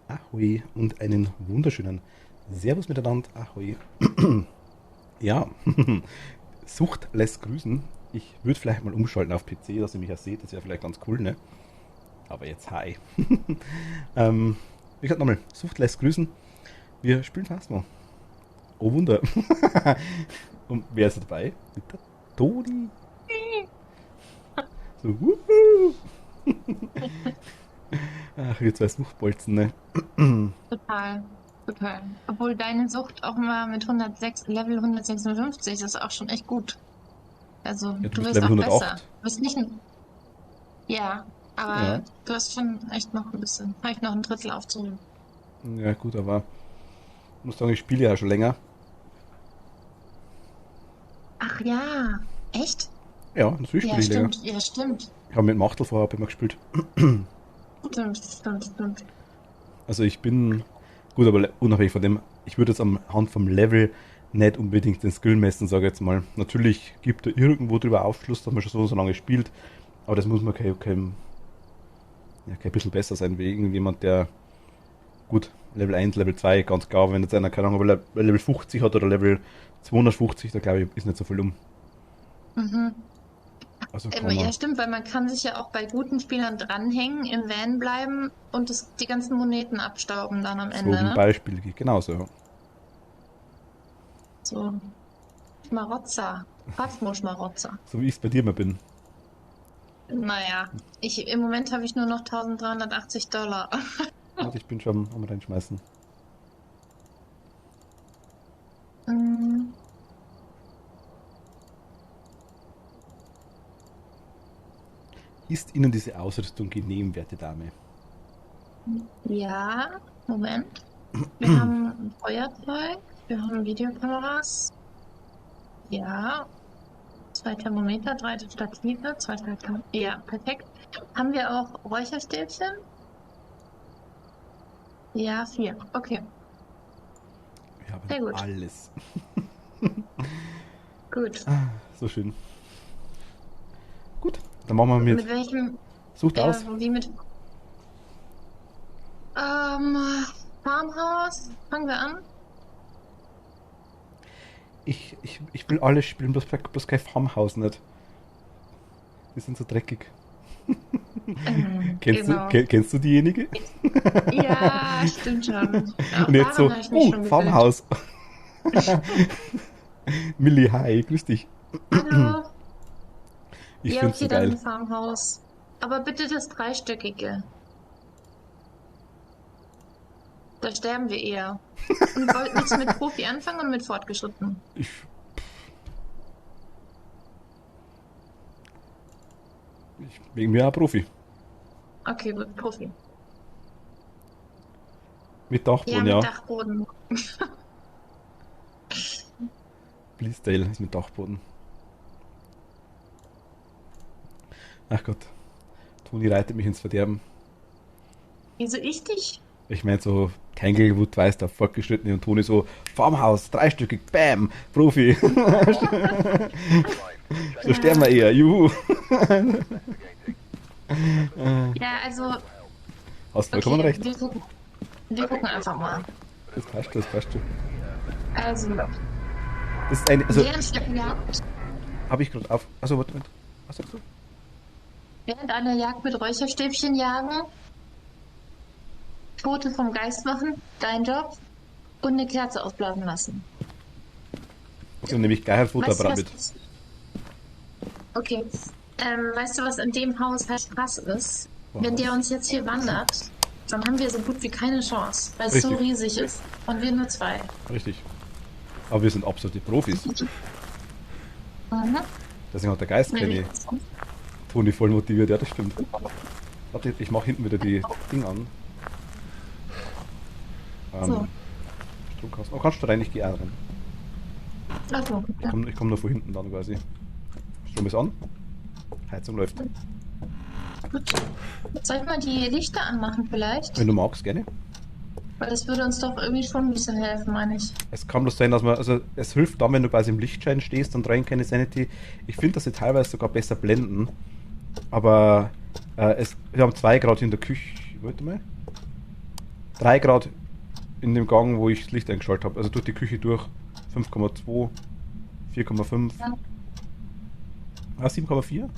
Ahoi und einen wunderschönen Servus miteinander. Ahoi. Ja, Sucht lässt grüßen. Ich würde vielleicht mal umschalten auf PC, dass ihr mich ja seht. Das wäre vielleicht ganz cool, ne? Aber jetzt hi. ähm, Wie gesagt nochmal, Sucht lässt grüßen. Wir spielen fast mal. Oh Wunder. Und wer ist dabei? Mit der Toni. So, wuhu. Ach, wir zwei Suchtbolzen, ne? Total, total. Obwohl deine Sucht auch mal mit 106, Level 156 ist auch schon echt gut. Also Ja, du du bist wirst Level auch besser. 108. Du bist nicht, ja, Ja, aber du hast schon echt noch ein bisschen, habe ich noch ein Drittel aufzuholen. ja gut, aber ich muss sagen, ich spiele ja schon länger. Ach ja, echt? Ja, natürlich Ja, spiele ich länger. stimmt, ja, stimmt. Ich habe mit Machtel vorher immer gespielt. Stimmt. Also ich bin gut, aber unabhängig von dem, ich würde jetzt am Hand vom Level nicht unbedingt den Skill messen, sage ich jetzt mal. Natürlich gibt er irgendwo drüber Aufschluss, dass man schon so lange spielt, aber das muss man kein bisschen besser sein wie irgendjemand, der gut, Level 1, Level 2, ganz klar, wenn jetzt einer, keine Ahnung, Level 50 hat oder Level 250, da glaube ich, ist nicht so viel um. Mhm. Also kann Ja, man stimmt, weil man kann sich ja auch bei guten Spielern dranhängen, im Van bleiben und die ganzen Moneten abstauben dann am so Ende, ein ne? Beispiel geht genauso. Ja. So Schmarotzer, Phasmo-Schmarotzer. So wie ich es bei dir immer bin. Naja, im Moment habe ich nur noch 1380 $. Warte, ich bin schon am Reinschmeißen. Mm, Ist Ihnen diese Ausrüstung genehm, werte Dame? ja, Moment. Wir haben ein Feuerzeug, wir haben Videokameras, ja, zwei Thermometer, drei Stative, zwei Thermometer. Ja, perfekt. Haben wir auch Räucherstäbchen? Ja, vier. Okay, Wir haben sehr gut. alles. Gut. So schön. Gut, dann machen wir mit Mit welchem, Sucht aus. wie mit, ähm, Farmhaus? Fangen wir an? Ich will alles spielen, bloß kein Farmhaus nicht. Die sind so dreckig. Genau. Kennst du diejenige? Ja, stimmt schon. Und Auch jetzt daran so, habe ich mich schon gewöhnt. Farmhaus. Millie, hi, grüß dich. Hallo. Ich Ja, find's so okay, dann geil. ein Farmhaus. Aber bitte das dreistöckige. Da sterben wir eher. Und willst du mit Profi anfangen oder mit fortgeschritten? Ich, wegen mir ein Profi. Okay, gut, Profi. Mit Ja, Dachboden, mit ja. Dachboden. Bleasdale ist mit Dachboden. Ach Gott, Toni reitet mich ins Verderben. Wieso ich dich? Ich meine so, Tanglewood weiß der Fortgeschrittene und Toni so, Farmhaus, dreistöckig, bam, Profi. So sterben wir Ja, eher, juhu. ja, also, Hast vollkommen okay, recht. wir gucken einfach mal. Das passt schon. Also, Das ist eine, also während der Jagd, habe ich gerade auf. Also, warte, Moment. Was sagst du? während einer Jagd mit Räucherstäbchen jagen, Tote vom Geist machen, dein Job, und eine Kerze ausblasen lassen. Okay, und nämlich gleich ein Weißt du, Futterbrand was mit. Okay. Weißt du, was in dem Haus halt krass ist? Wenn der Was? uns jetzt hier wandert, dann haben wir so gut wie keine Chance, weil es so Richtig, riesig ist. Und wir nur zwei. richtig. Aber wir sind absolute Profis. Mhm. Deswegen hat der Geist Nämlich. keine Toni voll motiviert. Ja, das stimmt. Warte, ich mache hinten wieder die Ding an. So. Stromkasten. Oh, kannst du rein? Ich gehe auch rein. Also, ja. Ich komm nur von hinten dann quasi. Strom ist an. Heizung läuft. Gut. Soll ich mal die Lichter anmachen vielleicht? Wenn du magst, gerne. Weil das würde uns doch irgendwie schon ein bisschen helfen, meine ich. Es kann bloß sein, dass man, also es hilft dann, wenn du quasi im Lichtschein stehst und rein keine Sanity. Ich finde, dass sie teilweise sogar besser blenden. Aber wir haben zwei gerade in der Küche. Warte mal. 3 Grad in dem Gang, wo ich das Licht eingeschaltet habe. Also durch die Küche durch 5,2, 4,5. Ja. Ah, 7,4?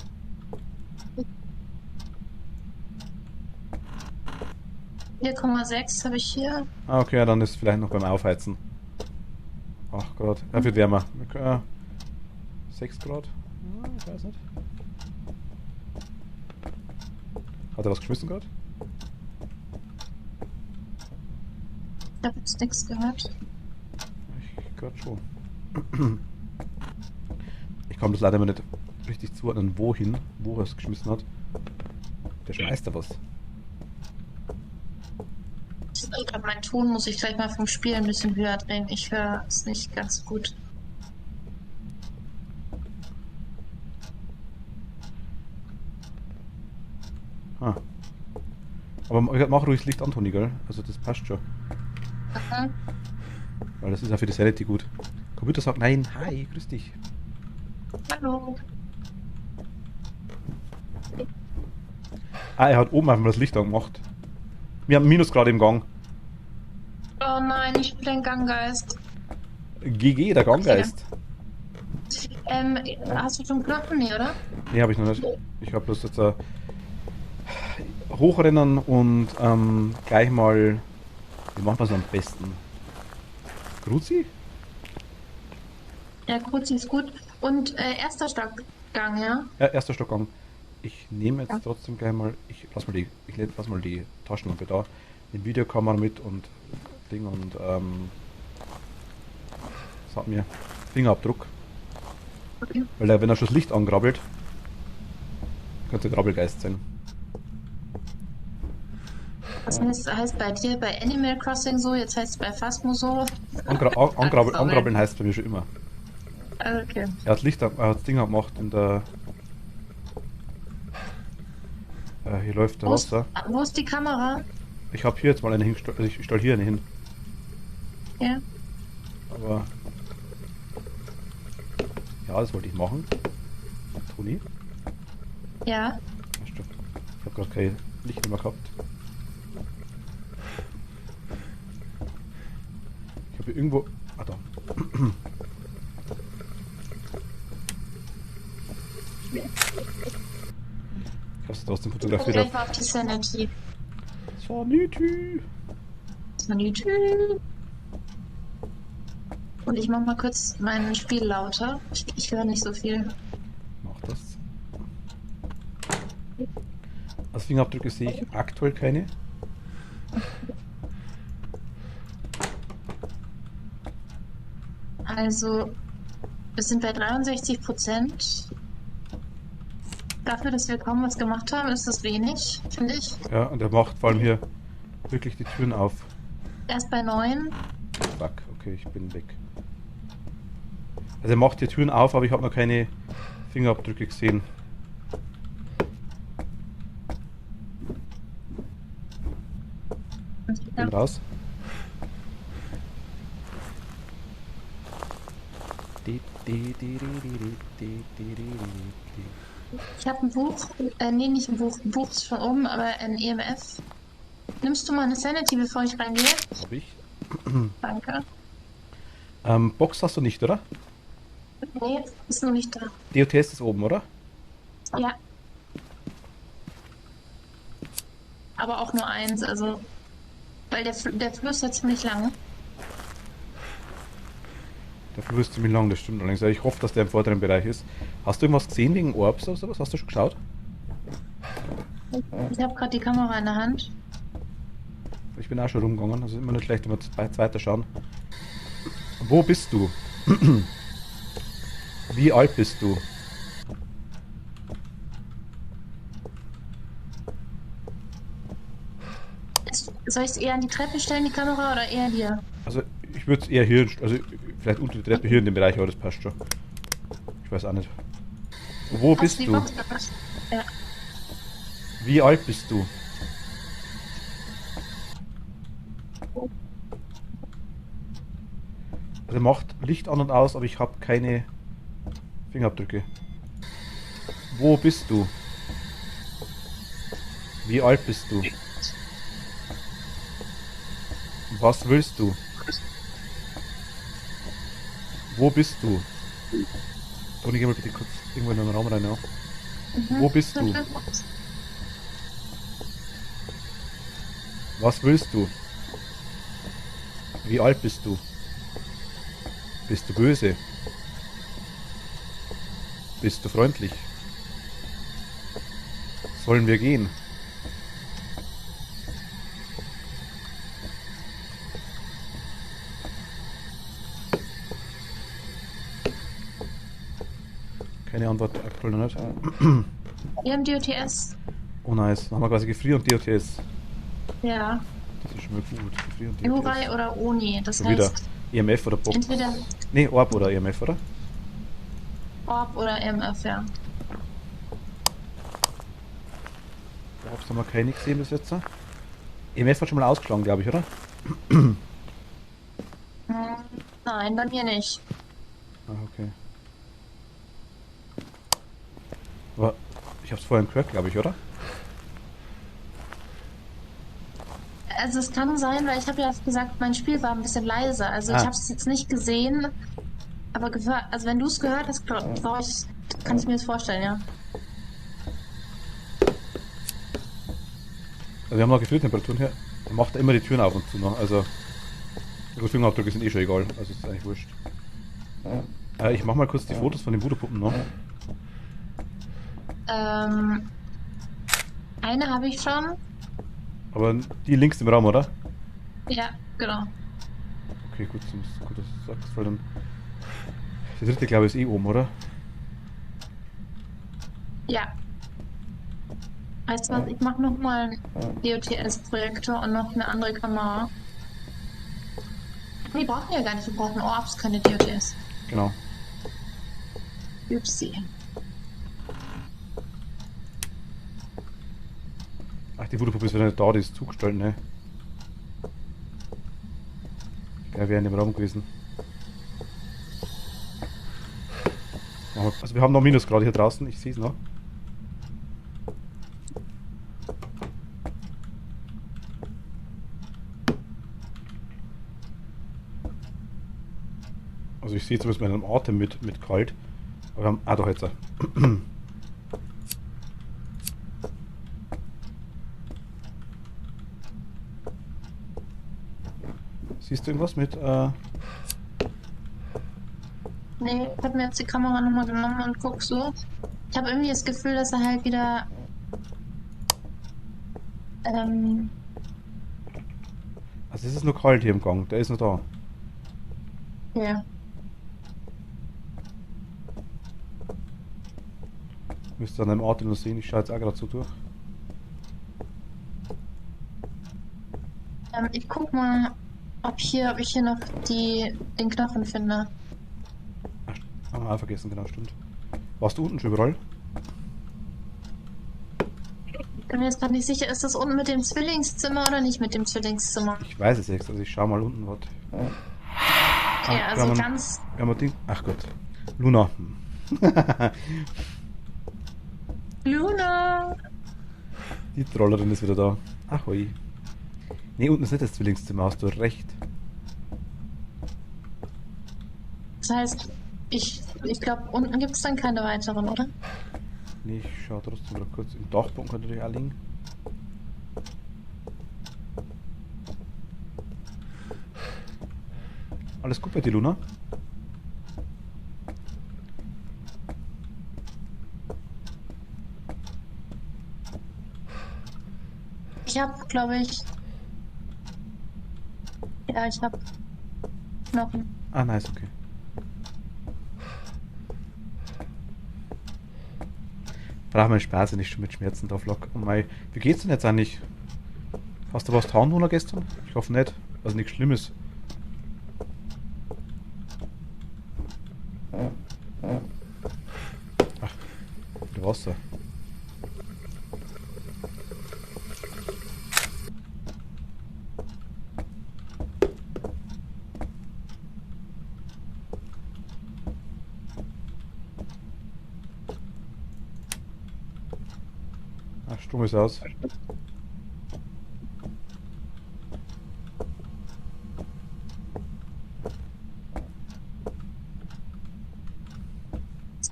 4,6 habe ich hier. Ah, okay, ja, dann ist es vielleicht noch beim Aufheizen. 8 Grad. Ja, wird wärmer. 6 Grad? Ja, ich weiß nicht. Hat er was geschmissen gerade? Ich habe jetzt nichts gehört. Ich glaube schon. Ich kann das leider immer nicht richtig zuordnen, wohin, wo er es geschmissen hat. Der schmeißt da was. Ich glaube, mein Ton muss ich gleich mal vom Spiel ein bisschen höher drehen. Ich höre es nicht ganz gut. Ah. Aber mach ruhig das Licht an, Toni, gell? Also das passt schon. Mhm. Weil das ist ja für die Sanity gut. Computer sagt nein, hi, grüß dich. Hallo. Ah, er hat oben einfach mal das Licht angemacht. Wir haben Minusgrad im Gang. Oh nein, ich bin ein Ganggeist. GG, der Ganggeist. Hast du schon Knochen? Nee, oder? Nee, habe ich noch nicht. Ich habe bloß jetzt hochrennen und gleich mal. Wie machen wir es am besten? Gruzi? Ja, Kruzi ist gut. Und erster Stockgang, ja? Ja, erster Stockgang. Ich nehme jetzt Ja. trotzdem gleich mal. Ich lass mal die Taschenlampe da. Die Videokamera mit und Ding und sag mir Fingerabdruck. Okay. Weil wenn er schon das Licht angrabbelt, könnte Grabbelgeist sein. Was heißt bei dir bei Animal Crossing so? Jetzt heißt es bei Phasmo so? Angrabbeln heißt bei mir schon immer. Okay. Er hat das Ding gemacht in der. Hier läuft der Wasser. Wo ist die Kamera? Ich habe hier jetzt mal eine hingestellt. Also ich stelle hier eine hin. Ja. Aber. Ja, das wollte ich machen. Toni? Ja. Ich habe gerade kein Licht mehr gehabt. Ich habe hier irgendwo. Ah, da. Ich habe es trotzdem Guck fotografiert. gleich mal auf die Sanity. Sanity. Sanity. Und ich mach mal kurz mein Spiel lauter. Ich höre nicht so viel. Mach das. Als Fingerabdrücke sehe ich aktuell keine. Also, wir sind bei 63%. Dafür, dass wir kaum was gemacht haben, ist das wenig, finde ich. Ja, und er macht vor allem hier wirklich die Türen auf. Erst bei 9. Fuck, okay, ich bin weg. Also er macht die Türen auf, aber ich habe noch keine Fingerabdrücke gesehen. Bin raus. Ich habe ein Buch, nee, nicht ein Buch ist von oben, aber ein EMF. Nimmst du mal eine Sanity, bevor ich reingehe? Hab ich. Danke. Box hast du nicht, oder? Nee, ist noch nicht da. DOTS ist oben, oder? Ja. Aber auch nur eins, also. Weil der Fluss ist ja ziemlich lang. Der Flur ist ziemlich lang, das stimmt allerdings. Ich hoffe, dass der im vorderen Bereich ist. Hast du irgendwas gesehen wegen Orbs oder sowas? Hast du schon geschaut? Ich habe gerade die Kamera in der Hand. Ich bin auch schon rumgegangen, also immer nicht schlecht, wenn wir weiter schauen. Wo bist du? Wie alt bist du? Soll ich es eher an die Treppe stellen, die Kamera, oder eher dir? Also ich würde es eher hier, also vielleicht unter die Treppe hier in dem Bereich, aber das passt schon. Ich weiß auch nicht. Wo Hast bist die du? Box gepasst? Ja. Wie alt bist du? Also macht Licht an und aus, aber ich habe keine Fingerabdrücke. Wo bist du? Wie alt bist du? Was willst du? Wo bist du? Toni, geh mal bitte kurz irgendwo in den Raum rein, ja. Wo bist du? Was willst du? Wie alt bist du? Bist du böse? Bist du freundlich? Sollen wir gehen? Keine Antwort aktuell noch nicht. Wir haben DOTS. Oh nice, dann haben wir quasi Gefrier und DOTS. Ja. Das ist schon mal gut. Gefrier und Urai DOTS. oder Oni. Das Schon wieder. heißt EMF oder Bob? entweder Ne, Orb oder EMF, oder? Orb oder MF, ja. Orbs haben wir keine gesehen bis jetzt. EMF hat schon mal ausgeschlagen, glaube ich, oder? Hm, nein, bei mir nicht. Ah, okay. Aber ich hab's vorhin gehört, glaube ich, oder? Also es kann sein, weil ich habe ja gesagt, mein Spiel war ein bisschen leise. Also ich Ah. habe es jetzt nicht gesehen, aber gehört. Also wenn du es gehört hast, kann ich mir das vorstellen, ja. Also wir haben noch Gefühltemperaturen hier. Er macht immer die Türen auf und zu noch. Also die Fingerabdrücke sind eh schon egal. Also ist eigentlich wurscht. Ich mach mal kurz die Fotos von den Voodoo-Puppen noch. Eine habe ich schon. Aber die links im Raum, oder? Ja, genau. Okay, gut, gut, dass du sagst, weil dann. Die dritte, glaube ich, ist eh oben, oder? Ja. Weißt du was, ich mache nochmal einen DOTS-Projektor und noch eine andere Kamera. Nee, brauchen wir ja gar nicht. Wir brauchen Orbs, keine DOTS. Genau. Upsi. Ach, die Voodoo-Puppe ist wieder nicht da, die ist zugestellt, ne? Ich glaube, wir wären in dem Raum gewesen. Also wir haben noch Minusgrade hier draußen, ich sehe es noch. Also ich sehe zumindest meinen Atem mit kalt. Aber wir haben. Ah, doch jetzt. Siehst du irgendwas mit? Nee, ich habe mir jetzt die Kamera nochmal genommen und guck so. Ich habe irgendwie das Gefühl, dass er halt wieder. Also es ist nur kalt hier im Gang, der ist noch da. Ja. Müsste an deinem Atem nur sehen, ich schaue jetzt auch gerade so durch. Ich guck mal, ob ich hier noch den Knochen finde. Ach, haben wir auch vergessen, genau, stimmt. Warst du unten schon überall? Ich bin mir jetzt gerade nicht sicher, ist das unten mit dem Zwillingszimmer oder nicht mit dem Zwillingszimmer? Ich weiß es jetzt, also ich schau mal unten, was. Okay, Ah, also wir haben- ganz. Wir haben ein Ding. Ach Gott. Luna. Luna! Die Trollerin ist wieder da. Ach oi. Ne, unten ist nicht das Zwillingszimmer, hast du recht. Das heißt, ich glaube, unten gibt es dann keine weiteren, oder? Ne, ich schau trotzdem gerade kurz. Im Dachboden könnte natürlich auch liegen. Alles gut bei dir, Luna? Ich habe, glaube ich. Ja, ich habe Knochen. Ah, nice, okay. Braucht mein Spaß nicht schon mit Schmerzen drauf lock. Oh mei. Wie geht's denn jetzt eigentlich? Hast du was getan, Luna, gestern? Ich hoffe nicht. Also nichts Schlimmes. Ach, wieder Wasser. Ach, Strom ist aus.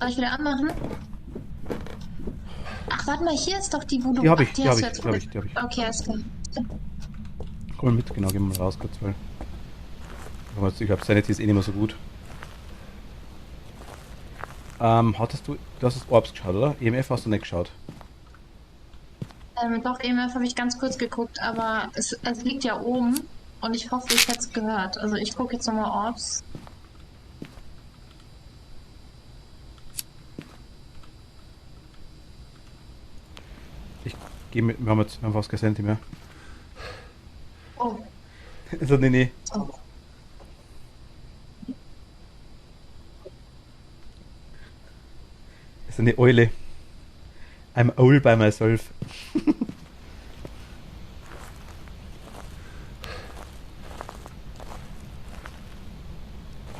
Soll ich wieder anmachen? Ach, warte mal, hier ist doch die, wo du... Die habe Ach, ich, die die hast habe du ich, jetzt die habe ich, die habe ich. Okay, alles klar. Komm mal mit, genau, gehen wir mal raus kurz, weil ich glaube, Sanity ist eh nicht mehr so gut. Du hast das Orbs geschaut, oder? EMF hast du nicht geschaut. Doch, EMF habe ich ganz kurz geguckt, aber es liegt ja oben und ich hoffe, ich hätte es gehört. Also ich gucke jetzt nochmal Orbs. Ich gehe mit, wir haben fast kein Sanity mehr. Oh, Also, nee. so. Das ist eine Eule. I'm owl by myself.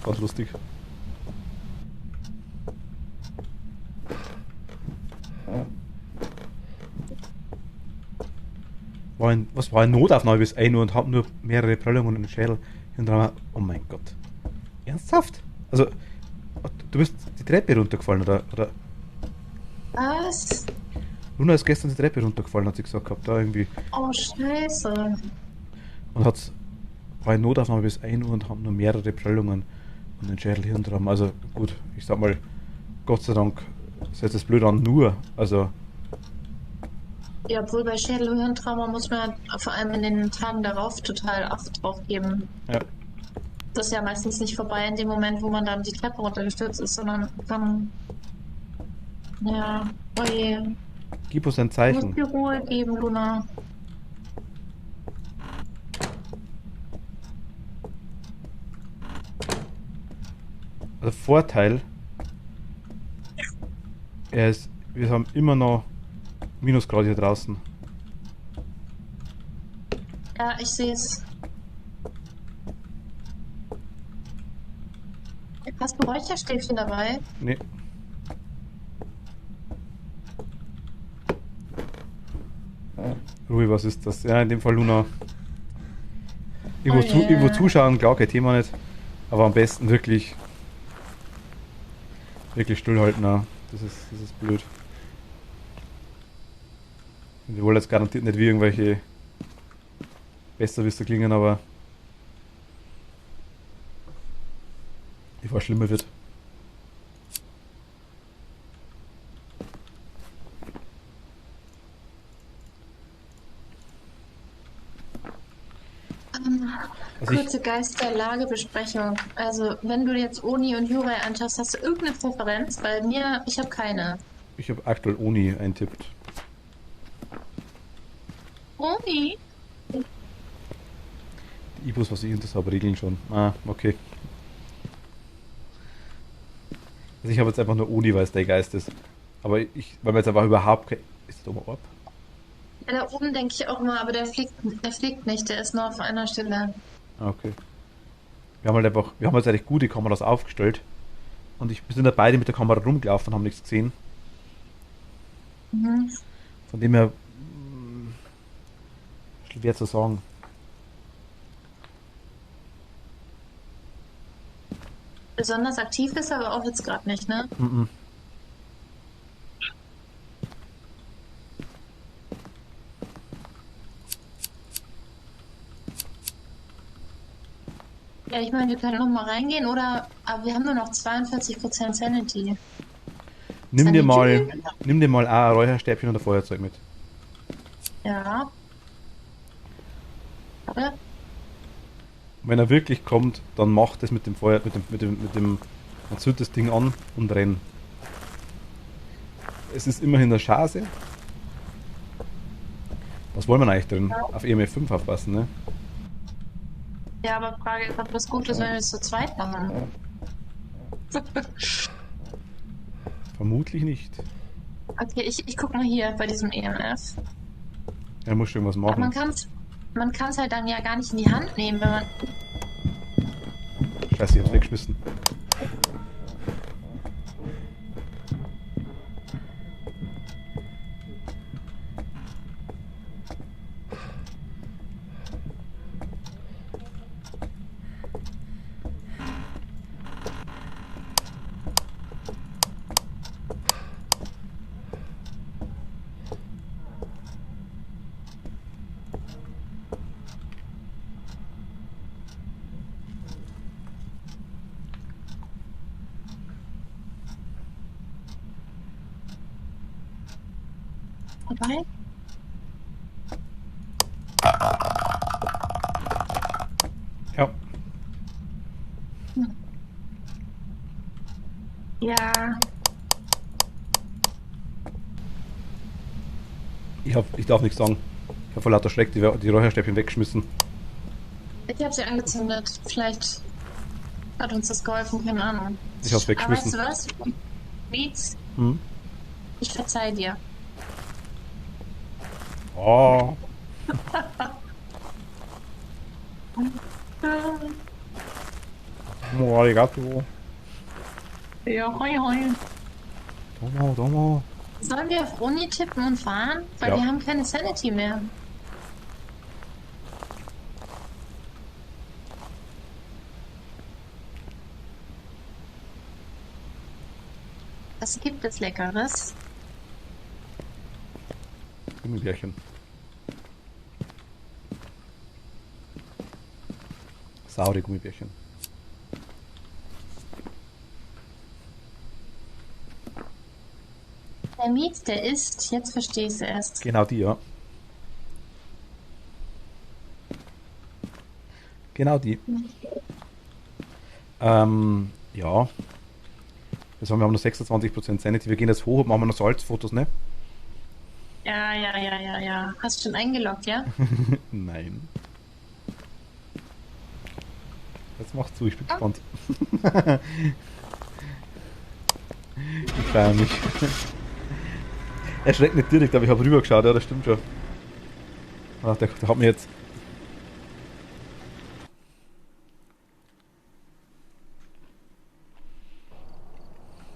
Ganz lustig. Was war eine Notaufnahme bis 1 Uhr und haben nur mehrere Prellungen in den Schädel. Und dann, oh mein Gott. Ernsthaft? Also, du bist die Treppe runtergefallen, oder? Was? Luna ist gestern die Treppe runtergefallen, hat sie gesagt gehabt, da irgendwie. Oh, scheiße. Und war eine Notaufnahme bis 1 Uhr und haben nur mehrere Prellungen in den Schädel Hirntraum. Also gut, ich sag mal, Gott sei Dank setzt es blöd an, nur. Also, Ja, obwohl bei Schädelhirntrauma muss man vor allem in den Tagen darauf total Acht drauf geben. ja. Das ist ja meistens nicht vorbei in dem Moment, wo man dann die Treppe runtergestürzt ist, sondern dann... Ja, oje. Gib uns ein Du Zeichen. musst dir Ruhe geben, Luna. Also Vorteil, wir haben immer noch Minusgrad hier draußen. Ja, ich sehe es. Hast du Räucherstäbchen dabei? Nee. Ruhi, was ist das? Ja, in dem Fall Luna. Oh Irgendwo yeah. zuschauen, klar, kein Thema nicht. Aber am besten wirklich stillhalten. Ja. Das ist blöd. Und wir wollen jetzt garantiert nicht wie irgendwelche Besserwisser klingen, aber bevor es schlimmer wird. Also Kurze Geisterlagebesprechung. Also, wenn du jetzt Oni und Jurei anschaust, hast du irgendeine Präferenz? Bei mir, ich habe keine. ich habe aktuell Uni eintippt. Oni? Die Ibus, was ich das habe, regeln schon. Ah, okay. Also ich habe jetzt einfach nur Uni, weil es der Geist ist. Aber weil man jetzt einfach überhaupt kein... Ist das Oberorb? Ja, da oben denke ich auch mal, aber der fliegt nicht, der ist nur auf einer Stelle. Ah, okay. Wir haben jetzt eigentlich gute Kameras aufgestellt. Und wir sind da beide mit der Kamera rumgelaufen und haben nichts gesehen. Mhm. Von dem her... schwer zu sagen. Besonders aktiv ist er aber auch jetzt gerade nicht, ne? Mhm. Ja, ich meine, wir können noch mal reingehen, oder? Aber wir haben nur noch 42% Sanity. Nimm dir Sanity? mal ein Räucherstäbchen und ein Feuerzeug mit. Ja. Warte. Wenn er wirklich kommt, dann macht es mit dem Feuer, man zündet das Ding an und renn. Es ist immerhin eine Chance. Was wollen wir eigentlich drin? Auf EMF 5 aufpassen, ne? Ja, aber Frage ist, ob das gut ist, wenn wir es zu zweit machen. Vermutlich nicht. Okay, ich guck mal hier bei diesem EMF. Er muss schon was Aber machen. man kann's halt dann ja gar nicht in die Hand nehmen, wenn man... Scheiße, ich hab's weggeschmissen. dabei? Ja. Ja. Ich darf nichts sagen. Ich habe vor lauter Schreck die Räucherstäbchen weggeschmissen. Ich habe sie angezündet. Vielleicht hat uns das geholfen, keine Ahnung. Ich hab's Aber weißt weggeschmissen. du was? Beats, Hm? ich verzeih dir. Oh. Oh, arigato. Ja, hoi, hoi. Domo, domo. Sollen wir auf Uni tippen und fahren? Weil Ja. wir haben keine Sanity mehr. Was gibt es Leckeres? Gummibärchen. Saure Gummibärchen. Der Miet, der ist, jetzt verstehe ich es erst. Genau die, ja. Genau die. Ja. Das haben wir haben noch 26% Sanity. Wir gehen jetzt hoch und machen noch Salzfotos, ne? Ja. Hast du schon eingeloggt, ja? Nein. Jetzt mach's zu, ich bin gespannt. Ich feiere mich. Er schreckt nicht direkt, aber ich habe rübergeschaut, ja, das stimmt schon. Ah, der hat mir jetzt.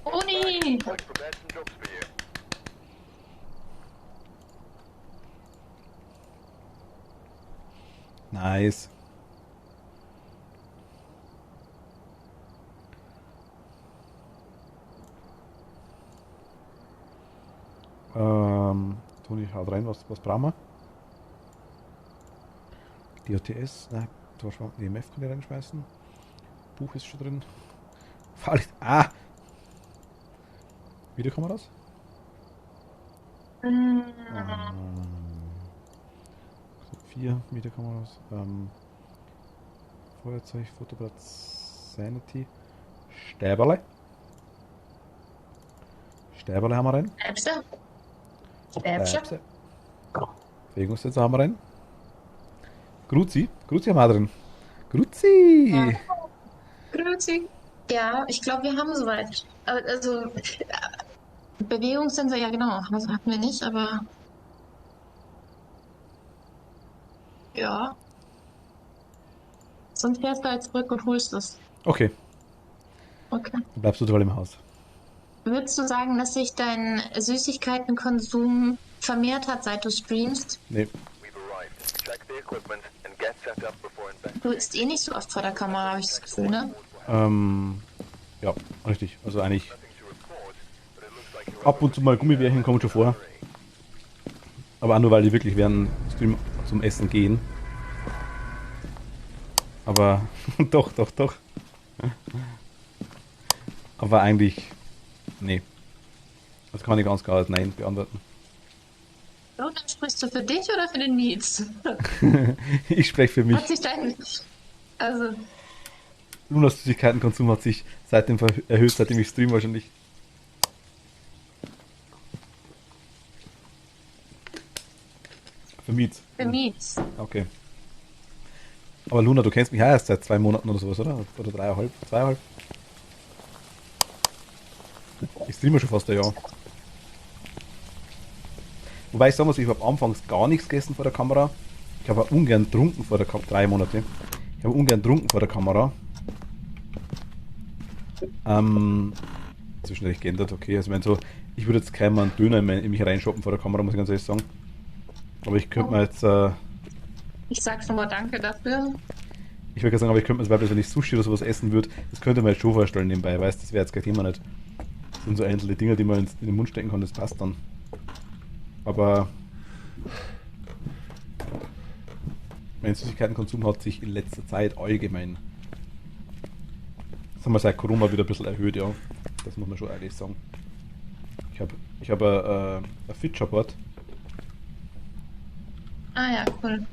Uni! Nice. Toni, haut rein, was brauchen wir? DOTS, nein, EMF kann ich reinschmeißen. Buch ist schon drin. Fahrlicht, Videokameras? Mm, 4 Videokameras. Feuerzeug, Fotoapparat, Sanity. Stäberle. Stäberle haben wir rein. Äpfel? Äpfel. Bewegungssensor haben wir rein. Gruzi haben wir auch drin. Gruzi! Grüezi. Ja, ich glaube, wir haben soweit. Also, Bewegungssensor, ja genau, das hatten wir nicht, aber ja. Sonst fährst du halt zurück und holst es. Okay, Okay. dann bleibst du toll im Haus. Würdest du sagen, dass sich dein Süßigkeitenkonsum vermehrt hat, seit du streamst? Nee, Du isst eh nicht so oft vor der Kamera, habe ich das Gefühl, ne? ja, richtig. Also eigentlich ab und zu mal Gummibärchen kommen schon vor. Aber auch nur, weil die wirklich während Stream zum Essen gehen. Aber doch. Aber eigentlich, nee. Das kann ich ganz klar als Nein beantworten. So, dann sprichst du für dich oder für den Needs? Ich spreche für mich. Hat sich dein... Also, Lunas Süßigkeitenkonsum hat sich seitdem erhöht, seitdem ich stream wahrscheinlich. Für Mietz. für Needs. Okay. Aber Luna, du kennst mich ja erst seit 2 Monaten oder sowas, oder? Oder 3,5? 2,5? Ich streame schon fast ein Jahr. Wobei ich sagen muss, ich habe anfangs gar nichts gegessen vor der Kamera. Ich habe auch ungern getrunken vor der Kamera. 3 Monate. Ich habe ungern getrunken vor der Kamera. Zwischendurch geändert, okay. Also, ich würde jetzt keinen einen Döner in mich reinshoppen vor der Kamera, muss ich ganz ehrlich sagen. Aber ich könnte mir jetzt, Ich sag schon mal danke dafür. ich würde sagen, aber ich könnte mir zum Beispiel, wenn ich Sushi oder sowas essen würde, das könnte man jetzt schon vorstellen nebenbei, weißt, das wäre jetzt kein Thema nicht. Das sind so einzelne Dinge, die man in den Mund stecken kann, das passt dann. Aber mein Süßigkeitenkonsum hat sich in letzter Zeit allgemein, sagen wir seit Corona wieder ein bisschen erhöht, ja. Das muss man schon ehrlich sagen. Ich hab ein Fitshop-Board Ah ja, cool.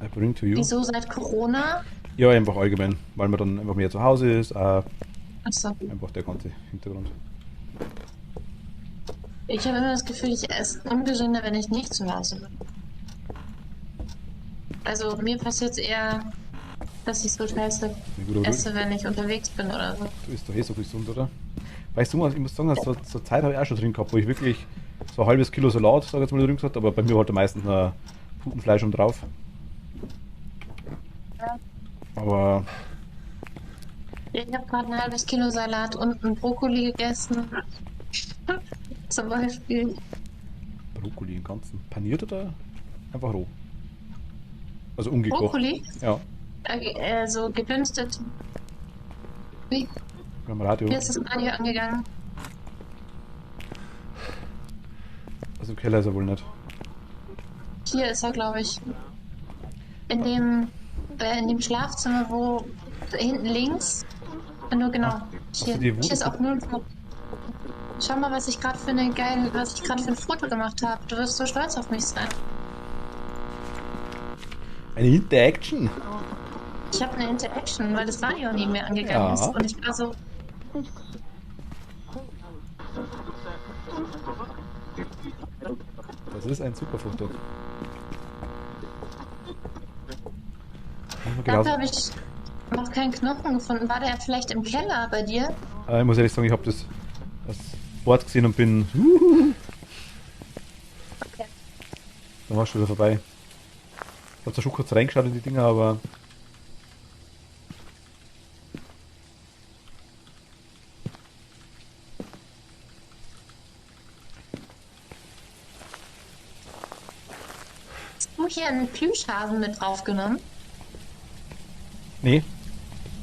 I bring to you. Wieso seit Corona? Ja, einfach allgemein, weil man dann einfach mehr zu Hause ist. Achso. Einfach der ganze Hintergrund. Ich habe immer das Gefühl, ich esse ungesünder, wenn ich nicht zu Hause bin. Also mir passiert es eher, dass ich so scheiße Ja, gut, aber esse, wenn ich unterwegs bin oder so. du isst doch eh so gesund, oder? Weißt du, ich muss sagen, so Zeit habe ich auch schon drin gehabt, wo ich wirklich so ein halbes Kilo Salat, sag ich jetzt mal, drin gehabt, aber bei mir war halt meistens noch Putenfleisch um drauf. Ja. Aber Ich habe gerade ein halbes Kilo Salat und einen Brokkoli gegessen. Zum Beispiel. Brokkoli im Ganzen. Paniert oder einfach roh? Also ungekocht. Brokkoli? Ja, So gedünstet. Wie? beim Radio. Hier ist das Radio angegangen. Also im Keller ist er wohl nicht. Hier ist er, glaube ich. In dem Schlafzimmer, wo hinten links. Nur genau. hast Hier, du die hier ist auch nur. Schau mal, was ich gerade für ein Foto gemacht habe. Du wirst so stolz auf mich sein. Eine Interaction? Ich habe eine Interaction, weil das Radio nie mehr angegangen Ja. ist. Und ich war so, Das ist ein super Foto. dafür habe ich noch keinen Knochen gefunden. War der vielleicht im Keller bei dir? Ich muss ehrlich sagen, ich habe das Board gesehen und bin. Okay. Dann war es schon wieder vorbei. Ich habe zwar schon kurz reingeschaut in die Dinger, aber. Hast du hier einen Plüschhasen mit draufgenommen? Nee.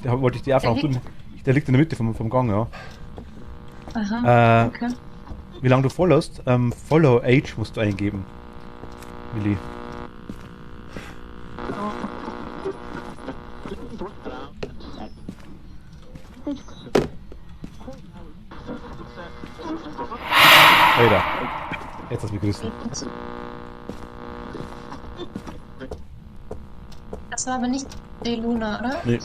Da wollte ich die einfach Der tun. Der liegt in der Mitte vom Gang, ja. Aha, okay. Wie lange du followst? Follow Age musst du eingeben. Willi. Alter. Jetzt hast du mich gerissen. Das war aber nicht die Luna, oder? Nee.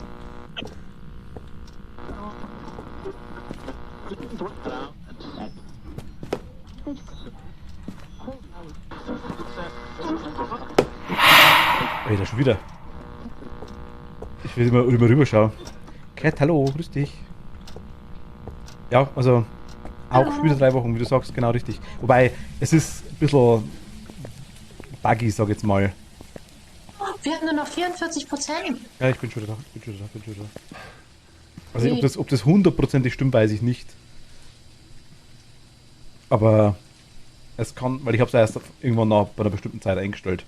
Alter, schon wieder. Ich will immer rüberschauen. Cat, hallo, grüß dich. Ja, also auch schon wieder 3 Wochen, wie du sagst, genau richtig. Wobei, es ist ein bisschen buggy, sag ich jetzt mal. Wir haben nur noch 44%. Ja, ich bin schon wieder da. Also ob das 100%ig stimmt, weiß ich nicht. Aber es kann, weil ich habe es erst irgendwann nach bei einer bestimmten Zeit eingestellt.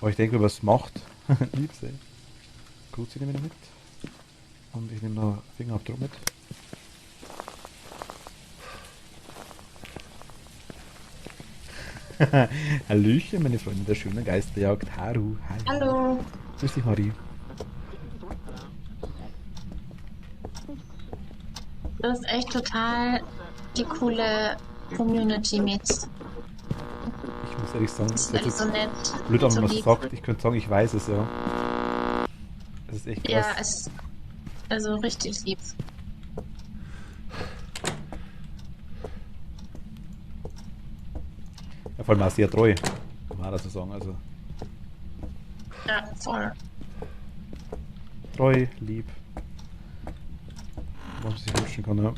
Aber ich denke, was es macht. Liebste. Gut, nehme ich noch mit. Und ich nehme noch Fingerabdruck mit. Hallöchen, meine Freunde der schönen Geisterjagd. Haru, hi. Hallo. Grüß dich, Marie. Das ist echt total die coole Community mit. Ich muss ehrlich sagen, Das das ist ist echt so jetzt nett. blöd, wenn so man es lieb. sagt. Ich könnte sagen, ich weiß es, ja. Das ist echt krass. Ja, also richtig lieb. Ja, vor allem auch sehr treu, kann man auch dazu sagen. Also Ja, voll. treu, lieb. Was man sich wünschen kann, ja.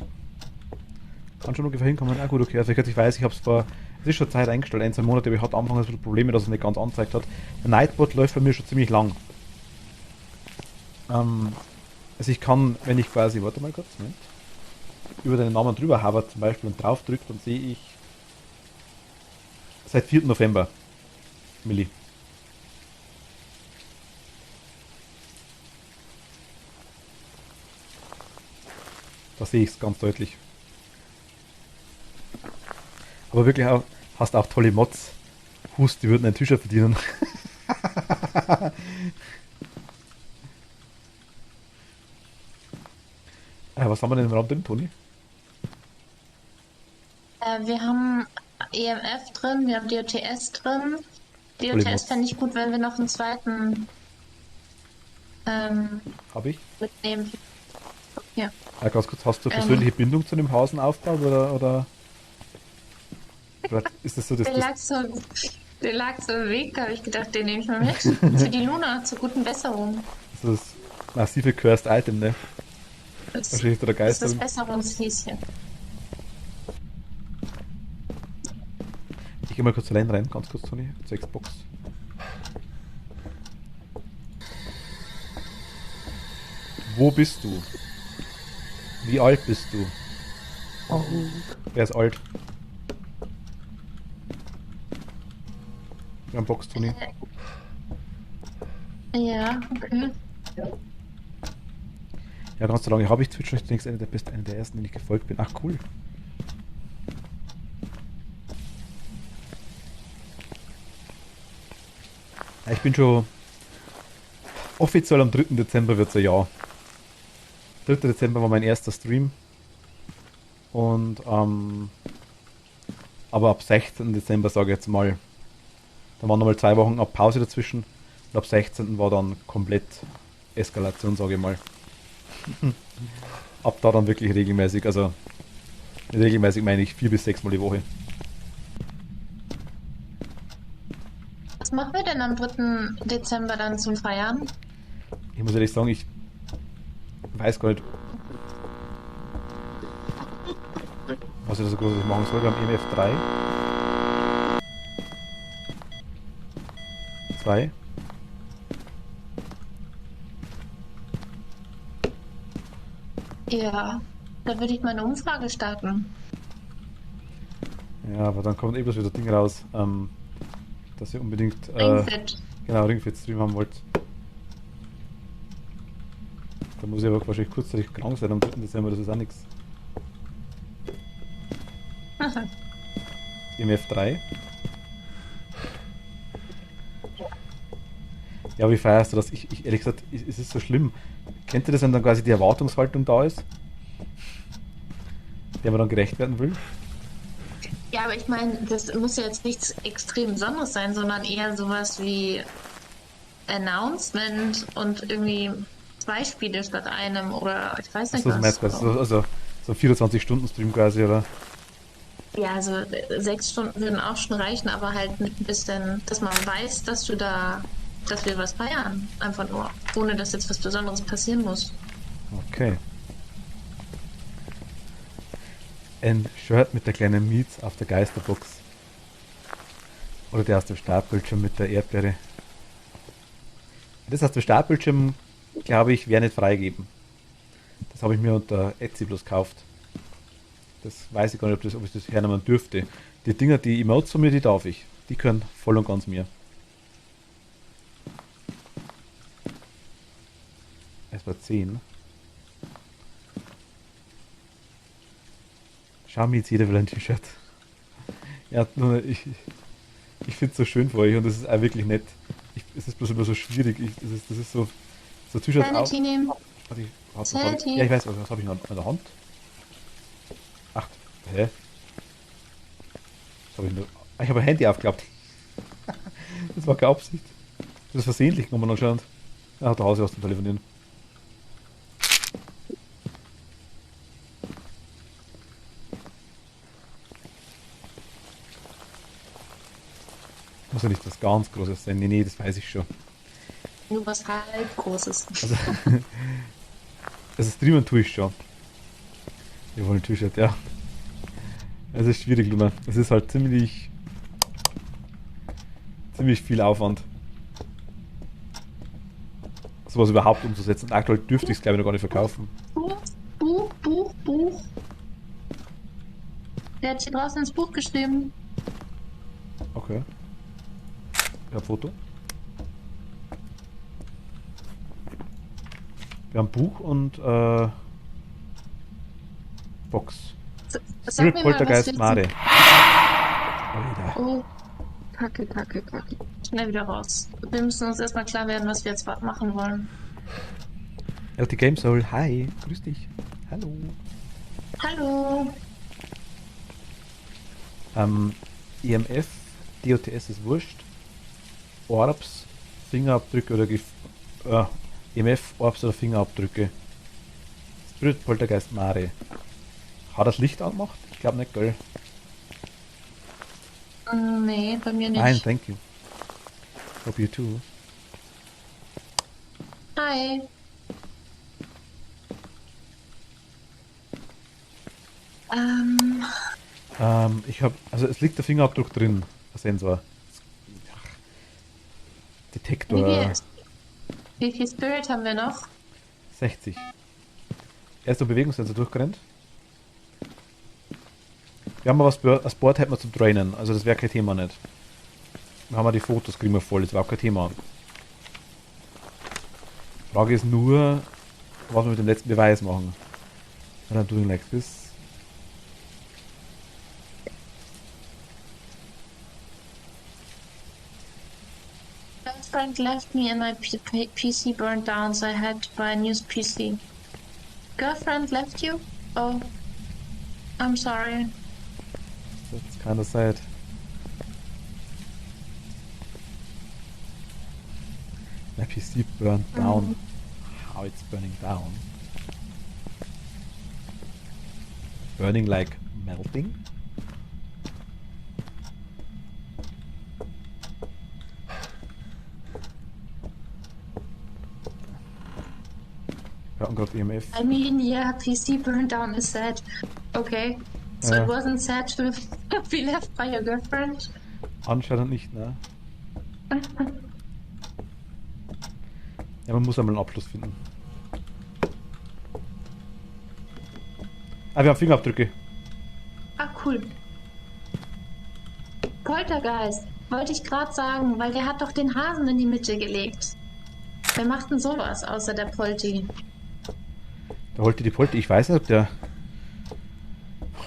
Kann schon ungefähr hinkommen. Ah gut, okay. Also ich weiß, ich habe es vor, es ist schon Zeit eingestellt, 1, 2 Monate, aber ich hatte anfangs ein bisschen Probleme, dass es nicht ganz angezeigt hat. Der Nightbot läuft bei mir schon ziemlich lang. Also ich kann, wenn ich quasi, warte mal kurz, Moment, über den Namen drüber habe zum Beispiel und drauf drückt, dann sehe ich seit 4. November. Milli. Da sehe ich es ganz deutlich. Aber wirklich auch, hast auch tolle Mods. Hust, die würden einen T-Shirt verdienen. Was haben wir denn im Raum drin, Toni? Wir haben EMF drin, wir haben DOTS drin. DOTS fände ich gut, wenn wir noch einen zweiten Habe ich? mitnehmen. Ja. Ganz kurz, hast du persönliche Bindung zu dem Hausenaufbau oder ist das so das? Der lag so im Weg, da habe ich gedacht, den nehme ich mal mit. Für die Luna, zur guten Besserung. Das ist das massive Cursed Item, ne? Wahrscheinlich der Geist. Das ist das Besserungshäschen. Ich gehe mal kurz allein rein, ganz kurz, Toni, zur Xbox. Wo bist du? Wie alt bist du? Oh. Wer ist alt? Wir haben Box, Toni. Ja, okay. Ja, ganz so lange habe ich Twitch noch nicht. Eine der ersten, denen ich gefolgt bin. Ach, cool. Ja, ich bin schon offiziell am 3. Dezember wird es ein Jahr. 3. Dezember war mein erster Stream. Und aber ab 16. Dezember, sage ich jetzt mal, da waren nochmal 2 Wochen ab Pause dazwischen. Und ab 16. war dann komplett Eskalation, sage ich mal. Ab da dann wirklich regelmäßig, also regelmäßig meine ich 4 bis 6 Mal die Woche. Was machen wir denn am 3. Dezember dann zum Feiern? Ich muss ehrlich sagen, ich weiß gar nicht, was ich da so großes machen soll. Wir haben EMF 3. 2. Ja, da würde ich mal eine Umfrage starten. Ja, aber dann kommt eben wieder Ding raus, dass ihr unbedingt Ringfit. Genau, Ringfit Stream haben wollt. Da muss ich aber wahrscheinlich kurzzeitig krank sein am 3. Dezember, das ist auch nichts. EMF 3. Ja, wie feierst du das? Ich ehrlich gesagt, es ist so schlimm. Kennt ihr das, wenn dann quasi die Erwartungshaltung da ist? Der man dann gerecht werden will? Ja, aber ich meine, das muss ja jetzt nichts extrem Besonderes sein, sondern eher sowas wie Announcement und irgendwie 2 Spiele statt einem oder ich weiß nicht Achso, was. Also so 24-Stunden-Stream quasi, oder? Ja, also 6 Stunden würden auch schon reichen, aber halt mit ein bisschen, dass man weiß, dass wir was feiern. Einfach nur, ohne dass jetzt was Besonderes passieren muss. Okay. Ein Shirt mit der kleinen Mietz auf der Geisterbox. Oder der aus dem Startbildschirm mit der Erdbeere. Das aus dem Startbildschirm, glaube ich, wäre nicht freigeben. Das habe ich mir unter Etsy bloß gekauft. Das weiß ich gar nicht, ob ich das hernehmen dürfte. Die Dinger, die Emotes von mir, die darf ich. Die können voll und ganz mir. Es war 10. Schau mir jetzt jeder will ein T-Shirt. Ja, ich finde es so schön für euch und das ist auch wirklich nett. Es ist bloß immer so schwierig. Das ist so T-Shirts auch. Ja, ich weiß, was habe ich noch in der Hand? Ach, hä? Was habe ich noch? Ich habe ein Handy aufgeklappt. Das war keine Absicht. Das ist versehentlich genommen anscheinend. Er hat zu Hause aus dem Telefonieren. Muss ja nicht was ganz Großes sein. Nee, das weiß ich schon. Nur was halb Großes. Also streamen tue ich schon. Wir wollen ein T-Shirt, ja. Es ist schwierig, Luna. Es ist halt ziemlich viel Aufwand, sowas überhaupt umzusetzen. Aktuell dürfte ich es, glaube ich, noch gar nicht verkaufen. Buch. Der hat hier draußen ins Buch geschrieben. Okay. Ich habe ein Foto. Wir haben Buch und Box. Sag mir mal, was Mare. Oh, Kacke. Schnell wieder raus. Wir müssen uns erstmal klar werden, was wir jetzt machen wollen. LT Game Soul, hi, grüß dich. Hallo. Hallo. Ähm, EMF, DOTS ist wurscht. Orbs, Fingerabdrücke oder EMF, Orbs oder Fingerabdrücke. Spirit Poltergeist Mare. Hat das Licht angemacht? Ich glaube nicht, gell? Nee, bei mir Nein, nicht. thank you. Hope you too. Hi. Ähm, Ich habe, also es liegt der Fingerabdruck drin, der Sensor. wie viel, Detektor wie viel Spirit haben wir noch? 60. Er ist der Bewegungssensor durchgerannt. Wir haben aber das Board hätten wir zum Trainen, also das wäre kein Thema nicht. Wir haben ja die Fotos, kriegen wir voll, das war auch kein Thema. Frage ist nur, was wir mit dem letzten Beweis machen. When I'm doing like this. Girlfriend left me and my PC burned down, so I had to buy a new PC. Girlfriend left you? Oh, I'm sorry. That's kind of sad. My PC burned down. How it's burning down? Burning like melting? Wir hatten gerade EMF. I mean, yeah, PC burned down is sad. Okay. So Ja. it wasn't sad to be left by your girlfriend? Anscheinend nicht, ne? Ja, man muss einmal einen Abschluss finden. Ah, wir haben Fingerabdrücke. Ah, cool. Poltergeist, wollte ich gerade sagen, weil der hat doch den Hasen in die Mitte gelegt. Wer macht denn sowas, außer der Polti? Da holte die Polte. Ich weiß nicht, ob der.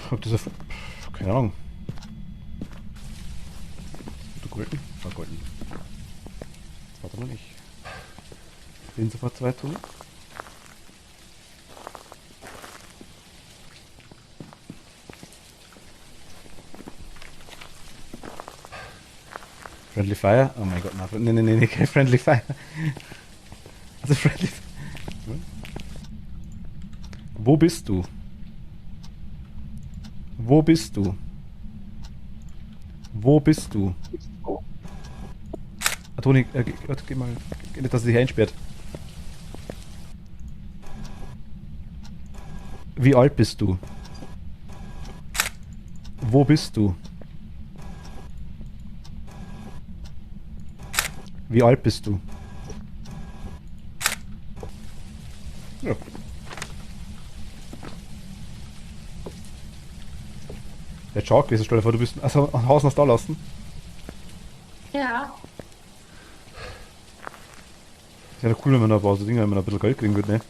Ob das auf. Keine Ahnung. Du golden? War golden. Das war doch noch nicht. Bin sofort 2 tun. Friendly Fire? Oh mein Gott, nein, nee, kein Friendly Fire. Also Friendly Fire. Wo bist du? Wo bist du? Wo bist du? Toni, geh mal. Nicht, dass er sich einsperrt. Wie alt bist du? Wo bist du? Wie alt bist du? Ja. Der Shark gewesen, stell dir vor, du bist also ein Haus noch da lassen. Ja. Ist ja cool, wenn man noch ein paar so Dinge, wenn man noch ein bisschen Geld kriegen würde, ne?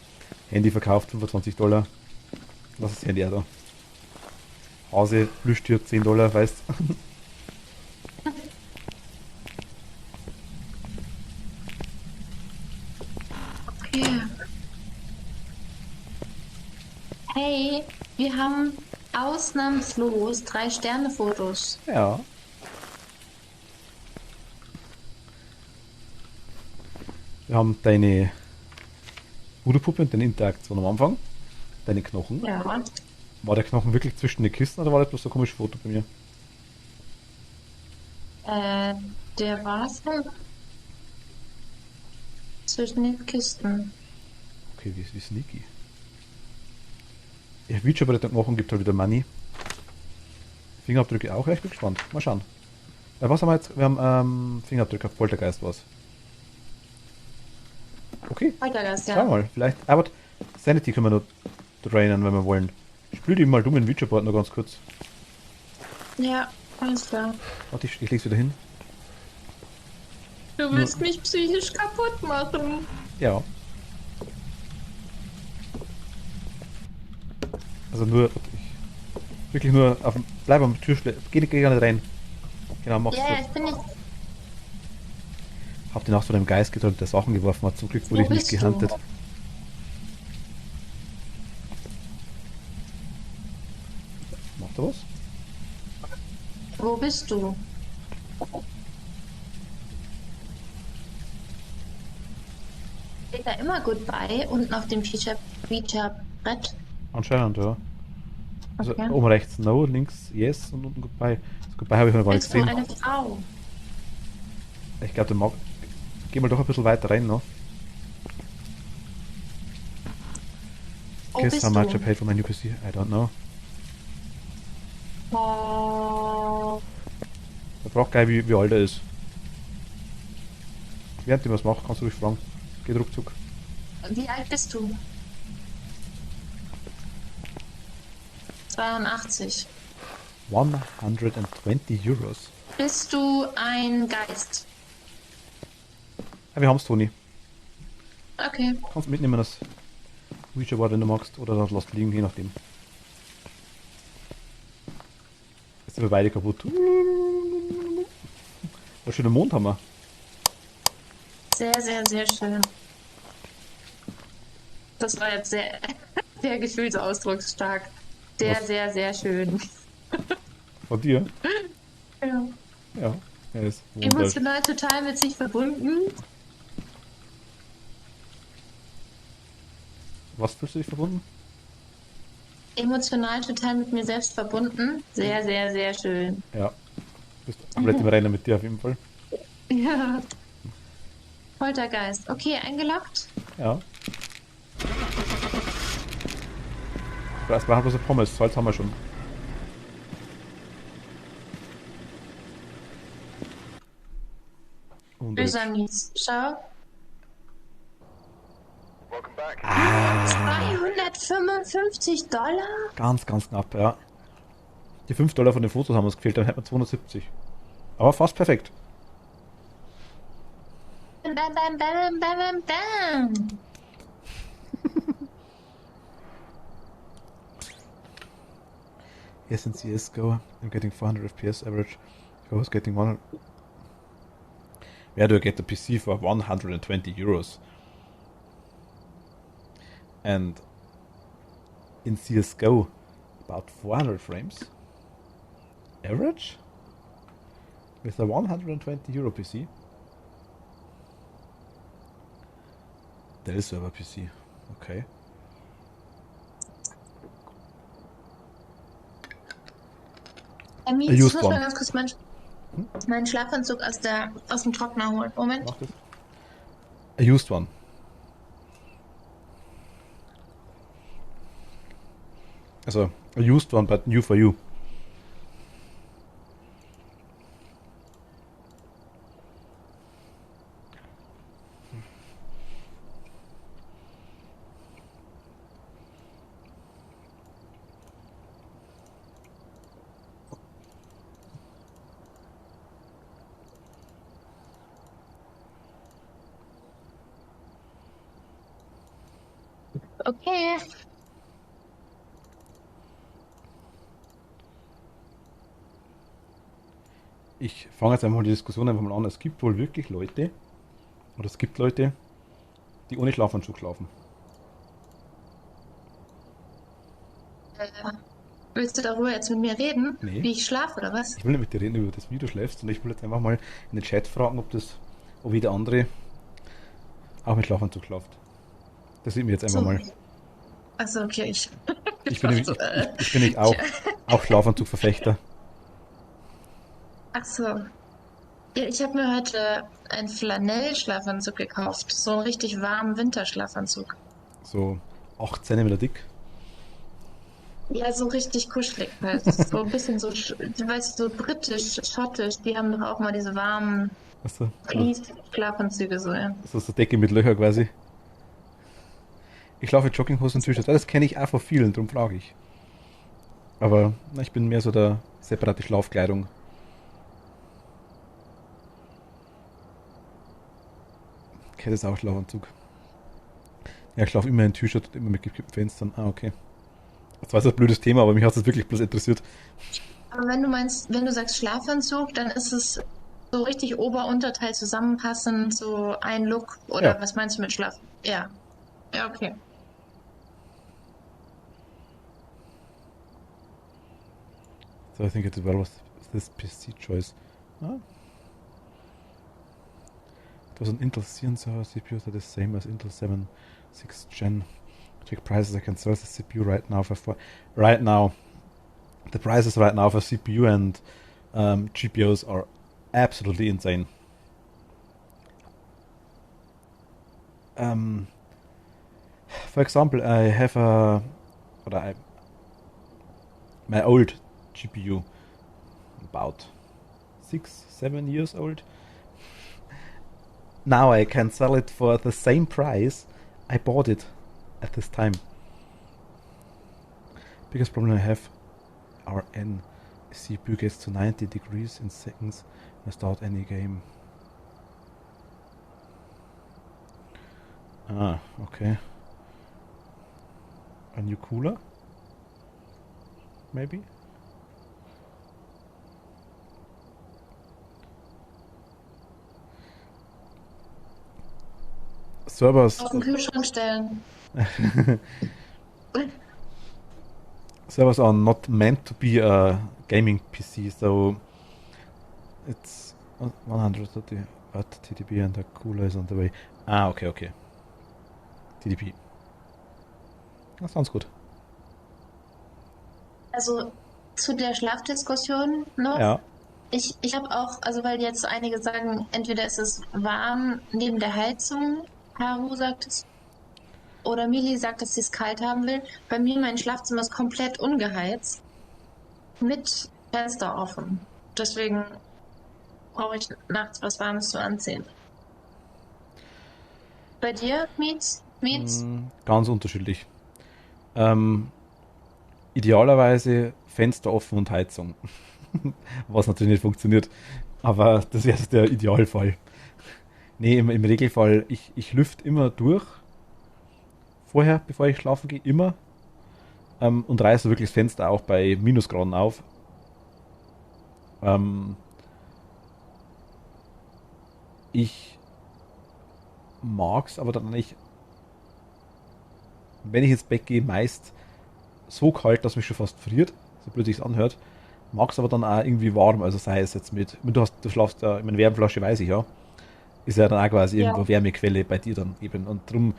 Handy verkauft, $25. Was ist das Handy auch da? Hause, Plüschtür, $10, weißt du? Okay. Hey, wir haben ausnahmslos 3-Sterne-Fotos. Ja. Wir haben deine Voodoo-Puppe und deine Interaktion am Anfang. Deine Knochen. Ja. War der Knochen wirklich zwischen den Kisten oder war das bloß so ein komisches Foto bei mir? Der war so zwischen den Kisten. Okay, wie sneaky. Ja, Witcher bei den Knochen gibt halt wieder Money. Fingerabdrücke auch, ja, ich bin gespannt. Mal schauen. Was haben wir jetzt? Wir haben Fingerabdrücke auf Poltergeist was. Okay, Poltergeist, schauen wir ja. mal. Vielleicht, aber Sanity können wir noch trainen, wenn wir wollen. Spül die mal dumm in Witcherboard noch ganz kurz. Ja, alles klar. Warte, ich leg's wieder hin. Du willst mich psychisch kaputt machen. Ja. Also nur, wirklich nur auf dem, bleib am Türschle, geh gar nicht rein. Genau, mach's Ja, so. ich bin nicht. Hab den auch so einem Geist gedrückt, der Sachen geworfen hat. Zum Glück wurde Wo ich nicht bist du? gehandelt. Macht er was? bist du? Steht da immer Goodbye unten auf dem Feature-Brett? Anscheinend, ja. Also Okay. oben rechts No, links Yes und unten Goodbye. Das Goodbye habe ich noch gar nicht Bist du gesehen. eine Frau? Ich glaube, der mag. Geh mal doch ein bisschen weiter rein noch. Wo Guess bist how much I du? paid for my new PC? I don't know. Da fragt gleich, wie alt er ist. Während ich was mache, kannst du ruhig fragen. Geht ruckzuck. Wie alt bist du? 82. 120 Euros. Bist du ein Geist? Ja, wir haben's, Toni. Okay. Kannst mitnehmen, das Ouija Board, wenn du magst. Oder das lässt liegen, je nachdem. Jetzt sind wir beide kaputt. Was schöner Mond haben wir. Sehr, sehr, sehr schön. Das war jetzt sehr, sehr gefühlsausdrucksstark. Sehr, Was? sehr, sehr schön. Von dir? Ja. Ja. Er ist wunderschön. Emotional total mit sich verbunden. Was fühlst du dich verbunden? Emotional total mit mir selbst verbunden. Sehr, sehr, sehr schön. Ja. Bist komplett im Reinen mit dir auf jeden Fall. Ja. Poltergeist. Okay, eingeloggt. Ja. Das war halt bloß ein Pommes. Salz haben wir schon. Und Böser Mies. Schau. ah, 255 $? ganz, ganz knapp, ja. Die 5 Dollar von den Fotos haben uns gefehlt, dann hätten wir 270. Aber fast perfekt. Bam, bam, bam, bam, bam, bam. Yes, in CSGO, I'm getting 400 FPS average. If I was getting 100... Where do I get the PC for 120 euros? And in CSGO, about 400 frames average? With a 120 euro PC? Dell Server PC, okay. Mies, A ich used muss mal one. ganz kurz meinen Schlafanzug aus dem Trockner holen. Moment. Mach das. A used one. Also, a used one, but new for you. Okay. Ich fange jetzt einfach mal die Diskussion einfach mal an. Es gibt wohl wirklich Leute, oder es gibt Leute, die ohne Schlafanzug schlafen. Willst du darüber jetzt mit mir reden? Nee. Wie ich schlafe oder was? Ich will nicht mit dir reden über das, wie du schläfst, sondern ich will jetzt einfach mal in den Chat fragen, ob jeder andere auch mit Schlafanzug schlaft. Das sieht mir jetzt einfach So. mal. Achso, okay. Ich bin nämlich auch Schlafanzugverfechter. Ach so. Ja, ich habe mir heute einen Flanell-Schlafanzug gekauft. So einen richtig warmen Winterschlafanzug. So 8 Zentimeter dick. Ja, so richtig kuschelig halt. So ein bisschen so, du weißt, so britisch, schottisch. Die haben doch auch mal diese warmen Weißt du, Schlafanzüge so, ja. so Decke mit Löcher quasi. Ich schlafe mit Jogginghose und T-Shirt. Das kenne ich auch von vielen, darum frage ich. Aber na, ich bin mehr so der separate Schlafkleidung. Okay, das ist auch Schlafanzug. Ja, ich schlafe immer in T-Shirt und immer mit gekippten Fenstern. Ah, okay. Das war jetzt ein blödes Thema, aber mich hat es wirklich bloß interessiert. Aber wenn du sagst Schlafanzug, dann ist es so richtig Ober-Unterteil zusammenpassend, so ein Look. Oder Ja. was meinst du mit Schlaf? Ja. Ja, okay. So I think it's well this PC choice? Ah. It was an Intel Cncore CPU that is same as Intel 7 6th Gen. Check prices. I can sell the CPU right now right now. The prices right now for CPU and GPUs are absolutely insane. For example, I have my old GPU, about 6-7 years old. Now I can sell it for the same price I bought it at this time. Biggest problem I have, RN CPU gets to 90 degrees in seconds when I start any game. Ah, okay. A new cooler? Maybe? Servers. Auf den Kühlschrank stellen. Servers are not meant to be a gaming PC, so it's 130 Watt TDP and the cooler is on the way. Ah, okay. TDP. Das sounds gut. Also zu der Schlafdiskussion noch. Ja. Ich habe auch, also weil jetzt einige sagen, entweder ist es warm neben der Heizung, Haru sagt es, oder Mili sagt, dass sie es kalt haben will. Bei mir, mein Schlafzimmer ist komplett ungeheizt, mit Fenster offen. Deswegen brauche ich nachts was Warmes zu anziehen. Bei dir, Mietz? Ganz unterschiedlich. Idealerweise Fenster offen und Heizung. Was natürlich nicht funktioniert. Aber das wäre der Idealfall. Nee, im Regelfall, ich lüfte immer durch. Vorher, bevor ich schlafen gehe, immer. Und reiße wirklich das Fenster auch bei Minusgraden auf. Ich mag's aber dann nicht, wenn ich ins Bett gehe, meist so kalt, dass mich schon fast friert, so blöd sich's anhört. Mag's aber dann auch irgendwie warm, also sei es jetzt mit, du schlafst ja, in meiner Wärmflasche weiß ich ja, ist ja dann auch quasi irgendwo Wärmequelle bei dir dann eben und drum,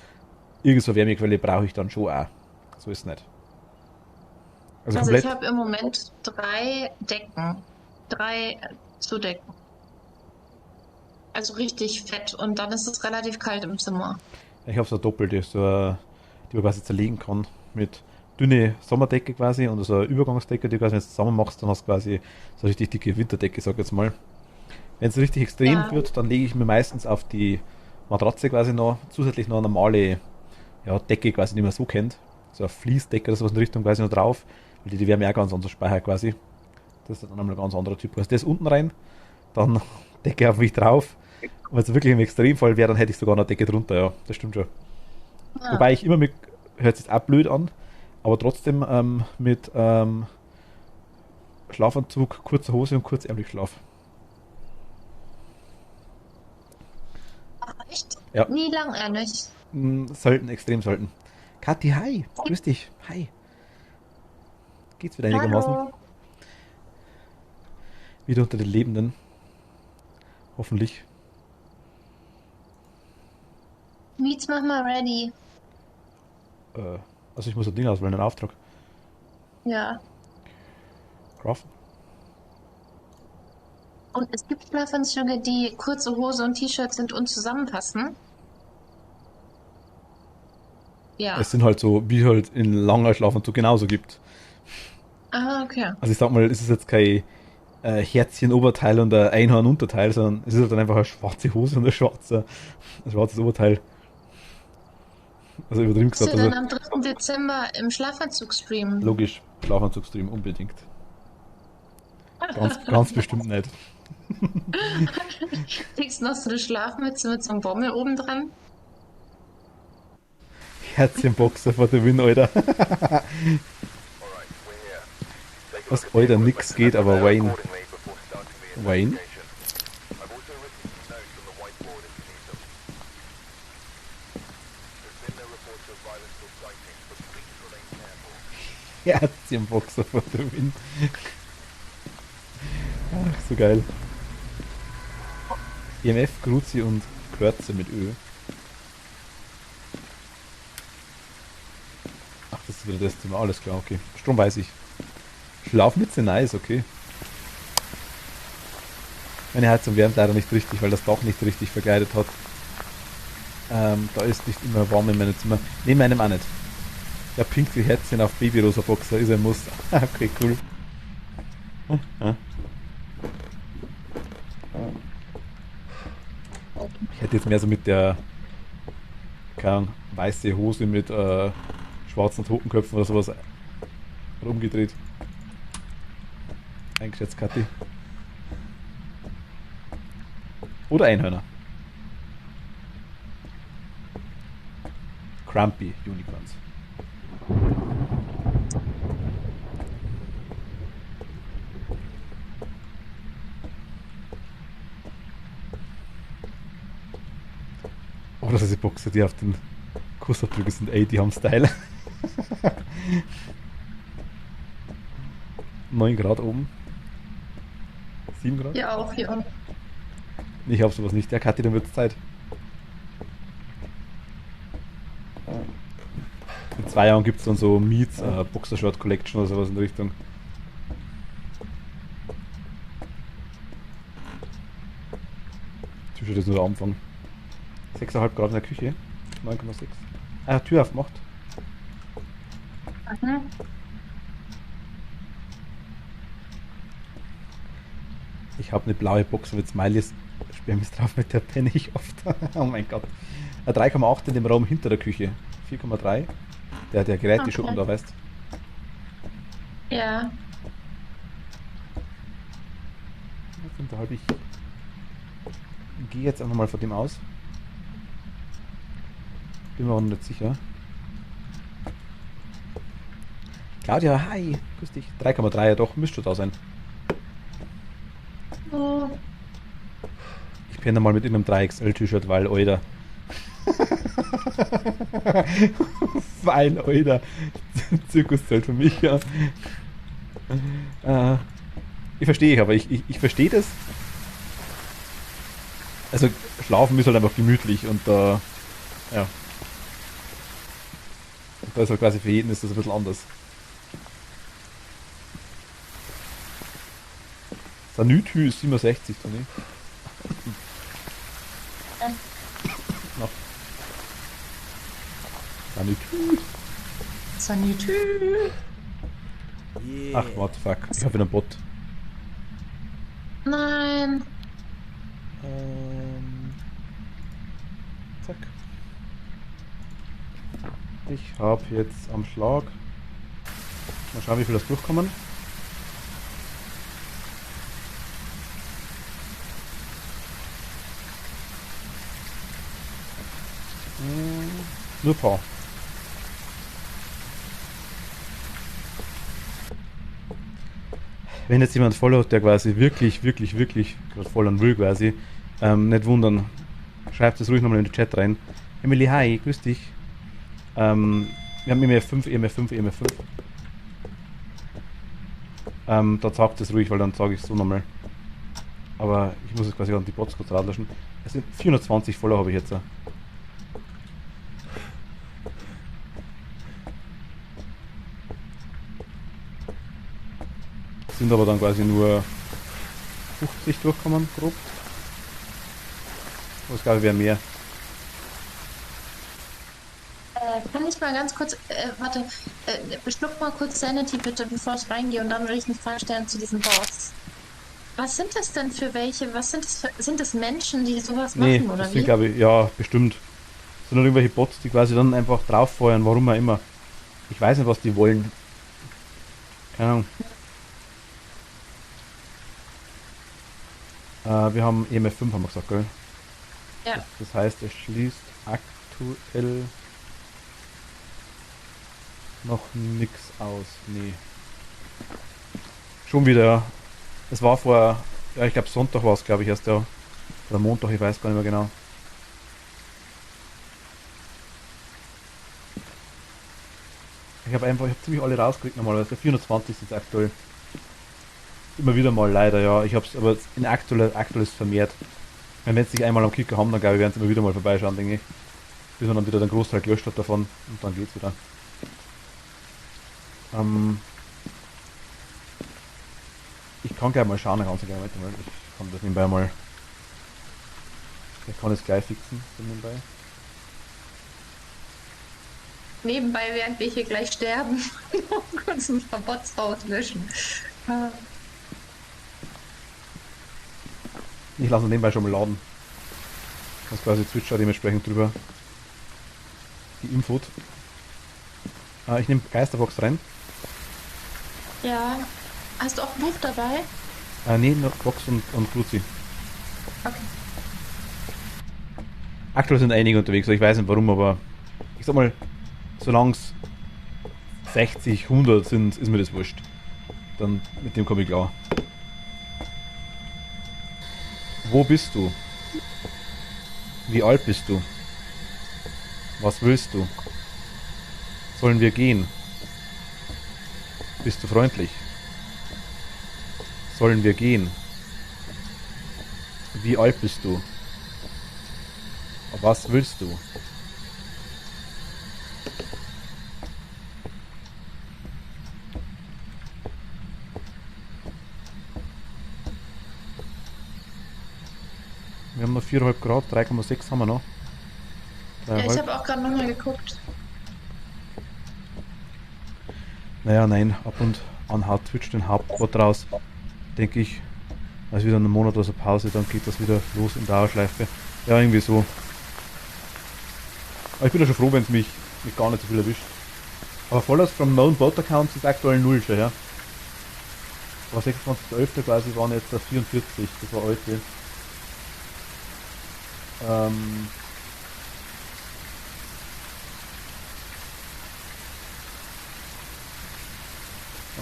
irgend so eine Wärmequelle brauche ich dann schon auch. So ist es nicht. Also ich habe im Moment 3 Decken. 3 Zudecken. Also richtig fett und dann ist es relativ kalt im Zimmer. Ich habe so eine doppelte, die man quasi zerlegen kann mit dünne Sommerdecke quasi und so eine Übergangsdecke, die quasi, wenn du zusammen machst, dann hast du quasi so eine richtig dicke Winterdecke, sag ich jetzt mal. Wenn es richtig extrem wird, dann lege ich mir meistens auf die Matratze quasi noch zusätzlich noch eine normale Decke quasi, die man so kennt. So eine Fließdecke oder sowas in die Richtung quasi noch drauf, weil die Wärme auch ganz anders speichert quasi. Das ist dann einmal ein ganz anderer Typ. Also das unten rein, dann Decke auf mich drauf. Und wenn es wirklich im Extremfall wäre, dann hätte ich sogar eine Decke drunter, ja, das stimmt schon. Ja. Wobei ich immer mit, hört sich auch blöd an, aber trotzdem mit Schlafanzug, kurzer Hose und kurzärmlich schlaf. Ach, echt? Ja. Nie langärmlich. Selten, extrem selten. Kathi, hi, grüß dich, hi. Geht's wieder einigermaßen? Hallo. Wieder unter den Lebenden. Hoffentlich. Mietz, mach mal ready. Also ich muss ein Ding auswählen, einen Auftrag. Ja. Craften. Und es gibt Schlafanzüge, die kurze Hose und T-Shirts sind und zusammenpassen. Ja. Es sind halt so, wie halt in langer Schlafanzug genauso gibt. Ah, okay. Also ich sag mal, es ist jetzt kein Herzchen-Oberteil und ein Einhorn-Unterteil, sondern es ist halt dann einfach eine schwarze Hose und ein schwarzes Oberteil. Also übertrieben gesagt. Bist du dann am 3. Dezember im Schlafanzug streamen? Logisch, Schlafanzug streamen, unbedingt. Ganz bestimmt nicht. Kriegst noch so eine Schlafmütze mit so einem Bommel oben dran? Herzchenboxer for the win, Alter. Was, Alter, nix geht, aber Wayne. Wayne? Herzchenboxer for the win. So geil. EMF, Cruzi und Kürze mit Ö. Ach, das ist wieder das Thema. Alles klar, okay. Strom weiß ich. Schlafmütze, nice, okay. Meine Heizung wärmt leider nicht richtig, weil das Dach nicht richtig verkleidet hat. Da ist nicht immer warm in meinem Zimmer. Neben meinem auch nicht. Der pinkte Herzchen auf Babyrosa Boxer ist ein Muss. Okay, cool. Ich hätte jetzt mehr so mit der, keine Ahnung, weiße Hose mit schwarzen Totenköpfen oder sowas rumgedreht. Eingeschätzt, Kathi. Oder Einhörner. Crumpy Unicorns. Oder diese Boxer, die auf den Kussabdrücken sind, ey, die haben Style. 9 Grad oben. 7 Grad? Hier auch, hier unten. Ich hab sowas nicht. Der Kathi, dann wird's Zeit. In 2 Jahren gibt es dann so Meets, Boxershort Collection oder sowas in der Richtung. Typisch, das ist nur der Anfang. 6,5 Grad in der Küche. 9,6. Ah, Tür aufgemacht. Mhm. Ich habe eine blaue Box mit Smileys. Spermis drauf, mit der penne ich oft. Oh mein Gott. 3,8 in dem Raum hinter der Küche. 4,3. Der Geräteschuppen da, weißt. Ja. Und da habe ich. Gehe jetzt einfach mal von dem aus. Bin mir auch noch nicht sicher. Claudia, hi, grüß dich. 3,3, ja doch, müsste schon da sein. Oh. Ich penne mal mit irgendeinem 3XL-T-Shirt, weil, Alter. Weil, Alter. Zirkuszelt für mich, ja. Ich verstehe, aber ich verstehe das. Also, schlafen ist halt einfach gemütlich und ja. Und da ist halt quasi für jeden ist das ein bisschen anders. Sanütü ist 67, Toni. Noch. Sanütü. Sanitü. Ach, what fuck. Ich habe wieder einen Bot. Nein. Zack. Ich habe jetzt am Schlag. Mal schauen, wie viel das durchkommen. Nur ein paar. Wenn jetzt jemand followt, der quasi wirklich gerade followern will quasi, nicht wundern. Schreibt es ruhig nochmal in den Chat rein. Emily, hi, grüß dich. Wir haben EMF5, EMF5, EMF5. Da sagt es ruhig, weil dann sage ich es so nochmal. Aber ich muss jetzt quasi an die Bots kurz radlöschen. Es sind 420 Follower habe ich jetzt. Sind aber dann quasi nur 50 durchkommen, grob. Aber ich glaube, wäre mehr. Kann ich mal ganz kurz, warte, schluck mal kurz Sanity bitte, bevor ich reingehe und dann will ich eine Frage stellen zu diesem Boss. Was sind das denn für welche? Was sind das sind das Menschen, die sowas Nee, machen, oder das wie? sind glaube ich, ja, bestimmt. Das sind dann irgendwelche Bots, die quasi dann einfach drauffeuern, warum auch immer. Ich weiß nicht, was die wollen. Keine Ahnung. Wir haben EMF5, haben wir gesagt, gell? Ja. Das heißt, es schließt aktuell noch nichts aus. Nee. Schon wieder. Es war vor, ja, ich glaube Sonntag war es, glaube ich, erst ja. Oder Montag, ich weiß gar nicht mehr genau. Ich habe ziemlich alle rausgekriegt normalerweise. 420 sind es aktuell. Immer wieder mal leider, ja. Ich hab's aber in aktuelles vermehrt. Wenn wir sich einmal am Kicker haben, dann glaube ich, werden sie immer wieder mal vorbeischauen, denke ich. Bis man dann wieder den Großteil gelöscht hat davon und dann geht's wieder. Ähm, ich kann gleich mal schauen, eine ganze Moment mal. Ich kann das nebenbei mal. Ich kann es gleich fixen, so nebenbei. Nebenbei, während wir hier gleich sterben, noch kurz ein paar Bots rauslöschen. Ich lasse es nebenbei schon mal laden. Das ist quasi Twitch auch dementsprechend drüber. Die Info. Ich nehme Geisterbox rein. Ja. Hast du auch ein Buch dabei? Nee, nur Box und Cruci. Okay. Aktuell sind einige unterwegs, ich weiß nicht warum, aber ich sag mal, solange es 60, 100 sind, ist mir das wurscht. Dann mit dem komme ich klar. Wo bist du? Wie alt bist du? Was willst du? Sollen wir gehen? Bist du freundlich? Sollen wir gehen? Wie alt bist du? Was willst du? Wir haben noch 4,5 Grad, 3,6 haben wir noch. Ja, ich 3,5. habe auch gerade nochmal geguckt. Naja, nein, ab und an haut Twitch den Hauptbot raus. Denke ich, also wieder einen Monat oder so Pause, dann geht das wieder los in Dauerschleife. Ja, irgendwie so. Aber ich bin ja schon froh, wenn es mich gar nicht so viel erwischt. Aber Followers from known bot accounts ist aktuell 0 schon, ja. Aber 26.11. quasi waren jetzt 44, das war heute. Man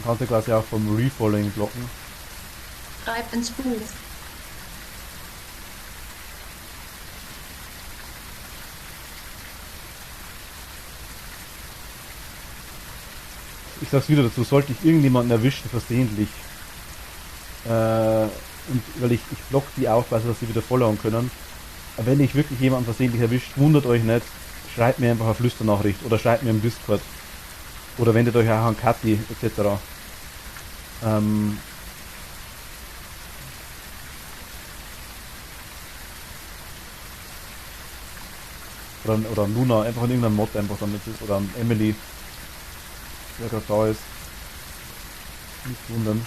kann sie quasi auch vom Refollowing blocken. Schreib ins Buch. Ich sag's wieder dazu, sollte ich irgendjemanden erwischen, versehentlich, und weil ich block die auf, also dass sie wieder followen können. Aber wenn ich wirklich jemanden versehentlich erwischt, wundert euch nicht, schreibt mir einfach eine Flüsternachricht oder schreibt mir im Discord. Oder wendet euch auch an Kathi etc. Oder an Luna, einfach an irgendeinem Mod einfach damit ist. Oder an Emily, wer gerade da ist. Nicht wundern.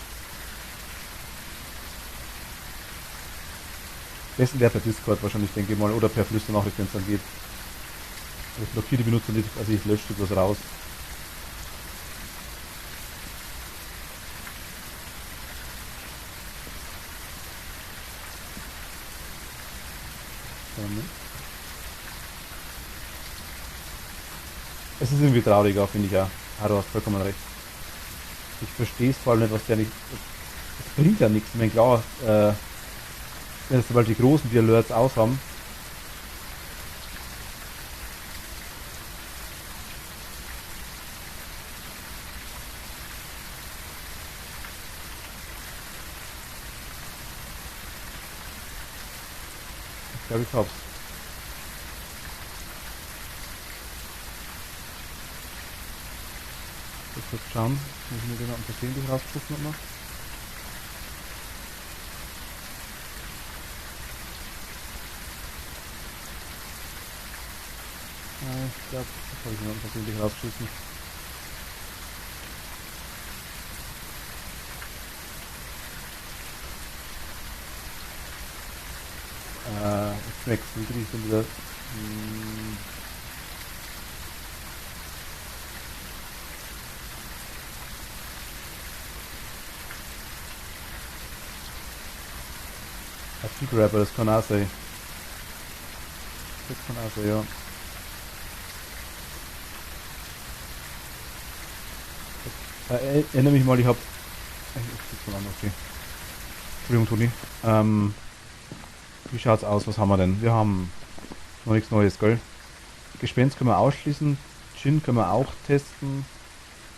Besten wäre per Discord wahrscheinlich, denke ich mal, oder per Flüsternachricht, wenn es dann geht. Ich blockiere die Benutzer nicht, also ich lösche etwas raus. Es ist irgendwie trauriger, finde ich auch. Ah, du hast vollkommen recht. Ich verstehe es vor allem nicht, was der nicht. Es bringt ja nichts. Ich meine, klar, wenn es sobald die Großen die Alerts aus haben. Ich glaube, ich hab's. Ich kurz schauen. Muss ich mir jemanden persönlich rausgucken nochmal. Ich glaube, das habe ich jemanden persönlich rausgeschissen. Jetzt wechseln, wie kriege ich denn wieder. Grabber, das kann auch sein. Das kann auch sein, ja. Erinnere mich mal, ich hab. Okay. Entschuldigung, Toni. Wie schaut's aus? Was haben wir denn? Wir haben noch nichts Neues, gell? Gespenst können wir ausschließen. Gin können wir auch testen.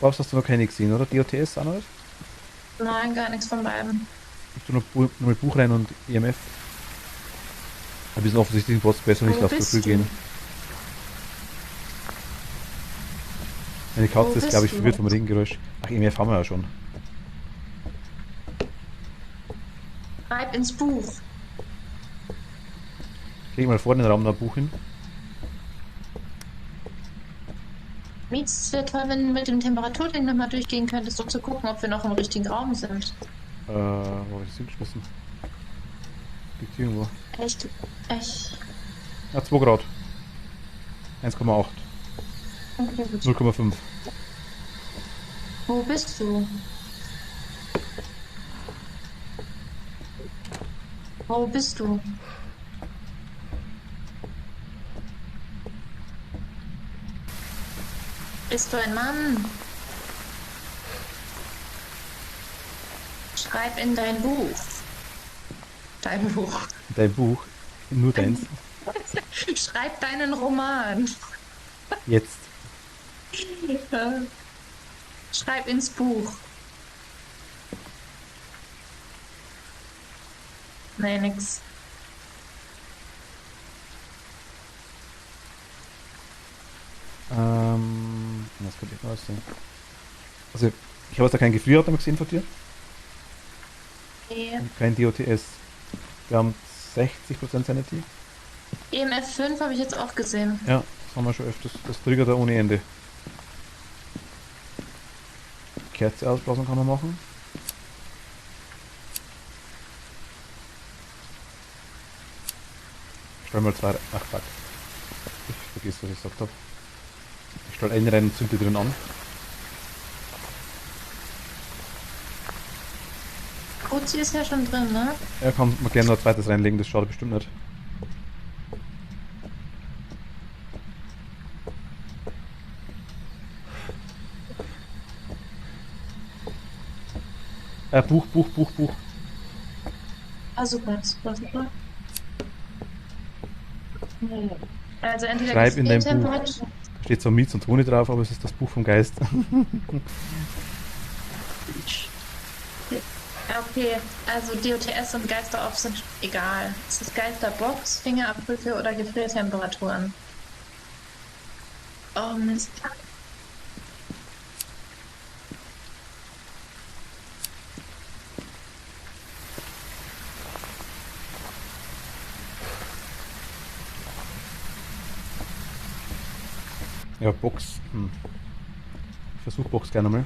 Brauchst hast du noch keine gesehen, oder? DOTS auch noch nicht? Nein, gar nichts von beiden. Ich tue noch mal Buch rein und EMF. Ein bisschen offensichtlich was besser nicht Wo auf so früh bist du? gehen. Meine Wo Katze ist, glaube ich, bist du? verwirrt vom Regengeräusch. Ach, EMF haben wir ja schon. Schreib ins Buch. Ich lege mal vor den Raum noch ein Buch hin. Es wäre toll, wenn du mit dem Temperaturding nochmal durchgehen könntest, um zu gucken, ob wir noch im richtigen Raum sind. Wo habe ich das hingeschmissen? Liegt hier irgendwo. Echt? Echt? Ah, 2 Grad. 1,8. Okay, gut. 0,5. Wo bist du? Wo bist du? Bist du ein Mann? Schreib in dein Buch. Dein Buch. Dein Buch. Nur deins. Schreib deinen Roman. Jetzt. Schreib ins Buch. Nee, nix. Was könnte ich noch aussehen? Also, ich habe jetzt da kein Gefrierautomat gesehen von dir. Nee. Und kein DOTS. Wir haben 60% Sanity. EMF 5 habe ich jetzt auch gesehen. Ja, das haben wir schon öfters. Das triggert da ohne Ende. Kerze ausblasen kann man machen. Ich stelle mal 2. Ach fuck. Ich vergiss, was ich gesagt habe. Ich stelle eine rein und zünde die drin an. Uzi ist ja schon drin, ne? Er kann man gerne noch ein zweites reinlegen, das schadet bestimmt nicht. Buch. Ah, super, super. Also entweder Schreib in dein Buch. Gefriertemperatur. Da steht zwar Mietz und Toni drauf, aber es ist das Buch vom Geist. Okay, also DOTS und Geister-Off sind egal. Es ist Geisterbox, Fingerabdrücke oder Gefriertemperaturen. Oh Mist. Ja, Box. Ich versuche Box gerne mal.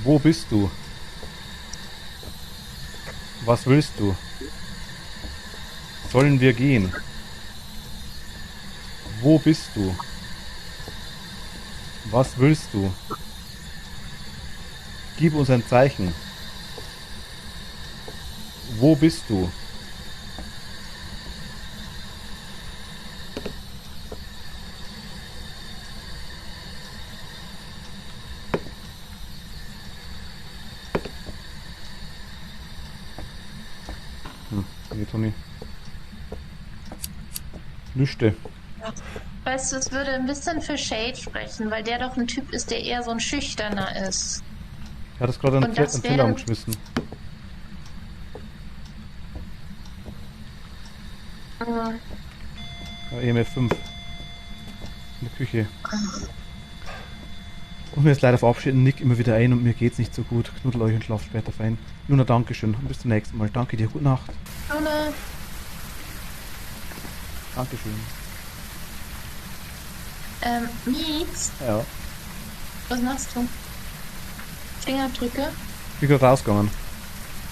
Wo bist du? Was willst du? Sollen wir gehen? Wo bist du? Was willst du? Gib uns ein Zeichen. Wo bist du? Nee, Toni. Lüste. Weißt du, es würde ein bisschen für Shade sprechen, weil der doch ein Typ ist, der eher so ein Schüchterner ist. Er hat es gerade Und das einen wäre Teller dann- umgeschmissen. Ja, EMF 5. In der Küche. Und mir ist leider verabschieden Nick immer wieder ein und mir geht's nicht so gut. Knuddel euch und schlaft später fein. Luna, Dankeschön und bis zum nächsten Mal. Danke dir. Gute Nacht. Luna, Dankeschön. Mietz, Ja. was machst du? Fingerabdrücke? Ich bin gerade rausgegangen.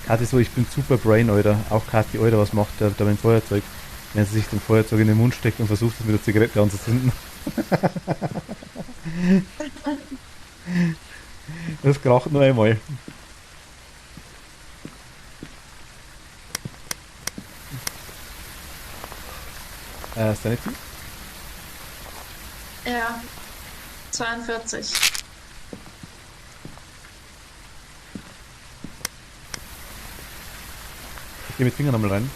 Kathi so, ich bin super Brain, Alter. Auch Kathi, Alter, was macht der mit dem Feuerzeug? Wenn sie sich den Feuerzeug in den Mund steckt und versucht es mit der Zigarette anzuzünden. Das kracht nur einmal. Sanity? Ja. 42. Ich gehe mit Fingern nochmal rein.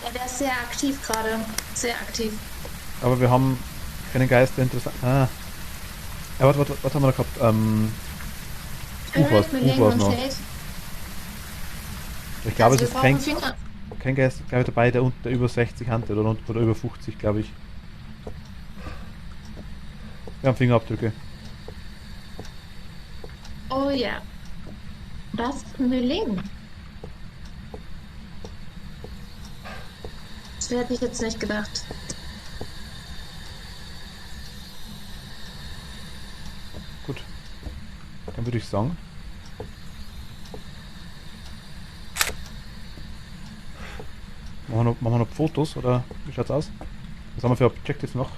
Ja, der ist sehr aktiv gerade. Sehr aktiv. Aber wir haben keinen Geist, der interessant. Ah. Ja, was haben wir da gehabt? Buch war es noch. Ich glaube, Also es wir ist brauchen Finger. kein Geist, glaube ich, dabei, der über 60 hatte oder über 50, glaube ich. Wir haben Fingerabdrücke. Oh ja. Das können wir legen. Das hätte ich jetzt nicht gedacht. Gut. Dann würde ich sagen. Machen wir noch Fotos oder wie schaut's aus? Was haben wir für Objectives noch?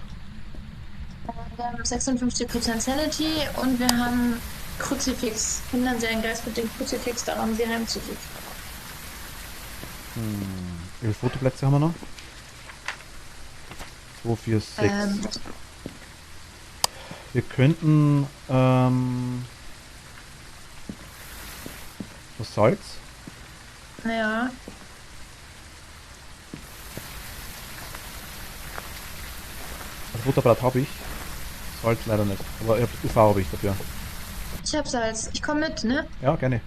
Wir haben 56% Sanity und wir haben Kruzifix. Hindern Sie einen Geist mit dem Kruzifix daran, Sie heimzusuchen. Wie viele Fotoplätze haben wir noch? 2, 4, 6. Wir könnten was Salz? Ja. Ein Fotoapparat habe ich. Salz leider nicht. Aber UV habe ich dafür. Ich hab Salz. Ich komme mit, ne? Ja, gerne.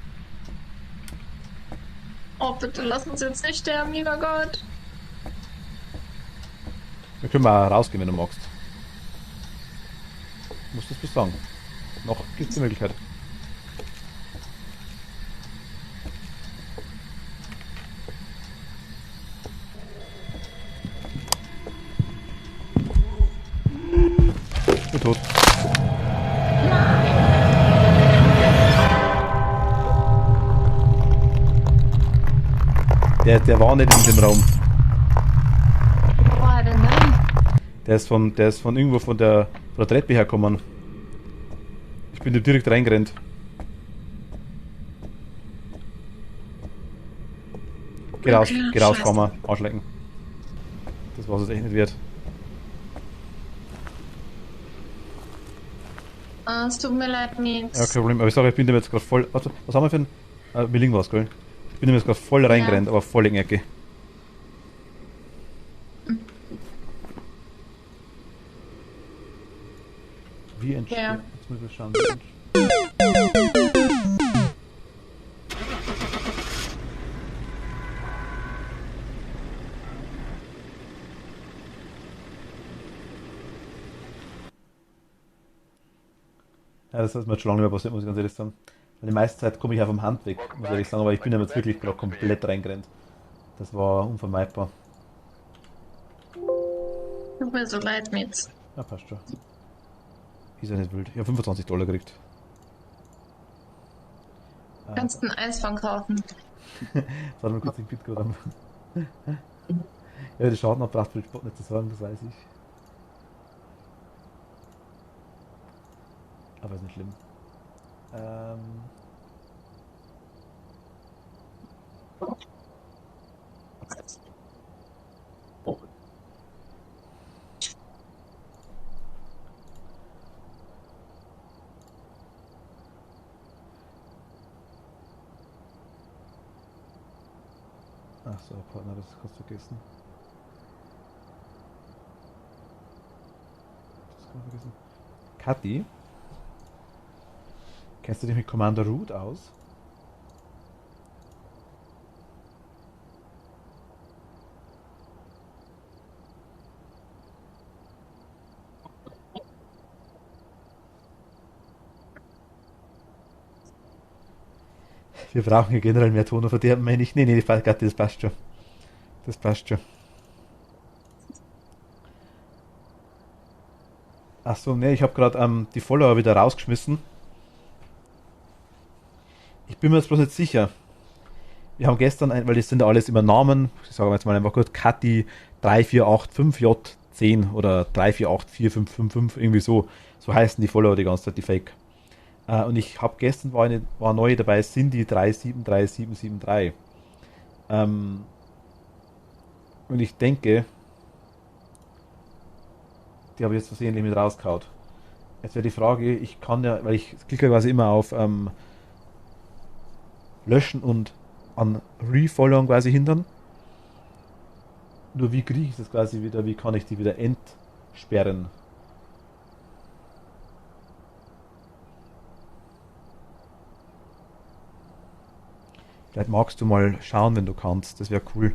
Oh, bitte lass uns jetzt nicht sterben, lieber Gott. Wir können mal rausgehen, wenn du magst. Musst du das bis sagen. Noch gibt es die Möglichkeit. Ich bin tot. Der war nicht in dem Raum. Wo war er denn dann? Der ist von irgendwo von der Treppe hergekommen. Ich bin da direkt reingerannt. Geh raus, Okay, geh raus, scheiße. fahr mal, Arschlecken. Das war es echt nicht wert. Es tut mir leid, Ja, Nils. kein Problem. Aber ich sage, ich bin dem jetzt gerade voll. Warte, was haben wir für ein. Milling was, gell? Ich bin dem jetzt gerade voll reingerannt, aber voll in die Ecke. Wie entsteht. Ja. Jetzt muss ich schauen. Ja, das ist mir jetzt schon lange nicht mehr passiert, muss ich ganz ehrlich sagen. Weil die meiste Zeit komme ich auf dem Handweg, muss ich ehrlich sagen, aber ich bin jetzt wirklich gerade komplett reingerannt. Das war unvermeidbar. Tut mir so leid, Nils. Ja, passt schon. Ist ja nicht wild. Ich habe $25 gekriegt. Kannst ein Eis von kaufen. Warte mal kurz den Bitcode an. Ja, die Schadenabbracht will ich nicht zu sagen, das weiß ich. Aber ist nicht schlimm. Ach so, Partner, das kannst du vergessen. Das kann man vergessen. Kathi, kennst du dich mit Commander Root aus? Wir brauchen ja generell mehr Ton, von der meine ich. Nee, Kathi, das passt schon. Das passt schon. Achso, ne, ich habe gerade die Follower wieder rausgeschmissen. Ich bin mir jetzt bloß nicht sicher. Wir haben gestern, weil das sind ja alles immer Namen, ich sage jetzt mal einfach kurz, Kathi 3485J10 oder 348455, irgendwie so. So heißen die Follower die ganze Zeit, die Fake. Und ich habe gestern war neu dabei, Cindy 373773. Und ich denke, die habe ich jetzt versehentlich mit rausgehauen. Jetzt wäre die Frage, ich kann ja, weil ich klicke quasi immer auf Löschen und an Refollowen quasi hindern. Nur wie kriege ich das quasi wieder, wie kann ich die wieder entsperren? Vielleicht magst du mal schauen, wenn du kannst, das wäre cool.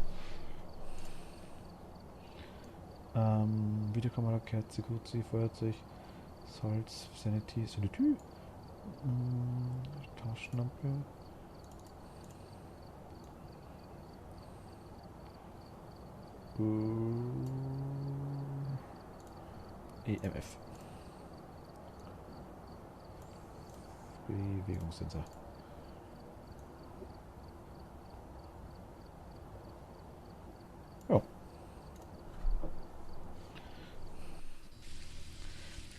Videokamera, Kerze, Gutzi, Feuerzeug, Salz, Sanity, Taschenlampe. EMF. Bewegungssensor. Ja.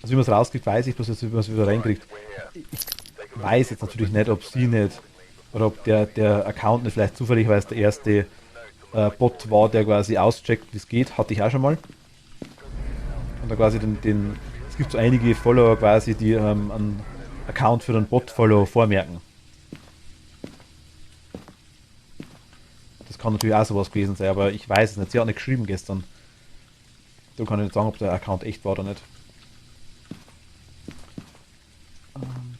Also wie man es rauskriegt, weiß ich, bloß jetzt, wie man es wieder reinkriegt. Ich weiß jetzt natürlich nicht, ob sie nicht, oder ob der Account nicht vielleicht zufälligerweise der erste Bot war, der quasi auscheckt, wie es geht. Hatte ich auch schon mal. Und da quasi es gibt so einige Follower quasi, die einen Account für einen Bot-Follow vormerken. Das kann natürlich auch sowas gewesen sein, aber ich weiß es nicht. Sie hat nicht geschrieben gestern. Da kann ich nicht sagen, ob der Account echt war oder nicht.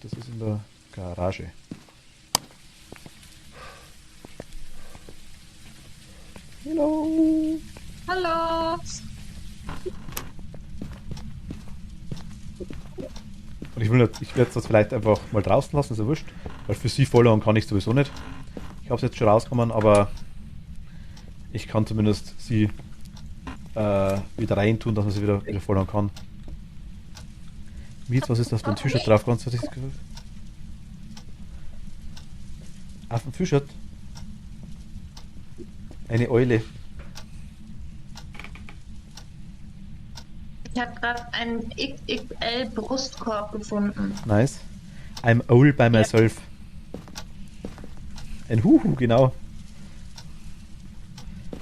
Das ist in der Garage. Hallo! Hallo! Und ich werde das vielleicht einfach mal draußen lassen, ist ja wurscht. Weil für sie followen kann ich sowieso nicht. Ich habe es jetzt schon rausgekommen, aber ich kann zumindest sie wieder reintun, dass man sie wieder followen kann. Miet, was ist das für ein T-Shirt drauf? Ganz was ich gehört? Auf dem T-Shirt? Eine Eule. Ich habe gerade einen XXL Brustkorb gefunden. Nice. I'm old by myself. Ein Huhu, genau.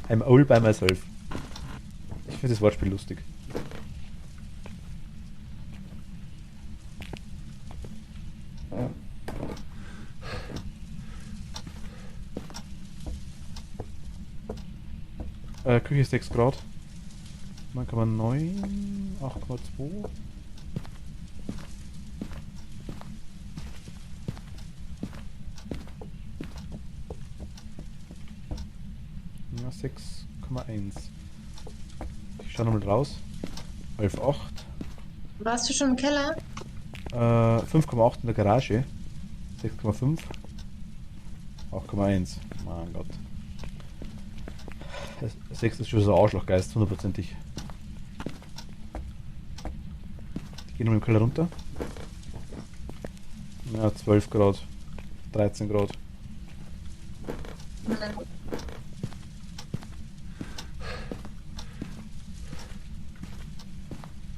I'm old by myself. Ich finde das Wortspiel lustig. Küche 6 Grad. 9,9, 8,2. Ja, 6,1. Ich schau nochmal raus. 11,8. Warst du schon im Keller? 5,8 in der Garage. 6,5. 8,1. Mein Gott. 6 ist schon so ein Arschlochgeist, hundertprozentig. Die gehen nochmal im Keller runter. Ja, 12 Grad. 13 Grad.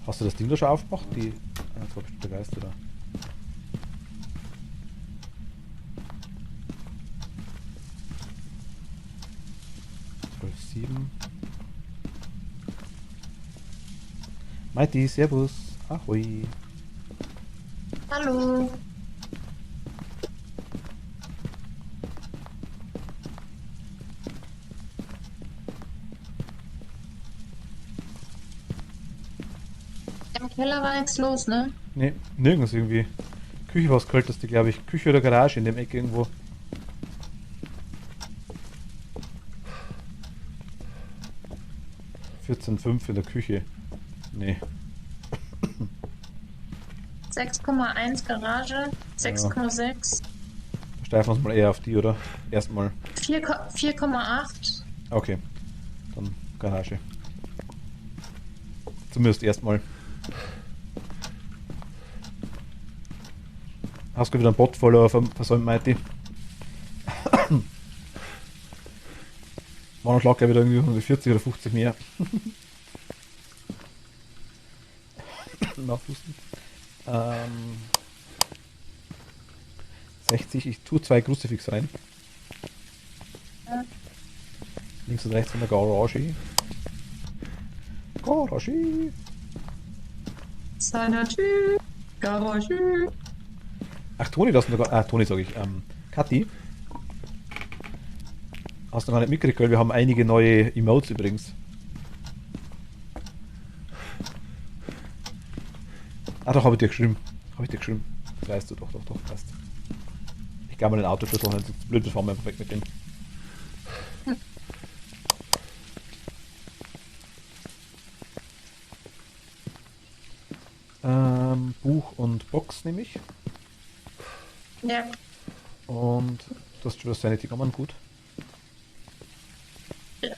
Hast du das Ding da schon aufgemacht? Das war bestimmt der Geist, oder? Mighty, servus. Ahoi. Hallo. Im Keller war nichts los, ne? Ne, nirgends irgendwie. Küche war das kälteste, glaube ich. Küche oder Garage in dem Eck irgendwo. (14,5) in der Küche. Nee. 6,1 Garage, 6,6. Steifen wir uns mal eher auf die, oder? Erstmal. 4,8. Okay. Dann Garage. Zumindest erstmal. Hast du wieder einen Bot-Follower versäumt, Mighty? War noch Schlag wieder irgendwie 40 oder 50 mehr. Nachwußen. 60, ich tue 2 Kruzifix rein. Links und rechts von der Garage. Garage. Seiner Typ. Garage. Ach, Toni, das noch gar... Toni sag ich. Kathi. Hast du noch gar nicht mitgekriegt, weil wir haben einige neue Emotes übrigens. Ah, doch, habe ich dir geschrieben. Das weißt du, doch, passt. Ich gab mal den Autoschlüssel, wenn es blöd ist, fahren wir einfach weg mit dem. Buch und Box nehme ich. Ja. Und du hast schon das Sanity genommen, gut. Ja.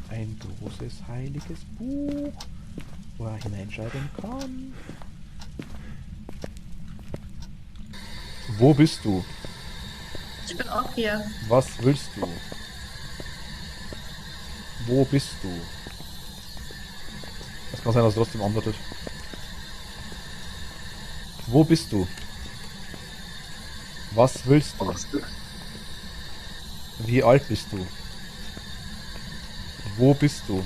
Ein großes heiliges Buch, wo er hineinschreiben kann. Wo bist du? Ich bin auch hier. Was willst du? Wo bist du? Es kann sein, dass er trotzdem antwortet. Wo bist du? Was willst du? Wie alt bist du? Wo bist du?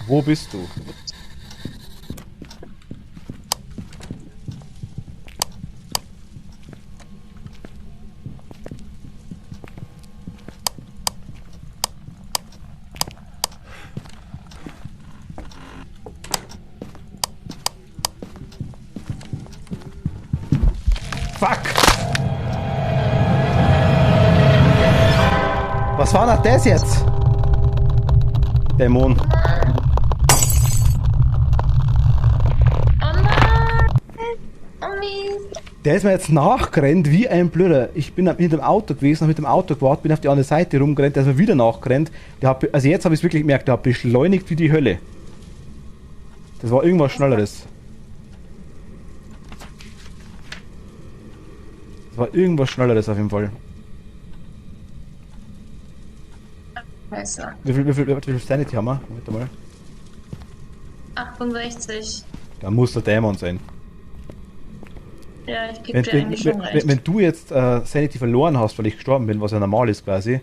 Wo bist du? Fuck! Was war denn das jetzt? Dämon. Oh nein! Oh mies! Der ist mir jetzt nachgerannt wie ein Blöder. Ich bin hinter dem Auto gewesen, habe mit dem Auto gewartet, bin auf die andere Seite rumgerannt, der ist mir wieder nachgerannt. Also jetzt habe ich es wirklich gemerkt, der hat beschleunigt wie die Hölle. Das war irgendwas Schnelleres. Das war irgendwas Schnelleres auf jeden Fall. Scheiße. Wie viel Sanity haben wir? Warte mal. 68. Da muss der Dämon sein. Ja, ich gebe dir eigentlich schon recht. Wenn du jetzt Sanity verloren hast, weil ich gestorben bin, was ja normal ist quasi,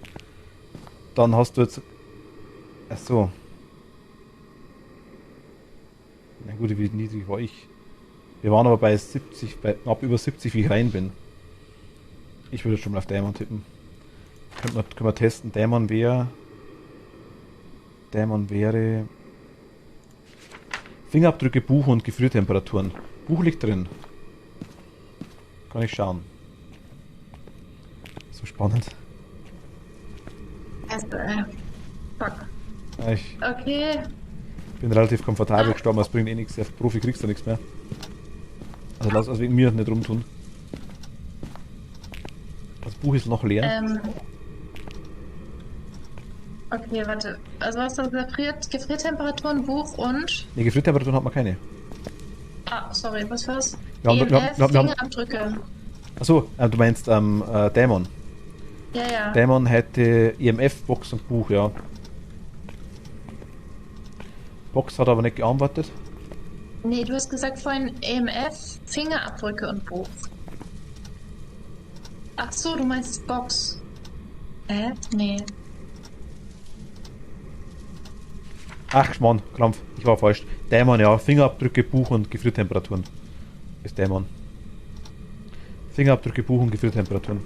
dann hast du jetzt... Ach so. Na gut, wie niedrig war ich? Wir waren aber bei 70, ab über 70, wie ich rein bin. Ich würde schon mal auf Dämon tippen. Können wir testen. Dämon wäre... Fingerabdrücke, Buch und Gefriertemperaturen. Buch liegt drin. Kann ich schauen. So spannend. Also, fuck. Ich Okay. bin relativ komfortabel gestorben, es bringt eh nichts. Auf Profi kriegst du nichts mehr. Also lass wegen mir nicht rumtun. Das Buch ist noch leer. Okay, warte. Also was hast du gesagt? Gefriertemperaturen, Buch und... Ne, Gefriertemperaturen hat man keine. Ah, sorry, was war's? Wir haben- EMF, wir haben- Fingerabdrücke. Achso, du meinst Dämon. Ja. Dämon hätte EMF, Box und Buch, ja. Box hat aber nicht geantwortet. Nee, du hast gesagt vorhin EMF, Fingerabdrücke und Buch. Ach so, du meinst Box. Nee. Ach, Schmarrn, Krampf, ich war falsch. Dämon, ja. Fingerabdrücke, Buch und Gefriertemperaturen. Ist Dämon. Fingerabdrücke, Buch und Gefriertemperaturen.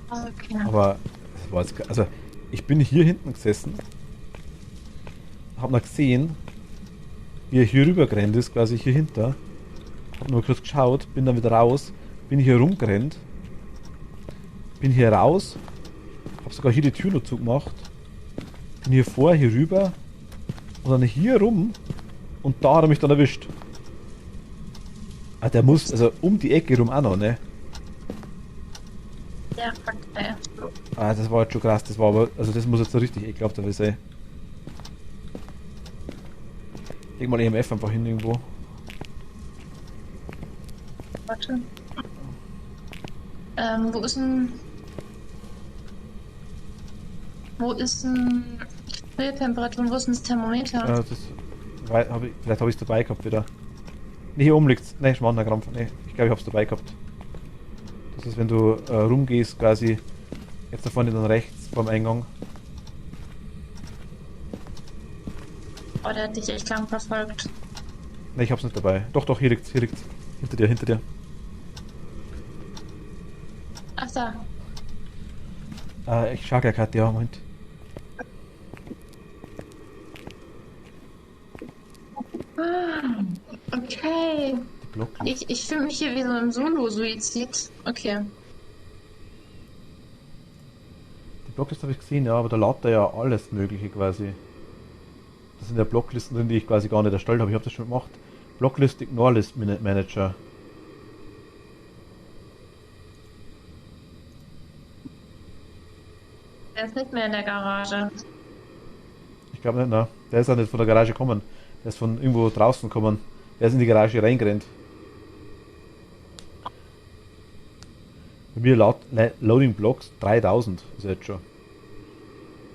Okay. Aber das war jetzt, also ich bin hier hinten gesessen, hab noch gesehen, wie er hier rüber gerannt ist, quasi hier hinter. Hab nur kurz geschaut, bin dann wieder raus, bin hier rumgerannt, bin hier raus, hab sogar hier die Tür noch zugemacht, bin hier vor, hier rüber und dann hier rum und da hat er mich dann erwischt. Ah, der muss, also um die Ecke rum auch noch, ne? Ja, fuck, Ah, das war jetzt schon krass, das war aber, also das muss jetzt so richtig ekelhaft sein. Leg mal EMF einfach hin irgendwo. Warte. Wo ist denn... Temperaturen? Wo ist denn das Thermometer? Vielleicht habe ich es dabei gehabt wieder. Ne, hier oben liegt's. Ne, Schmarrn, der Krampf. Ne, ich glaube, ich hab's dabei gehabt. Das ist, wenn du rumgehst, quasi jetzt da vorne dann rechts vom Eingang. Oh, der hat dich echt lang verfolgt. Ne, ich hab's nicht dabei. Doch, doch, hier liegt's, hier liegt's. Hinter dir, hinter dir. Ach da. Ich schau gleich gerade, ja, Moment. Ah, okay. Die Blocklist. Ich fühle mich hier wie so im Solo-Suizid. Okay. Die Blocklist habe ich gesehen, ja, aber da lautet ja alles Mögliche quasi. Das sind ja Blocklisten drin, die ich quasi gar nicht erstellt habe. Ich habe das schon gemacht. Blocklist Ignore List Manager. Er ist nicht mehr in der Garage. Ich glaube nicht, ne? Der ist auch nicht von der Garage gekommen. Der ist von irgendwo draußen gekommen. Der ist in die Garage reingerannt. Bei mir laut Loading Blocks 3000 ist jetzt schon.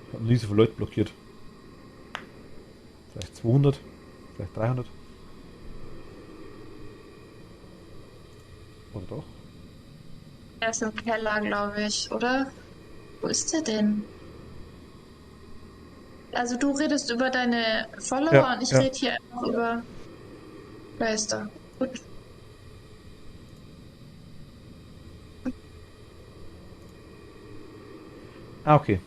Ich habe nie so viele Leute blockiert. Vielleicht 200, vielleicht 300. Oder doch? Er ist im Keller, glaube ich, oder? Wo ist er denn? Also du redest über deine Follower Ja, und ich ja. rede hier einfach über Geister. Gut. Ah, okay.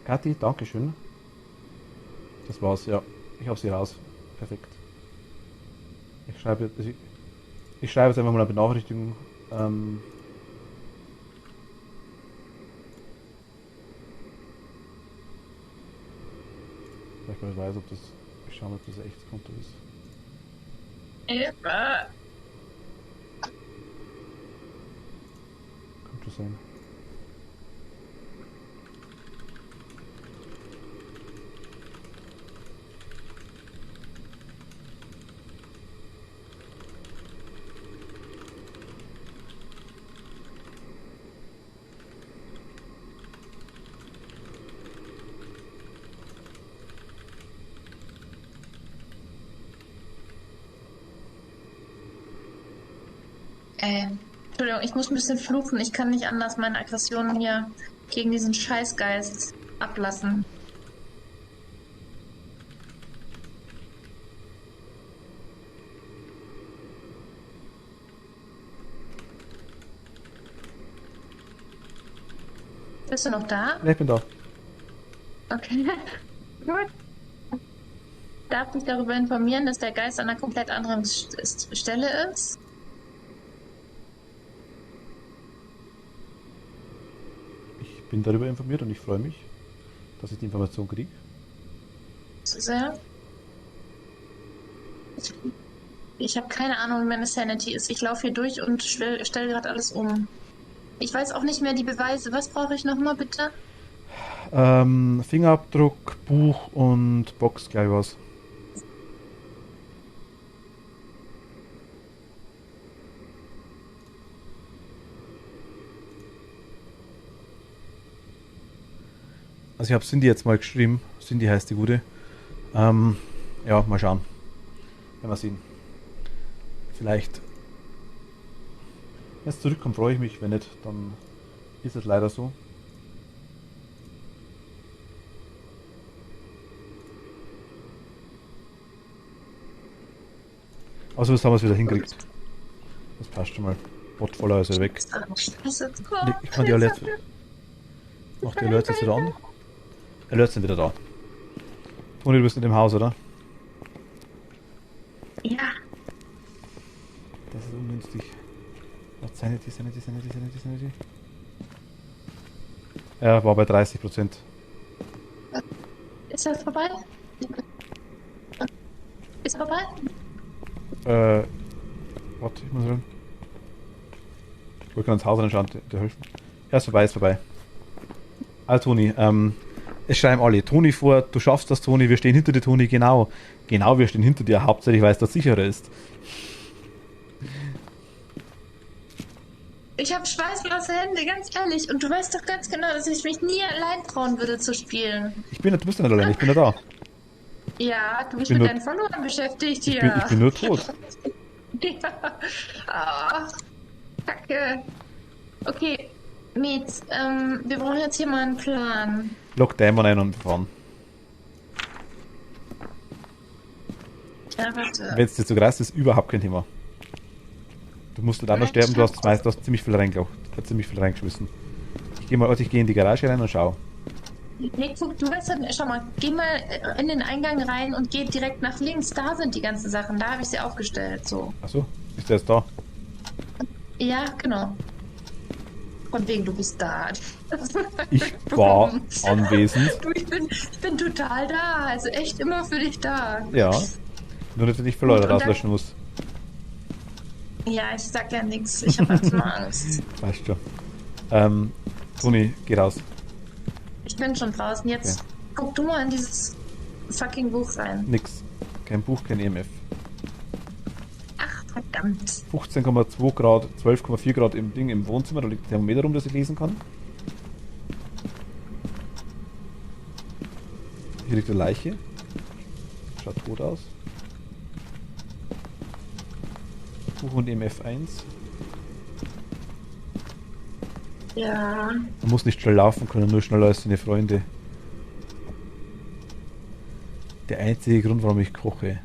Kathi, dankeschön. Das war's, ja. Ich habe sie raus. Perfekt. Ich schreibe jetzt einfach mal eine Benachrichtigung. Vielleicht mal weiß, ob das. Ich schaue mal, ob das ein echtes Konto ist. Eva. Könnte sein. Entschuldigung, ich muss ein bisschen fluchen. Ich kann nicht anders meine Aggressionen hier gegen diesen Scheißgeist ablassen. Bist du noch da? Ja, ich bin da. Okay. Gut. Darf dich darüber informieren, dass der Geist an einer komplett anderen Stelle ist? Ich bin darüber informiert und ich freue mich, dass ich die Information kriege. Zu sehr. Ich habe keine Ahnung, wie meine Sanity ist. Ich laufe hier durch und stell gerade alles um. Ich weiß auch nicht mehr die Beweise. Was brauche ich nochmal, bitte? Fingerabdruck, Buch und Box, gleich was. Also ich habe Cindy jetzt mal geschrieben. Cindy heißt die Gute. Ja, mal schauen. Werden wir sehen. Vielleicht. Wenn es zurückkommt, freue ich mich. Wenn nicht, dann ist es leider so. Also das haben wir es wieder hingekriegt. Das passt schon mal. Botvoller ist er weg. Ich kann die Alerts. Mach die Alerts jetzt wieder an. Alerts sind wieder da. Toni, du bist in dem Haus, oder? Ja. Das ist ungünstig. Sanity. Er war bei 30%. Ist das vorbei? Ist vorbei? Warte, ich muss rein. Ich wollte gerade ins Haus reinschauen, der hilft. Ja, ist vorbei. Also Toni, es schreiben alle, Toni vor, du schaffst das, Toni, wir stehen hinter dir, Toni, genau, wir stehen hinter dir, hauptsächlich, weil es dort sicherer ist. Ich habe schweißnasse Hände, ganz ehrlich. Und du weißt doch ganz genau, dass ich mich nie allein trauen würde zu spielen. Du bist ja nicht allein, ich bin ja da. Ja, du bist bin mit nur- deinen Followern beschäftigt Ich hier. bin nur tot. Ja. Ah, Kacke. Okay, Mädels, wir brauchen jetzt hier mal einen Plan. Lock Dämon ein und fahren. Ja, warte. Wenn es dir zu krass ist, überhaupt kein Thema. Du musst halt auch noch sterben, du hast ziemlich viel ziemlich viel reingeschmissen. Ich gehe in die Garage rein und schau. Nee, guck, du weißt ja, schau mal, geh mal in den Eingang rein und geh direkt nach links. Da sind die ganzen Sachen, da habe ich sie aufgestellt, so. Achso, ist der jetzt da? Ja, genau. Von wegen, du bist da. Ich war anwesend. Du, ich bin total da, also echt immer für dich da. Ja. Nur, dass du nicht für Leute Und dann- rauslöschen musst. Ja, ich sag ja nichts, ich habe einfach nur Angst. Weißt du. Toni, geh raus. Ich bin schon draußen, jetzt guck du mal in dieses fucking Buch rein. Nix. Kein Buch, kein EMF. Ach, verdammt. 15,2 Grad, 12,4 Grad im Wohnzimmer, da liegt ein Thermometer rum, das ich lesen kann. Hier liegt eine Leiche. Schaut tot aus. Buch und EMF 1. Ja. Man muss nicht schnell laufen können, nur schneller als seine Freunde. Der einzige Grund, warum ich koche.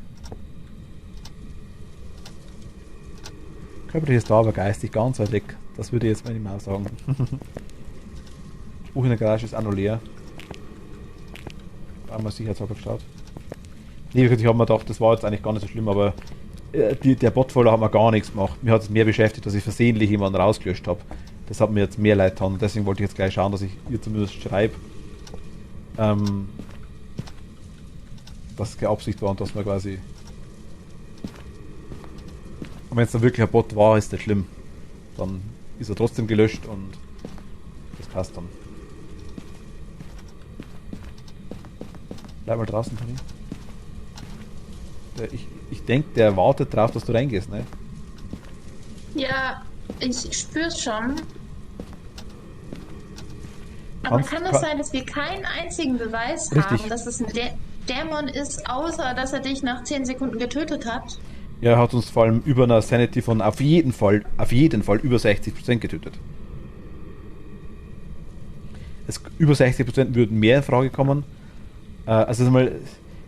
Körperlich ist da, aber geistig ganz weit weg. Das würde jetzt meine Maus sagen. Das Buch in der Garage ist auch noch leer. Einmal sicherheitshalber geschaut. Nee, ich habe mir gedacht, das war jetzt eigentlich gar nicht so schlimm, aber der Botfolder hat mir gar nichts gemacht. Mir hat es mehr beschäftigt, dass ich versehentlich jemanden rausgelöscht habe. Das hat mir jetzt mehr leid getan. Deswegen wollte ich jetzt gleich schauen, dass ich ihr zumindest schreibe, dass es keine Absicht war und dass man quasi... Und wenn es dann wirklich ein Bot war, ist das schlimm. Dann ist er trotzdem gelöscht und das passt dann. Bleib mal draußen, Toni. Ich denke, der wartet drauf, dass du reingehst, ne? Ja, ich spür's schon. Aber kann es sein, dass wir keinen einzigen Beweis Richtig. haben, dass es ein Dämon ist, außer dass er dich nach 10 Sekunden getötet hat? Ja, er hat uns vor allem über einer Sanity von auf jeden Fall über 60% getötet. Über 60% würden mehr in Frage kommen. Also mal,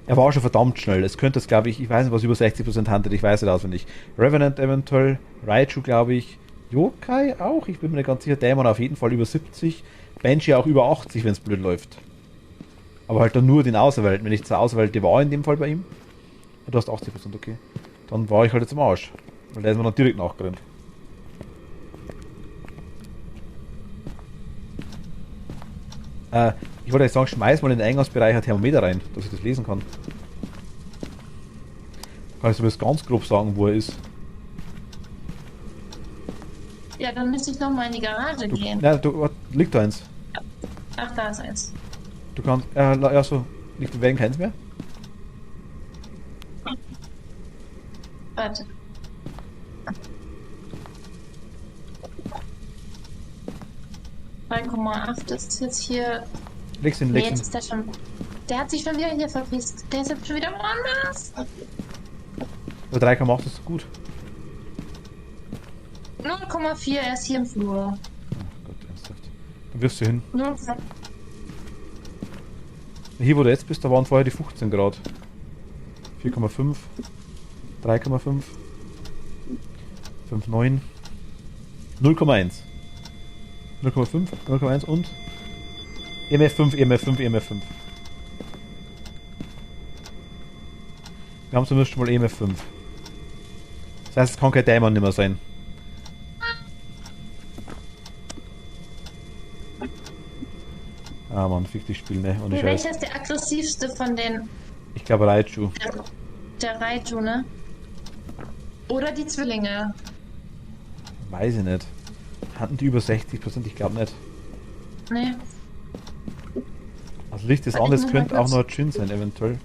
er war schon verdammt schnell. Es könnte es, glaube ich weiß nicht, was über 60% handelt, ich weiß nicht auswendig. Revenant eventuell, Raichu, glaube ich, Yokai auch, ich bin mir nicht ganz sicher, Dämon auf jeden Fall über 70, Banshee auch über 80, wenn es blöd läuft. Aber halt dann nur den Auserwählten, wenn ich zur Auserwählte war in dem Fall bei ihm. Du hast 80%, okay. Dann war ich halt jetzt am Arsch. Weil der ist mir dann direkt nachgerannt. Ich wollte euch sagen, schmeiß mal in den Eingangsbereich ein Thermometer rein, dass ich das lesen kann. Kann ich zumindest ganz grob sagen, wo er ist. Ja, dann müsste ich nochmal in die Garage gehen. Liegt da eins. Ach, da ist eins. Du kannst, ja so, liegt wegen keins mehr? Warte. ,8 ist jetzt hier. Leg's hin, Nee, leg's jetzt hin. ist der schon. Der hat sich schon wieder hier verpisst. Der ist jetzt schon wieder woanders. Aber 3,8 ist gut. 0,4, er ist hier im Flur. Oh Gott, ernsthaft. Dann wirfst du hin. 0, Hier, wo du jetzt bist, da waren vorher die 15 Grad. 4,5. 3,5. 5,9. 0,1. 0,5, 0,1 und EMF5, EMF5, EMF5. Wir haben zumindest schon mal EMF5. Das heißt, es kann kein Dämon mehr sein. Ah Mann, fick die Spiel, ne? Ohne Scheiß. welcher ist der aggressivste von den. Ich glaube Raichu. Der Raichu, ne? Oder die Zwillinge. Weiß ich nicht. Hatten die über 60%? Ich glaube nicht. Nee. Also Licht ist Warte, an, ich es muss mal könnte auch kurz- nur Jin sein, eventuell.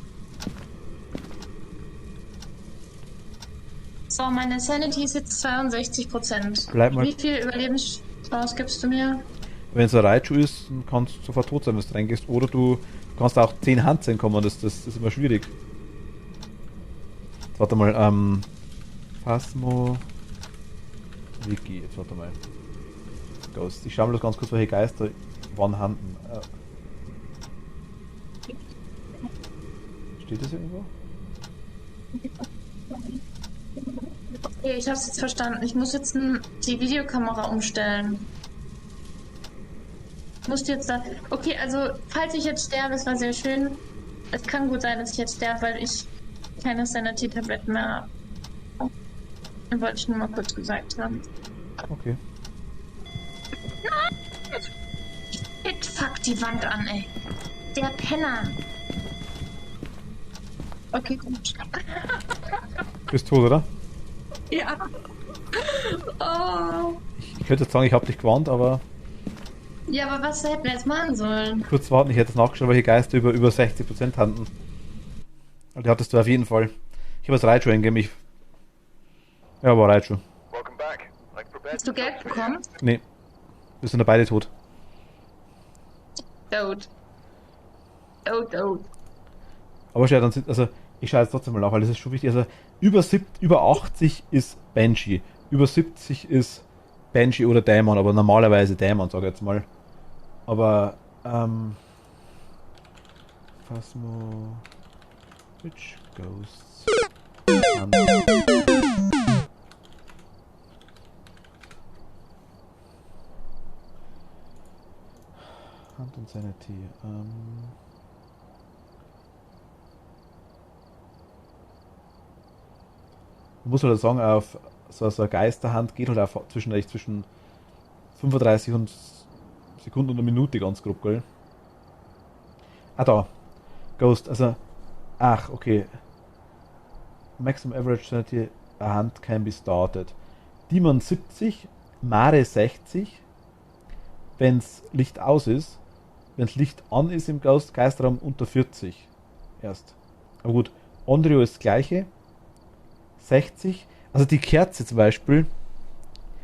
So, meine Sanity ist jetzt 62%. Bleib mal- Wie viel Überlebenschance gibst du mir? Wenn es ein Raichu ist, dann kannst du sofort tot sein, wenn du reingehst. Oder du kannst auch 10 Handzellen kommen, das ist immer schwierig. Warte mal, Phasmo. Wiki, jetzt warte mal. Ghost. Ich schau mal das ganz kurz, welche Geister wann handeln. Steht das irgendwo? Okay, ich hab's jetzt verstanden. Ich muss jetzt die Videokamera umstellen. Ich muss jetzt da. Okay, also falls ich jetzt sterbe, es war sehr schön. Es kann gut sein, dass ich jetzt sterbe, weil ich keine Sanity-Tabletten mehr habe. Wollte ich nur mal kurz gesagt haben. Okay. Shit, fuck die Wand an, ey. Der Penner. Okay, gut. Bist tot, oder? Ja. Oh. Ich könnte jetzt sagen, ich habe dich gewarnt, aber Ja, aber was hätten wir jetzt machen sollen? kurz warten, ich hätte jetzt nachgeschaut, welche Geister über 60% handeln. Also die hattest du auf jeden Fall. Ich habe jetzt Raichu eingegeben. Ja, aber Raichu. Hast du Geld bekommen? Nee. Wir sind ja beide tot. Tot. Tot. Aber schau, dann sind, also ich schaue jetzt trotzdem mal nach, weil das ist schon wichtig. Also über 80 ist Banshee. Über 70 ist Banshee oder Daemon, aber normalerweise Daemon, sage ich jetzt mal. Aber, Phasmo. Witch Ghosts. Hand und Sanity. Man muss halt sagen, auf so eine Geisterhand geht halt auch zwischen 35 und Sekunden und eine Minute ganz grob, gell? Ah, da. Ghost, also. Ach, okay. Maximum Average Sanity a Hand can be started. Demon 70, Mare 60, wenn's Licht aus ist. Wenn's Licht an ist im Geisterraum unter 40. Erst. Aber gut, Onryo ist das gleiche. 60. Also die Kerze zum Beispiel,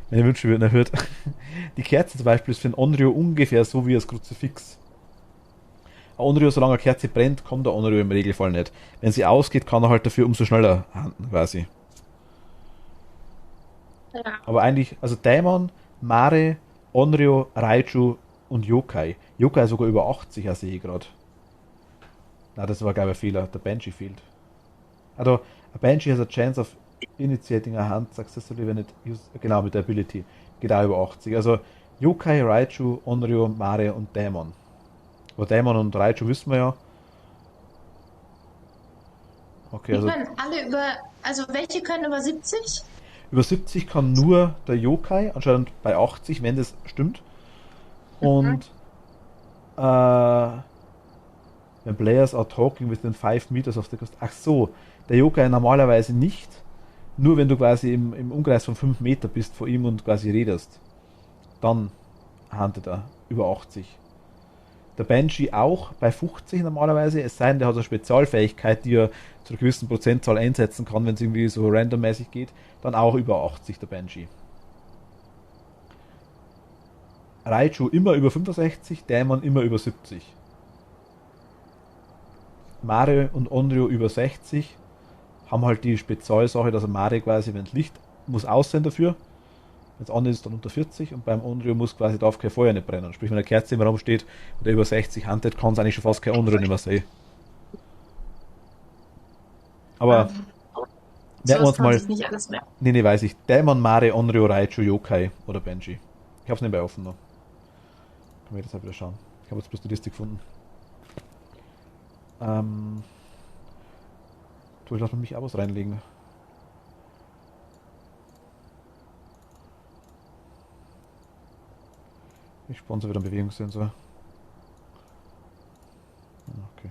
meine Wünsche werden erhöht. Die Kerze zum Beispiel ist für ein Onryo ungefähr so wie das Kruzifix. Ein Onryo, solange eine Kerze brennt, kommt der Onryo im Regelfall nicht. Wenn sie ausgeht, kann er halt dafür umso schneller handeln, quasi. Ja. Aber eigentlich, also Daemon, Mare, Onryo, Raichu und Yokai. Yokai sogar über 80, ja, sehe ich gerade. Na, das war, glaube ich, ein Fehler. Der Banshee fehlt. Also, a Banshee has a chance of initiating a hand successfully when it uses, genau, mit der Ability. Geht auch über 80. Also, Yokai, Raichu, Onryo, Mare und Daemon. Aber Daemon und Raichu wissen wir ja. Okay, also. Die können alle also welche können über 70? Über 70 kann nur der Yokai, anscheinend bei 80, wenn das stimmt. Und when players are talking within 5 meters of the coast. Ach so, der Yokai normalerweise nicht. Nur wenn du quasi im Umkreis von 5 Meter bist vor ihm und quasi redest. Dann handelt er über 80. Der Banshee auch bei 50 normalerweise, es sei denn, der hat eine Spezialfähigkeit, die er zu einer gewissen Prozentzahl einsetzen kann, wenn es irgendwie so randommäßig geht, dann auch über 80 der Banshee. Raichu immer über 65, Daemon immer über 70. Mare und Onryo über 60, haben halt die Spezialsache, dass er Mare quasi, wenn das Licht muss aus sein dafür, wenn es an ist, dann unter 40 und beim Onryo muss quasi, darf kein Feuer nicht brennen. Sprich, wenn eine Kerze im Raum steht und er über 60 handelt, kann es eigentlich schon fast kein Onryo nicht mehr sein. Aber merken wir uns mal. Nicht alles mehr. Nee, weiß ich. Daemon, Mare, Onryo, Raichu, Yokai oder Banshee. Ich hab's nebenbei offen noch. Kann mir das halt wieder schauen. Ich habe jetzt bloß die Liste gefunden. Ich lasse mich auch was reinlegen. Ich sponsor wieder einen Bewegungssensor. Okay.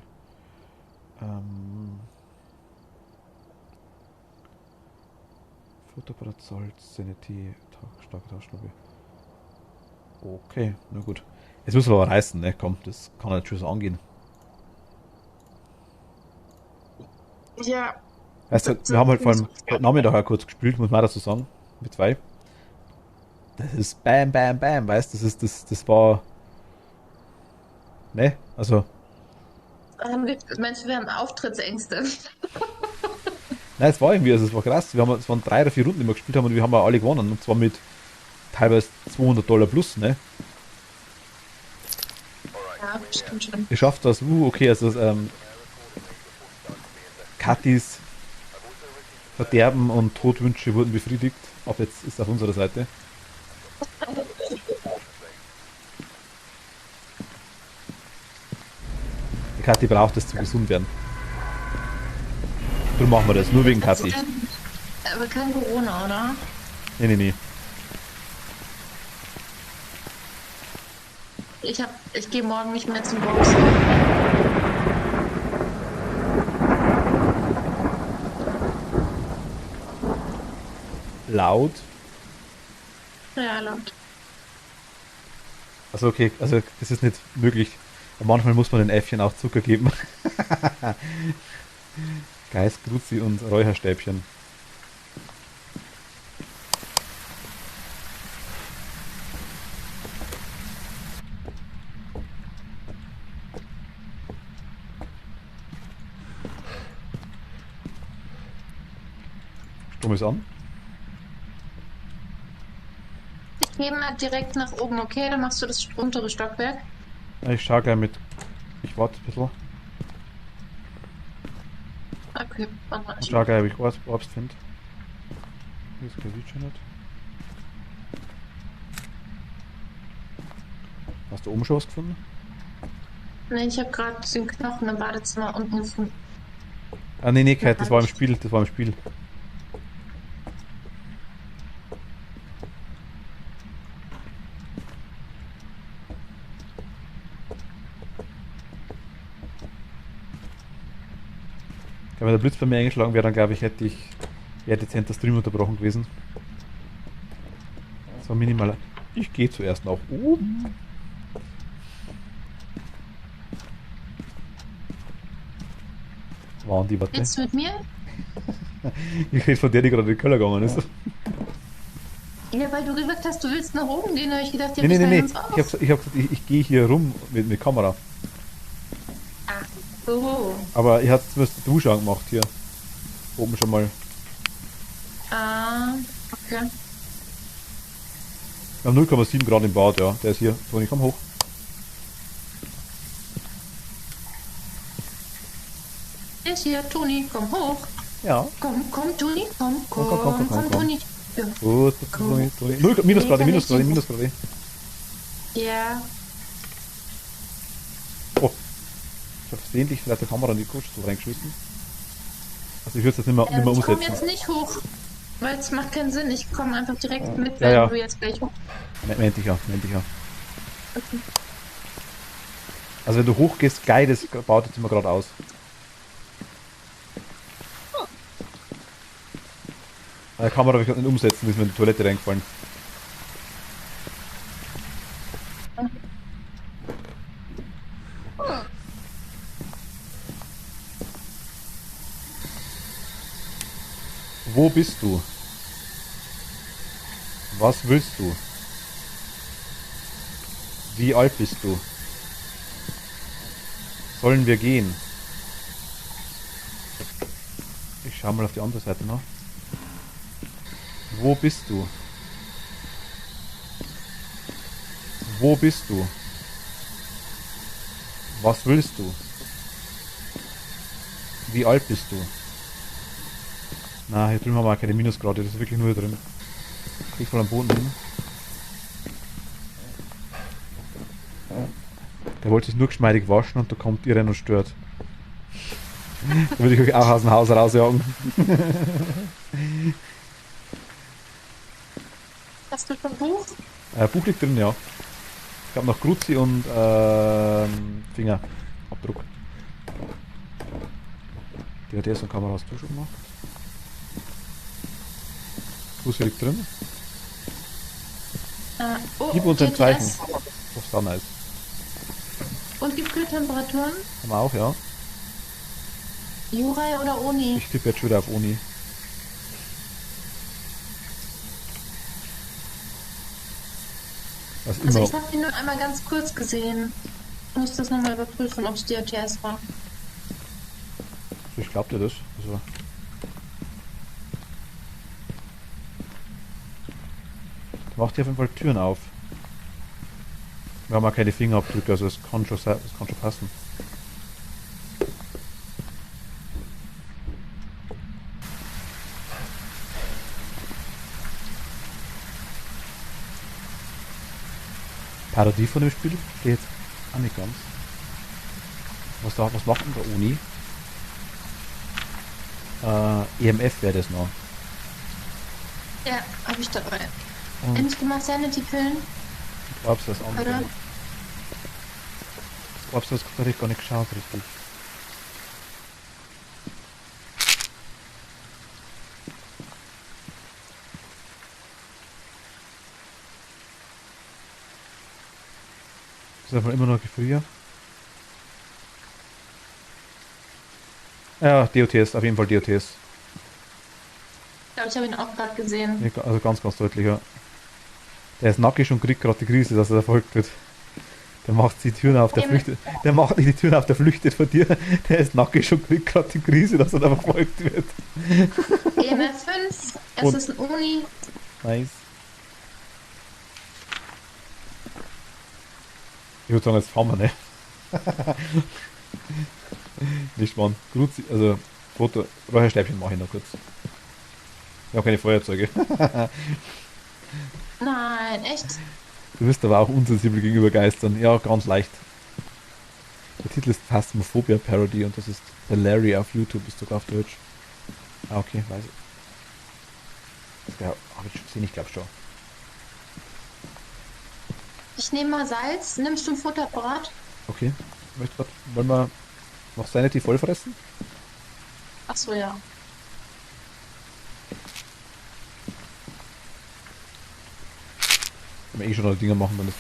Futterapparat, Salz, Sanity, starke Taschenlampe. Okay, na gut. Jetzt müssen wir aber reißen, ne? Komm, das kann nicht schon so angehen. Ja. Weißt du, wir haben halt vor allem heute Nachmittag auch kurz gespielt, muss man dazu sagen, mit 2. Das ist Bam, Bam, Bam, weißt du, das war. Ne? Also. Meinst du, wir haben Auftrittsängste? Nein, es war irgendwie, also es war krass. Es waren 3 oder 4 Runden, die wir gespielt haben und wir haben auch alle gewonnen. Und zwar mit teilweise $200 plus, ne? Ja, stimmt schon. Ihr schafft das, okay, also Katis Verderben und Todwünsche wurden befriedigt. Ab jetzt ist es auf unserer Seite. Die Kathi braucht es zum gesund werden. Darum machen wir das, nur wegen Also Kathi. aber kein Corona, oder? Nee, nee, nee. Ich gehe morgen nicht mehr zum Boxen. Laut. Ja, laut. Also okay, also das ist nicht möglich. Manchmal muss man den Äffchen auch Zucker geben. Geißgrutzi und Räucherstäbchen. Strom ist an. Ich gehe mal direkt nach oben, okay? Dann machst du das untere Stockwerk. Ich schaue gleich mit. Ich warte ein bisschen. Okay, warte mal. Ich schaue gleich, ob ich Orbs finde. Hier ist kein Video nicht. Hast du oben schon was gefunden? Nee, ich habe gerade den Knochen im Badezimmer unten gefunden. Ah, nee, nee, Kai, das war im Spiel. Das war im Spiel. Wenn der Blitz bei mir eingeschlagen wäre, dann glaube ich, wäre dezent der Stream unterbrochen gewesen. Das war minimal. Ich gehe zuerst nach oben. Waren die Warte? Jetzt mit mir? Ich rede von der, die gerade in den Keller gegangen ist. Ja, weil du gesagt hast, du willst nach oben gehen, habe ich gedacht, ja, Nee, nee, wir nee, nee. uns auf. Ich hab gesagt, ich gehe hier rum mit Kamera. Ach so. Aber ich hatte zumindest die Dusche angemacht hier. Oben schon mal. Ah, okay. Wir haben 0,7 Grad im Bad, ja. Der ist hier. Toni, komm hoch. Der ist hier, Toni, komm hoch. Ja. Komm, Toni, komm, Komm. Toni. Ja. Gut, Toni. Minusgrade. Ja. Oh. Ich habe versehentlich vielleicht die Kamera in die Kuschel reingeschmissen. Also ich würde es jetzt nicht mehr Ich komme umsetzen. jetzt nicht hoch, weil es macht keinen Sinn. Ich komme einfach direkt mit, Ja, wenn ja. du jetzt gleich hoch. Meinte ich ja. Okay. Also wenn du hochgehst, geil, das baut jetzt immer gerade aus. Die Kamera habe ich gerade nicht umsetzen, ist mir in die Toilette reingefallen. Wo bist du? Was willst du? Wie alt bist du? Sollen wir gehen? Ich schau mal auf die andere Seite nach. Wo bist du? Wo bist du? Was willst du? Wie alt bist du? Na, hier drüben haben wir auch keine Minusgrade, das ist wirklich nur hier drin. Krieg voll am Boden hin. Der wollte sich nur geschmeidig waschen und da kommt ihr rein und stört. Da würde ich euch auch aus dem Haus rausjagen. Hast du schon Buch? Buch liegt drin, ja. Ich habe noch Gruzi und Fingerabdruck. DHDS und Kamera hast du schon gemacht. Gruzi liegt drin. Gib uns ein Zeichen. GTS. Das ist auch nice. Und die Kühltemperaturen? Haben wir auch, ja. Jurei oder Uni? Ich tippe jetzt schon wieder auf Uni. Was Also immer. ich habe ihn nur einmal ganz kurz gesehen. Ich muss das nochmal überprüfen, ob es DHTS war. Ich glaube dir das. Also, Macht hier auf jeden Fall Türen auf. Wir haben auch keine Fingerabdrücke, also es kann schon passen. Parodie von dem Spiel? Verstehe jetzt auch nicht ganz. Was macht denn der Uni? EMF wäre das noch. Ja, habe ich dabei. Und Nimmst du mal Sanity-Pillen? ich glaube, das andere. Oder? Ich glaube, das habe ich gar nicht geschaut, richtig. Das ist aber immer noch früher. Ja, DOTS, auf jeden Fall DOTS. Ich glaube, ich habe ihn auch gerade gesehen. Also ganz, ganz deutlich, ja. Der ist nackig und kriegt gerade die Krise, dass er verfolgt wird. Der macht die Türen auf, der flüchtet. Der macht nicht die Türen auf, der flüchtet von dir. Der ist nackig und kriegt gerade die Krise, dass er da verfolgt wird. EMF 5, es Und- ist ein Uni. Nice. Ich würde sagen, jetzt fahren wir, ne? Nicht, Mann. Gruzi, also, Foto, Räucherstäbchen mache ich noch kurz. Ich habe keine Feuerzeuge. Nein, echt? Du bist aber auch unsensibel gegenüber Geistern. Ja, ganz leicht. Der Titel ist Phasmophobia Parody und das ist The Larry auf YouTube, ist sogar auf Deutsch. Ah, okay, weiß ich. Ja, habe ich schon gesehen, ich glaube schon. Ich nehme mal Salz. Nimmst du ein Futterbrot? Okay. Wollen wir noch Sanity voll fressen? Achso, ja. Wenn wir eh schon noch Dinger machen, dann ist.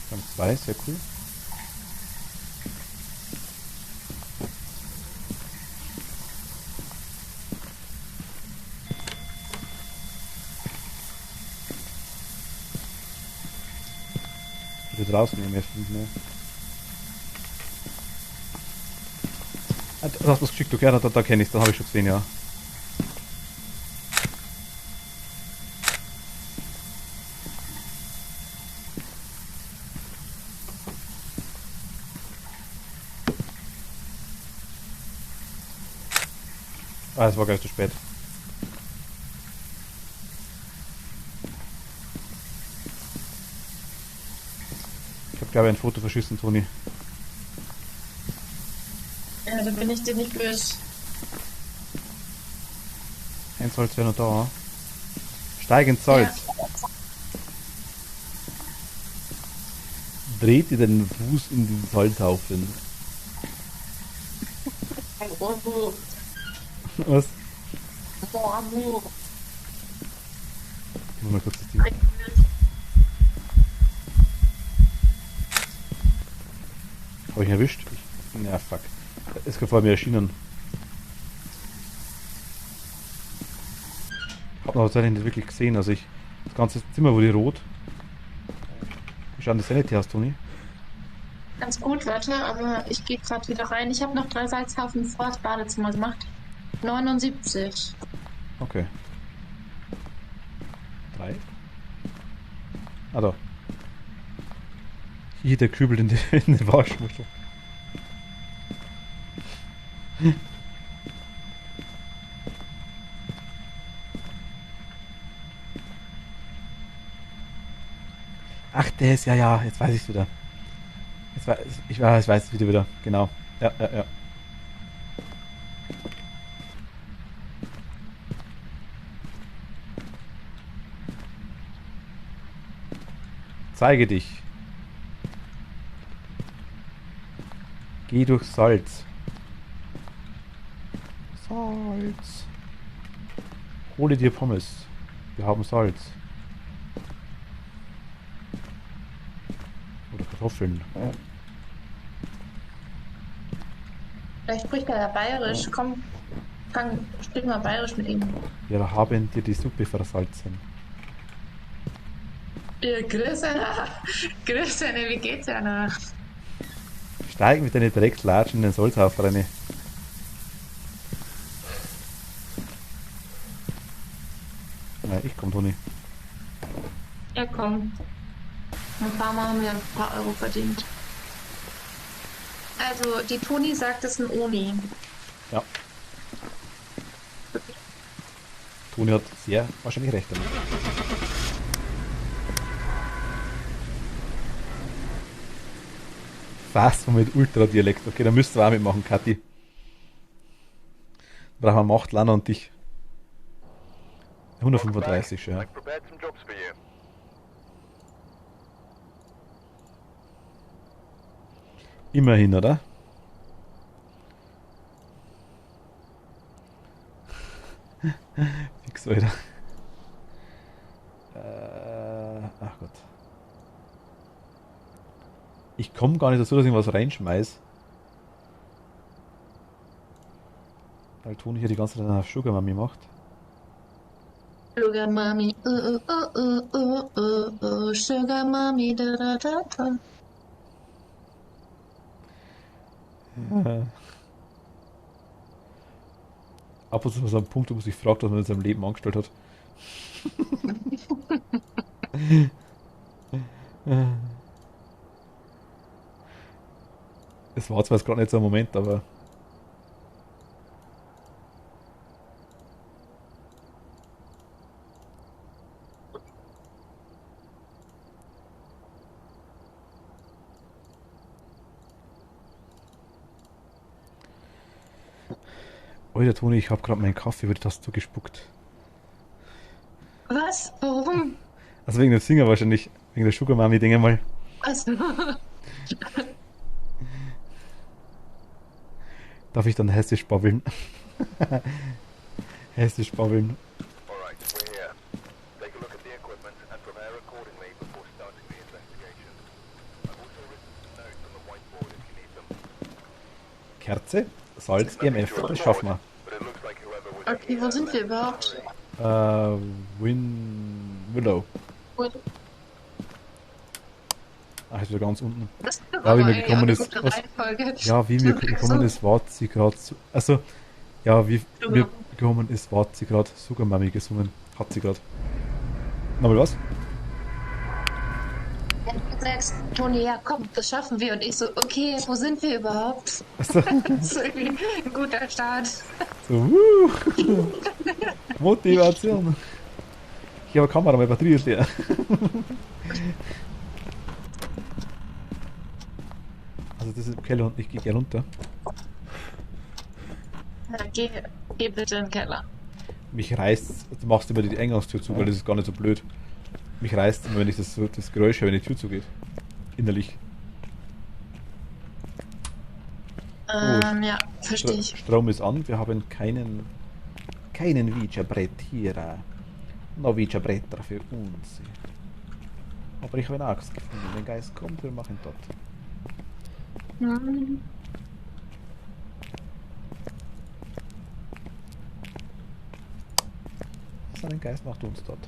Wir haben zwei, sehr cool. Hier draußen im F5, ne? Ah, du hast was geschickt, okay, da kenne ich, da habe ich schon gesehen, ja. Ah, es war gleich zu spät. Ich habe, glaube ich, ein Foto verschissen, Toni. Ja, da bin ich dir nicht böse. Ein Salz wäre noch da. Steigend Salz. Dreht ihr den Fuß in den Salzhaufen. Was? Nur mal kurz das Ding. Habe ich ihn erwischt? Ja, fuck. Es ist vor mir erschienen. Ich habe noch tatsächlich nicht wirklich gesehen. Also das ganze Zimmer wurde rot. Wie schaut die Sanity aus, Toni? Ganz gut, warte, aber ich gehe gerade wieder rein. Ich habe noch 3 Salzhaufen vor das Badezimmer gemacht. 79. Okay. 3. Ah, da. Hier, der Kübel in den Waschmuschel. Ach, der ist, ja, jetzt weiß ich es wieder. Ich weiß es wieder, genau. Ja. Zeige dich. Geh durch Salz. Salz. Hole dir Pommes. Wir haben Salz. Oder Kartoffeln. Vielleicht spricht er ja bayerisch. Komm, sprich mal bayerisch mit ihm. Wir haben dir die Suppe versalzen. Ja, grüß einer. Grüß einer, wie geht's einer? Steig mit deinen Drecklatschen in den Salzhaufen rein. Nein, ich komm, Toni. Ja, komm. Ein paar Mal haben wir ein paar Euro verdient. Also, die Toni sagt, es ist ein Oni. Ja. Toni hat sehr wahrscheinlich recht damit. Fast mit Ultradialekt. Okay, da müsst ihr auch mitmachen, Kathi. Brauchen wir Macht, Lana und dich. 135, ja. Immerhin, oder? Fix, Alter. Ach Gott. Ich komme gar nicht dazu, dass ich was reinschmeiß. Weil Toni hier die ganze Zeit eine Sugar Mami macht. Sugar Mami, Sugar Mami, da da da da. Ab und zu so ein Punkt, wo man sich fragt, was man in seinem Leben angestellt hat. Es war zwar jetzt gerade nicht so ein Moment, aber. Alter Toni, ich habe gerade meinen Kaffee über die Tastatur gespuckt. Was? Warum? Also wegen dem Singer wahrscheinlich, wegen der Sugar Mami Dinge mal. Also, Darf ich dann hessisch babbeln? Hessisch babbeln. Kerze, Salz, EMF, das schaffen wir. okay, wo sind wir überhaupt? Willow. Gut. Ach, ist wieder ganz unten. Das Ja, wie mir gekommen ist. gute Reihenfolge. Ja, wie mir gekommen ist, war sie gerade. Also, ja, wie mir gekommen ist, war sie gerade Sugar Mami gesungen. Hat sie gerade. Nochmal was? Du sagst, Toni, ja komm, das schaffen wir. Und ich so, okay, wo sind wir überhaupt? Also, Das ist irgendwie ein guter Start. so, Motivation. Ich habe eine Kamera, meine Batterie ist leer. Also das ist im Keller und ich gehe gerne runter. Ja, geh bitte in den Keller. Mich reißt, du machst immer die Eingangstür zu, weil das ist gar nicht so blöd. Mich reißt immer, wenn ich das Geräusch höre, wenn die Tür zugeht. Innerlich. Ja, verstehe ich. Strom ist an, wir haben keinen Vigia-Brett hier. No Vigia-Bretter für uns. Aber ich habe einen Axt gefunden. Wenn der Geist kommt, wir machen dort. Hm. Sein Geist macht uns dort.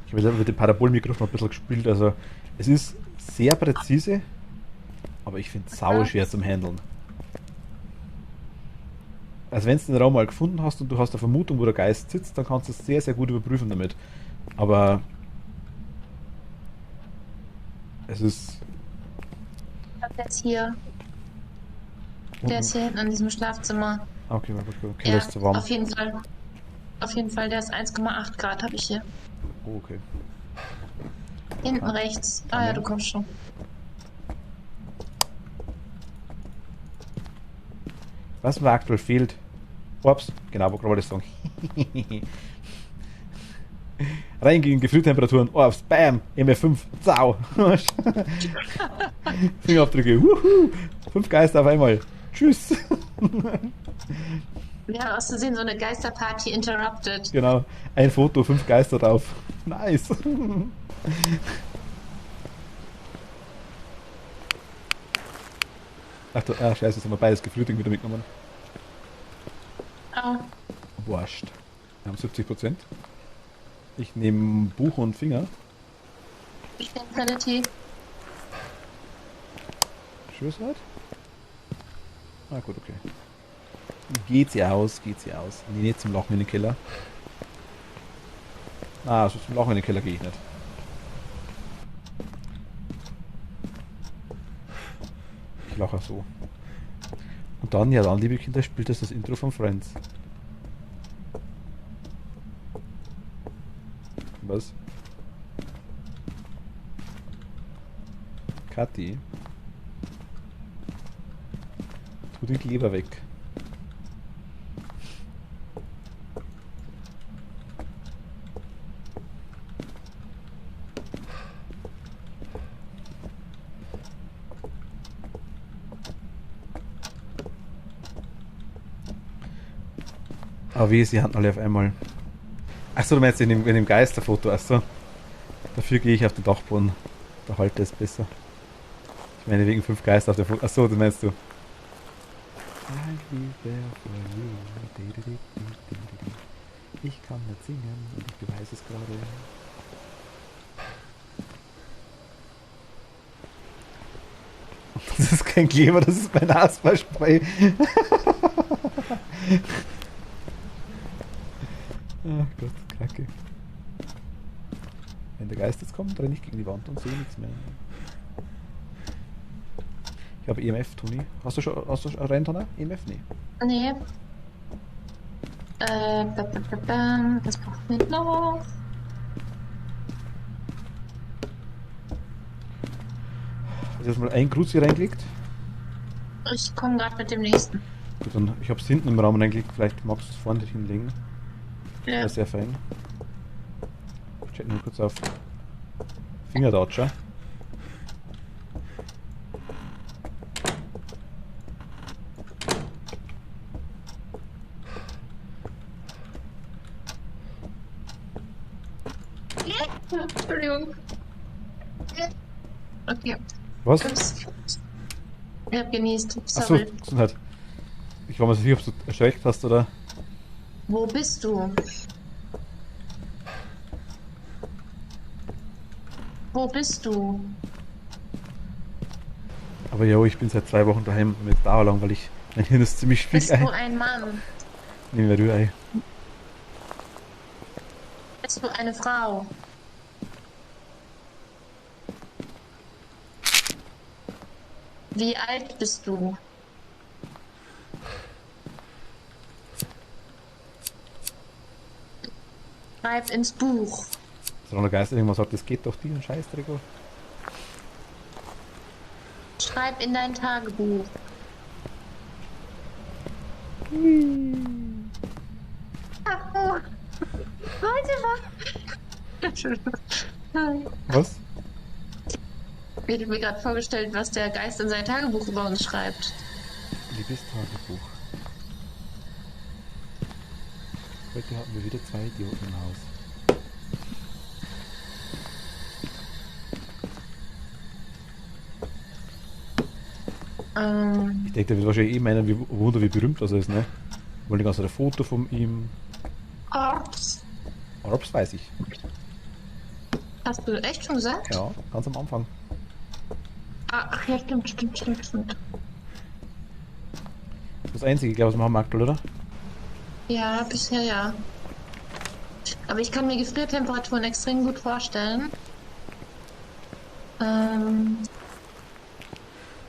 Ich habe jetzt mit dem Parabolmikrofon ein bisschen gespielt, also es ist sehr präzise, aber ich finde es sau schwer zum Handeln. Also wenn du den Raum mal gefunden hast und du hast eine Vermutung, wo der Geist sitzt, dann kannst du es sehr, sehr gut überprüfen damit. Aber es ist... Der ist hier. Der ist hier hinten in diesem Schlafzimmer. Okay, okay, Ja, das ist zu warm. auf jeden Fall. Auf jeden Fall, der ist 1,8 Grad, habe ich hier. Oh, okay. Hinten rechts. Ah ja, du kommst schon. Was mir aktuell fehlt? Ups, genau, wo kann man das sagen? Reingehen, Gefühltemperaturen, oh, Spam, MF5, Zau. Fingerabdrücke, wuhu, 5 Geister auf einmal. Tschüss. Wir haben aus Versehen so eine Geisterparty interrupted. Genau, ein Foto, 5 Geister drauf. Nice. Ach du, scheiße, jetzt haben wir beides Geflüting wieder mitgenommen. Oh, Wurscht. Wir haben 70%. Ich nehme Buch und Finger. ich bin Sanity. Schlusswort? Ah gut, okay. Geht sie aus, geht sie aus. Nee, nicht zum Lochen in den Keller. Ah, so zum Lochen in den Keller gehe ich nicht. Ich lache so. Und dann, ja dann, liebe Kinder, spielt das Intro von Friends. Was? Kathi? Tu den Kleber weg. Aber wie, sie hatten alle auf einmal. Achso, du meinst in dem Geisterfoto, achso. Dafür gehe ich auf den Dachboden. Da halte es besser. Ich meine wegen 5 Geister auf der Foto. Achso, das meinst du. Ich kann nicht singen und ich beweise es gerade. Das ist kein Kleber, das ist mein Asperspray. Ach Gott, Kacke. Wenn der Geist jetzt kommt, renne ich gegen die Wand und sehe nichts mehr. Ich habe EMF, Toni. Hast du schon Renntana? EMF? Nee. Nee. Was braucht man noch? Hast du jetzt mal ein Gruzi reingelegt? Ich komme gerade mit dem nächsten. Gut, dann ich habe es hinten im Raum reingelegt. Vielleicht magst du es vorne hinlegen. Ja. Das ist sehr fein. Ich check nur kurz auf Fingerdautscher. Entschuldigung. Okay. Was? Ups. Ich hab genießt. Achso, Sorry. Gesundheit. Ich war mal sicher, ob du erschreckt hast oder. Wo bist du? Wo bist du? Aber jo, ich bin seit 2 Wochen daheim und jetzt dauerlang, weil mein Hirn ist ziemlich viel Bist du ein Mann? Nehmen wir Rührei. Bist du eine Frau? Wie alt bist du? Schreib ins Buch. Solange der Geist irgendwas sagt, das geht doch die und Scheißdreck. Schreib in dein Tagebuch. Oh. Warte mal. Was? Ich habe mir gerade vorgestellt, was der Geist in sein Tagebuch über uns schreibt. Liebes Tagebuch. Heute hatten wir wieder 2 Idioten im Haus. Ich denke, der wird wahrscheinlich eh meinen, wie berühmt das ist, ne? Wollen die ganze Zeit ein Foto von ihm. Orbs. Orbs weiß ich. Hast du echt schon gesagt? Ja, ganz am Anfang. Ach ja, stimmt. Das einzige, glaube ich, was wir haben aktuell, oder? Ja, bisher ja. Aber ich kann mir Gefriertemperaturen extrem gut vorstellen.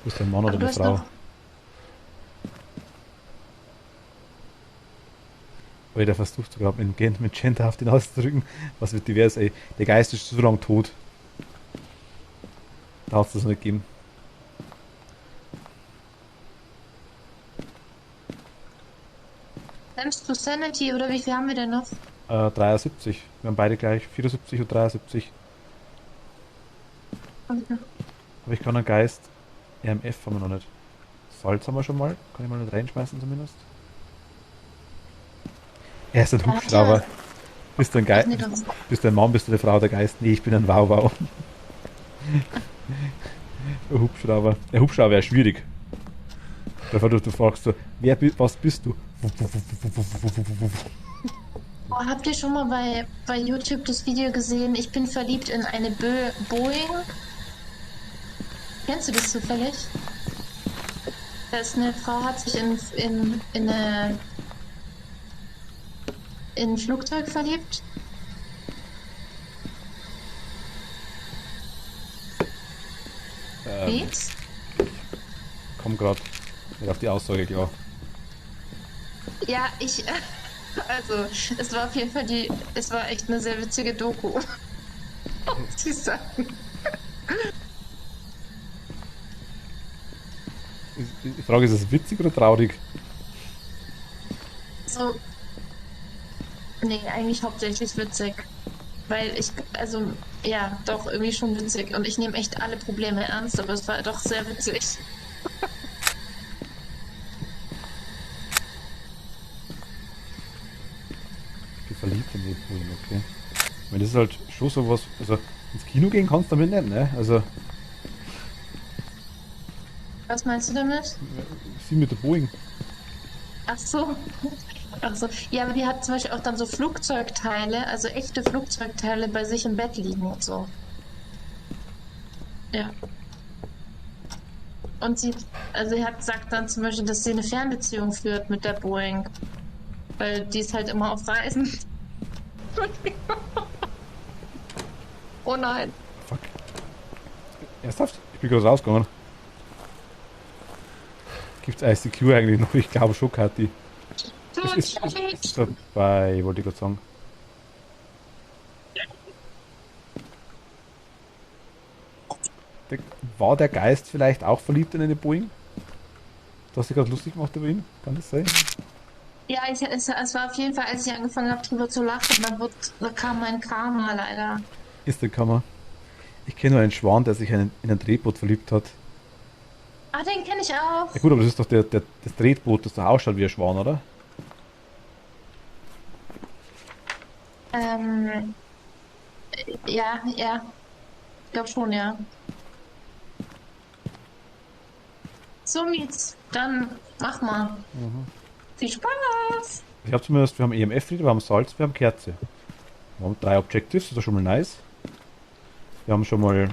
Ist der ein Mann oder eine Frau? Weil der versucht sogar mit Gender auf den auszudrücken. Was wird divers, ey? Der Geist ist so lange tot. Da hat es das nicht gegeben. Nimmst du Sanity oder wie viel haben wir denn noch? 73. Wir haben beide gleich 74 und 73. Okay. Aber ich kann einen Geist. EMF haben wir noch nicht. Salz haben wir schon mal. Kann ich mal nicht reinschmeißen zumindest. Er ist ein Hubschrauber. Bist du ein Ach Geist? nee, das Bist du ein Mann, bist du eine Frau, der Geist? Nee, ich bin ein Wow-Wow. Ein Hubschrauber. Der Hubschrauber wäre schwierig. Du fragst so, was bist du? Oh, habt ihr schon mal bei YouTube das Video gesehen? Ich bin verliebt in eine Boeing. Kennst du das zufällig? Da ist eine Frau, hat sich in ein Flugzeug verliebt. Nichts? Komm grad nicht auf die Aussage klar. Ja, also, es war auf jeden Fall es war echt eine sehr witzige Doku. Muss ich sagen. Die Frage ist, ist es witzig oder traurig? So, nee, eigentlich hauptsächlich witzig. Weil also, ja, doch, irgendwie schon witzig. Und ich nehme echt alle Probleme ernst, aber es war doch sehr witzig. Ich bin verliebt in die Polen, okay. Ich meine, das ist halt schon sowas, also ins Kino gehen kannst du damit nicht, ne? Also, Was meinst du damit? sie mit der Boeing. Ach so. Ach so. Ja, aber die hat zum Beispiel auch dann so Flugzeugteile, also echte Flugzeugteile bei sich im Bett liegen und so. Ja. Und sie hat gesagt dann zum Beispiel, dass sie eine Fernbeziehung führt mit der Boeing. Weil die ist halt immer auf Reisen. Oh nein. Fuck. Ernsthaft? Ich bin gerade rausgegangen. Gibt's ICQ eigentlich noch? Ich glaube schon, Kathi. Ist dabei, wollte ich gerade sagen. War der Geist vielleicht auch verliebt in eine Boeing? Du hast dich gerade lustig gemacht über ihn? Kann das sein? Ja, es war auf jeden Fall, als ich angefangen habe, drüber zu lachen, da kam mein Karma leider. Ist der Kammer. Ich kenne nur einen Schwan, der sich in ein Drehboot verliebt hat. Ah, den kenne ich auch. Ja gut, aber das ist doch das Drehboot, das doch ausschaut wie ein Schwan, oder? Ähm, ja, ja. Ich glaube schon, ja. So, Mietz, dann mach mal. Viel Spaß! Ich habe zumindest, wir haben EMF-Reader, wir haben Salz, wir haben Kerze. Wir haben 3 Objectives, das ist schon mal nice. Wir haben schon mal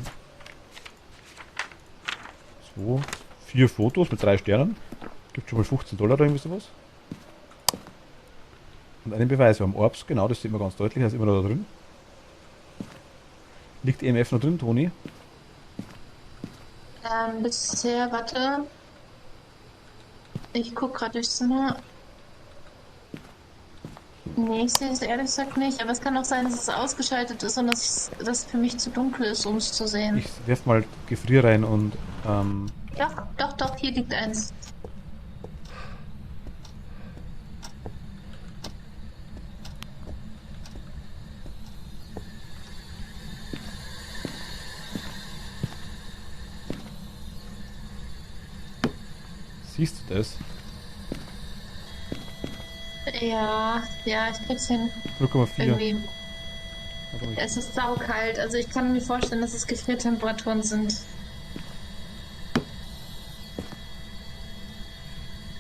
4 Fotos mit 3 Sternen. Gibt schon mal $15 oder irgendwie sowas. Und einen Beweis, wir haben Orbs, genau, das sieht man ganz deutlich, das ist immer noch da drin. Liegt EMF noch drin, Toni? Bisher, warte. Ich guck gerade durchs Zimmer. Nee, ich sehe es ehrlich gesagt nicht, aber es kann auch sein, dass es ausgeschaltet ist und dass es für mich zu dunkel ist, um es zu sehen. Ich werf mal Gefrier rein und Doch, hier liegt eins. siehst du das? Ja, ich krieg's hin. 0,4. Irgendwie. Es ist saukalt, also ich kann mir vorstellen, dass es Gefriertemperaturen sind.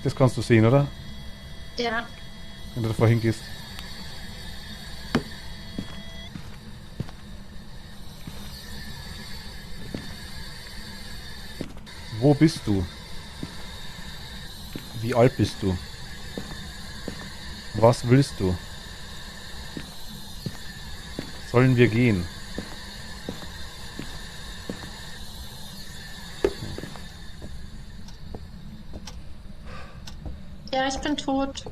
Das kannst du sehen, oder? Ja. Wenn du davor hingehst. Wo bist du? Wie alt bist du? Was willst du? Sollen wir gehen? Ja, ich bin tot.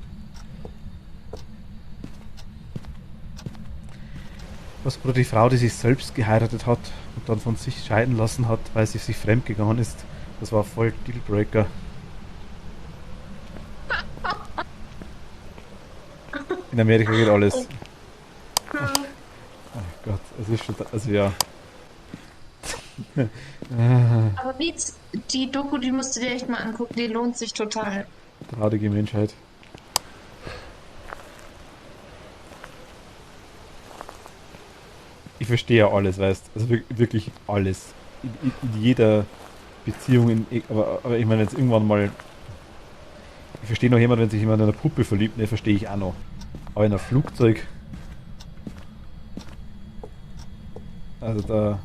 Was wurde die Frau, die sich selbst geheiratet hat und dann von sich scheiden lassen hat, weil sie sich fremd gegangen ist? Das war voll Dealbreaker. In Amerika geht alles. Oh Gott, es ist schon, also ja. Ah, Aber die Doku, die musst du dir echt mal angucken, die lohnt sich total. traurige Menschheit. Ich verstehe ja alles, weißt, also wirklich alles. In jeder Beziehung, aber ich meine jetzt irgendwann mal, ich verstehe noch jemand, wenn sich jemand in eine Puppe verliebt, ne, verstehe ich auch noch. Aber in ein Flugzeug, also da,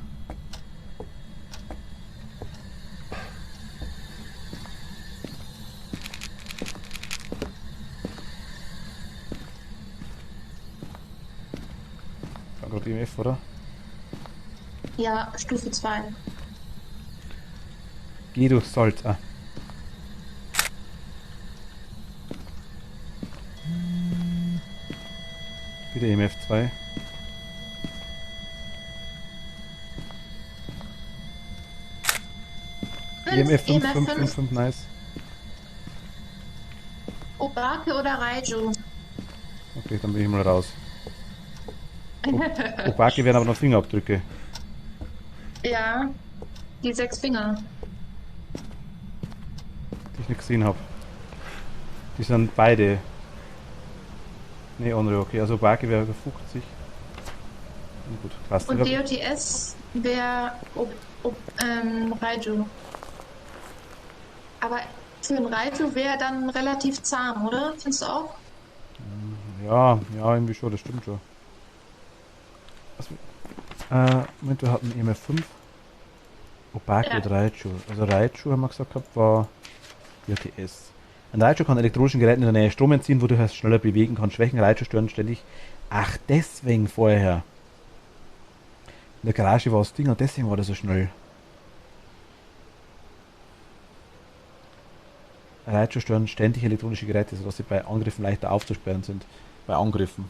war gerade EMF, oder? Ja, Stufe 2. Geh durch Salz, ah, wieder EMF 2. EMF 5, EMF 5, 5, 5, 5, nice. Obake oder Raiju? Okay, dann bin ich mal raus. Obake wären aber noch Fingerabdrücke, Ja, die 6 Finger. die ich nicht gesehen habe. Die sind beide. Ne, andere, okay. Also Obake wäre 50. Na gut, passt. Und DOTS wäre Raiju. Aber für ein Raiju wäre dann relativ zahm, oder? Findest du auch? Ja, ja, irgendwie schon, das stimmt schon. Was, Moment, wir hatten EMF 5. Obake Ja. oder Raichu. Also Raichu, haben wir gesagt gehabt, war DTS. Ein Raichu kann elektronischen Geräten in der Nähe Strom entziehen, wodurch er es schneller bewegen kann. Schwächen Raichu stören ständig. Ach, deswegen vorher. In der Garage war das Ding und deswegen war das so schnell. Raichu stören ständig elektronische Geräte, sodass sie bei Angriffen leichter aufzusperren sind. Bei Angriffen.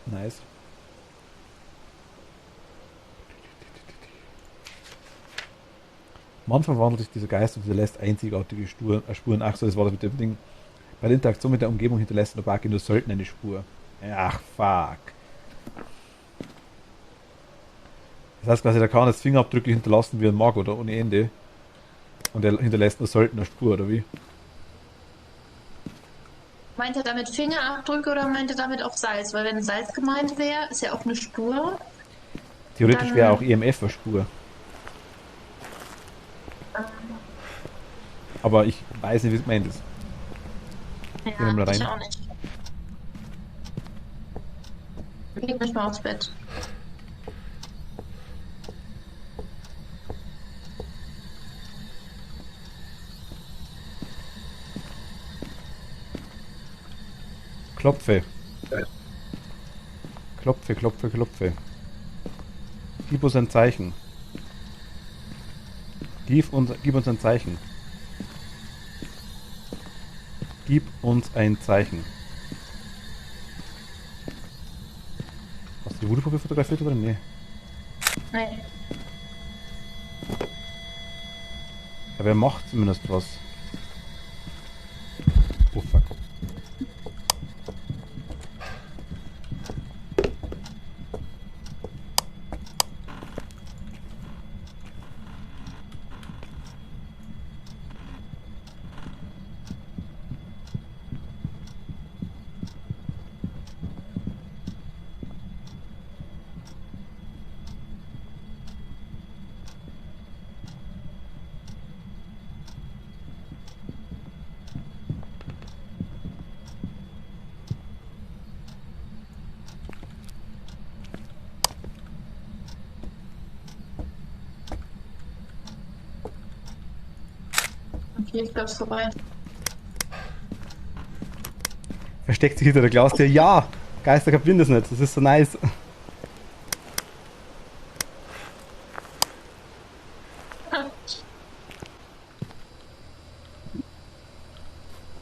Nice. Manchmal verwandelt sich dieser Geist und hinterlässt einzigartige Spuren. Ach so, das war das mit dem Ding. Bei der Interaktion mit der Umgebung hinterlässt der Obake nur selten eine Spur. Ach, fuck. Das heißt quasi, der kann jetzt Fingerabdrücke hinterlassen, wie er mag, oder? Ohne Ende. Und er hinterlässt nur selten eine Spur, oder wie? Meint er damit Fingerabdrücke oder meint er damit auch Salz? Weil wenn Salz gemeint wäre, ist ja auch eine Spur. Theoretisch wäre auch Dann, EMF eine Spur. Aber ich weiß nicht, wie es gemeint ist. Gehen wir ja, mal ich rein. auch nicht. Leg mich mal aufs Bett. Klopfe. Klopfe, klopfe, klopfe. Gib uns ein Zeichen. Gib uns ein Zeichen. Gib uns ein Zeichen. Hast du die Voodoo-Puppe fotografiert oder nee? Nee. Ja, wer macht zumindest was? Oh fuck. Okay, ich glaube, es ist vorbei. Versteckt sich hinter der Glastür. Ja! Geister kapieren das nicht. Das ist so nice.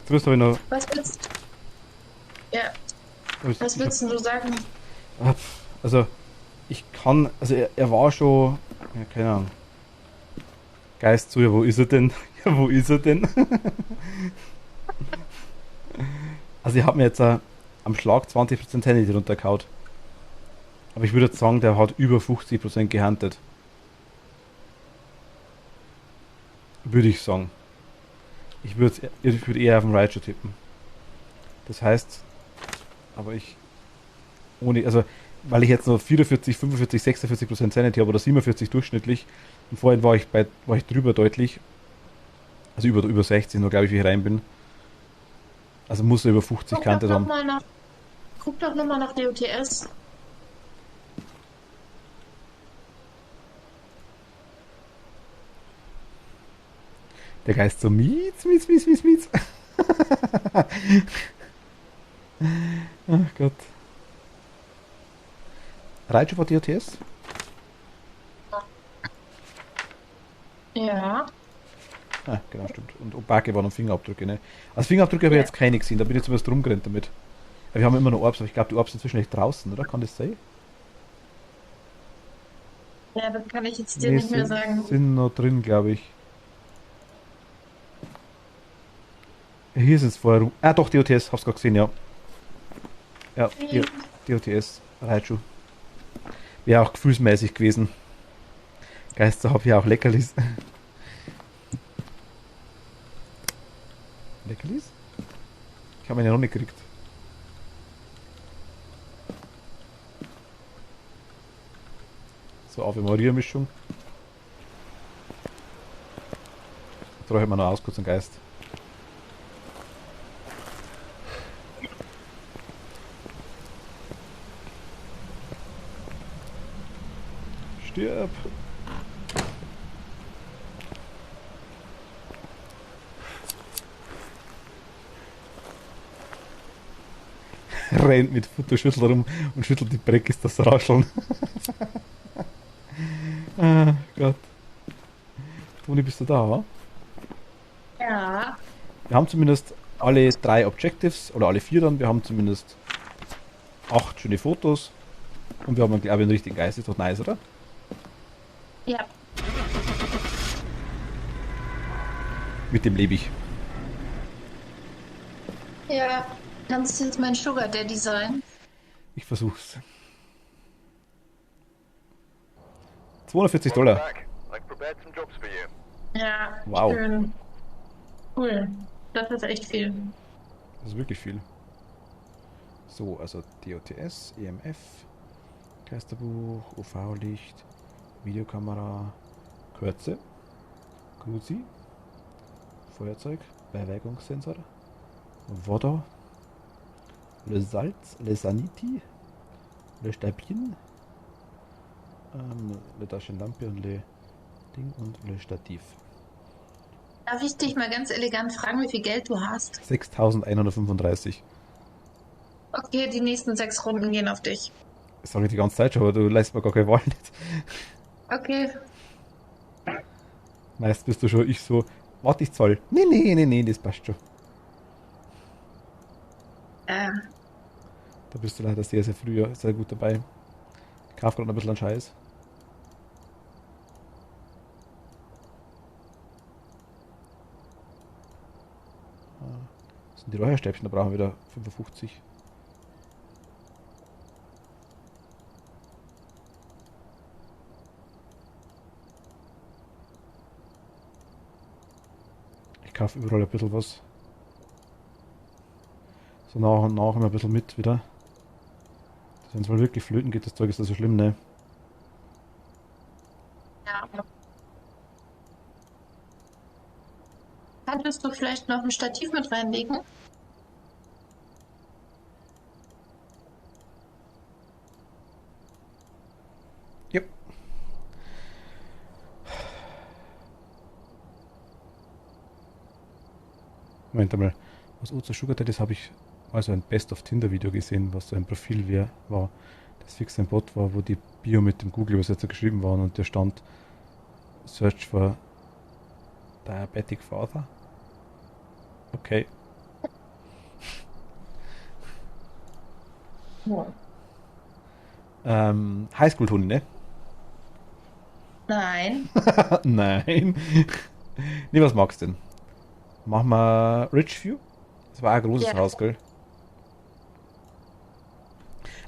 Zumindest habe ich noch. Was willst Ja, was Ich hab, willst du sagen? also, ich kann. Also, er war schon. Ja, keine Ahnung. Geist zu, ja, wo ist er denn? Ja, wo ist er denn? Also, ich habe mir jetzt am Schlag 20% Sanity runtergehaut. Aber ich würde jetzt sagen, der hat über 50% gehuntet. Würde ich sagen. Ich würde eher auf den Raichu tippen. Das heißt, aber also, weil ich jetzt nur 44, 45, 46% Sanity habe oder 47 durchschnittlich und vorhin war ich drüber deutlich, also über 60 nur, glaube ich, wie ich rein bin. Also muss er über 50 Guck doch gekantet noch haben. mal nach, guck doch noch mal nach DOTS. Der Geist so Mietz. Ach Gott. Raichu war DOTS? Ja. Ah, genau, stimmt. Und Obake waren und Fingerabdrücke, ne? Also Fingerabdrücke habe ich Ja. jetzt keine gesehen, da bin ich jetzt was rumgerannt damit. Aber wir haben immer noch Orbs, aber ich glaube, die Orbs sind inzwischen echt draußen, oder? Kann das sein? Ja, das kann ich jetzt dir Ne, nicht mehr sagen. sind noch drin, glaube ich. Ja, hier ist es vorher rum. Ah, doch, DOTS, hab's gerade gesehen, ja. Ja, DOTS, Raichu. Wäre auch gefühlsmäßig gewesen. Geister hab ja auch Leckerlis. Leckerlis? Ich habe meine noch nicht gekriegt. So, Ave Maria Mischung. Traue ich mir noch aus, kurz einen Geist. Stirb! Rennt mit Futterschüssel rum und schüttelt die Breckis das Rascheln. Ah, Gott. Toni, bist du da, wa? Ja. Wir haben zumindest alle 3 Objectives, oder alle 4 dann. Wir haben zumindest 8 schöne Fotos. Und wir haben, glaube ich, einen richtigen Geist. Ist doch nice, oder? Ja. Mit dem lebe ich. Ja. Kannst du jetzt mein Sugar Daddy sein? Ich versuch's. 240 Dollar. Ja. Wow. Schön. Cool. Das ist echt viel. Das ist wirklich viel. So, also DOTS, EMF, Geisterbuch, UV-Licht, Videokamera, Kürze, Cruzi, Feuerzeug, Beweigungssensor, Wasser, Le Salz, Le Sanity, Le Stabin, Le Taschenlampe und Le Ding und Le Stativ. Darf ich dich mal ganz elegant fragen, wie viel Geld du hast? 6135. Okay, die nächsten 6 Runden gehen auf dich. Das sage ich die ganze Zeit schon, aber du lässt mir gar keine Wahl nicht. Okay. Meist bist du schon, ich so, warte, ich zahl. Nee, das passt schon. Äh, Da bist du leider sehr, sehr früh, sehr gut dabei. Ich kauf gerade ein bisschen an Scheiß. Das sind die Räucherstäbchen, da brauchen wir wieder 55. Ich kaufe überall ein bisschen was. So nach und nach immer ein bisschen mit wieder. Wenn es mal wirklich flöten geht, das Zeug ist das so schlimm, ne? ja. Könntest du vielleicht noch ein Stativ mit reinlegen? Yep. Moment einmal. Was Oza Sugar Daddies habe ich also ein Best of Tinder Video gesehen, was so ein Profil war. Das fix ein Bot war, wo die Bio mit dem Google-Übersetzer geschrieben waren und der stand Search for Diabetic Father. Okay. Ja. Highschool-Toni, ne? Nein. Nein. Nee, was magst du denn? Machen wir Richview? Das war ein großes Ja. Haus, gell?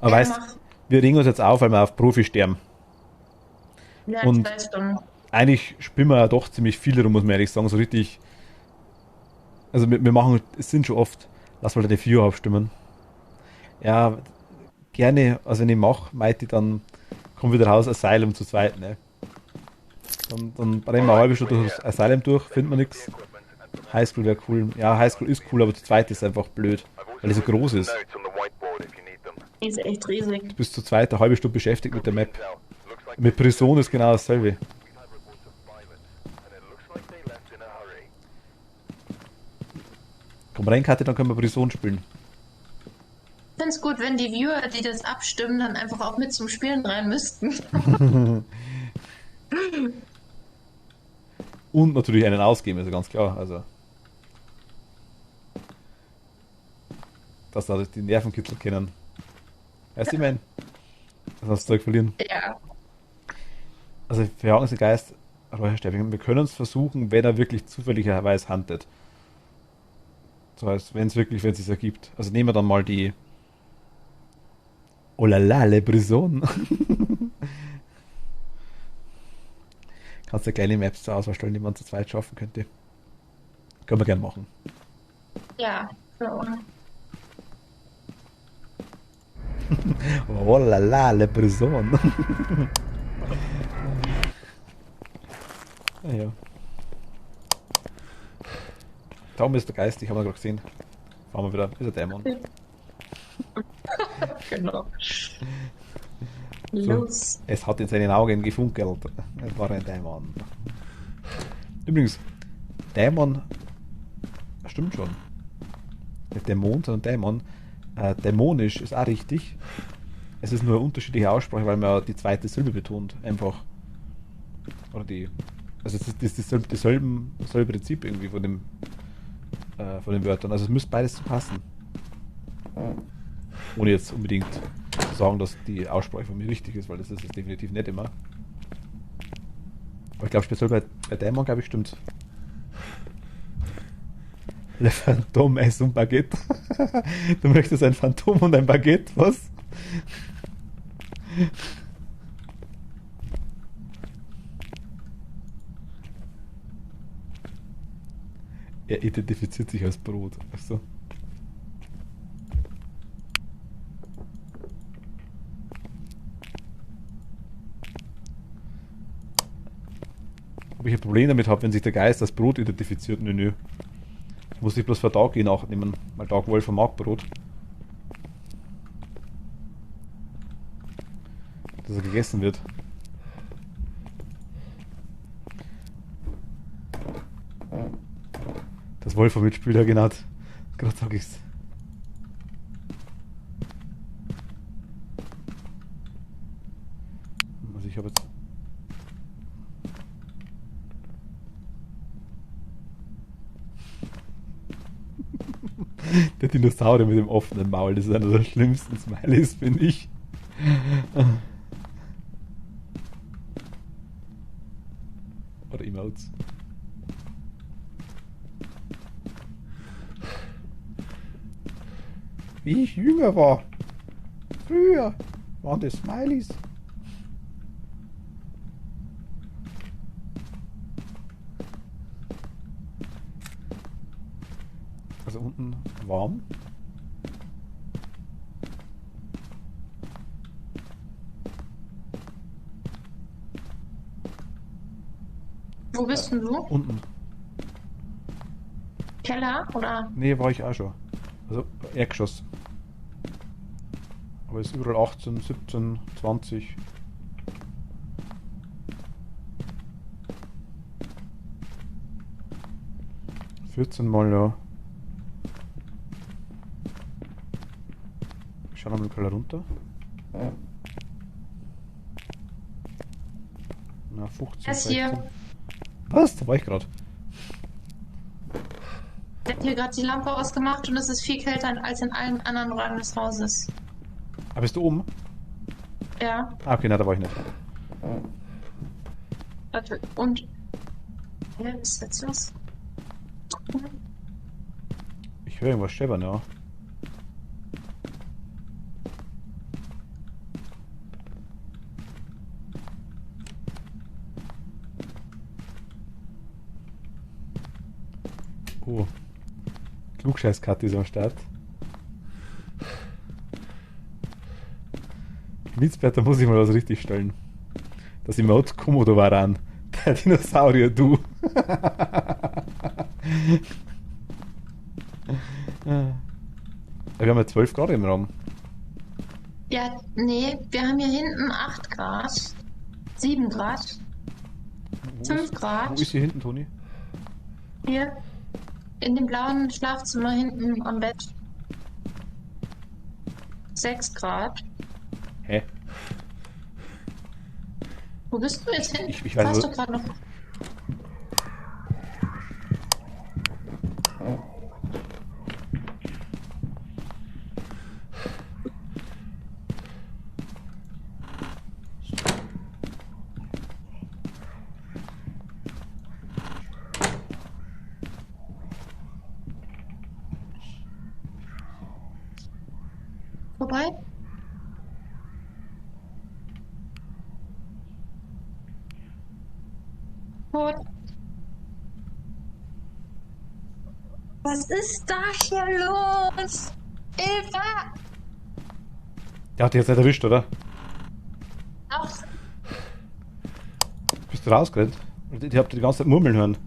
Aber weißt, mach. wir regen uns jetzt auf, weil wir auf Profi sterben. Ja, ich Und weiß schon. eigentlich spielen wir ja doch ziemlich viel rum, muss man ehrlich sagen. So richtig. Also wir machen, es sind schon oft, lass mal die 4 abstimmen. Ja, gerne, also wenn ich mache, meinte ich dann, kommt wieder raus, Asylum zu zweit, ne? Dann rennen wir eine halbe Stunde durch das Asylum durch, finden wir nichts. Highschool wäre cool. Ja, Highschool ist cool, aber zu zweit ist einfach blöd, weil es so groß ist. Die ist echt riesig. Du bist zu zweit eine halbe Stunde beschäftigt mit der Map. Mit Prison ist genau dasselbe. Komm rein, Karte, dann können wir Prison spielen. Ich finde es gut, wenn die Viewer, die das abstimmen, dann einfach auch mit zum Spielen rein müssten. Und natürlich einen ausgeben, also ganz klar. Also, dass da die Nervenkitzel kennen. Weißt du, ich meine, dass wir das Zeug verlieren. Ja. Also, für Angst Geist, Räucherstäbchen, wir können es versuchen, wenn er wirklich zufälligerweise huntet. So heißt, wenn es sich ergibt. Also nehmen wir dann mal die Oh la la, le Brison. Kannst du kleine Maps zur Auswahl stellen, die man zu zweit schaffen könnte. Können wir gerne machen. Ja, so. Oh la la, le Brison. Ja. Da oben ist der Geist, ich habe ihn gerade gesehen. Fahren wir wieder, ist der Dämon. Genau. So, Los. es hat in seinen Augen gefunkelt. Es war ein Dämon. Übrigens, Dämon stimmt schon. Nicht Dämon, sondern Dämon. Dämonisch ist auch richtig. Es ist nur eine unterschiedliche Aussprache, weil man die zweite Silbe betont. Einfach. Oder die. Also es ist dasselbe Prinzip irgendwie von den Wörtern. Also es müsste beides zu passen. Ohne jetzt unbedingt zu sagen, dass die Aussprache von mir richtig ist, weil das ist es definitiv nicht immer. Aber ich glaube speziell bei Dämon, glaube ich, stimmt. Le Phantom est un Baguette. Du möchtest ein Phantom und ein Baguette, was? Er identifiziert sich als Brot. Achso. Ob ich ein Problem damit habe, wenn sich der Geist als Brot identifiziert? Nö, nö. Muss ich bloß für Dagi nachnehmen, weil Dark Wolf mag Brot. Dass er gegessen wird. Das Wolfer-Mitspieler genannt. Gerade sag ich's. Also ich habe jetzt. Der Dinosaurier mit dem offenen Maul, das ist einer der schlimmsten Smileys, finde ich. Oder Emotes. Wie ich jünger war. Früher waren das Smileys. Also unten warm. Wo bist denn du? Unten. Keller oder? Nee, war ich auch schon. Also Erdgeschoss. Aber es ist überall 18, 17, 20. Mal, ja. Ich schau nochmal den Keller runter. Na, 15, Er ist hier. 16. Was? Da war ich gerade. Der hat hier gerade die Lampe ausgemacht und es ist viel kälter als in allen anderen Räumen des Hauses. Ah, bist du oben? Ja. Ah, okay, na, da war ich nicht. Warte, und. Ja, was ist jetzt los? Ich höre irgendwas scheppern, ja. Oh. Klugscheiß-Cut ist am Start. Mietsbert, da muss ich mal was richtig stellen. Das Emote Komodo Varan. Der Dinosaurier, du. Wir haben ja 12 Grad im Raum. Ja, nee, wir haben hier hinten 8 Grad, 7 Grad, 5 Grad. Wo ist hier hinten, Toni? Hier, in dem blauen Schlafzimmer hinten am Bett. 6 Grad. Hä? Wo bist du jetzt hin? Ich weiß Warst wo- du gerade noch? Vorbei? Gut. Was ist da hier los? Eva! Der hat dich jetzt nicht erwischt, oder? Ach, Bist du rausgerannt? Ich hab die ganze Zeit murmeln hören.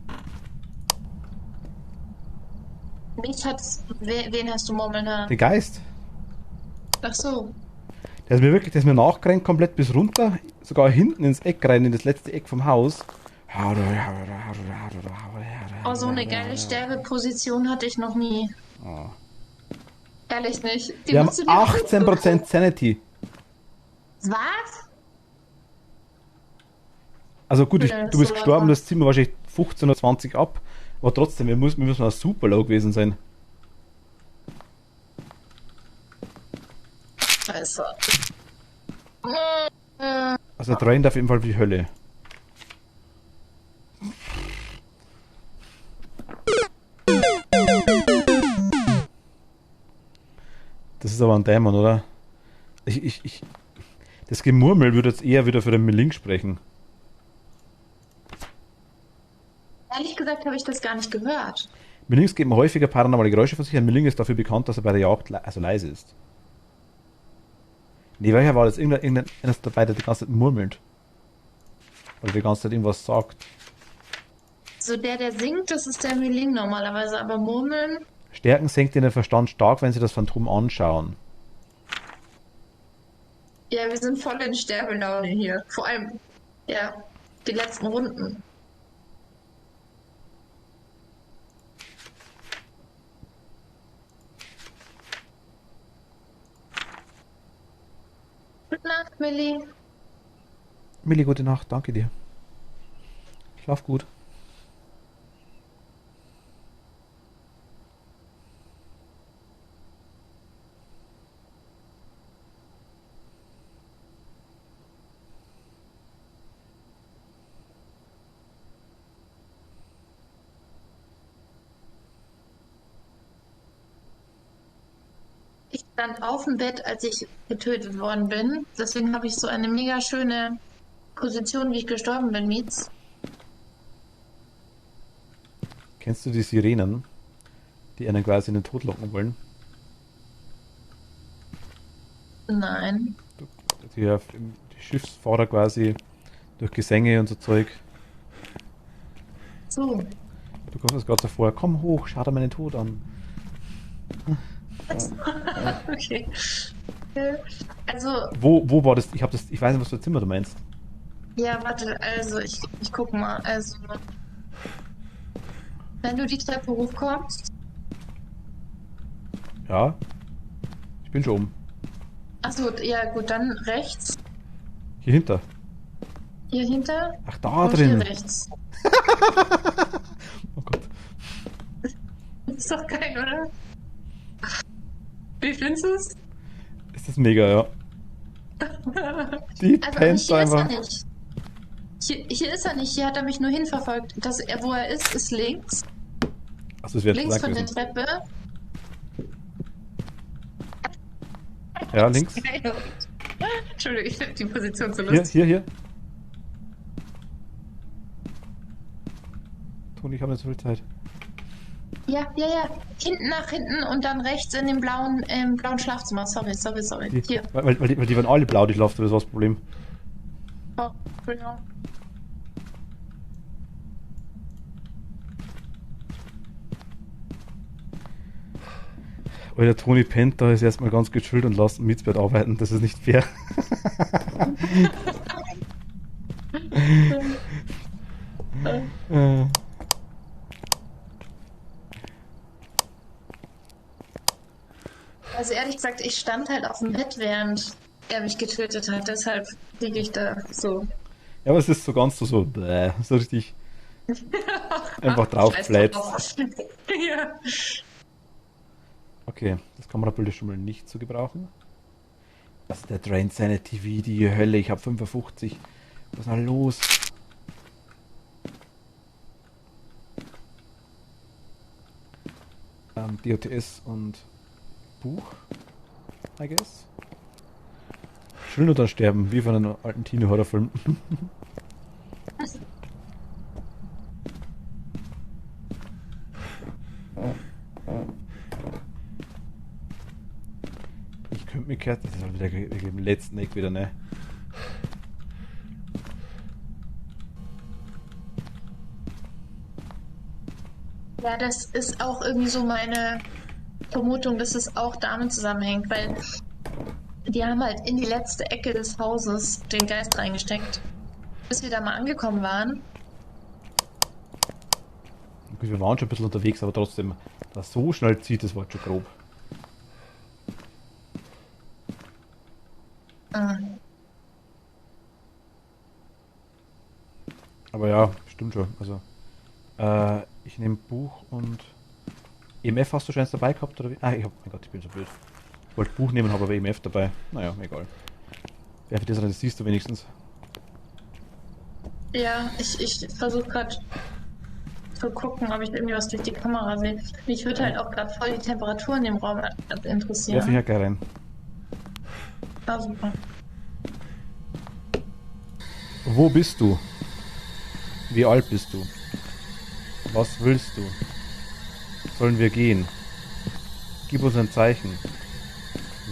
mich hat's. Wen hast du murmeln hören? Den Geist. Ach so. Der ist mir nachgerannt, komplett bis runter. Sogar hinten ins Eck rein, in das letzte Eck vom Haus. Oh, so eine geile Sterbeposition hatte ich noch nie. Oh. Ehrlich nicht. Die Wir haben musst du dir 18% Sanity. Was? Also gut, Ja, du bist so gestorben, locker. das ziehen wir wahrscheinlich 15 oder 20 ab. Aber trotzdem, wir müssen auch super low gewesen sein. Scheiße. Also der Train auf jeden Fall wie Hölle. Das ist aber ein Dämon, oder? Das Gemurmel würde jetzt eher wieder für den Melink sprechen. Ehrlich gesagt habe ich das gar nicht gehört. Melinks geben häufiger paranormale Geräusche von sich. Ein Meling ist dafür bekannt, dass er bei der Jagd also leise ist. Nee, welcher war das? Irgendeiner ist dabei, der die ganze Zeit murmelt. Oder die ganze Zeit irgendwas sagt. So der singt, das ist der Meling normalerweise, aber Murmeln. Stärken senkt den Verstand stark, wenn sie das Phantom anschauen. Ja, wir sind voll in Sterbelaune hier. Vor allem, ja, die letzten Runden. Gute Nacht, Millie. Milli, gute Nacht, danke dir. Schlaf gut. Ich stand auf dem Bett, als ich getötet worden bin. Deswegen habe ich so eine mega schöne Position, wie ich gestorben bin, Mietz. Kennst du die Sirenen, die einen quasi in den Tod locken wollen? Nein. Die Schiffsfahrer quasi durch Gesänge und so Zeug. So. Du kommst jetzt gerade so vor, komm hoch, schau dir meinen Tod an. Okay. Also, Wo war das? Ich weiß nicht, was für ein Zimmer du meinst. ja, warte, also ich guck mal. Also, wenn du die Treppe hochkommst. Ja. Ich bin schon oben. Achso, ja gut, dann rechts. Hier hinter. Hier hinter. Ach, da Und drin. hier rechts. Oh Gott. Ist doch geil, oder? Wie findest du es? Ist das mega, ja. Die Also, pennt hier ist er einfach. nicht. Hier ist er nicht. Hier hat er mich nur hinverfolgt. Wo er ist links. Achso, das wäre Links jetzt von der gewesen. Treppe. Ja, links. Entschuldigung, ich finde die Position so Hier, lustig. hier. Toni, ich habe nicht so viel Zeit. Ja, ja, ja. Hinten nach hinten und dann rechts in dem blauen Schlafzimmer. Sorry. Die, Hier. weil die waren alle blau, die Schlafzimmer, das war das Problem. Oh, Entschuldigung. Weil der Toni pennt da ist erstmal ganz gechillt und lässt Mietsbett arbeiten, das ist nicht fair. Äh, Also ehrlich gesagt, ich stand halt auf dem Bett, während er mich getötet hat. Deshalb liege ich da so. ja, aber es ist so ganz so so richtig einfach Scheiß draufgefläzt. drauf. Ja. Okay, das Kamerabild ist schon mal nicht zu gebrauchen. Was ist der Drain Sanity, wie die Hölle, ich habe 55. Was ist denn da los? DOTS und Buch, I guess. Ich will nur dann sterben, wie von einem alten Teenie-Horrorfilm. Ich könnte mir gehört, das ist halt wieder im letzten Eck wieder, ne? Ja, das ist auch irgendwie so meine Vermutung, dass es auch damit zusammenhängt, weil die haben halt in die letzte Ecke des Hauses den Geist reingesteckt. Bis wir da mal angekommen waren. Gut, wir waren schon ein bisschen unterwegs, aber trotzdem, dass so schnell zieht, das war schon grob. Ah, Aber ja, stimmt schon. Also, ich nehme Buch und EMF hast du schon eins dabei gehabt, oder wie? Ah, mein Gott, ich bin so blöd. Ich wollte Buch nehmen, habe aber EMF dabei. Naja, egal. Wer für das siehst du wenigstens. ja, ich versuche gerade zu gucken, ob ich irgendwie was durch die Kamera sehe. Mich würde halt auch gerade voll die Temperatur in dem Raum Werfe ich interessieren. ja gleich rein. Ah, super. Wo bist du? Wie alt bist du? Was willst du? Sollen wir gehen? Gib uns ein Zeichen.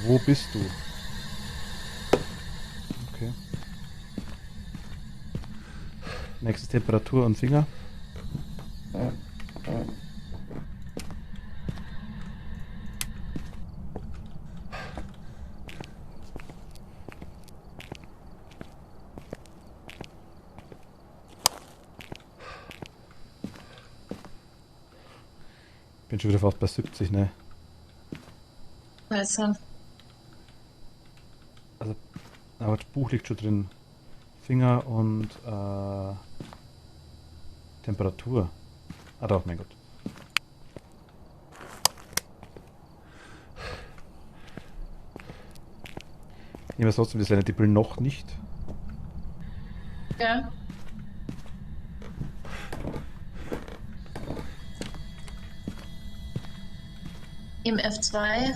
Wo bist du? Okay. Nächste Temperatur und Finger. Bin schon wieder fast bei 70, ne? Also, Also, aber das Buch liegt schon drin. Finger und Temperatur. Ah doch, mein Gott. Ich nehme trotzdem das eine Tippel noch nicht. ja. Im F2.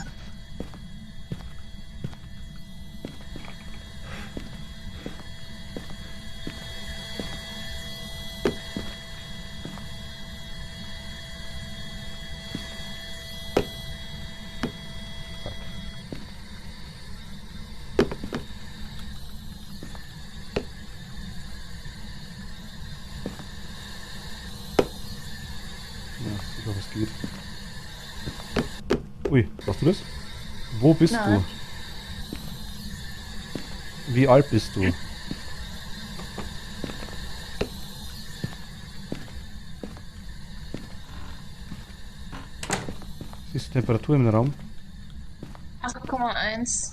Ja, ich hoffe, es geht. Ui, warst du das? Wo bist Nein. du? Wie alt bist du? Siehst du Temperatur im Raum? 8,1,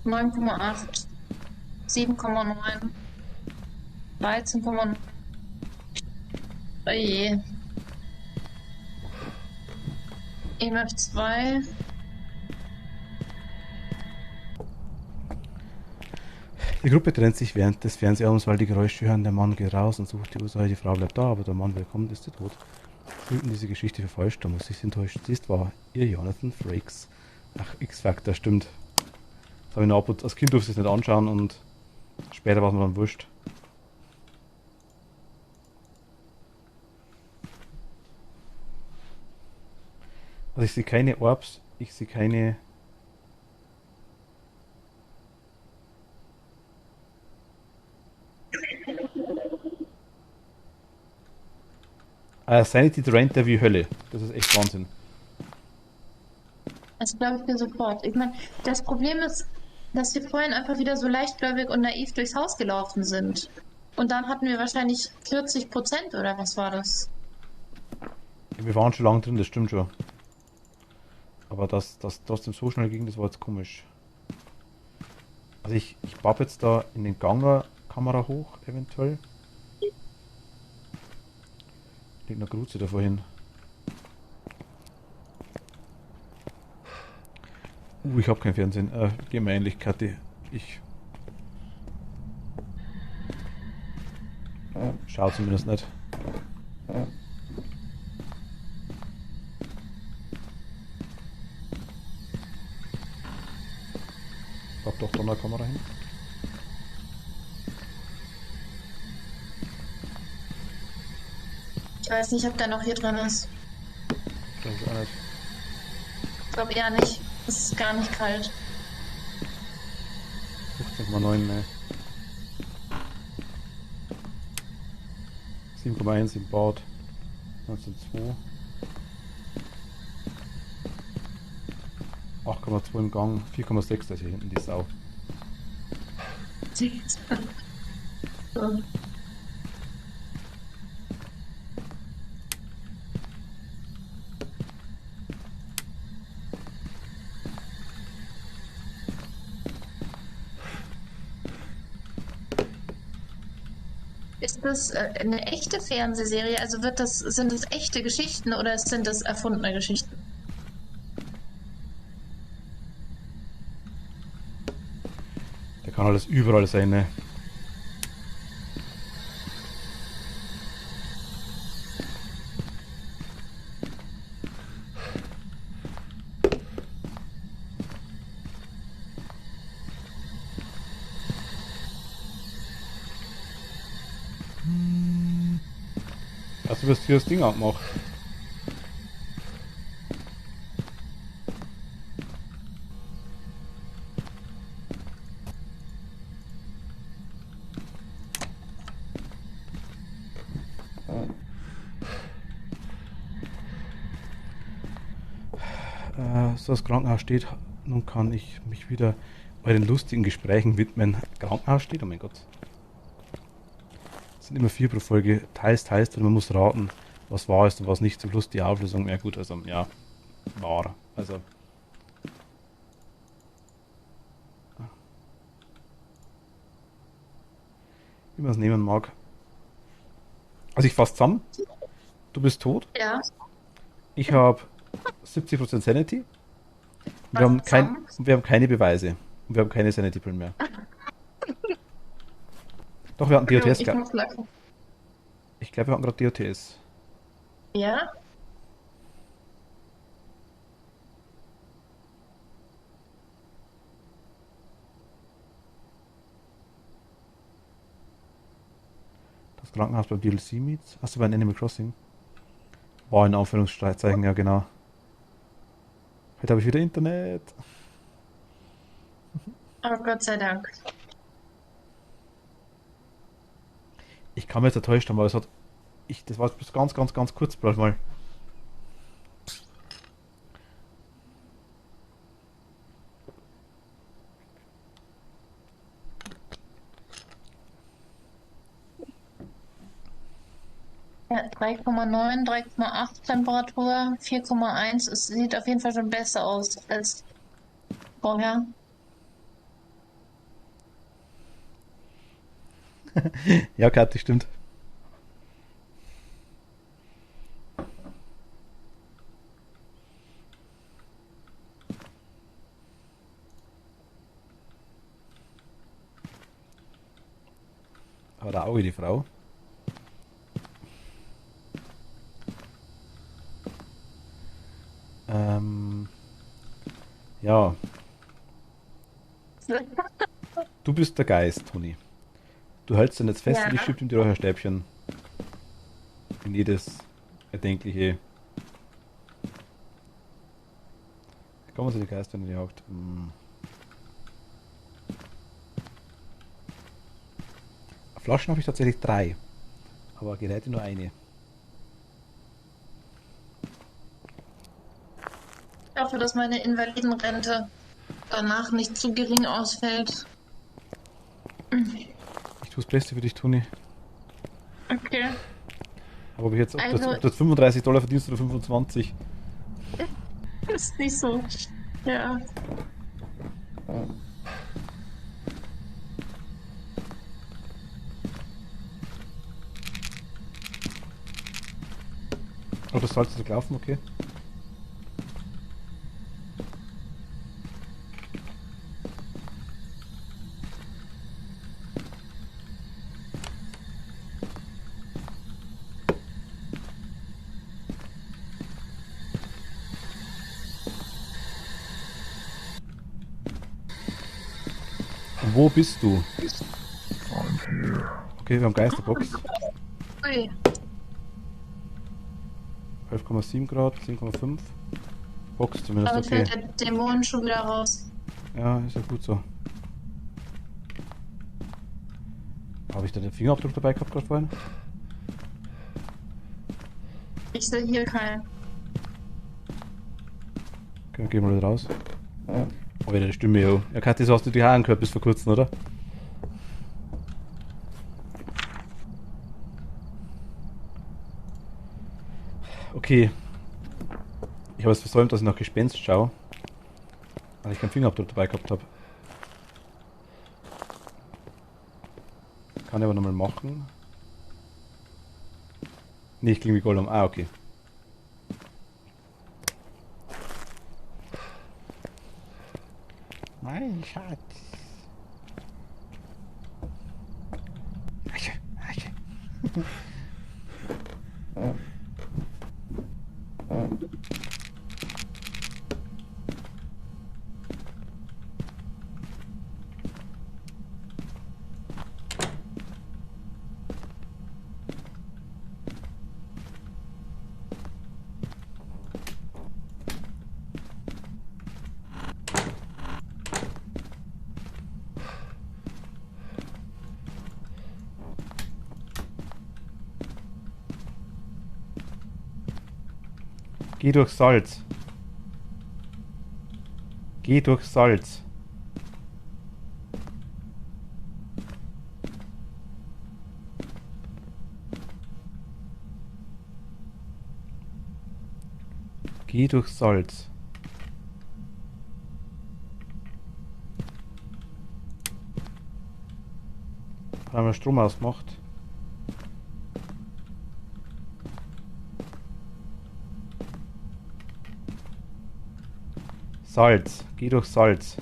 9,8, 7,9, 13,9. Oje. EMF2. Die Gruppe trennt sich während des Fernsehabends, weil die Geräusche hören. Der Mann geht raus und sucht die Ursache. Die Frau bleibt da, aber der Mann, der kommt, ist tot. Fühlten diese Geschichte verfälscht, da muss ich enttäuscht. Sie ist wahr. Ihr Jonathan Frakes. Ach, X-Factor, stimmt. Das habe ich noch als Kind durfte ich es nicht anschauen und später war es mir dann wurscht. Also ich sehe keine Orbs, ich sehe keine. Sanity draint der wie Hölle. Das ist echt Wahnsinn. Das glaube ich dir sofort. Ich meine, das Problem ist, dass wir vorhin einfach wieder so leichtgläubig und naiv durchs Haus gelaufen sind. Und dann hatten wir wahrscheinlich 40% oder was war das? Wir waren schon lange drin, das stimmt schon. Aber dass das trotzdem so schnell ging, das war jetzt komisch. Also ich bapp jetzt da in den Ganger Kamera hoch, eventuell. Liegt eine Gruze da vorhin. Ich hab kein Fernsehen. Geh mal ähnlich, Kathi. Ich. Schau zumindest nicht. Pack doch da eine Kamera hin. Ich weiß nicht, ob der noch hier drin ist. Ich glaube auch nicht. Ich glaube eher nicht. Es ist gar nicht kalt. 15,9, ne. 7,1 im Bad. 19,2. 8,2 im Gang. 4,6, da ist hier hinten die Sau. So. Ist das eine echte Fernsehserie? Also sind das echte Geschichten oder sind das erfundene Geschichten? Der kann alles überall sein, ne. Also wirst du hier das Ding abmacht. So das Krankenhaus steht, nun kann ich mich wieder euren lustigen Gesprächen widmen. Krankenhaus steht, oh mein Gott. Es sind immer 4 pro Folge, teils, und man muss raten, was wahr ist und was nicht. Zum Schluss die Auflösung, ja gut, also ja, wahr. Also. Wie man es nehmen mag. Also ich fasse zusammen. Du bist tot. Ja. Ich habe 70% Sanity. Wir haben keine Beweise. Und wir haben keine Sanity-Pillen mehr. Doch, wir hatten DOTS Ich gehabt. muss lachen. Ich glaube, wir hatten gerade DOTS. Ja? Das Krankenhaus beim DLC Meets. Hast du bei Animal Crossing? War in Anführungszeichen, ja genau. Heute habe ich wieder Internet. Oh Gott sei Dank. Ich kann mir jetzt enttäuscht haben, aber es hat. Das war jetzt bloß ganz kurz, bloß mal. Ja, 3,9, 3,8 Temperatur, 4,1. Es sieht auf jeden Fall schon besser aus als vorher. Ja, Kathi, stimmt. Aber da Auge die Frau. Ja, du bist der Geist, Toni. Du hältst ihn jetzt fest Ja. und ich schieb ihm die Räucherstäbchen in jedes erdenkliche Kommen Sie die Geister in die Jagd. Flaschen habe ich tatsächlich 3. Aber Geräte nur eine. Ich hoffe, dass meine Invalidenrente danach nicht zu gering ausfällt. Ich tue das Beste für dich, Toni. Okay. Aber ob ich jetzt ob Also, das $35 verdienst oder 25. ist nicht so. Ja. Oh, das Salz ist gelaufen, okay. Wo bist du? Okay, wir haben Geisterbox. Ui. 11,7 Grad, 10,5. Box zumindest, Damit okay. fällt der Dämon schon wieder raus. Ja, ist ja gut so. Habe ich da den Fingerabdruck dabei gehabt gerade vorhin? Ich sehe hier keinen. Okay, dann gehen wir wieder raus. Oh, wieder die Stimme, ja. Ja, Kathi, so hast du die Haare gehört bis vor kurzem, oder? Okay. Ich habe es versäumt, dass ich nach Gespenst schaue. Weil ich keinen Fingerabdruck dabei gehabt habe. Kann ich aber nochmal machen. Nee, ich klinge wie Gollum. Ah, okay. Mein Schatz. Asche, Asche. Geh durch Salz. Geh durch Salz. Geh durch Salz. Haben wir Strom ausgemacht? Salz. Geh durch Salz.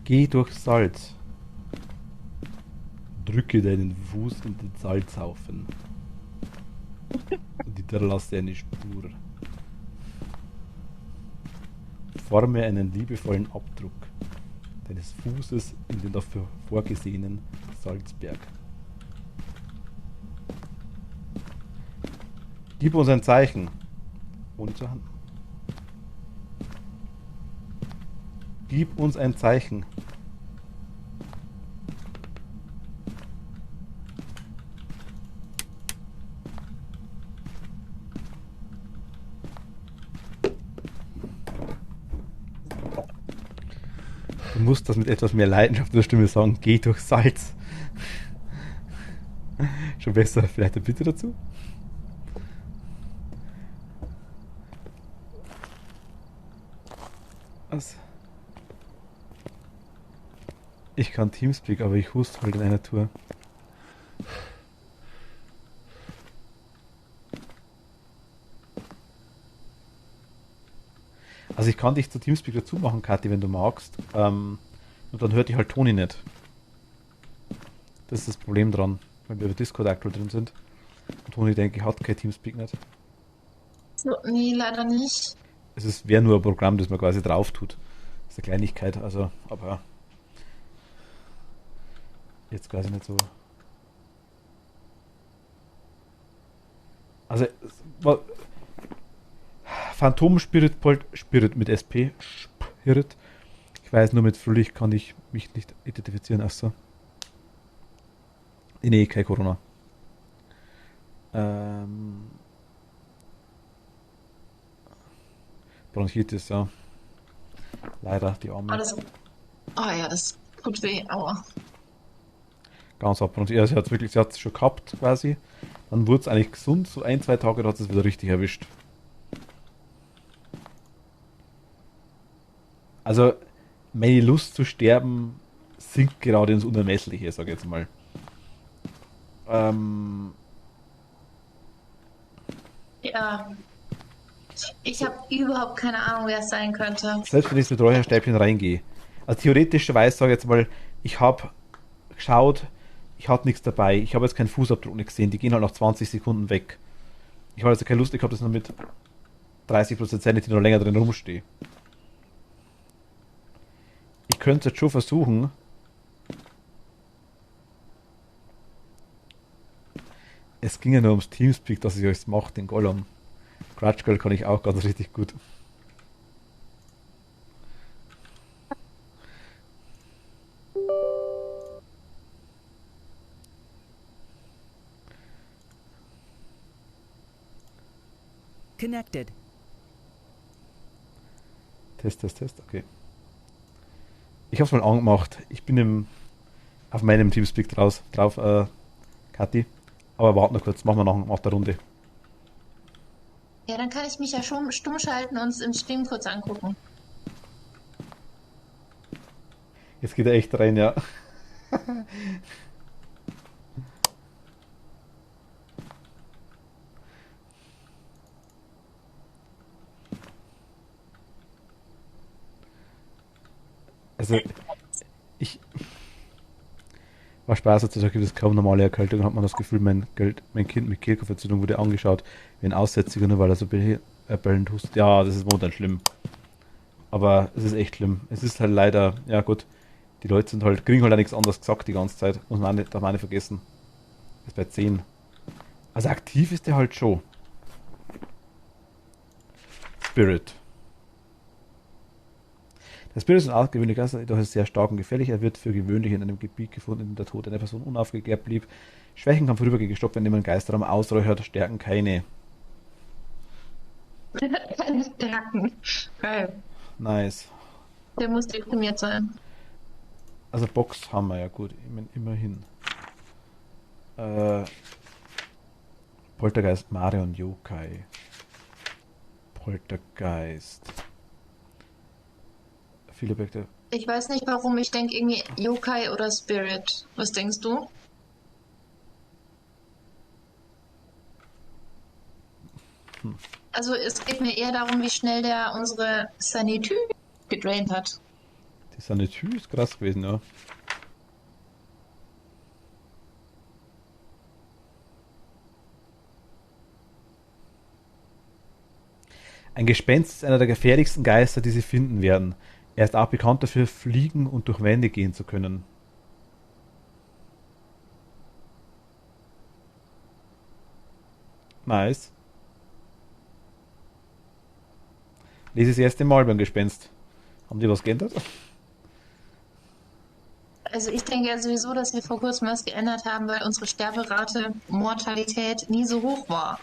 Geh durch Salz. Drücke deinen Fuß in den Salzhaufen. Und hinterlasse eine Spur. Forme einen liebevollen Abdruck deines Fußes in den dafür vorgesehenen Salzberg. Gib uns ein Zeichen. Ohne zur Hand. Gib uns ein Zeichen. Du musst das mit etwas mehr Leidenschaft in der Stimme sagen. Geh durch Salz. Schon besser. Vielleicht eine Bitte dazu? Was? Ich kann Teamspeak, aber ich huste halt in einer Tour. Also ich kann dich zu Teamspeak dazu machen, Kathi, wenn du magst. Und dann hört dich halt Toni nicht. Das ist das Problem dran, weil wir über Discord aktuell drin sind. Und Toni, denke ich, hat kein Teamspeak nicht. So, nee, leider nicht. wäre nur ein Programm, das man quasi drauf tut. Das ist eine Kleinigkeit, also, aber jetzt quasi nicht so. Also, Phantom Spirit, Spirit mit SP, Spirit. Ich weiß, nur mit Fröhlich kann ich mich nicht identifizieren, achso. Nee, kein Corona. Ähm, Bronchitis, ja. Leider, die Arme. Alles. Oh ja, das tut weh, aua. Ganz ab. Und ja, sie hat es schon gehabt quasi. Dann wurde es eigentlich gesund, so ein, zwei Tage, da hat es wieder richtig erwischt. Also, meine Lust zu sterben sinkt gerade ins Unermessliche, sage ich jetzt mal. Ähm, Ja, ich habe überhaupt keine Ahnung, wer es sein könnte. Selbst wenn ich mit Räucherstäbchen reingehe. Also theoretischerweise sage ich jetzt mal, ich habe geschaut, ich hatte nichts dabei, ich habe jetzt keinen Fußabdruck nicht gesehen, die gehen halt nach 20 Sekunden weg. Ich habe also keine Lust, ich habe das nur mit 30% Sanity noch länger drin rumstehe. Ich könnte es jetzt schon versuchen. Es ging ja nur ums Teamspeak, dass ich euch mache, den Gollum. Grudge Girl kann ich auch ganz richtig gut. Connected. Test, okay. Ich habe es mal angemacht. Ich bin auf meinem Teamspeak drauf, Kathi. Aber warte noch kurz, machen wir nach der Runde. Ja, dann kann ich mich ja schon stumm schalten und es im Stream kurz angucken. Jetzt geht er echt rein, ja. Also, ich. War Spaß, als gibt es kaum normale Erkältung, hat man das Gefühl, mein Kind mit Kehlkopfentzündung wurde angeschaut wie ein Aussätziger, nur weil er so bellend hustet. Ja, das ist momentan schlimm. Aber es ist echt schlimm. Es ist halt leider, ja gut, die Leute kriegen halt auch nichts anderes gesagt die ganze Zeit. Darf man nicht vergessen. Das ist bei 10. Also aktiv ist der halt schon. Spirit. Der Spirit ist ein außergewöhnlicher Geister, jedoch ist sehr stark und gefährlich. Er wird für gewöhnlich in einem Gebiet gefunden, in dem der Tod einer Person unaufgeklärt blieb. Schwächen kann vorübergehend gestoppt werden, indem man Geisterraum ausräuchert, Stärken keine. Keine Stärken. Geil. Nice. Der muss deprimiert sein. Also Box haben wir ja gut, immerhin. Poltergeist, Mario und Yokai. Poltergeist. Viele Objekte. Ich weiß nicht warum, ich denke irgendwie Yokai oder Spirit. Was denkst du? Also es geht mir eher darum, wie schnell der unsere Sanity gedraint hat. Die Sanity ist krass gewesen, ja. Ein Gespenst ist einer der gefährlichsten Geister, die sie finden werden. Er ist auch bekannt dafür, fliegen und durch Wände gehen zu können. Nice. Lese das erste Mal beim Gespenst. Haben die was geändert? Also ich denke ja sowieso, dass wir vor kurzem was geändert haben, weil unsere Sterberate, Mortalität nie so hoch war.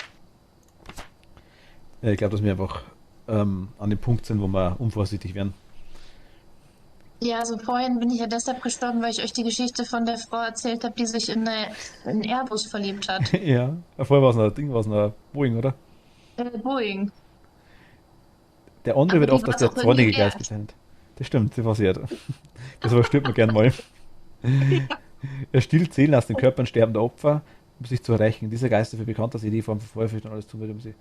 Ja, ich glaube, dass wir einfach an dem Punkt sind, wo wir unvorsichtig werden. Ja, also vorhin bin ich ja deshalb gestorben, weil ich euch die Geschichte von der Frau erzählt habe, die sich in einen Airbus verliebt hat. Ja, vorher war es ein Ding, war es ein Boeing, oder? Boeing. Der andere Aber wird die oft als war's der auch irgendwie zornige Geist wert. bezeichnet. Das stimmt, das passiert. Das überstirbt man gern mal. Er stiehlt Seelen aus den Körpern sterbender Opfer, um sich zu rächen. Dieser Geist ist dafür bekannt, dass er die Form von Feuerfürchten und alles tun wird, um sie.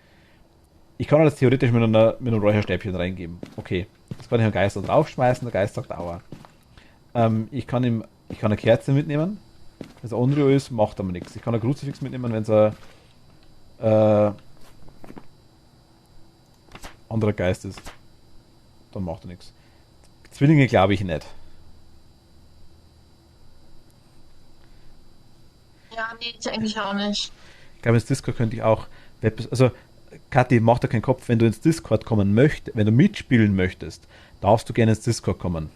Ich kann alles theoretisch mit einem Räucherstäbchen reingeben. Okay. Das kann ich einen Geist da draufschmeißen, der Geist sagt Aua. Ich kann eine Kerze mitnehmen. Wenn es ein Onryo ist, macht aber nichts. Ich kann ein Kruzifix mitnehmen, wenn es ein anderer Geist ist, dann macht er nichts. Zwillinge glaube ich nicht. Ja, nee, ich eigentlich auch nicht. Ich glaube, ins Discord könnte ich auch also Kathi, mach dir keinen Kopf, wenn du ins Discord kommen möchtest, wenn du mitspielen möchtest, darfst du gerne ins Discord kommen.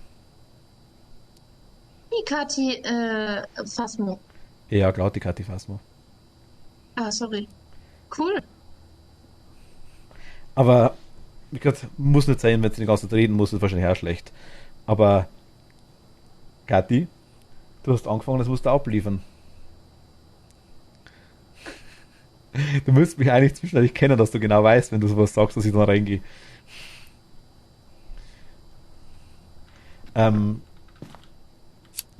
Die Kathi, Phasmo. Ja, klar, die Kathi Phasmo. Ah, sorry. Cool. Aber, wie gesagt, muss nicht sein, wenn sie die ganze Zeit reden muss, ist wahrscheinlich auch schlecht. Aber, Kathi, du hast angefangen, das musst du abliefern. Du müsst mich eigentlich zwischendurch kennen, dass du genau weißt, wenn du sowas sagst, dass ich dann reingehe.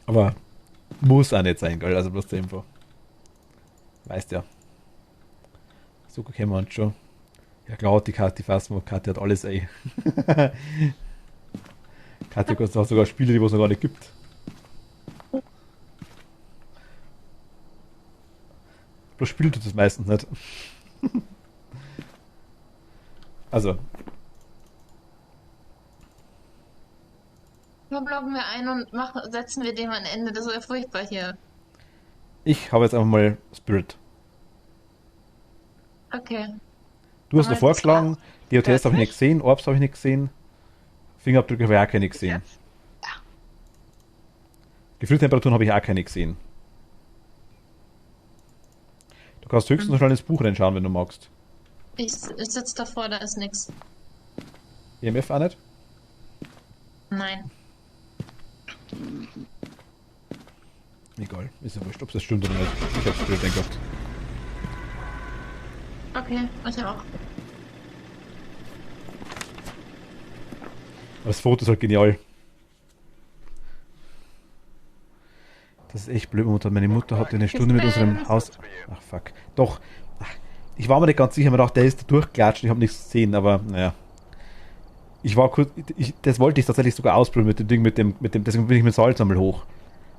Aber muss auch nicht sein, gell? Also bloß zur Info. Weißt ja. So kennen wir uns schon. Ja klar, die Kathi Phasmo, Kathi hat alles ey. Kathi hat sogar Spiele, die es noch gar nicht gibt. Bloß spielt du das meistens nicht. Also. Nur blocken wir ein und setzen wir dem ein Ende. Das ist ja furchtbar hier. Ich habe jetzt einfach mal Spirit. Okay. Du hast Aber noch vorgeschlagen, DOTS habe ich nicht nicht. gesehen, Orbs habe ich nicht gesehen, Fingerabdrücke habe ich auch keine gesehen. Ja. Gefühltemperaturen habe ich auch keine gesehen. Du kannst höchstens noch schnell ins Buch reinschauen, wenn du magst. Ich sitze davor, da ist nix. EMF auch nicht? Nein. Egal, ist ja wurscht, ob das stimmt oder nicht. Ich hab's Spirit gehabt. Okay, ich auch. Aber das Foto ist halt genial. Das ist echt blöd, Mutter. Meine Mutter hatte eine Stunde mit unserem Haus... Ach, fuck. Doch. Ach, ich war mir nicht ganz sicher. Ich dachte, der ist da durchgelatscht. Ich habe nichts gesehen, aber naja. Ich war kurz... das wollte ich tatsächlich sogar ausprobieren mit dem Ding, mit dem... Deswegen bin ich mit Salz einmal hoch.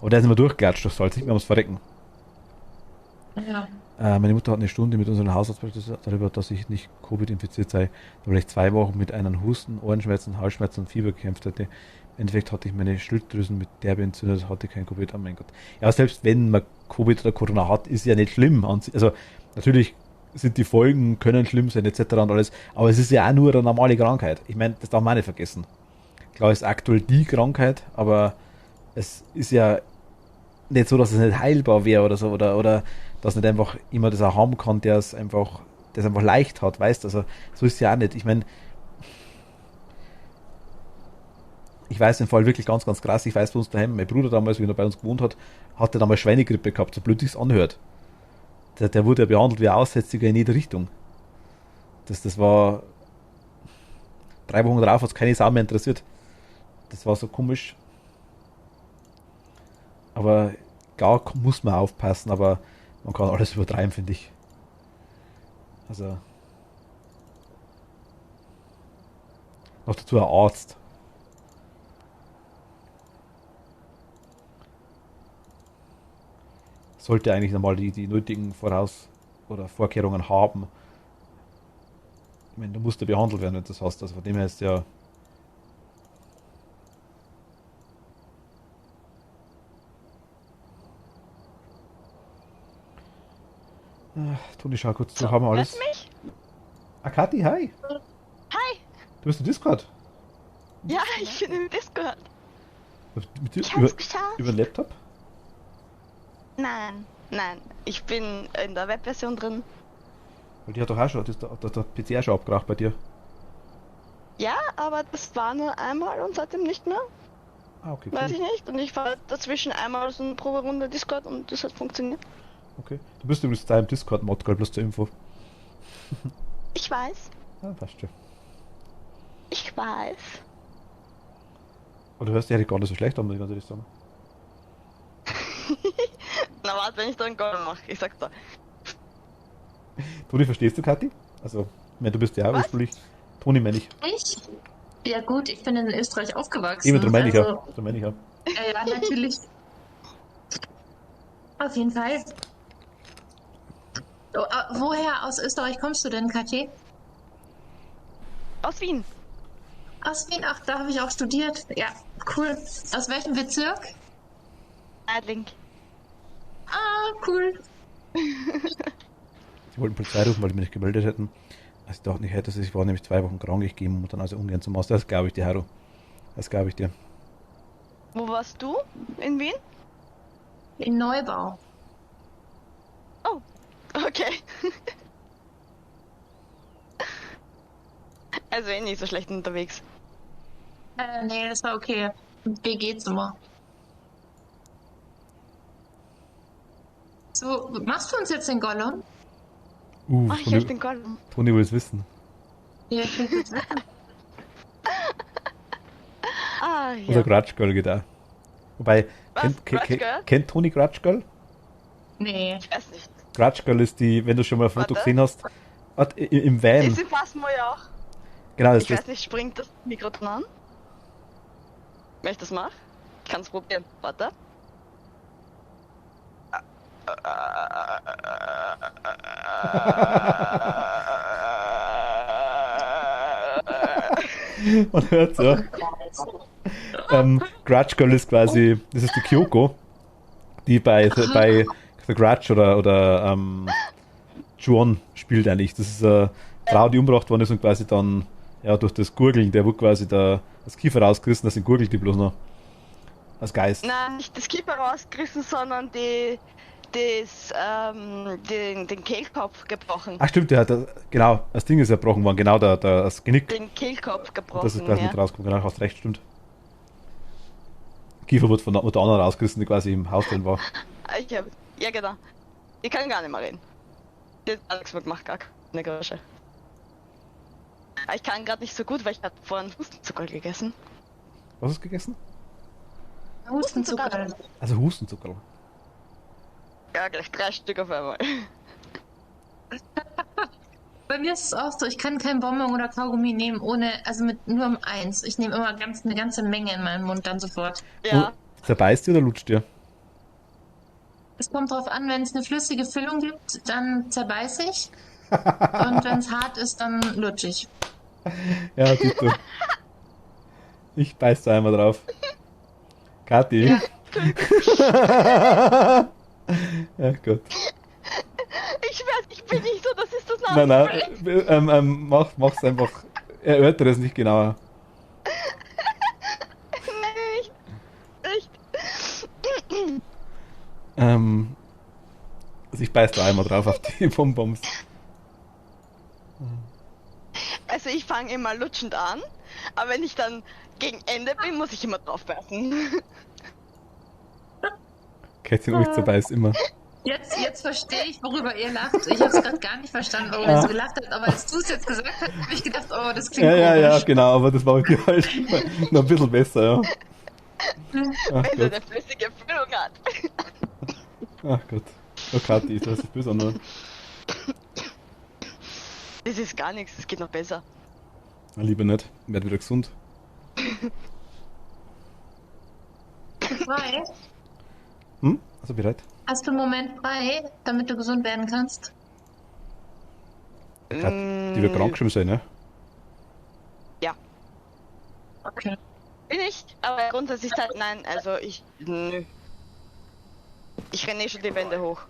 Aber der ist immer durchgelatscht durch Salz. Ich mir ums Verrecken. Ja. Meine Mutter hat eine Stunde mit unserem Hausarzt darüber, dass ich nicht Covid infiziert sei, weil ich 2 Wochen mit einem Husten, Ohrenschmerzen, Halsschmerzen und Fieber gekämpft hätte. Im Endeffekt hatte ich meine Schilddrüsen mit derbe entzündet, hatte kein Covid. Oh mein Gott. Ja, selbst wenn man Covid oder Corona hat, ist ja nicht schlimm. Also natürlich sind die Folgen, können schlimm sein etc. und alles, aber es ist ja auch nur eine normale Krankheit. Ich meine, das darf man auch nicht vergessen. Klar ist aktuell die Krankheit, aber es ist ja nicht so, dass es nicht heilbar wäre oder so, oder dass nicht einfach immer das auch haben kann, der es einfach leicht hat, weißt du, also so ist es ja auch nicht. Ich meine, ich weiß den Fall wirklich ganz, ganz krass. Ich weiß bei uns daheim, mein Bruder damals, wie er bei uns gewohnt hat, hatte damals Schweinegrippe gehabt, so blöd sich's anhört. Der wurde ja behandelt wie ein Aussätziger in jede Richtung. Das war 3 Wochen drauf, hat es keine Sau mehr interessiert. Das war so komisch. Aber klar muss man aufpassen, aber man kann alles übertreiben, finde ich. Also. Noch dazu ein Arzt. Sollte eigentlich nochmal die nötigen oder Vorkehrungen haben. Ich meine, du musst ja behandelt werden, wenn du das hast. Also von dem her ist ja. Toni, schau kurz zu, haben wir alles. Hörst du mich? Ah, Kathi, hi. Hi. Du bist im Discord. Ja, ich bin im Discord. Mit dir, Ich hab's geschafft. über den Laptop? Nein, ich bin in der Webversion drin. Weil die hat doch auch schon, der PC auch schon abgeraucht bei dir. Ja, aber das war nur einmal und seitdem nicht mehr. Ah, okay, Weiß cool. ich nicht. Und ich war dazwischen einmal so eine Proberunde Discord und das hat funktioniert. Okay. Du bist übrigens da im Discord-Mod, bloß zur Info. Ich weiß. Ah, passt schon. Ich weiß. Aber du hörst dich eigentlich gar nicht so schlecht an, muss ich ganz ehrlich sagen. Na warte, wenn ich da einen Goal mache. Ich sag's da. Toni, verstehst du, Kathi? Also, ich meine, du bist ja auch Was? ursprünglich. Toni meine ich. Ich? Ja gut, ich bin in Österreich aufgewachsen. Eben, darum meine ich ja. also, Darum meine ich ja. ja, natürlich. Auf jeden Fall. Oh, woher aus Österreich kommst du denn, Kathi? Aus Wien. Aus Wien, ach, da habe ich auch studiert. Ja, cool. Aus welchem Bezirk? Adling. Ah, cool. Sie wollten Polizei rufen, weil die mich nicht gemeldet hätten. Also ich dachte nicht, hätte ich war nämlich 2 Wochen krank, ich gehe dann also ungern zum Master. Das glaube ich dir, Haro. Das glaube ich dir. Wo warst du? In Wien? In Neubau. Oh, okay. Also nicht so schlecht unterwegs. Nee, das war okay. WG-Zimmer. So, machst du uns jetzt den Gollum? Ach, ich helfe den Gollum. Toni will es wissen. Ja, ich will jetzt wissen. Ah, Unser ja. Gratschgirl geht auch. Wobei, Was? Gratschgirl? kennt Toni Gratschgirl? Nee. Ich weiß nicht. Gratschgirl ist die, wenn du schon mal ein Foto Warte. gesehen hast, im Van. Ist sie fast mal ja auch. Genau, das Ich weiß nicht, springt das Mikrofon an? Wenn ich das mache? Ich kann es probieren. Warte. Man hört so. Gratschgirl ist quasi, das ist die Kyoko, die bei The Grudge oder Juon spielt eigentlich. Das ist eine Frau, die umgebracht worden ist und quasi dann ja durch das Gurgeln, der wurde quasi das Kiefer rausgerissen, das gurgelt die bloß noch. Als Geist. Nein, nicht das Kiefer rausgerissen, sondern den Kehlkopf gebrochen. Ach stimmt, der hat, genau, das Ding ist zerbrochen worden, genau, das Genick. Den Kehlkopf gebrochen, Das ist quasi ja. mit rausgekommen, genau, hast recht, stimmt. Kiefer wurde von der anderen rausgerissen, die quasi im Haus drin war. Ja, genau. Ich kann gar nicht mehr reden. Die hat Alex macht gar keine Geräusche. Aber ich kann gerade nicht so gut, weil ich hatte vorhin Hustenzucker gegessen. Was hast du gegessen? Hustenzucker. Also Hustenzucker. Ja, gleich 3 Stück auf einmal. Bei mir ist es auch so, ich kann kein Bonbon oder Kaugummi nehmen, nur um eins. Ich nehme immer eine ganze Menge in meinen Mund dann sofort. Ja. Zerbeißt dir oder lutscht dir? Es kommt drauf an, wenn es eine flüssige Füllung gibt, dann zerbeiß ich. Und wenn es hart ist, dann lutsch ich. Ja, Tito. Ich beiß da einmal drauf. Kathi. Ja. Ja, Gott. Ich bin nicht so, das ist das Nein, mach's einfach. Erörtere es nicht genauer. Nicht. Echt. Also ich beiß da einmal drauf auf die Bonbons. Also ich fange immer lutschend an, aber wenn ich dann gegen Ende bin, muss ich immer drauf beißen. Kätzchen ruhig zerbeißt immer. Jetzt verstehe ich, worüber ihr lacht. Ich habe es gerade gar nicht verstanden, warum ihr so gelacht habt. Aber als du es jetzt gesagt hast, habe ich gedacht, oh, das klingt Ja, komisch. genau, aber das war bei dir halt noch ein bisschen besser, ja. Ach Wenn er Gott, eine flüssige Füllung hat. ach Gott. Oh Kathi, das ist böse an. Das ist gar nichts, das geht noch besser. Lieber nicht, werd wieder gesund. Frei. Also bereit? Hast du einen Moment frei, damit du gesund werden kannst? Die wird krank geschrieben sein, ne? Ja, Okay. bin ich, aber grundsätzlich halt nein, also nö. Ich renne eh schon die Wände hoch.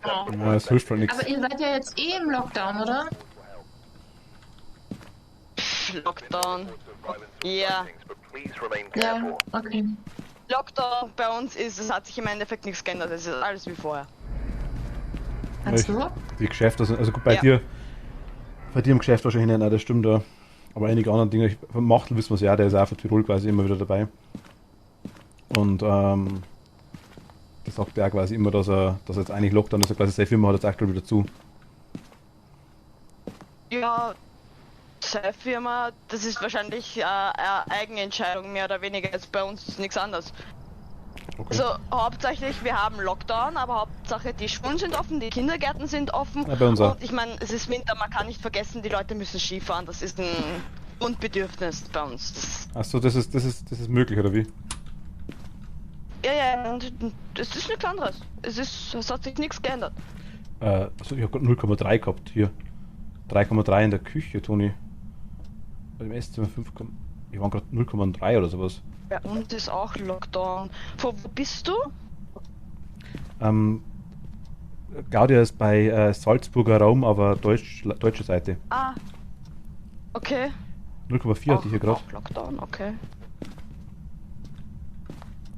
Oh. Ja, das hilft halt nichts. Aber ihr seid ja jetzt eh im Lockdown, oder? Lockdown. Ja. Ja, okay. Lockdown bei uns es hat sich im Endeffekt nichts geändert, es ist alles wie vorher. Kannst du? Die Geschäfte, also gut, bei Ja. dir im Geschäft wahrscheinlich nicht, das stimmt ja. Aber einige andere Dinge, von Machtl wissen wir es ja, der ist auch von Tirol quasi immer wieder dabei. Und das sagt er auch quasi immer, dass jetzt eigentlich Lockdown ist, quasi seine Firma hat jetzt aktuell wieder zu. Ja, seine Firma, das ist wahrscheinlich eine Eigenentscheidung mehr oder weniger, jetzt bei uns ist nichts anderes. Okay. Also hauptsächlich, wir haben Lockdown, aber Hauptsache die Schulen sind offen, die Kindergärten sind offen. Ja, bei uns auch. Und ich meine, es ist Winter, man kann nicht vergessen, die Leute müssen Skifahren, das ist ein Grundbedürfnis bei uns. Achso, das ist möglich, oder wie? Ja, und es ist nichts anderes. Es hat sich nichts geändert. Also ich habe gerade 0,3 gehabt hier. 3,3 in der Küche, Toni. Bei dem Esszimmer 5, ich war gerade 0,3 oder sowas. Bei uns ist auch Lockdown. Wo bist du? Gaudia ist bei Salzburger Raum, aber deutsche Seite. Ah. Okay. 0,4 hatte ich hier gerade. Auch Lockdown, okay.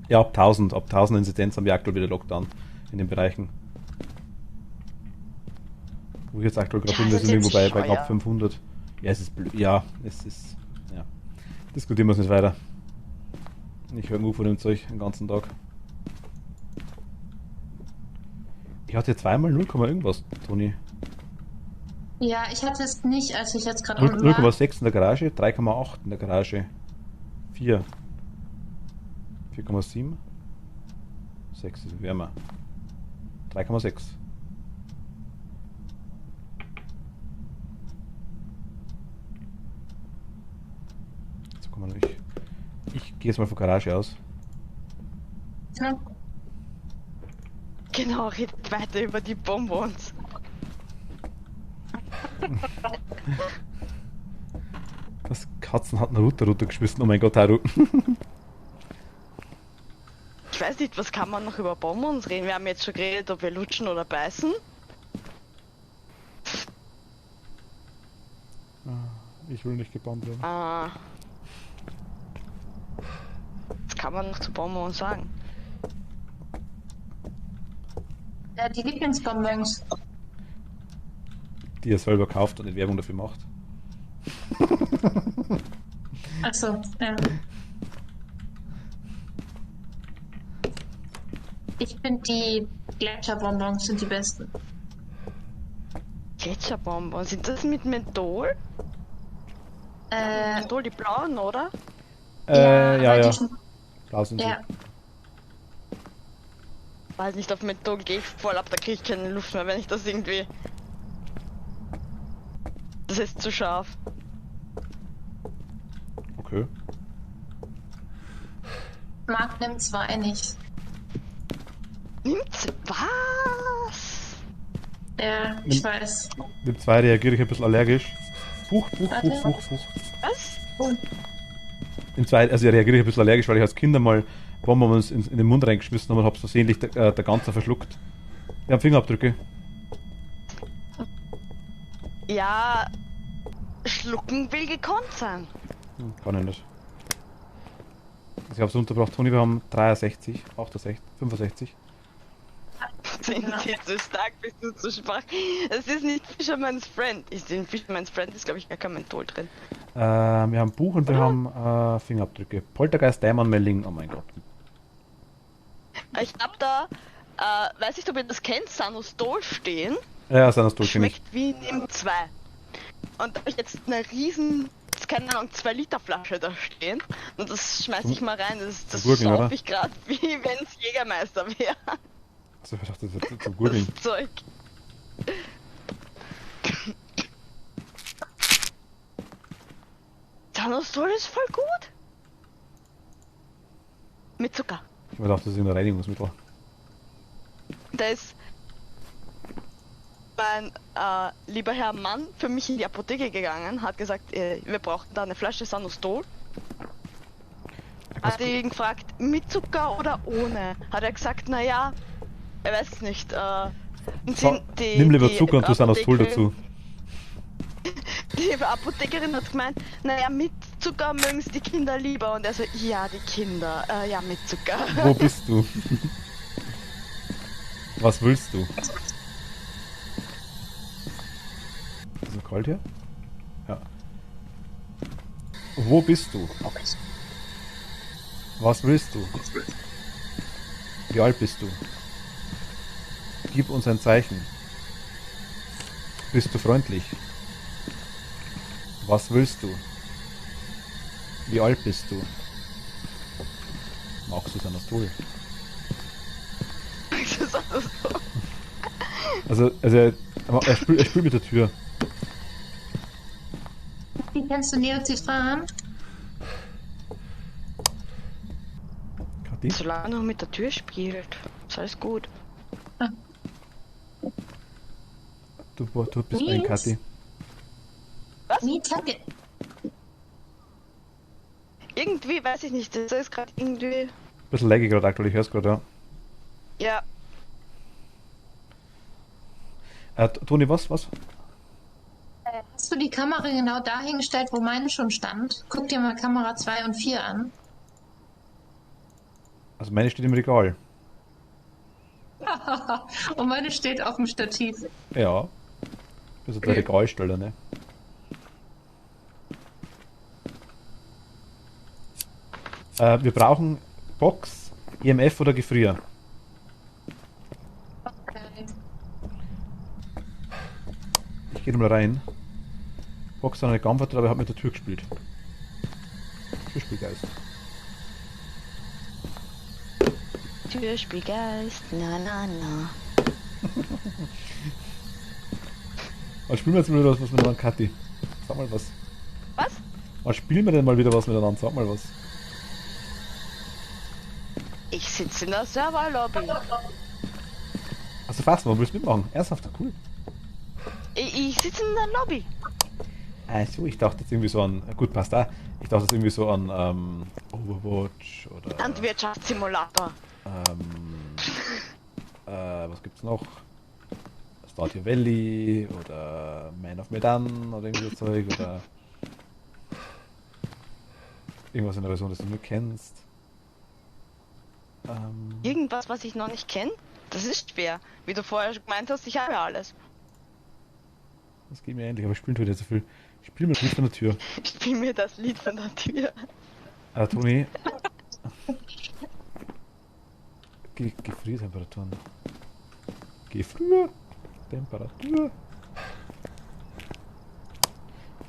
Ja, ab 1000 Inzidenz haben wir aktuell wieder Lockdown in den Bereichen. Wo ich jetzt aktuell gerade bin, wir sind irgendwo bei knapp 500. Ja, es ist blöd. Ja, es ist. Ja. Diskutieren wir es nicht weiter. Ich höre nur von dem Zeug den ganzen Tag. Ich hatte zweimal 0, irgendwas, Toni. Ja, ich hatte es nicht, als ich jetzt gerade unten war. 0,6 in der Garage, 3,8 in der Garage, 4. 4,7. 6 ist wärmer. 3,6. So kommen wir durch. Ich gehe jetzt mal von Garage aus. Ja. Genau, redet weiter über die Bonbons. Das Katzen hat Naruto runtergeschmissen. Oh mein Gott, Haru. Ich weiß nicht, was kann man noch über Bonbons reden? Wir haben jetzt schon geredet, ob wir lutschen oder beißen. Ich will nicht gebombt werden. Was kann man noch zu Bonbons sagen? Ja, die Lieblingsbonbons. Die er selber kauft und die Werbung dafür macht. Achso, ja. Ich finde die Gletscherbonbons sind die besten. Gletscherbonbons, sind das mit Menthol? Menthol, die blauen, oder? Ja. die sind- Blau sind sie. Ja, Weiß nicht, auf Menthol gehe ich voll ab, da kriege ich keine Luft mehr, wenn ich das irgendwie... Das ist zu scharf. Okay. Marc nimmt 2 nicht. Nimmt's... Was? Ja, ich weiß. Mit 2 reagiere ich ein bisschen allergisch. Fuch. Was? In 2, also reagiere ich ein bisschen allergisch, weil ich als Kind mal Bonbons in den Mund reingeschmissen habe und habe versehentlich der ganze verschluckt. Wir haben Fingerabdrücke. Ja... Schlucken will gekonnt sein. Kann ich nicht. Also ich habe es unterbracht, Toni, wir haben 63, 68, 65. Sind Sie zu stark, bist du zu schwach? Es ist nicht Fisherman's Friend. In Fisherman's Friend ist, glaube ich, gar kein Menthol drin. Wir haben Buch und wir haben Fingerabdrücke. Poltergeist, Diamond Melling, oh mein Gott. Ich hab da, weiß nicht, ob ihr das kennt, Sanostol stehen. Ja, Sanostol kenne ich. Schmeckt wie in 2. Und da habe ich jetzt eine riesen, keine Ahnung, 2 Liter Flasche da stehen. Und das schmeiß ich mal rein. Das Gurgeln, oder? sauf ich gerade, wie wenn es Jägermeister wäre. Also ich dachte, das wird zum Gurgeln. Das Zeug. Sanostol ist voll gut. Mit Zucker. Ich habe gedacht, das ist ein Reinigungsmittel. Da ist mein lieber Herr Mann für mich in die Apotheke gegangen, hat gesagt, wir brauchen da eine Flasche Sanostol. Hat ihn gefragt, mit Zucker oder ohne? Hat er gesagt, naja, er weiß nicht. Nimm lieber Zucker und tu Sanostol dazu. Die Apothekerin hat gemeint, naja, mit Zucker mögen es die Kinder lieber. Und er so, ja, die Kinder, ja, mit Zucker. Wo bist du? Was willst du? Ist es kalt hier? Ja. Wo bist du? Was willst du? Wie alt bist du? Gib uns ein Zeichen. Bist du freundlich? Was willst du? Wie alt bist du? Magst du Sanostol? Also er spielt mit der Tür. Wie kennst du Neozitran? Kathi? Solange er noch mit der Tür spielt, ist alles gut. Du bist ein Kathi. Mietage. Irgendwie, weiß ich nicht, das ist gerade irgendwie... Bisschen laggy gerade aktuell, ich höre es gerade, ja. Ja, Toni, was? Hast du die Kamera genau dahingestellt, wo meine schon stand? Guck dir mal Kamera 2 und 4 an. Also meine steht im Regal. Und meine steht auf dem Stativ. Ja. Das ist der Regalsteller, ne? Wir brauchen Box, EMF oder Gefrier. Okay. Ich gehe mal rein. Box hat noch nicht geantwortet, aber er hat mit der Tür gespielt. Türspielgeist. Türspielgeist, na na na. Wann spielen wir jetzt mal wieder was miteinander, Kathi? Sag mal was. Was? Wann spielen wir denn mal wieder was miteinander? Sag mal was. Ich sitze in der Serverlobby. Also fast, man willst mitmachen. Ernsthaft, cool. Ich sitze in der Lobby. So, ich dachte jetzt irgendwie so an, gut, passt da. Ich dachte jetzt irgendwie so an Overwatch oder Landwirtschaftssimulator. Was gibt's noch? Stardew Valley oder Man of Medan oder irgendwie so Zeug oder irgendwas in der Version, das du nur kennst. Irgendwas, was ich noch nicht kenne? Das ist schwer. Wie du vorher gemeint hast, ich habe ja alles. Das geht mir endlich, aber ich spiele heute so viel. Ich spiele mir das Lied von der Tür. Spiel mir das Lied von der Tür. Toni. Gefriertemperaturen. Gefriertemperatur.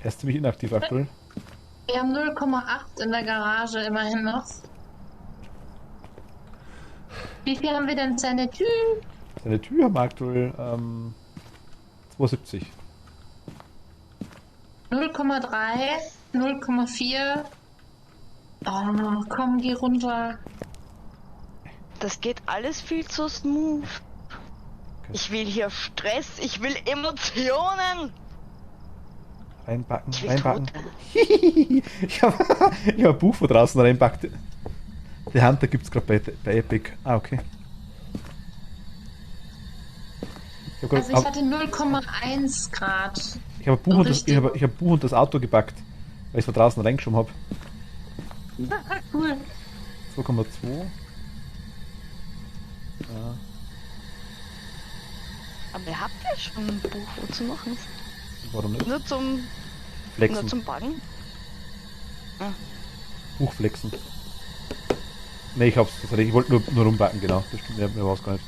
Er ist ziemlich inaktiv aktuell. Wir haben 0,8 in der Garage immerhin noch. Wie viel haben wir denn seine Tür? Seine Tür haben wir aktuell 270. 0,3, 0,4. Oh, komm, geh runter. Das geht alles viel zu smooth. Okay. Ich will hier Stress, ich will Emotionen. Reinbacken, Ich will reinbacken. Tote. ich habe ein Buch von draußen reinpackt. Die Hunter gibt's gerade bei Epic. Ah, okay. Ich habe Also ich hatte 0,1 Grad. ich hab ein Buch, ich hab ein Buch und das Auto gepackt, weil ich es von draußen reingeschoben habe. Cool. 2,2. Ja. Aber ihr habt ja schon ein Buch, wozu machen? Warum nicht? Nur zum Flexen. Baggen? Buchflexen. Ne, ich hab's. Ich wollte nur rumbacken, genau. Das stimmt, mir war's gar nicht.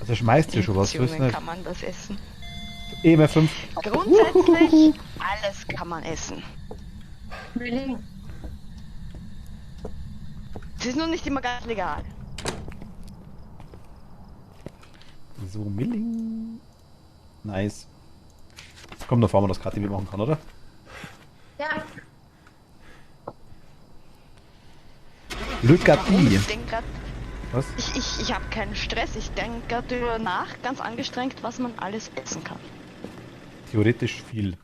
Also er schmeißt hier schon was, weißt du nicht? Kann man das essen? EMF 5. Grundsätzlich, alles kann man essen. Milling. Es ist nur nicht immer ganz legal. So, Milling. Nice. Komm, dann fahren wir das Kathi mitmachen kann, oder? Ja. Le Kathi. Ich denke gerade, Was? ich habe keinen Stress. Ich denke gerade darüber nach, ganz angestrengt, was man alles essen kann. Theoretisch viel.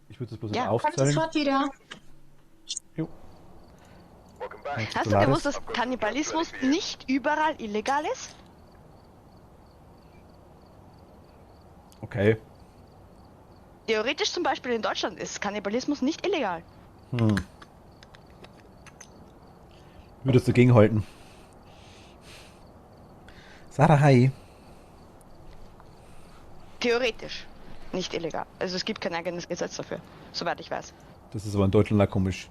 Ich würde das bloß Ja, Kommt aufzählen. sofort wieder. Jo. Hast du gewusst, dass Kannibalismus nicht überall illegal ist? Okay. Theoretisch zum Beispiel in Deutschland ist Kannibalismus nicht illegal. Würdest du dagegenhalten? Sarah, hi. Theoretisch nicht illegal. Also es gibt kein eigenes Gesetz dafür, soweit ich weiß. Das ist aber in Deutschland auch komisch.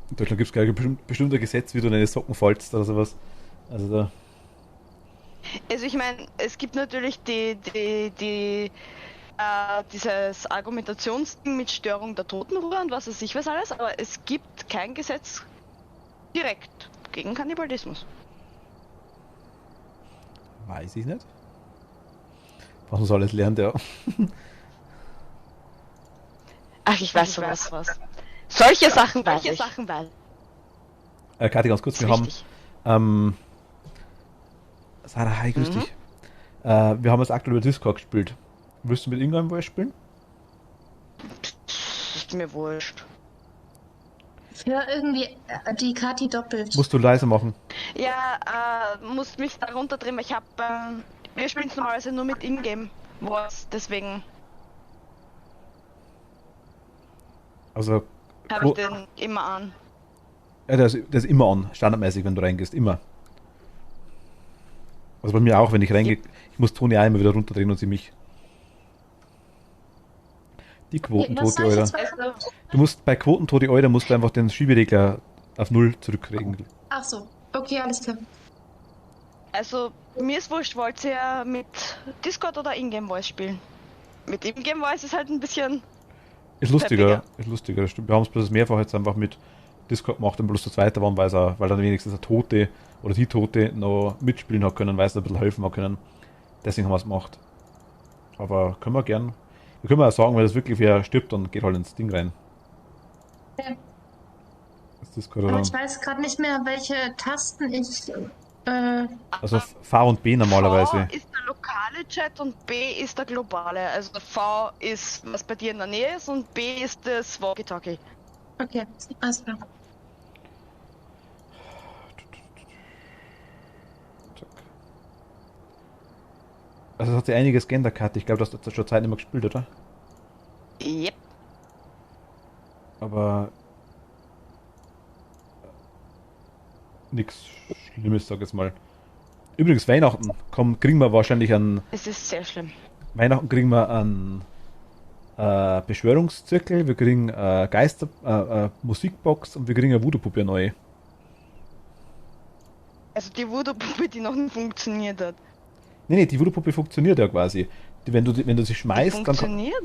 In Deutschland gibt es kein bestimmtes Gesetz, wie du deine Socken faltst oder sowas. Also da. Also ich meine, es gibt natürlich dieses Argumentationsding mit Störung der Totenruhe und was weiß ich was alles, aber es gibt kein Gesetz direkt gegen Kannibalismus. Weiß ich nicht. Was man so alles lernt, ja. Ach, ich weiß sowas. Solche Sachen weiß ich. Kathi, ganz kurz, wir haben. Sarah, hi, grüß dich. Wir haben jetzt aktuell über Discord gespielt. Willst du mit irgendeinem Voice spielen? Ist mir wurscht. Ich höre irgendwie die Kati doppelt. Musst du leiser machen. Ja, musst mich da runterdrehen. Ich hab, wir spielen normalerweise nur mit Ingame Voice, deswegen Also, habe ich den immer an. ja, der ist immer an, standardmäßig, wenn du reingehst, immer. Also bei mir auch, wenn ich reingehe, ich muss Toni auch immer wieder runterdrehen und sie mich. Die Was soll Quotentote, ich Alter. jetzt machen? Du musst bei Quotentote, Alter, musst du einfach den Schieberegler auf 0 zurückregeln. Ach so, okay, alles klar. Also, mir ist wurscht, wollt ihr mit Discord oder Ingame Voice spielen? Mit Ingame Voice ist halt ein bisschen. Ist lustiger, Peppiger. ist lustiger, das stimmt. Wir haben es bloß mehrfach jetzt einfach mit Discord gemacht und bloß der zweite waren, weil dann wenigstens der Tote oder die Tote noch mitspielen hat können, weil es ein bisschen helfen hat können. Deswegen haben wir es gemacht. Aber können wir gern. Wir können auch sagen, wenn das wirklich wer stirbt, dann geht halt ins Ding rein. Ja. Das Discord Aber oder ich weiß gerade nicht mehr, welche Tasten ich. also V und B normalerweise. V ist der lokale Chat und B ist der globale. Also V ist, was bei dir in der Nähe ist, und B ist das Walkie-Talkie. Okay, alles klar. Zack. Also es hat sich einiges geändert, Kathi. Ich glaube, du hast jetzt schon Zeit nicht mehr gespielt, oder? Yep. Aber nichts Schlimmes, sag ich jetzt mal. Übrigens, Weihnachten kriegen wir wahrscheinlich Es ist sehr schlimm. Weihnachten kriegen wir einen Beschwörungszirkel, wir kriegen Musikbox und wir kriegen eine Voodoo-Puppe neu. Also die Voodoo-Puppe, die noch nicht funktioniert hat. Nee, die Voodoo-Puppe funktioniert ja quasi. Wenn du sie schmeißt, dann Funktioniert?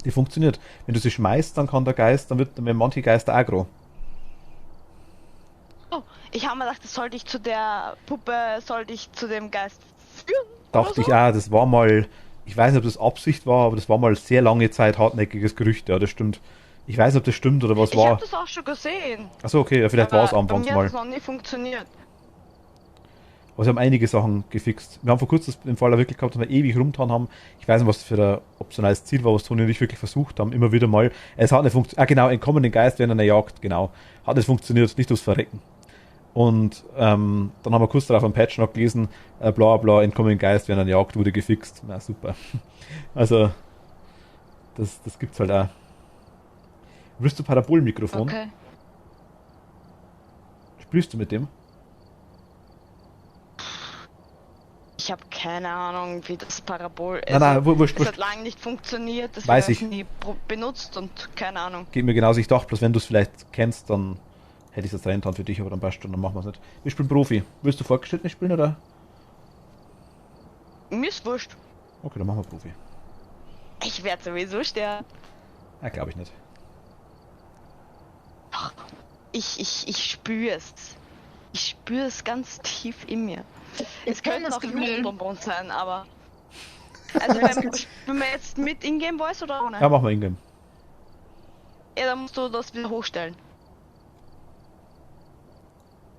die funktioniert. Wenn du sie schmeißt, dann kann der Geist, dann werden manche Geister aggro. Oh, ich habe mir gedacht, das sollte ich zu der Puppe, sollte ich zu dem Geist führen. Dachte oder ich, das war mal, ich weiß nicht, ob das Absicht war, aber das war mal sehr lange Zeit hartnäckiges Gerücht, ja, das stimmt. Ich weiß nicht, ob das stimmt oder was Ich war. habe das auch schon gesehen. Achso, okay, ja, vielleicht war es Aber anfangs bei mir mal. hat es noch nie funktioniert. Aber sie haben einige Sachen gefixt. Wir haben vor kurzem den Fall wirklich gehabt, dass wir ewig rumgetan haben. Ich weiß nicht, was das für ein optionales Ziel war, was Toni und ich wirklich versucht haben. Immer wieder mal. Es hat nicht funktioniert. Genau, entkommen den Geist während einer Jagd. Genau. Hat nicht funktioniert. Nicht aufs Verrecken. Und dann haben wir kurz darauf am Patch noch gelesen, bla bla, entkommen den Geist während einer Jagd wurde gefixt. Na super. Also, das gibt's halt auch. Willst du Parabolmikrofon? Okay. Spielst du mit dem? Ich habe keine Ahnung, wie das Parabol. Nein, wurscht. Es hat lange nicht funktioniert, das Weiß wird ich. nie benutzt und keine Ahnung. Geht mir genauso. Ich dachte bloß, wenn du es vielleicht kennst, dann hätte ich es jetzt reingetan für dich, aber dann passt schon, dann machen wir es nicht. Wir spielen Profi. Willst du Fortgeschrittene spielen, oder? Mir ist wurscht. Okay, dann machen wir Profi. Ich werde sowieso sterben. Glaube ich nicht. Ich spüre es. Ich spüre es ganz tief in mir. Es kenn könnten das auch Gefühl. Luftbonbons sein, aber. Also, spielen wir jetzt mit Ingame Voice oder ohne? Ja, machen wir Ingame. Ja, dann musst du das wieder hochstellen.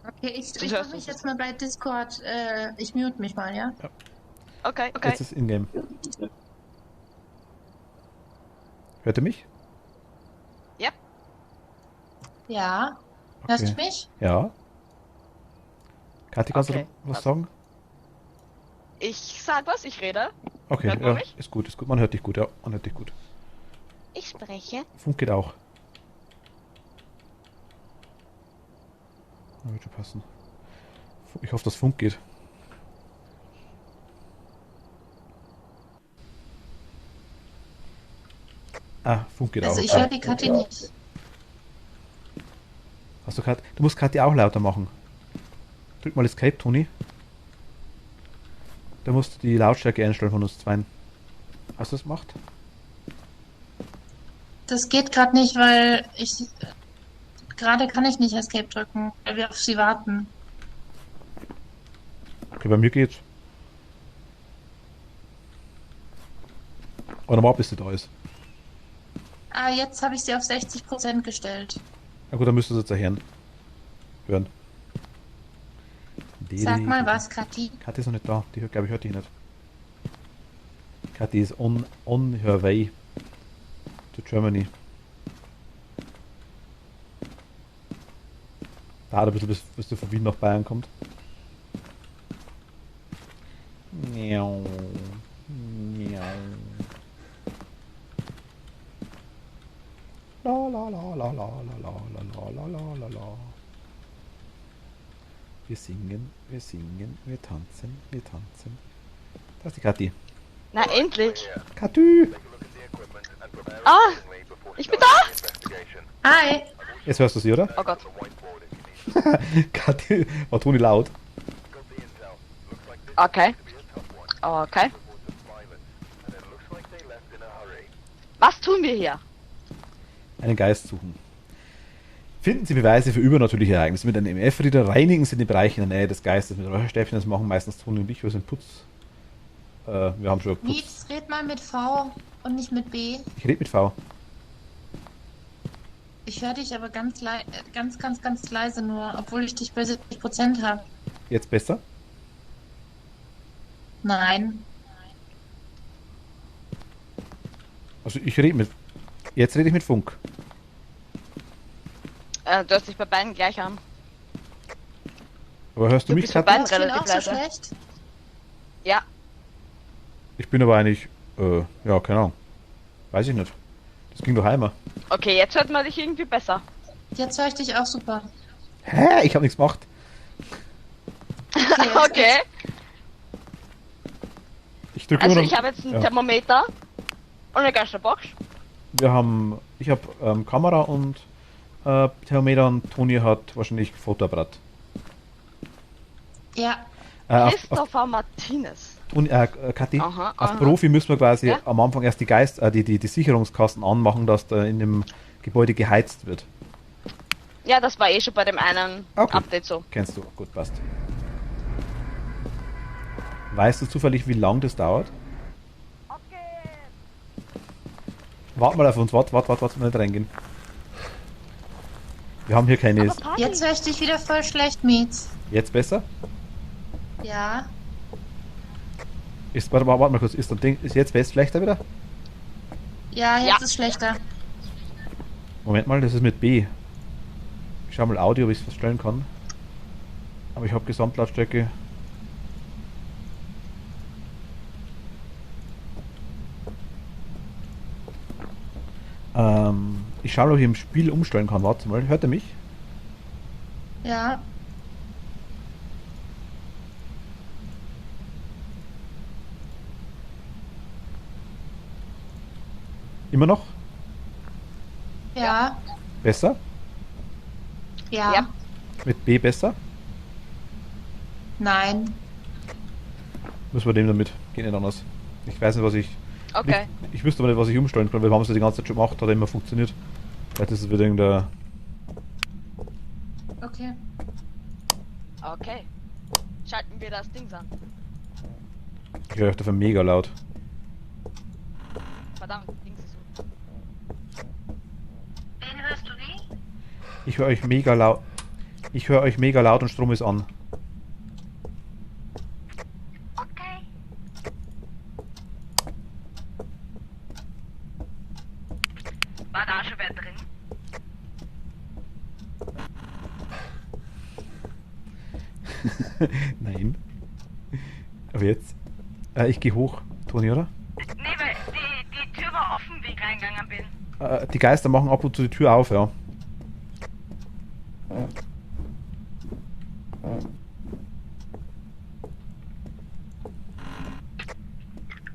Okay, ich hörst mach du mich es. jetzt mal bei Discord. Ich mute mich mal, ja? Okay. Jetzt ist Ingame. Hört ihr mich? Ja. Hörst du Okay. mich? Ja. Kathi, kannst Okay. du was sagen? Ich sag was, ich rede. Okay, Hört man ja, mich? ist gut. Man hört dich gut, ja. Man hört dich gut. Ich spreche. Funk geht auch. Ja, wird schon passen. Ich hoffe, dass Funk geht. Funk geht auch. Also ich Okay. höre die Kati nicht. Hast du Kathi? Du musst Kathi auch lauter machen. Drück mal Escape, Toni. Da musst du die Lautstärke einstellen von uns zweien. Hast du das gemacht? Das geht gerade nicht, weil ich. Gerade kann ich nicht Escape drücken, weil wir auf sie warten. Okay, bei mir geht's. Oder mal, bis sie da ist. Jetzt habe ich sie auf 60% gestellt. Na gut, dann müsstest du jetzt hören. Sag mal was, Kathi. Kathi ist noch nicht da. Die, glaube ich, hört dich nicht. Kathi is on her way to Germany. Dauert ein bisschen, bis du von Wien nach Bayern kommt. Miau. Miau. La la la la la la la la la la la la. Wir singen, wir tanzen, wir tanzen. Da ist die Kathi. Na, endlich. Kathi! Ah, ich bin da. Hi. Jetzt hörst du sie, oder? Oh Gott. Kathi, war Toni laut. Okay. Okay. Was tun wir hier? Einen Geist suchen. Finden Sie Beweise für übernatürliche Ereignisse mit einem EMF-Reader, reinigen Sie den Bereich in der Nähe des Geistes mit Räucherstäbchen. Das machen meistens Toni und ich, wir sind Putz. Wir haben schon Putz. Mietz, red mal mit V und nicht mit B. Ich rede mit V. Ich höre dich aber ganz leise nur, obwohl ich dich bei 70% habe. Jetzt besser? Nein. Also ich rede mit... Jetzt rede ich mit Funk. Du hörst dich bei beiden gleich an. Aber hörst du mich, bist bei Kathi? beiden Ist Phil relativ auch so leise. schlecht? Ja. Ich bin aber eigentlich... ja, keine Ahnung. Weiß ich nicht. Das ging doch heimer. Okay, jetzt hört man dich irgendwie besser. Jetzt höre ich dich auch super. Hä? Ich habe nichts gemacht. jetzt Okay. Ich drücke Also immer ich noch... habe jetzt ein Ja. Thermometer und eine Geisterbox. Ich habe Kamera und Thermometer und Toni hat wahrscheinlich Fotoapparat. Ja. Christopher Martinez. Und Kathi, Aha, als aha. Profi müssen wir quasi Ja? am Anfang erst die Sicherungskasten anmachen, dass da in dem Gebäude geheizt wird. Ja, das war eh schon bei dem einen Okay. Update so. Kennst du? Gut, passt. Weißt du zufällig, wie lang das dauert? Warte mal auf uns, warte, nicht reingehen. Wir haben hier keine... Aber Party. Jetzt höre ich dich wieder voll schlecht, Mietz. Jetzt besser? Ja. Warte mal kurz, ist jetzt besser schlechter wieder? Ja, jetzt Ja. ist schlechter. Moment mal, das ist mit B. Ich schau mal Audio, ob ich es verstellen kann. Aber ich habe Gesamtlautstärke. Ich schaue, ob ich im Spiel umstellen kann. Warte mal, hört er mich? Ja. Immer noch? Ja. Besser? Ja. Ja. Mit B besser? Nein. Müssen wir dem damit. Geht nicht anders. Ich weiß nicht, was ich... Okay. Ich wüsste aber nicht, was ich umstellen kann, weil wir haben es ja die ganze Zeit schon gemacht, hat immer funktioniert. Vielleicht ist es wieder irgendein... Okay. Okay. Schalten wir das Ding an. Ich höre euch dafür mega laut. Verdammt, Dings ist so. Wen hörst du wie? Ich höre euch mega laut. Ich höre euch mega laut und Strom ist an. Okay. War da schon wer drin? Nein. Aber jetzt? Ich gehe hoch, Toni, oder? Nee, weil die Tür war offen, wie ich reingegangen bin. Die Geister machen ab und zu die Tür auf, ja.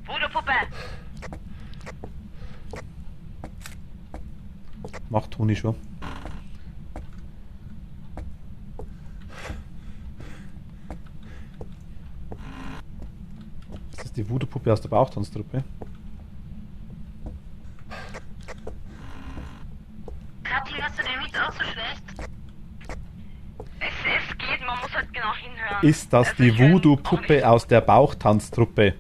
Voodoo-Puppe! Macht Toni schon. Das ist die Voodoo-Puppe aus der Bauchtanztruppe. Kathi, hörst du den Mietz auch so schlecht? Es geht, man muss halt genau hinhören. Ist das Also die ich höre auch Voodoo-Puppe nicht. aus der Bauchtanztruppe?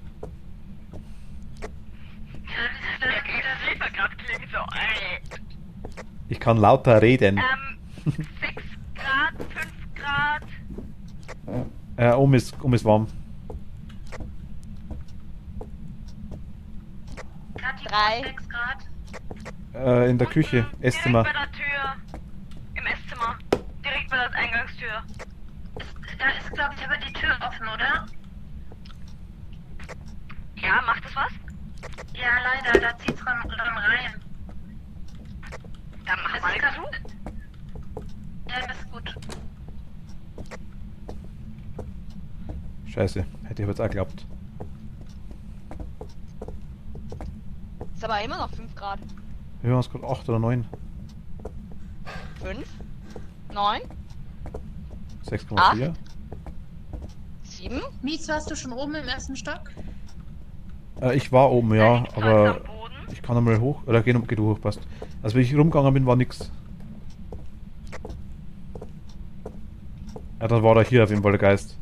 Der Receiver gerade klingt so, Ich kann lauter reden. 6 Grad, 5 Grad. Um ist warm. 3. 6 Grad. In der Küche, Esszimmer. Direkt bei der Tür. Im Esszimmer. Direkt bei der Eingangstür. Da ist, glaube ich, aber die Tür offen, oder? Ja, macht das was? Ja, leider, da zieht's dann rein. Dann mach Es mal ist zu. Ja, das ist gut. Scheiße, hätte ich jetzt auch geglaubt. Ist aber immer noch 5 Grad. Wir haben es gerade 8 oder 9. 5, 9, 6,4. 7. Mies, warst du schon oben im ersten Stock? Ich war oben, ja, Liegt aber was am Boden. ich kann einmal hoch. Oder geh du hoch, passt. Also, wie ich rumgegangen bin, war nix. Ja, dann war er hier auf jeden Fall der Geist.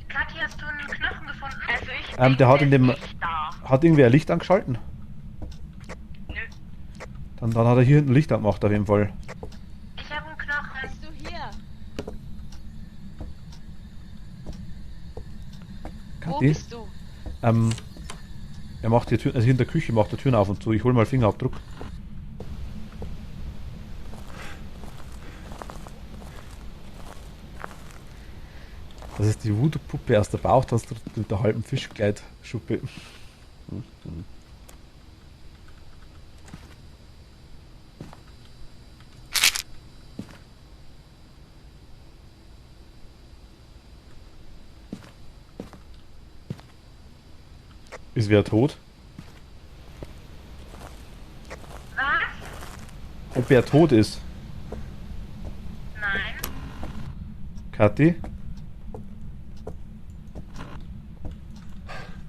Kathi, hast du einen Knochen gefunden? Also ich Der denk, hat in dem. ist nicht da. Hat irgendwie ein Licht angeschalten? Nö. Dann hat er hier ein Licht angemacht, auf jeden Fall. Ich habe einen Knochen. Bist du hier? Wo Kathi? bist du? Er macht die Tür, also hier in der Küche macht er Türen auf und zu. Ich hol mal Fingerabdruck. Das ist die Voodoo-Puppe aus der Bauchtaste mit der halben Fischkleid-Schuppe. Ist wer tot? Was? Ob wer tot ist? Nein. Kathi?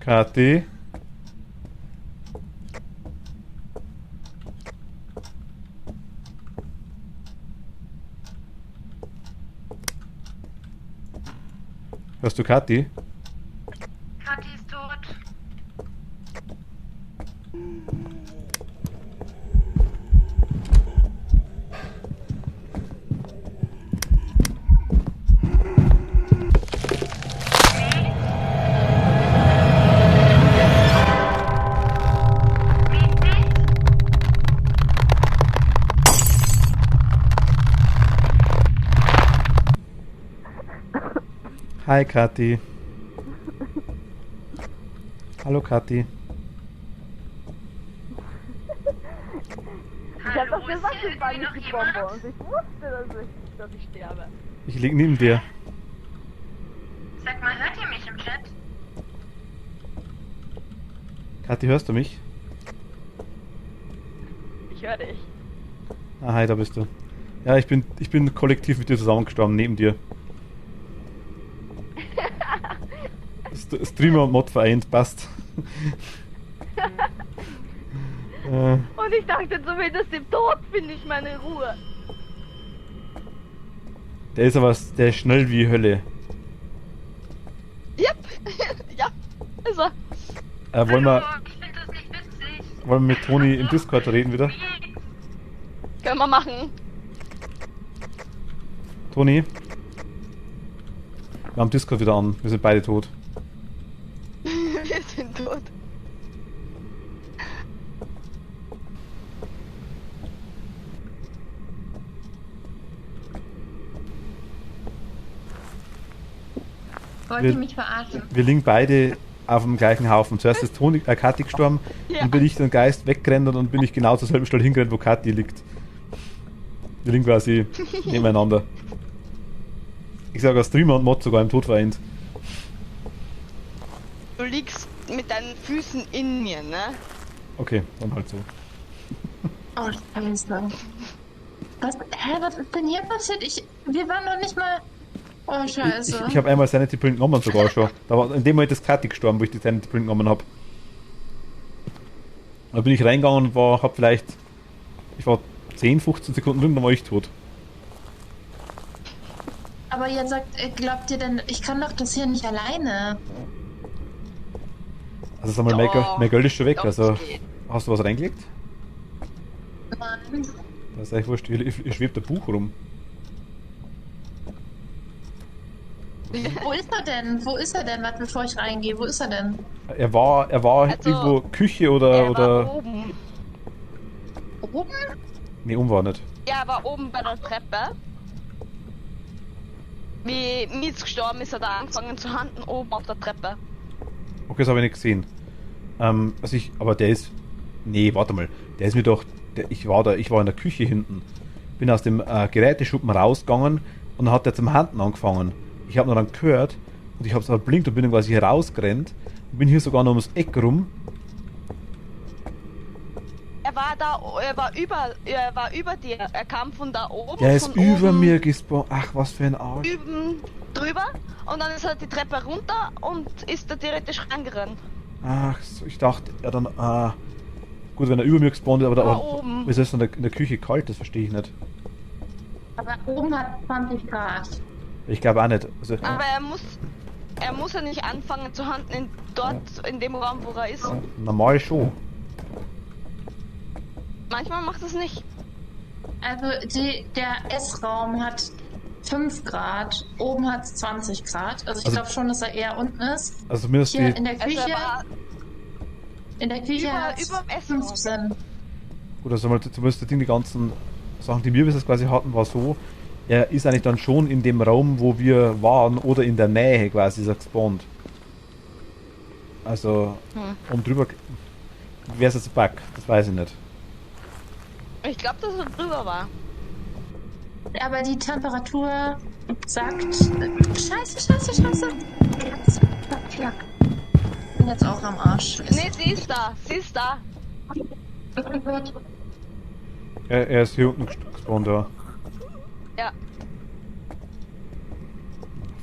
Kathi? Hörst du Kathi? Kathi ist tot. Hi Kathi. Hallo Kathi. Ich hab doch Hallo, gesagt, ist hier es war irgendwie nicht die noch jemand? Bonbons. Ich wusste, dass ich sterbe. Ich lieg neben dir. Sag mal, hört ihr mich im Chat? Kathi, hörst du mich? Ich höre dich. Ah, hi, da bist du. Ja, ich bin kollektiv mit dir zusammengestorben, neben dir. Streamer und Mod vereint, passt. Und ich dachte, zumindest im Tod finde ich meine Ruhe. Der ist schnell wie Hölle. Yep. Ja, ist er. Wollen wir Ich finde das nicht witzig. mit Toni im Discord reden wieder? Können wir machen. Toni? Wir haben Discord wieder an. Wir sind beide tot. Wir sind tot. Wollt Wir- ihr mich verarschen? Wir liegen beide auf dem gleichen Haufen. Zuerst ist Kathi gestorben, Ja. dann bin ich den Geist weggerannt und dann bin ich genau zur selben Stelle hingerannt, wo Kathi liegt. Wir liegen quasi nebeneinander. Ich sage, als Streamer und Mod sogar im Tod vereint. Du liegst mit deinen Füßen in mir, ne? Okay, dann halt so. Oh, Scheiße. Was ist denn hier passiert? Wir waren noch nicht mal... Oh, Scheiße. Ich habe einmal Sanity Point genommen sogar schon. Da war in dem Moment ist Kathi gestorben, wo ich die Sanity Point genommen habe. Da bin ich reingegangen und war 10, 15 Sekunden drin, dann war ich tot. Aber ihr sagt, glaubt ihr denn, ich kann doch das hier nicht alleine? Also sag mal, Doch, mein Geld ist schon weg. doch, Also das geht. hast du was reingelegt? Nein. Das ist eigentlich wurscht, hier schwebt ein Buch rum. Wo ist er denn? Wo ist er denn? Warte, bevor ich reingehe. Wo ist er denn? Er war Also, irgendwo Küche Er oder... war oben. Oben? Nee, war nicht. Ja, er war oben bei der Treppe. Wie Mietz gestorben ist, hat er angefangen zu handeln oben auf der Treppe. Okay, das habe ich nicht gesehen. Aber der ist... Nee, warte mal. Der ist mir doch... Ich war in der Küche hinten. Bin aus dem Geräteschuppen rausgegangen und dann hat er zum Handen angefangen. Ich habe ihn dann gehört und ich habe es erblinkt und bin dann quasi rausgerannt. Und bin hier sogar noch ums Eck rum. Er war über dir. Er kam von da oben. Der ist von über oben mir gespawnt. Ach, was für ein Arsch. Üben drüber und dann ist er die Treppe runter und ist da theoretisch reingerannt. Ach, so, ich dachte, er dann... Gut, wenn er über mir gespawnt ist, aber Oben. wieso ist es in der Küche kalt? Das verstehe ich nicht. Aber oben hat 20 Grad. Ich glaube auch nicht. Also, Aber er muss ja nicht anfangen zu handeln in dem Raum, wo er ist. normal schon. Manchmal macht es nicht. Also der Essraum hat 5 Grad, oben hat es 20 Grad. Also ich glaube schon, dass er eher unten ist. Also zumindest Hier die... in der Also Küche, er war hat es überm Essraum. 15. Gut, also mal zumindest die ganzen Sachen, die wir bis jetzt quasi hatten, war so, er ist eigentlich dann schon in dem Raum, wo wir waren, oder in der Nähe quasi ist er gespawnt. Also, um drüber... Wer ist jetzt ein Bug? Das weiß ich nicht. Ich glaube, dass er drüber war. Aber die Temperatur sagt... Scheiße. Ich bin jetzt auch am Arsch. Nee, sie ist da. Er ist hier unten gespawnt, ja. Ja.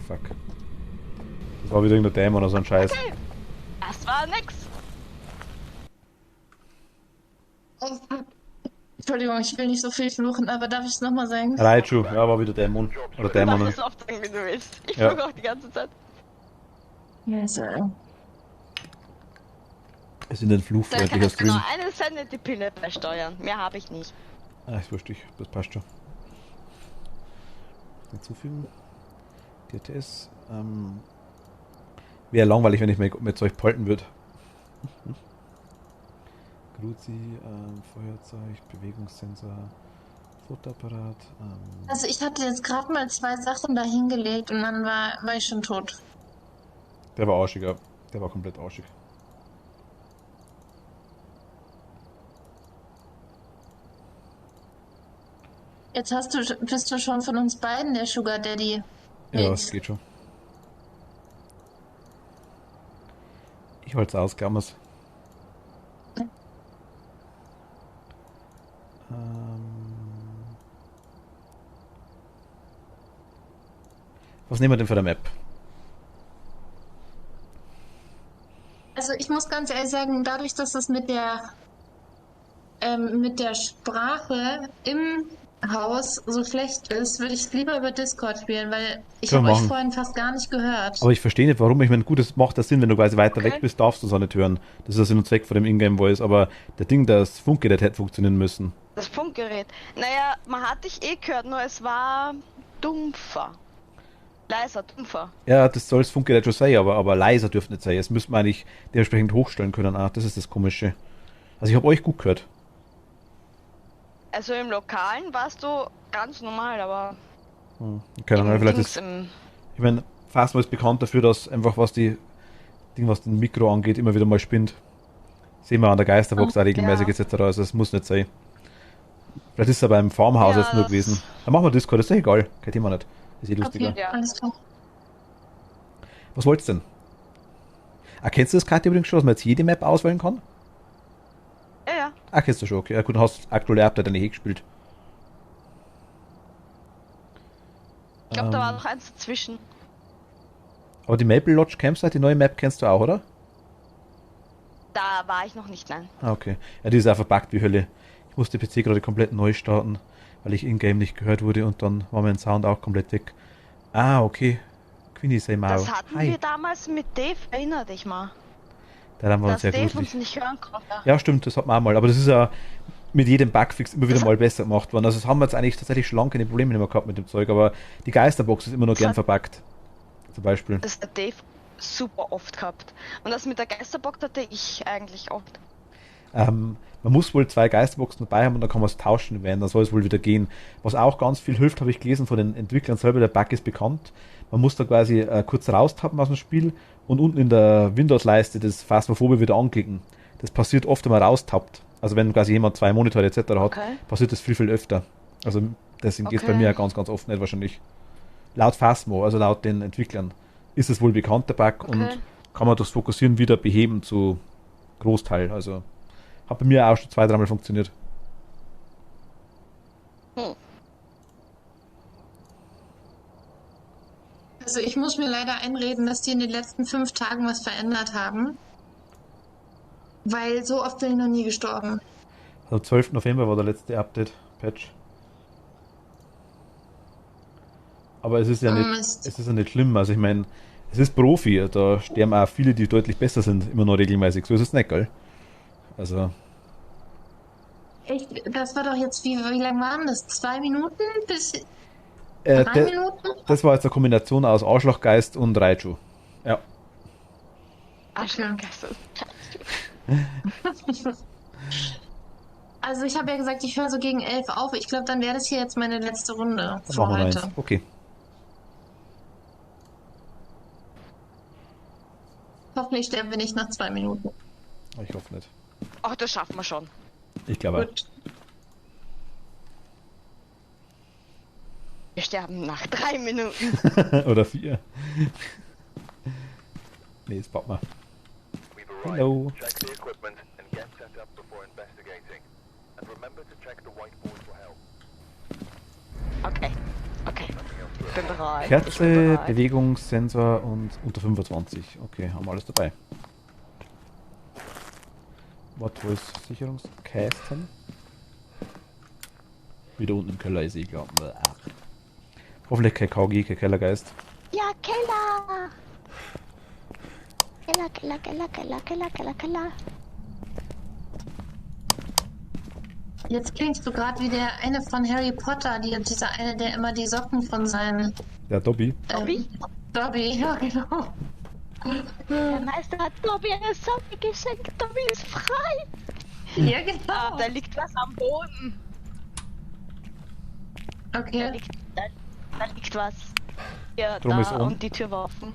Fuck. Das war wieder irgendein Dämon oder so ein Scheiß. Okay. Das war nix. Entschuldigung, ich will nicht so viel fluchen, aber darf ich es nochmal sagen? Raichu, ja, war wieder Dämon. Oder Du darfst Dämonen. es oft sagen, wie du willst. Ich Ja. fluche auch die ganze Zeit. Ja, so. Es sind ein Da fluchfreundlicher kannst du Stream. nur eine Sanity-Pille beisteuern. Mehr habe ich nicht. Ah, ist wurscht, das passt schon. Hinzufügen. DTS. Wäre langweilig, wenn ich mit euch polten würde. Gruzi, Feuerzeug, Bewegungssensor, Fotoapparat. Also ich hatte jetzt gerade mal 2 Sachen da hingelegt und dann war ich schon tot. Der war arschig, ja. Der war komplett arschig. Jetzt bist du schon von uns beiden der Sugar Daddy. Ja, es geht schon. Ich halte es aus, glauben wir's. Was nehmen wir denn für eine Map? Also ich muss ganz ehrlich sagen, dadurch, dass das mit der Sprache im Haus so schlecht ist, würde ich lieber über Discord spielen, weil ich Können habe wir euch machen. vorhin fast gar nicht gehört. Aber ich verstehe nicht, warum. Ich meine, gut, es macht das Sinn, wenn du quasi weiter Okay. weg bist, darfst du es auch nicht hören. Das ist der Sinn und Zweck von dem Ingame-Voice. Aber das Funkgerät hätte funktionieren müssen. Das Funkgerät. Naja, man hat dich eh gehört, nur es war dumpfer. Leiser, dumpfer. Ja, das soll das Funkgerät schon sein, aber leiser dürfte nicht sein. Das müsste man eigentlich dementsprechend hochstellen können. Ah, das ist das Komische. Also ich habe euch gut gehört. Also im Lokalen warst du ganz normal, aber Keine Ahnung, vielleicht Dings ist... im Ich meine, Fastmo ist bekannt dafür, dass einfach was den Mikro angeht, immer wieder mal spinnt. Sehen wir an der Geisterbox auch regelmäßig ja. etc. Also es muss nicht sein. Vielleicht ist es aber im Farmhaus Ja, jetzt nur das- gewesen. Dann machen wir Discord, ist ja egal. Kein Thema nicht. Ist eh lustiger. Okay, Ja. alles klar. Was wollt's denn? Kennst du das Karte übrigens schon, dass man jetzt jede Map auswählen kann? Ja. Kennst du schon, okay. Ja gut, dann hast du aktuelle Update nicht gespielt. Ich glaube, da war noch eins dazwischen. Aber die Maple Lodge Campsite, die neue Map kennst du auch, oder? Da war ich noch nicht, nein. Okay. Ja, die ist auch verbuggt wie Hölle. Ich musste den PC gerade komplett neu starten, weil ich in-game nicht gehört wurde und dann war mein Sound auch komplett weg. Okay. Queenie say Mao. Das hatten Hi. wir damals mit Dave, erinner dich mal. Da haben wir uns Dass sehr Dave gruselig. uns nicht hören konnte. Ja, stimmt, das hat man auch mal. Aber das ist ja mit jedem Bugfix immer wieder mal besser gemacht worden. Also das haben wir jetzt eigentlich tatsächlich schon lange keine Probleme mehr gehabt mit dem Zeug, aber die Geisterbox ist immer noch gern verbuggt. zum Beispiel. Das hat Dave super oft gehabt. Und das mit der Geisterbox hatte ich eigentlich oft. Man muss wohl 2 Geisterboxen dabei haben und dann kann man es tauschen werden, dann soll es wohl wieder gehen. Was auch ganz viel hilft, habe ich gelesen von den Entwicklern selber, der Bug ist bekannt. Man muss da quasi kurz raustappen aus dem Spiel und unten in der Windows-Leiste das Phasmophobia wieder anklicken. Das passiert oft, wenn man raustappt. Also wenn quasi jemand 2 Monitore etc. hat, Okay. passiert das viel, viel öfter. Also deswegen geht es bei Okay. mir auch ganz, ganz oft nicht wahrscheinlich. Laut Phasmo, also laut den Entwicklern, ist es wohl bekannt, der Bug, und Okay. kann man das Fokussieren wieder beheben zu Großteil. Also hat bei mir auch schon 2-3 Mal funktioniert. Also ich muss mir leider einreden, dass die in den letzten 5 Tagen was verändert haben. Weil so oft bin ich noch nie gestorben. Also 12. November war der letzte Update-Patch. Aber es ist ja nicht, Mist. es ist ja nicht schlimm. Also ich meine, es ist Profi, da sterben auch viele, die deutlich besser sind, immer noch regelmäßig. So ist es nicht, gell? Also, Echt, das war doch jetzt, wie lange waren das? 2 Minuten bis 3 Minuten? das war jetzt eine Kombination aus Arschlochgeist und Raichu. Ja. Arschlochgeister. Also ich habe ja gesagt, ich höre so gegen 11 auf. Ich glaube, dann wäre das hier jetzt meine letzte Runde Dann für machen wir noch heute. eins. Okay. Hoffentlich sterben wir nicht nach 2 Minuten. Ich hoffe nicht. Ach, das schaffen wir schon. Ich glaube Gut. Wir sterben nach 3 Minuten. auch. Oder 4. Nee, jetzt baut mal. We've arrived. Hello. Check the equipment and get set up before investigating. And remember to check the whiteboard for help. Okay. Okay. Ich bin bereit. Ich bin Kerze, bereit. Bewegungssensor und unter 25. Okay, haben wir alles dabei. Wortvoice-Sicherungskästen. Wieder unten im Keller ist eh klar. Hoffentlich kein KG, kein Kellergeist. Ja, Keller! Keller, Keller, Keller, Keller, Keller, Keller, Keller. Jetzt klingst du gerade wie der eine von Harry Potter, dieser eine, der immer die Socken von seinen... Der Dobby. Dobby? Dobby, ja genau. Der Meister hat Dobby eine Socke geschenkt. Dobby ist frei. Ja Ah, genau. da liegt was am Boden. Da Okay. liegt, da liegt was. Ja, Drum da ist on. und die Tür war offen.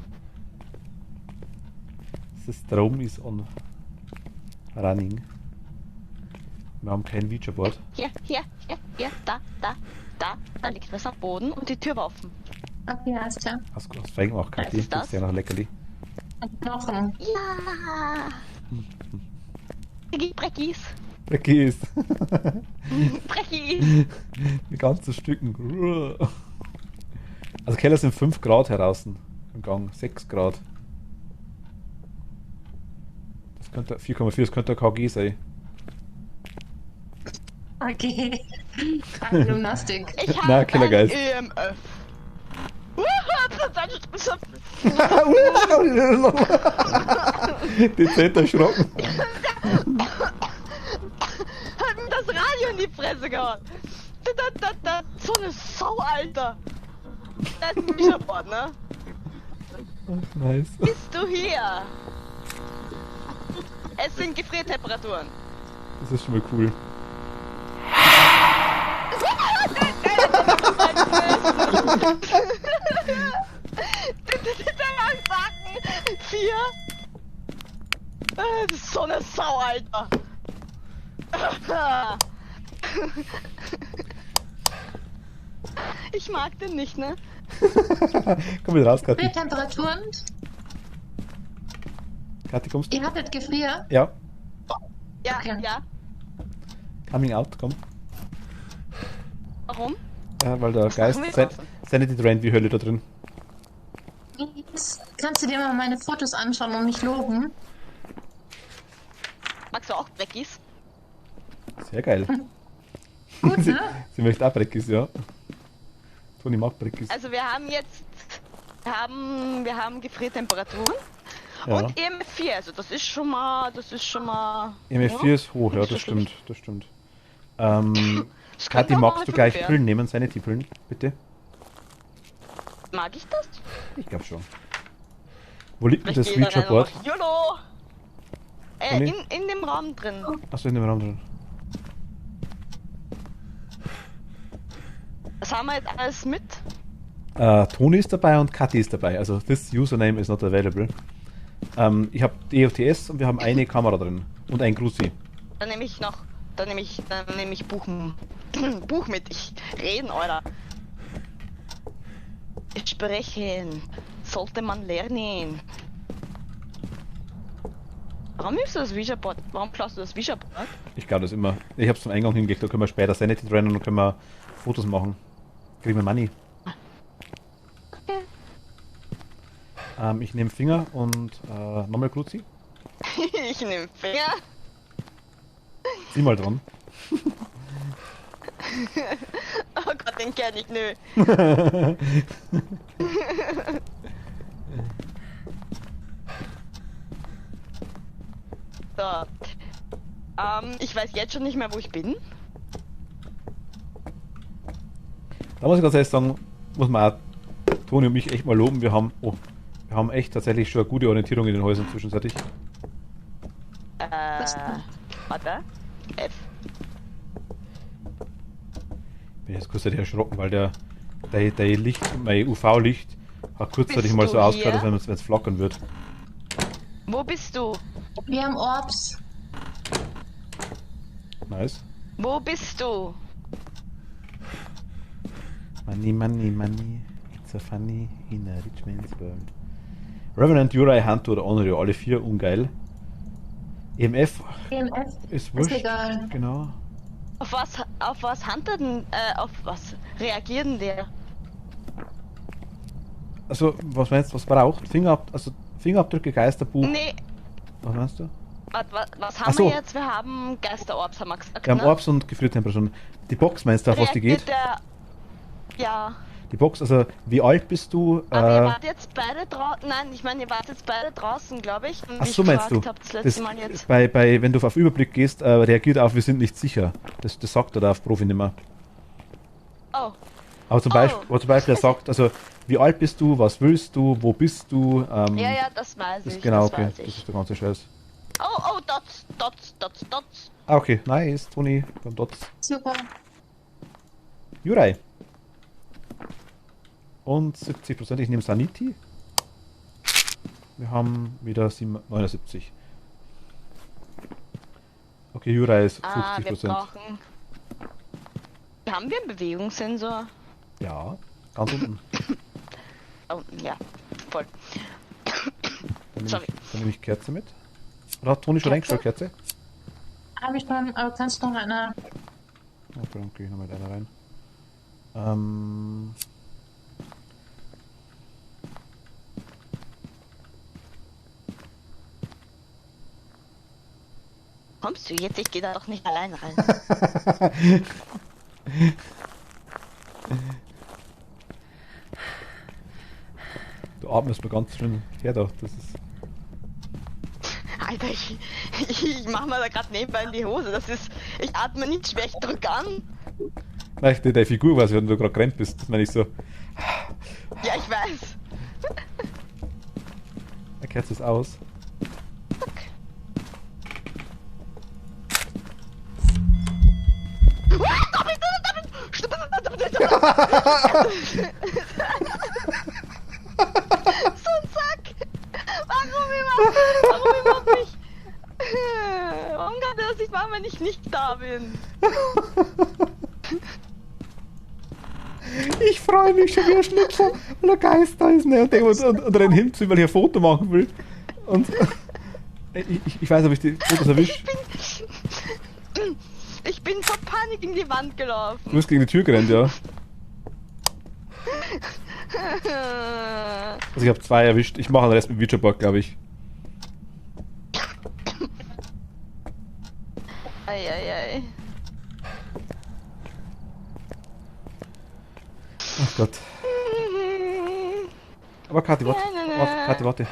Das Strom ist on running. Wir haben kein Featureboard. Hier, da liegt was am Boden und die Tür war offen. Okay, alles klar. Hast du fein gemacht, Kathi? Was ist das? Das ist ja noch Leckerli. Knochen. Ja! Breckis! Breckis. Breckis! Die ganzen Stücken. Also Keller sind 5 Grad draußen im Gang. 6 Grad. Das könnte 4,4, das könnte ein KG sein. Okay. Gymnastik. Ich Na, habe Killergeist. ein EMF. Dezent erschrocken. Hat mir das Radio in die Fresse gehauen. So eine Sau, Alter. Da ist ein Fischerboard, ne? Nice. Bist du hier? Es sind Gefriertemperaturen. Das ist schon mal cool. Backen. 4. Das ist so eine Sau, Alter. Ich mag den nicht, ne? Komm wieder raus, Kathi. Temperaturen. Kathi, kommst du? Ihr hattet Gefrier. Ja, Ja, Okay. ja. coming out, komm. Warum? Ja, weil der Geist machen wir draußen? Sanity draint wie Hölle da drin. Kannst du dir mal meine Fotos anschauen und mich loben? Magst du auch Breckis? Sehr geil. Gut, ne? Sie möchte auch Breckis, ja. Toni mag Breckis. Also wir haben jetzt... Wir haben Gefriertemperaturen. Ja. Und EMF4, also das ist schon mal... MF4 ist hoch, ja, nicht so das stimmt, schlecht. das stimmt. Das könnte Kathi, auch magst mal du gleich 5 werden. Pillen nehmen? Sanity-Pillen, bitte? Mag ich das? Ich glaube schon. Wo liegt denn das Vielleicht geht da einer Reacher-Board? noch. YOLO! Conny? In dem Raum drin. Achso, in dem Raum drin. Was haben wir jetzt alles mit? Toni ist dabei und Kathi ist dabei. Also, this username is not available. Ich habe DFTS und wir haben eine Kamera drin. Und ein Gruzi. Dann nehme ich Buch, Buch mit. Ich reden, Alter. Sprechen. Sollte man lernen. Warum nimmst du das Vision-Board? Warum klaust du das Vision-Board? Ich glaube das immer. Ich habe es zum Eingang hingelegt, da können wir später Sanity trennen und können wir Fotos machen. Kriegen wir Money. Okay. Ich nehme Finger und nochmal Gruzi. Ich nehme Finger. Zieh mal dran. Oh Gott, den kenn ich, nö. So. Ich weiß jetzt schon nicht mehr, wo ich bin. Da muss ich ganz ehrlich sagen, muss man auch Toni und mich echt mal loben. Wir haben echt tatsächlich schon eine gute Orientierung in den Häusern zwischenzeitlich. Warte. F. Bin jetzt kurzzeitig erschrocken, weil der Licht, mein UV-Licht, hat kurzzeitig Bist mal du so ausgeschaut, hier? als wenn es flackern wird. Wo bist du? Wir haben Orbs. Nice. Wo bist du? Money, money, money. It's a funny in a rich man's world. Revenant, Uri, Hunter oder Honorio, alle 4 ungeil. EMF EMF ist wurscht. ist egal. Genau. Auf was handelt denn, auf was reagiert denn der? Also, was meinst du, was braucht? Fingerabdrücke, Geisterbuch. Nee, Was meinst du? was Ach haben so. wir jetzt? Wir haben Geisterorbs, haben wir gesagt, Wir haben ne? Orbs und Gefriertemperaturen. Die Box meinst du, auf was die Reagiert geht? Ja. Die Box, also wie alt bist du? Aber ihr wart jetzt beide draußen. Nein, ich meine, ihr wart jetzt beide draußen, glaube ich. Und Ach mich so meinst du? gefragt habt das letzte Mal jetzt. Wenn du auf Überblick gehst, reagiert auf, wir sind nicht sicher. Das sagt er da auf Profi nimmer. Oh, Aber zum Beispiel er sagt, also wie alt bist du, was willst du, wo bist du? ja, das weiß das ich. genau, das okay. weiß Das ich. ist der ganze Scheiß. Oh, Dots. Ah, okay, nice, Toni, beim Dots. Super. Jurei. Und 70%, ich nehme Sanity. Wir haben wieder 79. Okay, Jurei ist 50%. Wir brauchen... Haben wir einen Bewegungssensor? Ja, ganz unten. Oh, ja, voll. Sorry. Dann nehme ich Kerze mit. Oder hat Toni schon Kerze? reingestellt, Kerze? Habe ich schon, aber kannst du noch eine? Okay, dann gehe ich noch mit einer rein. Kommst du jetzt? Ich gehe da doch nicht allein rein. Du atmest mir ganz schön her da. Das ist. Alter, ich mach mal da gerade nebenbei in die Hose. Das ist... Ich atme nicht schwer, ich drück an. Nein, deine Figur weiß, wenn du gerade gerannt bist. Das meine ich so. Ja, ich weiß. Der Kerze ist aus. So ein Sack! Warum überhaupt nicht? Warum kann der das nicht machen, wenn ich nicht da bin? Ich freue mich schon wie ein Schnitzel, weil der Geist da ist, ne? Und renn hin zu ihm, weil ich ein Foto machen will. Und ich weiß, ob ich die Fotos erwische. Ich bin vor Panik in die Wand Du gelaufen. bist gegen die Tür gerannt, ja. Also ich habe 2 erwischt. Ich mache den Rest mit Witcherboard, glaube ich. Eieiei. Oh Gott. Aber Kathi, warte. Kathi, warte.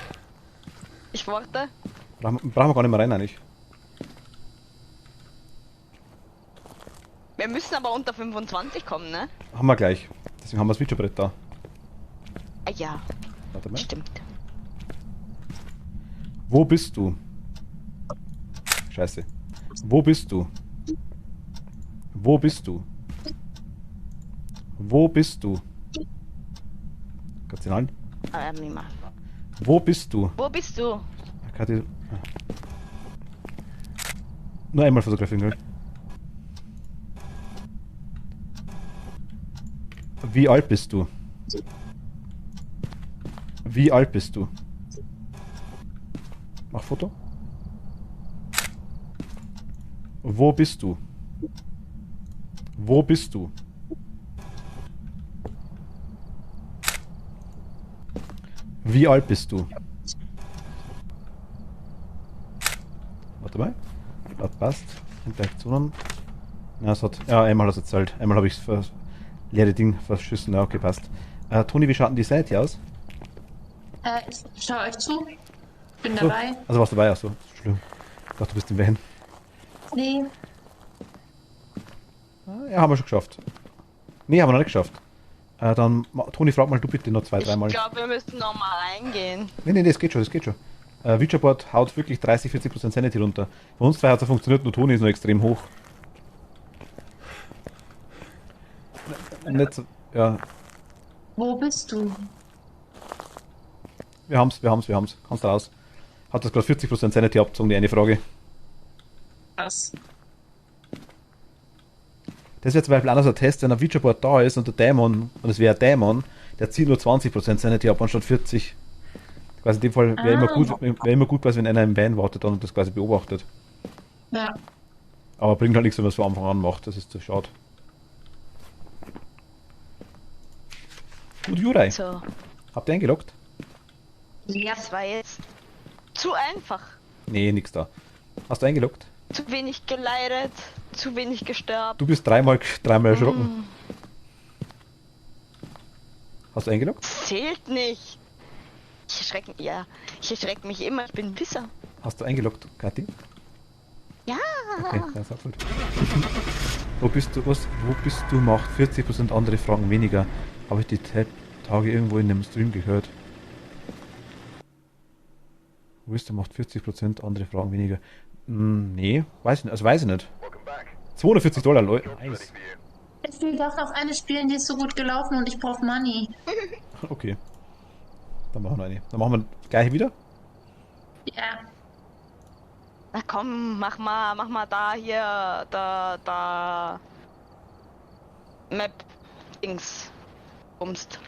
Ich warte. Brauchen wir gar nicht mehr rein, eigentlich. Wir müssen aber unter 25 kommen, ne? Haben wir gleich. Deswegen haben wir das Witcherbrett da. Ah ja, Warte mal. stimmt. Wo bist du? Scheiße. Wo bist du? Wo bist du? Wo bist du? Kannst du ihn halten? Niemand. Wo bist du? Wo bist du? Kati. Nur einmal fotografieren, gell? Wie alt bist du? Wie alt bist du? Mach Foto. Wo bist du? Wo bist du? Wie alt bist du? Warte mal. Das passt. Interaktionen. Ja, es hat. Ja, einmal hat es erzählt. Einmal habe ich das leere Ding verschissen. Ja, okay, passt. Toni, wie schaut denn die Seite aus? Ich schaue euch zu. Bin So. dabei. Also warst du dabei, achso. Schlimm. Ich dachte, du bist im Van. Nee. Ja, haben wir schon geschafft. Nee, haben wir noch nicht geschafft. Dann, Toni, frag mal du bitte noch 2-3 Mal. Ich glaube, wir müssen nochmal reingehen. Nee, das geht schon, das geht schon. Witcherboard haut wirklich 30-40% Sanity runter. Von uns zwei hat es funktioniert, nur Toni ist noch extrem hoch. Nicht so, ja, Wo bist du? wir haben's. Kannst raus. Hat das gerade 40% Sanity abgezogen, die eine Frage. Was? Das wäre zum Beispiel anders ein Test, wenn ein Witcherboard da ist und der Dämon, und es wäre ein Dämon, der zieht nur 20% Sanity ab, anstatt 40. Quasi in dem Fall wäre immer gut, wenn einer im Van wartet und das quasi beobachtet. Ja. Aber bringt halt nichts, wenn man es von Anfang an macht, das ist zu schade. Gut, Juraj, So. habt ihr eingeloggt? Ja. Das war jetzt zu einfach. Nee, nix da. Hast du eingeloggt? Zu wenig geleitet, zu wenig gestört. Du bist dreimal erschrocken. Hast du eingeloggt? Zählt nicht. Ich erschrecke mich immer, ich bin ein Wisser. Hast du eingeloggt, Kathi? Ja. Okay, ja, sag gut. Wo bist du macht 40% andere Fragen weniger. Habe ich die Tage irgendwo in einem Stream gehört. Wo bist du macht 40% andere Fragen weniger. Nee, weiß ich nicht. Welcome back. $240, Leute. Ready Nice. for you. Ich will doch noch eine spielen, die ist so gut gelaufen und ich brauche Money. Okay. Dann machen wir eine. Dann machen wir gleich wieder. Ja. Na komm, mach mal da hier, da. Map Dings. Bumst.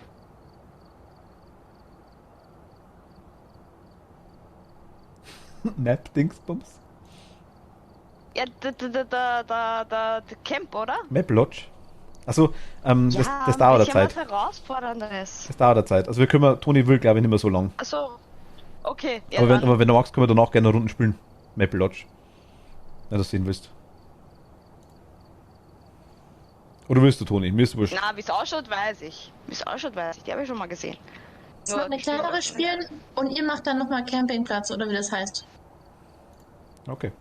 Map Dingsbums. Ja, da Camp, oder? Map Lodge. Achso, das Ja, dauert eine bisschen Zeit. was Herausforderndes. Das dauert eine Zeit. Also wir können, Toni will glaube ich nicht mehr so lang. Achso. Okay, ja, Aber dann. wenn du magst, können wir danach gerne Runden spielen. Maple Lodge. Wenn du das sehen willst. Oder willst du, Toni? Mir ist wurscht. Na, wie es ausschaut, weiß ich. Die habe ich schon mal gesehen. Ich mache eine kleinere spielen und ihr macht dann nochmal Campingplatz oder wie das heißt. Okay.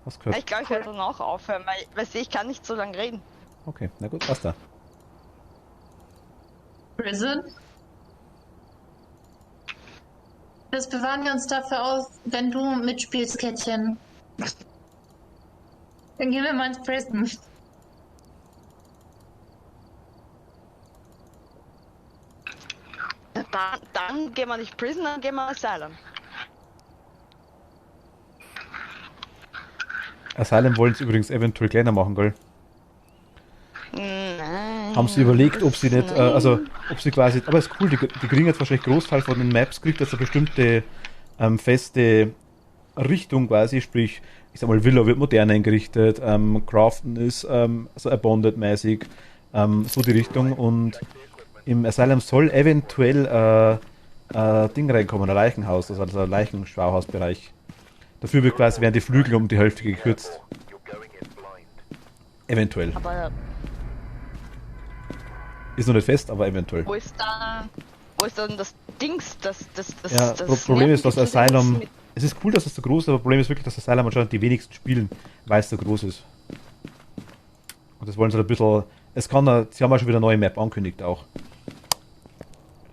Was Ja, gehört? ich glaube, ich werde dann auch aufhören, weil ich kann nicht so lange reden. Okay, na gut, was da? Prison? Das bewahren wir uns dafür aus, wenn du mitspielst, Kätzchen. Dann gehen wir mal ins Prison. Dann gehen wir nicht Prison, dann gehen wir Asylum. Asylum wollen es übrigens eventuell kleiner machen, gell? Nein. Haben sie überlegt, ob sie nicht, ob sie quasi, aber ist cool, die kriegen jetzt wahrscheinlich Großteil von den Maps, kriegt jetzt eine bestimmte feste Richtung quasi, sprich, ich sag mal, Villa wird modern eingerichtet, Craften ist so Abonded-mäßig, so die Richtung, und im Asylum soll eventuell Ding reinkommen, ein Leichenhaus, also ein Leichenschauhausbereich. Dafür wird quasi, werden die Flügel um die Hälfte gekürzt. You're going in blind. Eventuell. Aber Ist noch nicht fest, aber eventuell. wo ist dann das Dings, das Ja, Problem ist, dass Asylum. Es ist cool, dass es so groß ist, aber Problem ist wirklich, dass Asylum anscheinend die wenigsten spielen, weil es so groß ist. Und das wollen sie ein bisschen. Sie haben ja schon wieder eine neue Map angekündigt auch.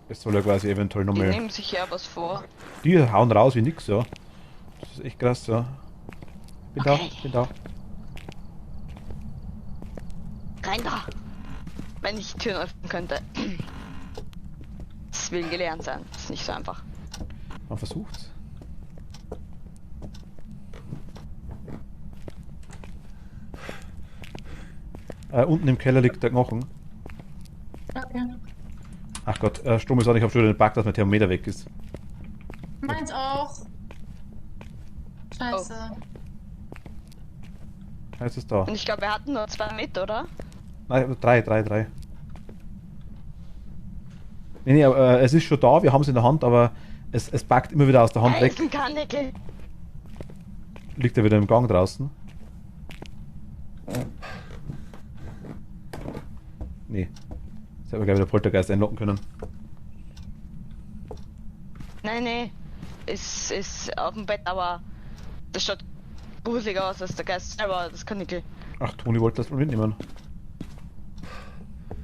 Es soll ja quasi eventuell Die nochmal... nehmen sich ja was vor. Die hauen raus wie nix, ja. Das ist echt krass, ja. Bin Okay. da, bin da. Rein da! Wenn ich die Türen öffnen könnte. Das will gelernt sein. Das ist nicht so einfach. Man versucht's. Unten im Keller liegt der Knochen. Okay. Ach Gott, Strom ist auch nicht auf schon den Bug, dass mein Thermometer weg ist. Meins auch. Scheiße. Jetzt ist es da. Und ich glaube, wir hatten nur 2 mit, oder? Nein, 3. Nee, aber es ist schon da, wir haben es in der Hand, aber es backt immer wieder aus der Hand weg. Eisenkarnickel! Liegt er wieder im Gang draußen? Nee. Jetzt hätten wir gleich wieder Poltergeist einlocken können. Nee. Es ist auf dem Bett, aber das schaut gruseliger aus als der Geist selber, das Karnickel. Ach, Toni wollte das mal mitnehmen.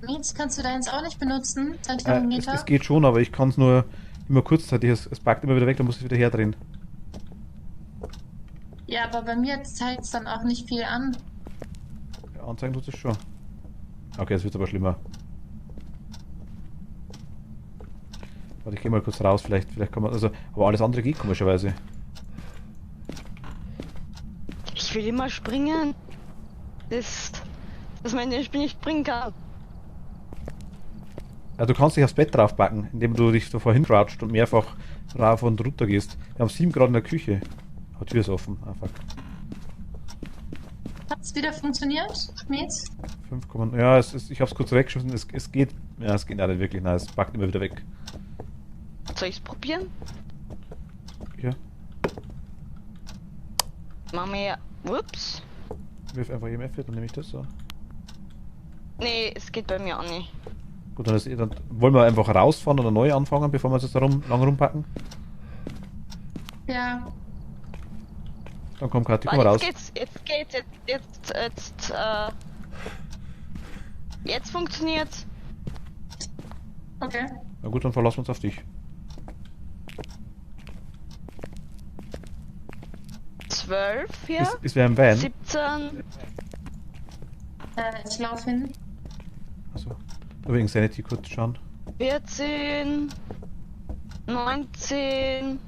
Mietz, kannst du deins auch nicht benutzen? Dein Es Thermometer? geht schon, aber ich kann es nur immer kurzzeitig. Es backt immer wieder weg, dann muss ich es wieder herdrehen. Ja, aber bei mir zeigt es dann auch nicht viel an. Ja, anzeigen tut es schon. Okay, jetzt wird aber schlimmer. Warte, ich gehe mal kurz raus, vielleicht kann man. Also, aber alles andere geht komischerweise. Ich will immer springen. Dass man in dem Spiel nicht springen kann. Ja, du kannst dich aufs Bett draufbacken, indem du dich davor hinratscht und mehrfach rauf und runter gehst. Wir haben 7 Grad in der Küche. Die Tür ist offen. Ah, fuck. Hat es wieder funktioniert, Mietz? 5, ja, ich hab's kurz weggeschossen. Es geht. Ja, es geht nicht wirklich. Nein, es backt immer wieder weg. Soll ich's probieren? Ja, Machen wir. Ups. wirf einfach EMF, dann nehme ich das so. Nee, es geht bei mir auch nicht. Gut, dann wollen wir einfach rausfahren oder neu anfangen, bevor wir uns jetzt da lang rumpacken. Ja. Dann kommt Kathi, komm mal raus. Jetzt funktioniert's. Okay. Na gut, dann verlassen wir uns auf dich. 12 hier. Ist wer im Van? 17. Ich laufe hin. Also, nur wegen Sanity kurz schauen. 14. 19.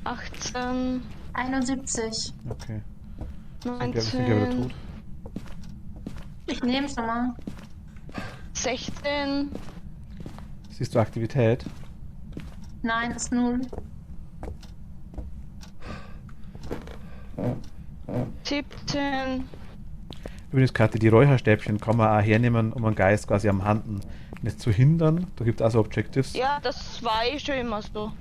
18. 71. Okay. Ich bin wieder 19. tot. Ich nehme schon mal. 16. Siehst du Aktivität? Nein, ist 0. 17. Übrigens, Kathi, die Räucherstäbchen kann man auch hernehmen, um einen Geist quasi am Handen nicht zu hindern. Da gibt es also Objectives. Ja, das war eh schon immer so.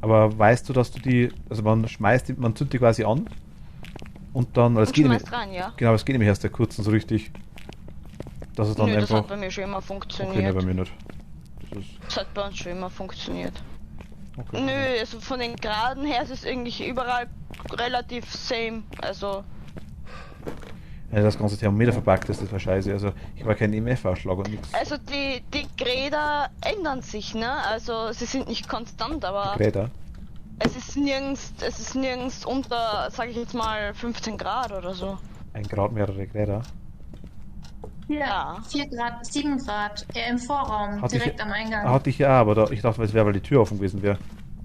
Aber weißt du, dass du die, also man zündet die quasi an und dann, es Und geht schmeißt nämlich, rein, ja? genau, es geht nämlich erst der kurzen so richtig, dass es dann Nö, das einfach, hat bei mir schon immer okay, funktioniert. ne, bei mir nicht. Das ist, Das hat bei uns schon immer funktioniert. okay. Nö, also von den Graden her ist es eigentlich überall relativ same. Also, Ja, das ganze Thermometer verpackt ist, das war scheiße. Also, ich war kein EMF-Ausschlag und nichts. also die Räder ändern sich, ne? Also sie sind nicht konstant, aber Räder. es ist nirgends unter, sage ich jetzt mal, 15 Grad oder so. 1 Grad mehrere Räder. Ja. 4 Grad, 7 Grad. Im Vorraum, Hatte direkt ich, am Eingang. Hatte ich ja, aber ich dachte, es wäre, weil die Tür offen gewesen wäre.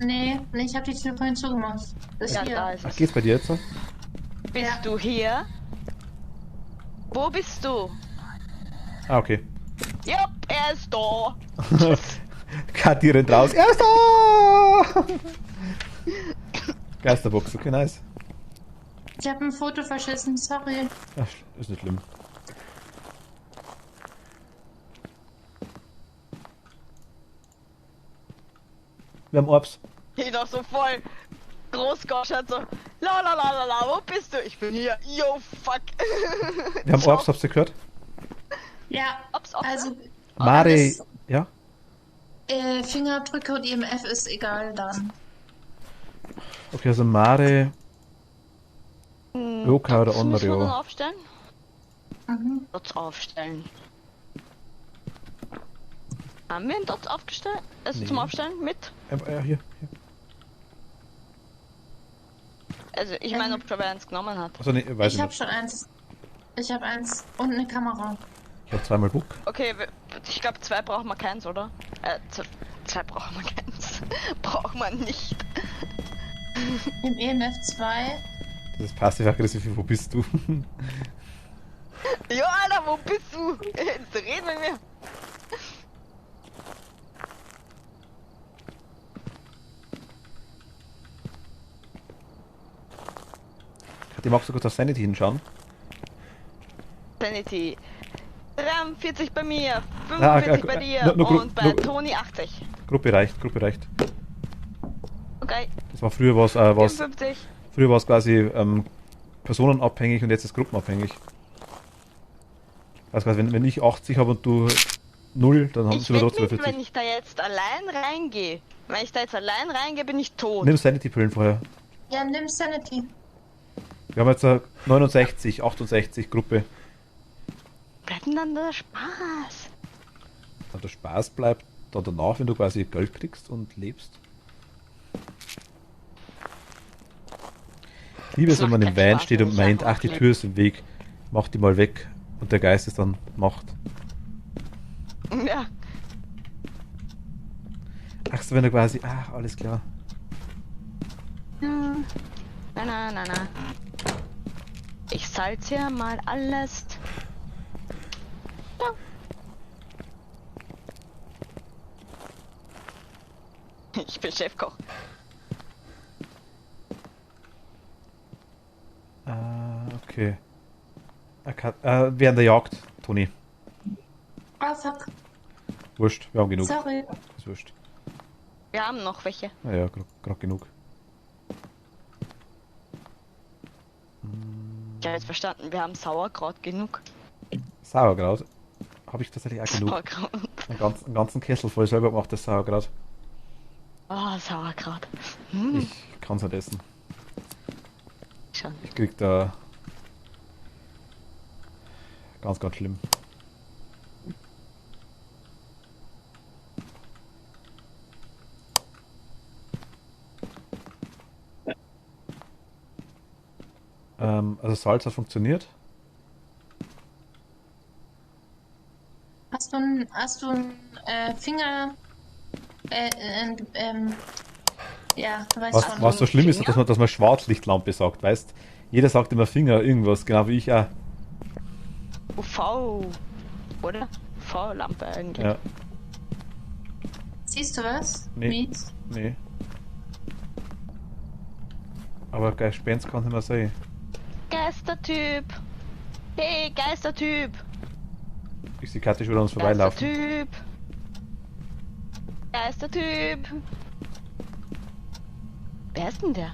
Nee, ich habe die Tür vorhin zugemacht. Das Ja, hier. da ist Ach, es. geht's bei dir jetzt? Bist Ja. du hier? Wo bist du? Ah, okay. Ja, er ist da. Kathi rennt raus. Er ist da! Geisterbox, okay, nice. Ich habe ein Foto verschissen, sorry. Ach, ist nicht schlimm. Wir haben Orbs. Ich noch so voll großgoschert, so la la la la la, wo bist du? Ich bin hier. Yo, fuck. Wir haben Orbs, habt ihr gehört? Ja, Ups, also Mare, das- ja? Fingerabdrücke und EMF ist egal dann. Okay, also Mare, Yoka oder Muss man dann Onryo. Mhm. Kurz aufstellen. Haben wir ihn dort aufgestellt? Also Nee. zum Aufstellen mit? Hier. Also ich meine, ob schon wer eins genommen hat. Also nee, weiß Ich ich habe nicht. schon eins. Ich habe eins und eine Kamera. Ich habe zweimal Book. Okay, ich glaube 2 brauchen wir keins, oder? 2 brauchen wir keins. Braucht man nicht. Im EMF 2. Das ist passiv-aggressiv. Wo bist du? Jo, Alter, wo bist du? Jetzt red mit mir. Die magst du kurz auf Sanity hinschauen? Sanity. 43 bei mir, 45 bei dir nur und bei Toni 80. Gruppe reicht. Okay, Das war früher was 54. früher war es quasi personenabhängig und jetzt ist gruppenabhängig. Also quasi, wenn ich 80 habe und du 0, dann haben Ich sie wir will trotzdem nicht, 40. wenn ich da jetzt allein reingehe. Wenn ich da jetzt allein reingehe, bin ich tot. Nimm Sanity-Pillen vorher. Ja, nimm Sanity. Wir haben jetzt 69, 68 Gruppe. Bleibt denn dann der Spaß? Und der Spaß bleibt dann danach, wenn du quasi Geld kriegst und lebst. Ich liebe es, Das wenn man macht im keinen Van Spaß, steht wenn und ich meint, einfach ach, die lebe. Tür ist im Weg. Mach die mal weg. Und der Geist ist dann Macht. Ja. Ach so, wenn du quasi, ach, alles klar. Na. Ich salz hier mal alles. Ja. Ich bin Chefkoch. Okay. Während der Jagd, Toni. Ah, fuck. Wurscht, wir haben genug. Sorry. Ist wurscht. Wir haben noch welche. Naja, gerade genug. Ich habe jetzt verstanden, wir haben Sauerkraut genug. Sauerkraut. Habe ich tatsächlich auch genug. Sauerkraut. Einen ganzen Kessel voll selber gemacht, das Sauerkraut. Oh, Sauerkraut. Ich kann es nicht essen. Schon. Ich krieg da ganz schlimm. Also Salz hat funktioniert. Hast du einen Finger? Ja, du weißt schon. Was so schlimm ist, dass man Schwarzlichtlampe sagt, weißt? Jeder sagt immer Finger, irgendwas, genau wie ich auch. UV, oder? UV-Lampe eigentlich. Ja, Siehst du was? Nee. Mietz? nee. Aber Gespenst kann nicht mehr sein. Geistertyp. Hey, Geistertyp. Ich sehe Kathi schon an uns vorbeilaufen. Geistertyp. Geistertyp. Wer ist denn der?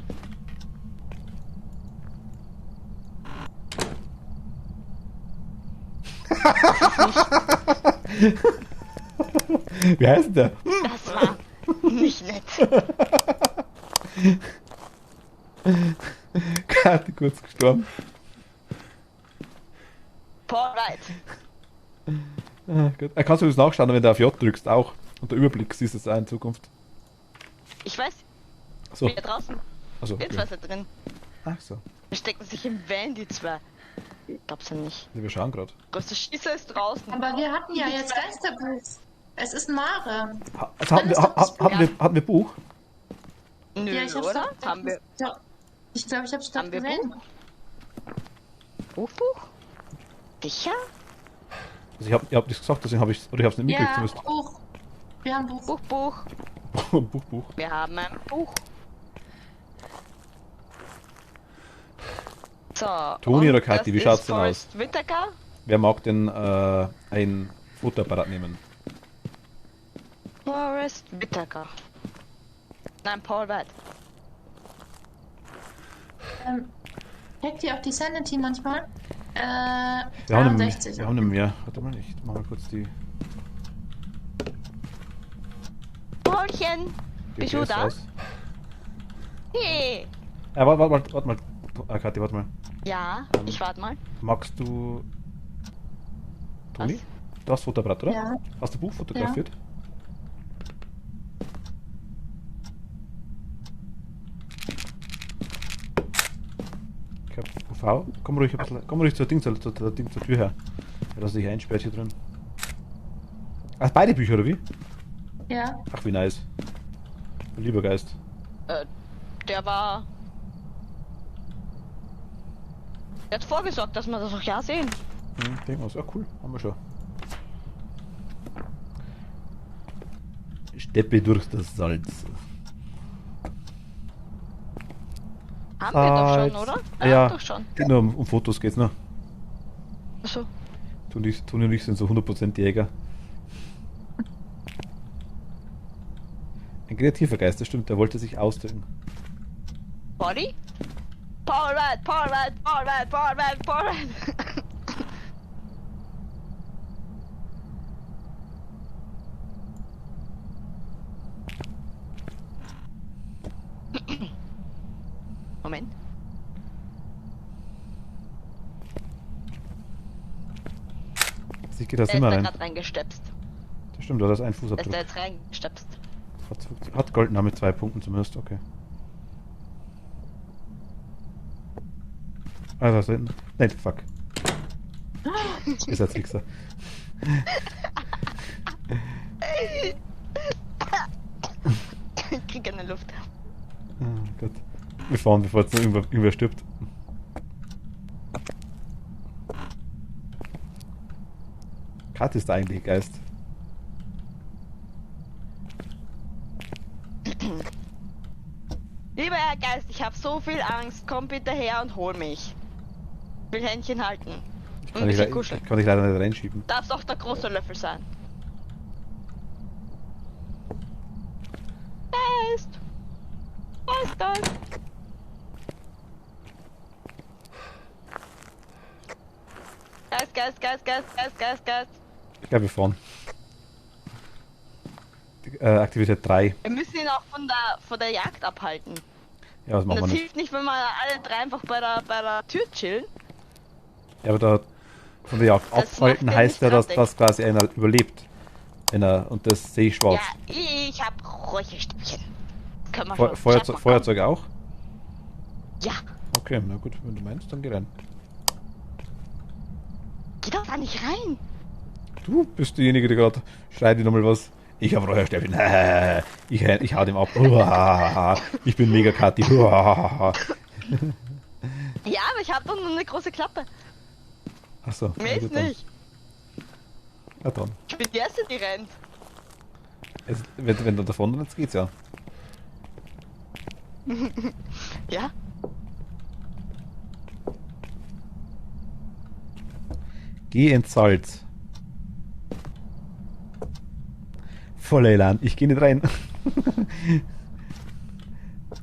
Wie heißt denn der? Das war nicht nett. Kathi kurz gestorben. Paul Wright. Ah, gut. Kannst du das nachschauen, wenn du auf J drückst auch. Und der Überblick siehst du es auch in Zukunft. Ich weiß, So. hier draußen. Also, Jetzt okay. was da drin. Ach so. Wir stecken sich im Van, die zwei. Glaub's ja nicht. Ja, wir schauen gerade. Größter Schießer ist draußen. Aber wir hatten ja jetzt Geisterbuch. Es ist Mare. Also hatten wir Buch? Nö, Ja, ich hab's oder? doch- Haben wir Ja. Ich glaube, ich hab's doch Haben wir gesehen. Buch? Sicher? Also ihr habt das gesagt, deswegen habe ich oder ich habe es nicht Ja, mitgekriegt. Buch. Wir haben Buch. Buch. Buch. Wir haben ein Buch. So. Toni und oder Kathi, das wie schaut's ist denn aus? Forrest Whitaker. Wer mag denn ein Fotoapparat nehmen? Forrest Whitaker. Nein, Paul Wright. Checkt ihr auch die Sanity manchmal? Wir haben 63. mehr. Warte mal, ich mach mal kurz die Paulchen, bist du GPS da? aus. Hey. Warte mal. Kathi, warte mal. Ja, ich warte mal. Magst du... Toni? Was? Du hast Fotoapparat, oder? Ja. Hast du Buch fotografiert? V, komm ruhig ein bisschen, komm ruhig zur Ding, zur Tür her. Ja, dass er sich einsperrt hier drin. Ach, beide Bücher, oder wie? Ja. Ach, wie nice. Du lieber Geist. Der war... Der hat vorgesorgt, dass wir das auch ja sehen. Denk mal, ja cool, haben wir schon. Steppe durch das Salz. Haben wir doch Salz. schon, oder? Ja, Doch schon. geht nur um Fotos geht's noch. Achso. Toni und ich sind so 100% Jäger. Ein kreativer Geist, das stimmt, der wollte sich ausdrücken. Body? Power Red, Power Red, Power Red, Power Red, Power Red. Moment. Sie geht das Der ist immer da rein. gerade reingestöpst. Das stimmt, da ist ein Der ist Fußabdruck. da jetzt reingestöpst. Hat Goldner mit 2 Punkten zumindest, okay. Also, da hinten. Nein, fuck. Ist als Wichser. Ich krieg keine Luft. Oh Gott. Wir fahren, bevor jetzt noch irgendwer stirbt. Kat ist der eigentliche Geist. Lieber Herr Geist, ich habe so viel Angst. Komm bitte her und hol mich. Ich will Händchen halten. Und ein bisschen kuscheln. Kann ich leider nicht reinschieben. Darf doch der große Löffel sein. Geist! Geist, Geist! Geist. Ich glaube, wir fahren. Aktivität 3. Wir müssen ihn auch von der Jagd abhalten. Ja, was Und machen wir das nicht? hilft nicht, wenn wir alle drei einfach bei der Tür chillen. Ja, aber da von der Jagd Das abhalten macht er heißt nicht ja, dass fertig. quasi einer überlebt. Und das sehe ich schwarz. Ja, ich hab Räucherstäbchen. Können wir schon. Schaffen wir, Feuerzeug auch? Ja, Okay, na gut, wenn du meinst, dann geh rein. geh doch da nicht rein. Du bist diejenige, die gerade schreit dir nochmal was. Ich habe Räucherstäbchen. Ich hau dem ab. Ich bin mega Kati. Ja, aber ich hab doch nur eine große Klappe. Achso. Mehr ist nicht. Ja, dann. Ich bin die Erste, die rennt. Wenn du davon rennst, geht's ja. Ja? Geh ins Salz. Voller Elan. Ich geh nicht rein.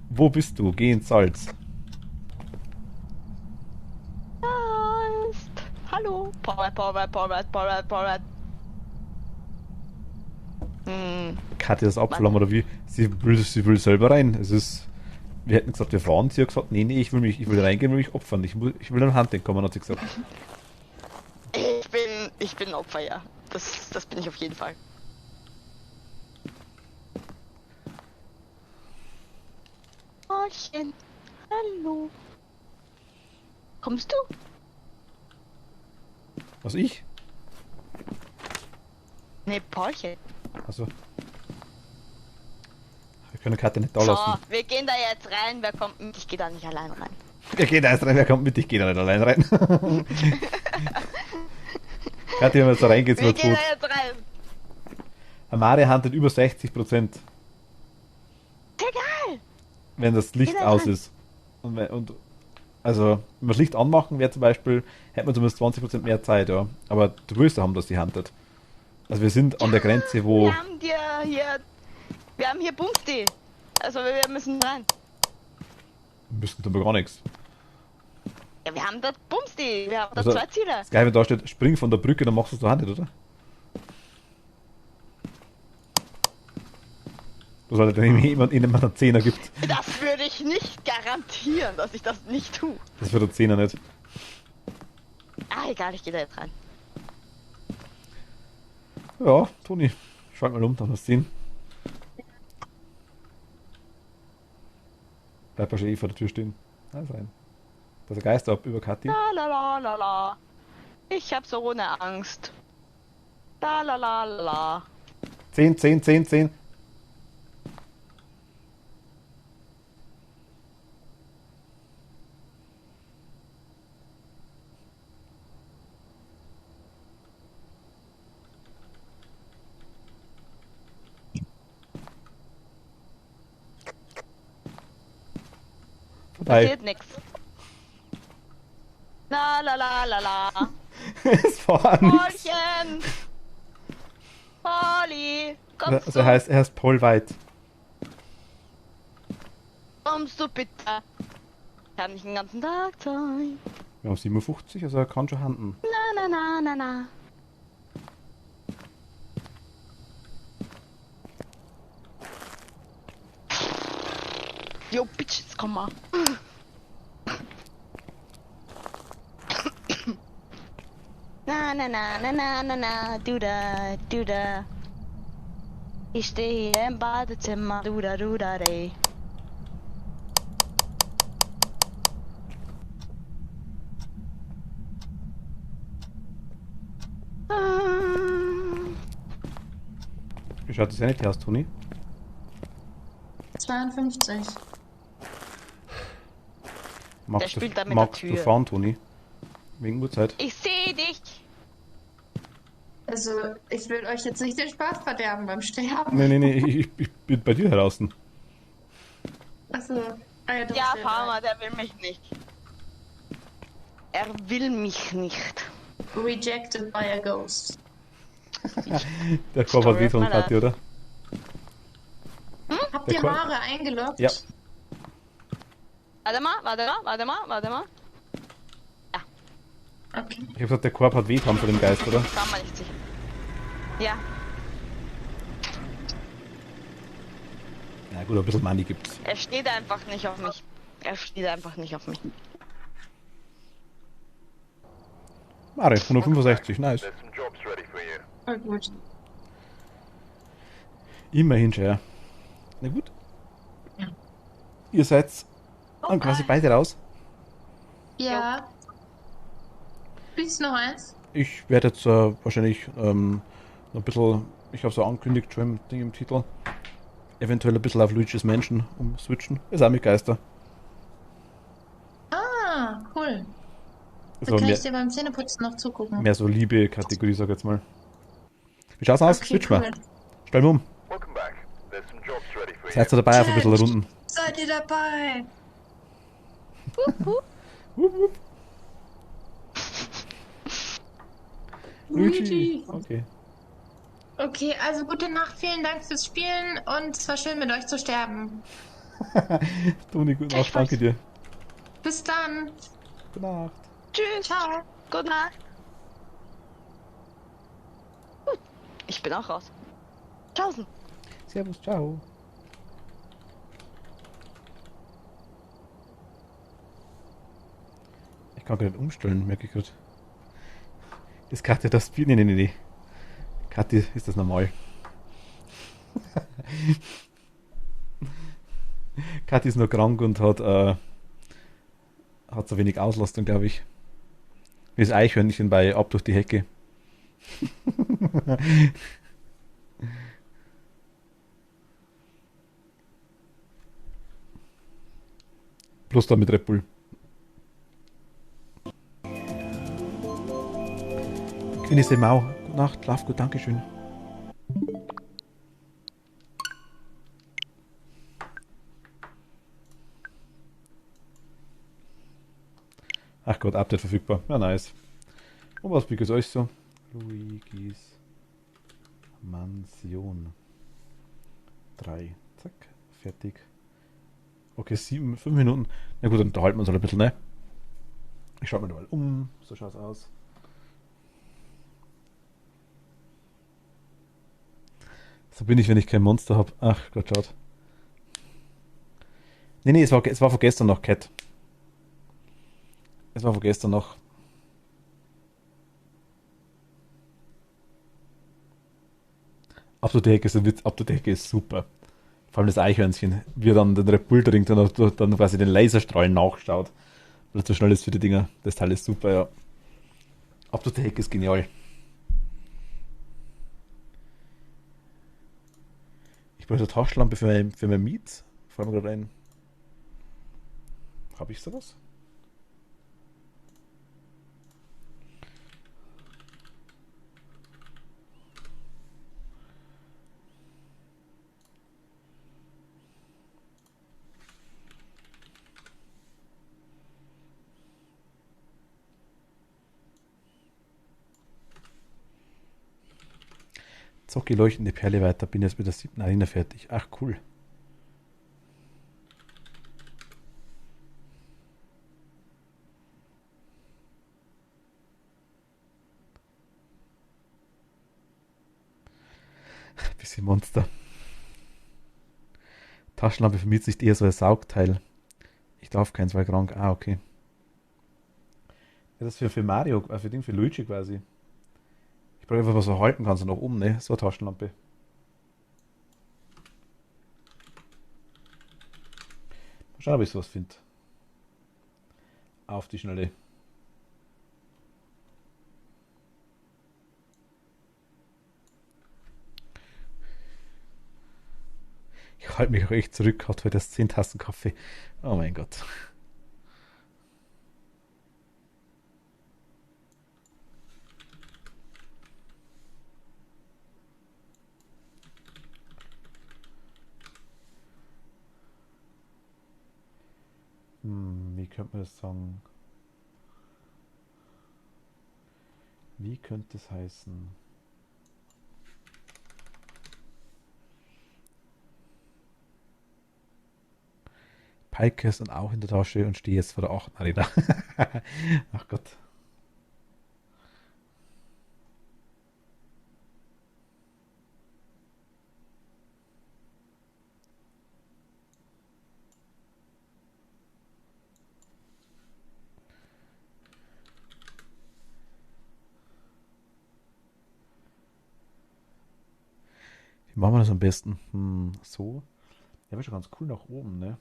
Wo bist du? Geh ins Salz. Geist. Hallo. Power. Katja das Abflammen oder wie? Sie will selber rein. Es ist. Wir hätten gesagt, wir fahren. Sie hat gesagt, nee, ich will reingehen, will mich opfern. Ich will am Hunting kommen, hat sie gesagt. Ich bin Opfer, ja. Das bin ich auf jeden Fall. Paulchen, hallo. Kommst du? Was, ich? Nee, Paulchen. Also. Wir können Katja nicht da So, lassen. wir gehen da jetzt rein. Wer kommt mit? Ich gehe da nicht allein rein. Wir gehen da erst rein, wer kommt mit? Ich gehe da nicht allein rein. Katja, wenn wir jetzt da reingehen, Wir wird gehen tot. da jetzt rein. Amare handelt über 60%, Egal. wenn das Licht Geh da aus rein. ist. Also, wenn wir das Licht anmachen, wäre zum Beispiel, hätten wir zumindest 20% mehr Zeit, ja. Aber du willst haben, dass die handelt. Also wir sind an der Grenze, wo. Wir haben wir haben hier Bumsti. Also wir müssen rein. Wir müssen aber gar nichts. Ja, wir haben da Bumsti. Wir haben da Also, 2 Ziele. Das Geile, wenn da steht, spring von der Brücke, dann machst du es da nicht, oder? Da sollte dann jemand ihnen einen Zehner gibt. Das würde ich nicht garantieren, dass ich das nicht tue. Das wird der Zehner nicht. Ah, egal, ich gehe da jetzt rein. Ja, Toni, schalt mal um, dann hast du ihn. Bleib ja schon eh vor der Tür stehen. Da ist rein. Also Geister ab über Kathi. La la la la la. Ich hab so eine Angst. La la la la la. 10, 10, 10, 10. Vorbei. Passiert nix. La la la la la. Es war nichts. Paulchen! Pauli! Kommst Also er heißt Paul White. Kommst du bitte? Kann ich den ganzen Tag sein? Wir haben 57, also er kann schon handen. Na na na na na. Jo, Bitches, komm mal. Na na na na na na na, du da, du da. Ich stehe hier im Badezimmer, du da, de. Wie schaut das Sanity aus, Toni? 52. Magst spielt du, da mit magst der du Tür. fahren, Toni? Wegen Uhrzeit. Ich sehe dich. Also, ich will euch jetzt nicht den Spaß verderben beim Sterben. Nee, ich bin bei dir draußen. Achso. Ah, ja, doch, Ja, sehr Farmer, leid. der will mich nicht. Er will mich nicht. Rejected by a ghost. Der Korb hat weh von meiner- Kathi, oder? Habt Der ihr Korb- Haare eingeloggt? Ja. Warte mal. Okay. Ich hab gesagt, der Korb hat weh von dem Geist, oder? Ich war mal nicht sicher. Ja, Na gut, ein bisschen Money gibt's. er steht einfach nicht auf mich. Mare, 165, nice. There's some jobs ready for you. Voll gut. Immerhin schon, ja. Na gut. Ja. Ihr seid dann quasi beide raus. Ja. Willst du noch eins? Ich werde jetzt wahrscheinlich noch ein bisschen, ich habe so angekündigt schon im Ding im Titel, eventuell ein bisschen auf Luigi's Mansion umswitchen. Ist auch mit Geister. Ah, cool. Also Dann kann mehr, ich dir beim Zähneputzen noch zugucken. mehr so Liebe-Kategorie, sag ich jetzt mal. Wie schaut's aus? Okay, Switch cool. mal. Stell mal um. Welcome back. There's some jobs ready for you. Seid ihr dabei auf ein bisschen Runden? Seid ihr dabei? Wupp, wupp. Luigi. Okay. Okay, also gute Nacht, vielen Dank fürs Spielen und es war schön mit euch zu sterben. Toni, gute Nacht, danke dir. Bis dann. Gute Nacht. Tschüss. Ciao. Gute Nacht. Gut. Ich bin auch raus. Tschaußen. Servus, ciao. Ich kann gar nicht umstellen, merke ich gerade. Ist Katja das Spiel? Nee. Kathi ist das normal. Kathi ist nur krank und hat so wenig Auslastung, glaube ich. Wie das Eichhörnchen bei Ab durch die Hecke. Plus da mit Red Bull. Quinisse Mau, gute Nacht, schlaf gut, Dankeschön. Ach Gott, Update verfügbar. Ja, nice. Und was biegt es euch so? Luigi's Mansion. 3. Zack, fertig. Okay, 5 Minuten. Na gut, dann unterhalten wir uns halt ein bisschen, ne? Ich schaue mir mal um. So schaut's aus. So bin ich, wenn ich kein Monster habe. Ach Gott, schaut. Nee, es war von gestern noch, Cat. Es war von gestern noch. Apotheke ist ein Witz. Apotheke ist super. Vor allem das Eichhörnchen, wie er dann den Red Bull trinkt und dann quasi den Laserstrahlen nachschaut. Weil er zu schnell ist für die Dinger. Das Teil ist super, ja. Up to the Heck ist genial. Ich brauche eine Taschenlampe für mein Miet. Fallen wir gerade ein. Habe ich sowas? Zocki leuchtende Perle weiter, bin jetzt mit der 7. Arena fertig. Ach, cool. Bisschen Monster. Taschenlampe vermietet sich eher so ein Saugteil. Ich darf keins, weil krank. Ah, okay. Ja, das ist für Mario, für Luigi quasi. Ich brauche einfach was so halten kann, so nach oben, ne? So eine Taschenlampe. Mal schauen, ob ich sowas finde. Auf die Schnelle. Ich halte mich auch echt zurück, hat heute erst 10 Tassen Kaffee. Oh mein Gott. Wie könnte man das sagen? Wie könnte es heißen? Pike ist dann auch in der Tasche und stehe jetzt vor der 8. Arena. Ach Gott. Wie machen wir das am besten? So. Ja, wäre schon ganz cool nach oben, ne?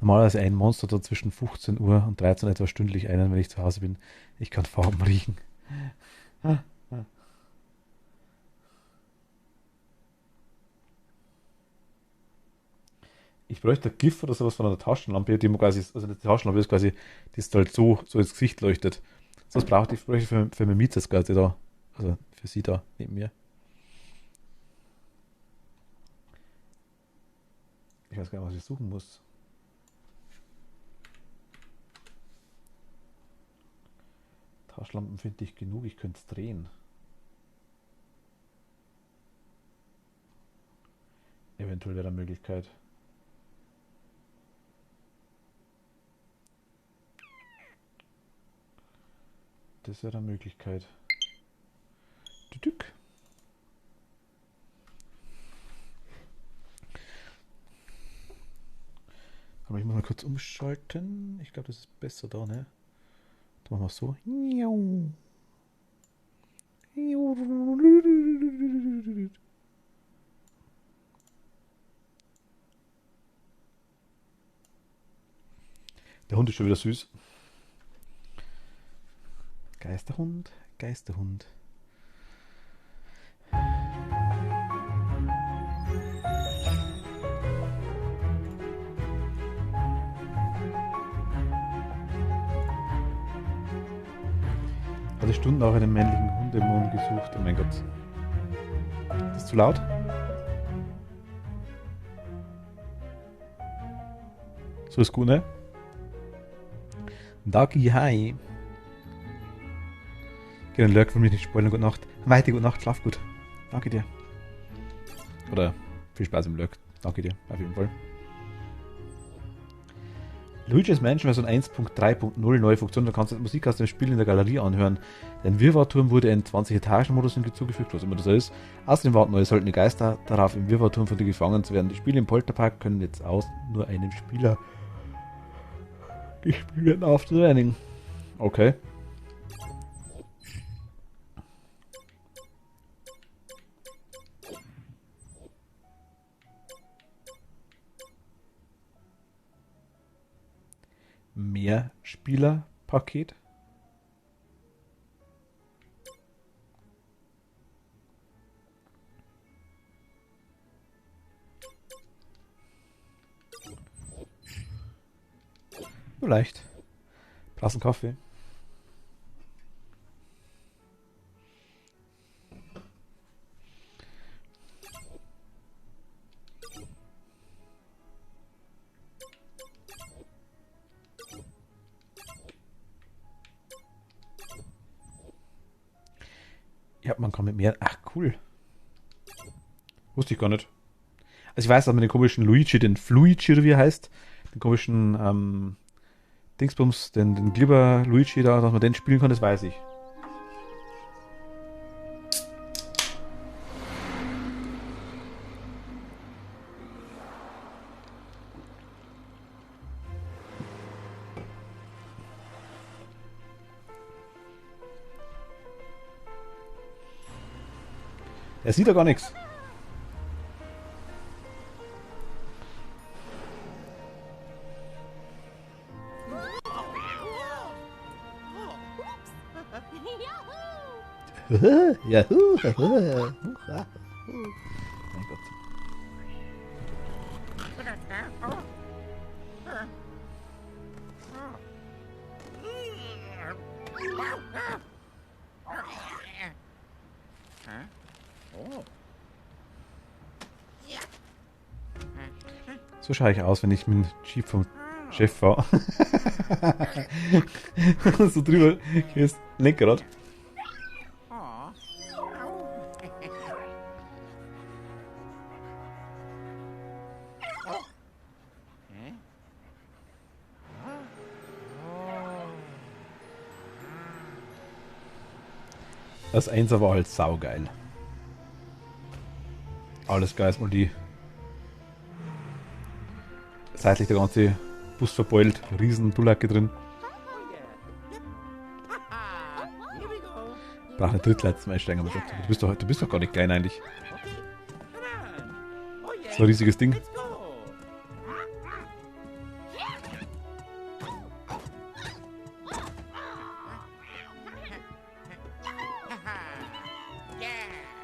Normalerweise ein Monster da zwischen 15 Uhr und 13 Uhr etwa stündlich einen, wenn ich zu Hause bin. Ich kann Farben riechen. Ich bräuchte ein GIF oder sowas von einer Taschenlampe, die man quasi, also die Taschenlampe ist quasi, die ist halt so ins Gesicht leuchtet. Das bräuchte ich für mein Mietz quasi da, also für sie da neben mir. Ich weiß gar nicht, was ich suchen muss. Taschenlampen finde ich genug, ich könnte es drehen. Eventuell wäre eine Möglichkeit. Das wäre eine Möglichkeit. Düdük. Aber ich muss mal kurz umschalten. Ich glaube, das ist besser da, ne? Da machen wir es so. Der Hund ist schon wieder süß. Geisterhund, Geisterhund. Hatte Stunden auch einen männlichen Hundemond gesucht. Oh mein Gott. Ist das zu laut? So ist gut, ne? Dagi, hi. Geh den Lurk von mir nicht spoilern. Gute Nacht. Weite gute Nacht, schlaf gut. Danke dir. Oder viel Spaß im Lurk. Danke dir, auf jeden Fall. Luigi's Mansion Version 1.3.0 neue Funktion, du kannst die Musik aus dem Spiel in der Galerie anhören. Der Wirrwarrturm wurde in 20-Etagen-Modus hinzugefügt, was immer das ist. Außerdem warten neue seltene Geister darauf, im Wirrwarturm von dir gefangen zu werden. Die Spiele im Polterpark können jetzt aus nur einem Spieler gespielt werden after learning. Okay. Mehrspielerpaket. Nur leicht. Blassen Kaffee. Ja, man kann mit mehr. Ach, cool. Wusste ich gar nicht. Also ich weiß, dass man den komischen Luigi, den Fluigi, oder wie er heißt, den komischen Dingsbums, den Glibber Luigi da, dass man den spielen kann, das weiß ich. Er sieht ja gar nichts. Yahoo! Mein Gott. So schaue ich aus, wenn ich mit dem Jeep vom Chef fahre. So drüber, hier ist Lenkrad. Das 1er war halt saugeil. Alles geil, mal die seitlich der ganze Bus verbeult, riesen Dulacke drin. Brauch eine Drittleiter zum Einsteigen, aber du bist doch gar nicht klein eigentlich. So ein riesiges Ding.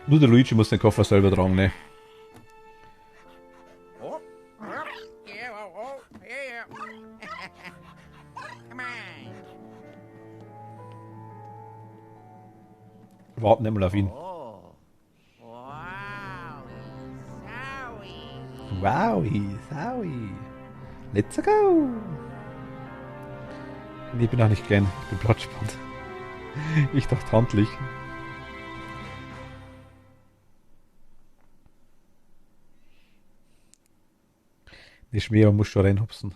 Nur der Luigi muss den Koffer selber tragen, ne? Warten nicht mal auf ihn. Wowie, Sowie. Let's go! Nee, ich bin auch nicht klein, ich bin platzspannt. Ich dachte handlich. Die Schmäher muss schon reinhupsen.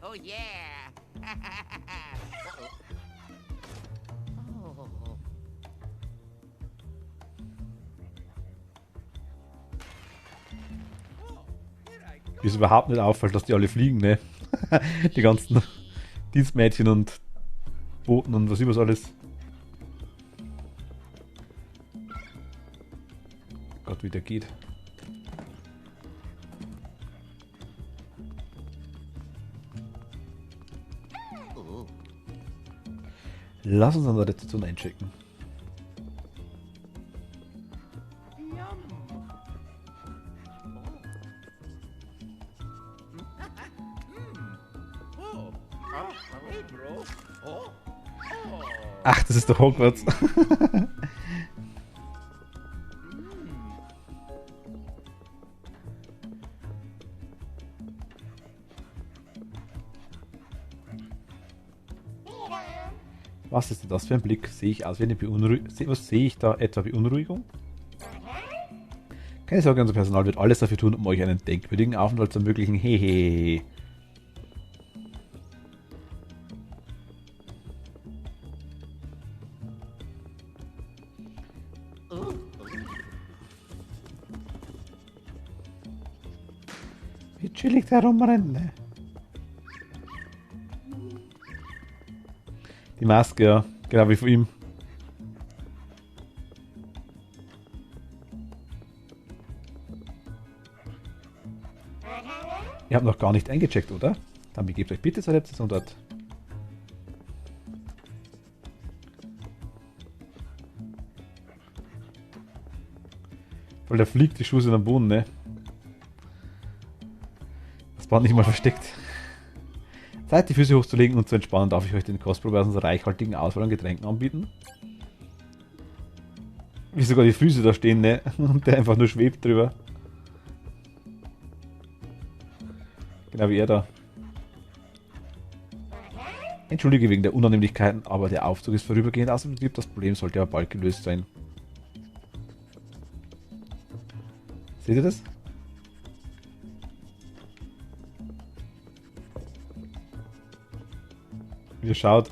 Oh yeah! Wie es überhaupt nicht auffällt, dass die alle fliegen, ne? Die ganzen Dienstmädchen und Boten und was übers alles. Gott, wie der geht. Lass uns an der Rezeption einchecken. Ach, das ist doch Hogwarts. Was ist denn das für ein Blick? Sehe ich aus wie eine Beunruhigung? Was sehe ich da? Etwa Beunruhigung? Keine Sorge, unser Personal wird alles dafür tun, um euch einen denkwürdigen Aufenthalt zu ermöglichen. Hehehe. Wie chillig der rumrennt, ne? Die Maske, ja. Genau wie von ihm. Ihr habt noch gar nicht eingecheckt, oder? Dann begebt euch bitte zur Rezeption dort. Weil der fliegt die Schuhe in den Boden, ne? Das war nicht mal versteckt. Zeit, die Füße hochzulegen und zu entspannen, darf ich euch den Kostprobe aus unserer reichhaltigen Auswahl an Getränken anbieten. Wie sogar die Füße da stehen, ne? Und der einfach nur schwebt drüber. Genau wie er da. Entschuldige wegen der Unannehmlichkeiten, aber der Aufzug ist vorübergehend aus dem Betrieb. Das Problem sollte aber bald gelöst sein. Seht ihr das? Wie ihr schaut.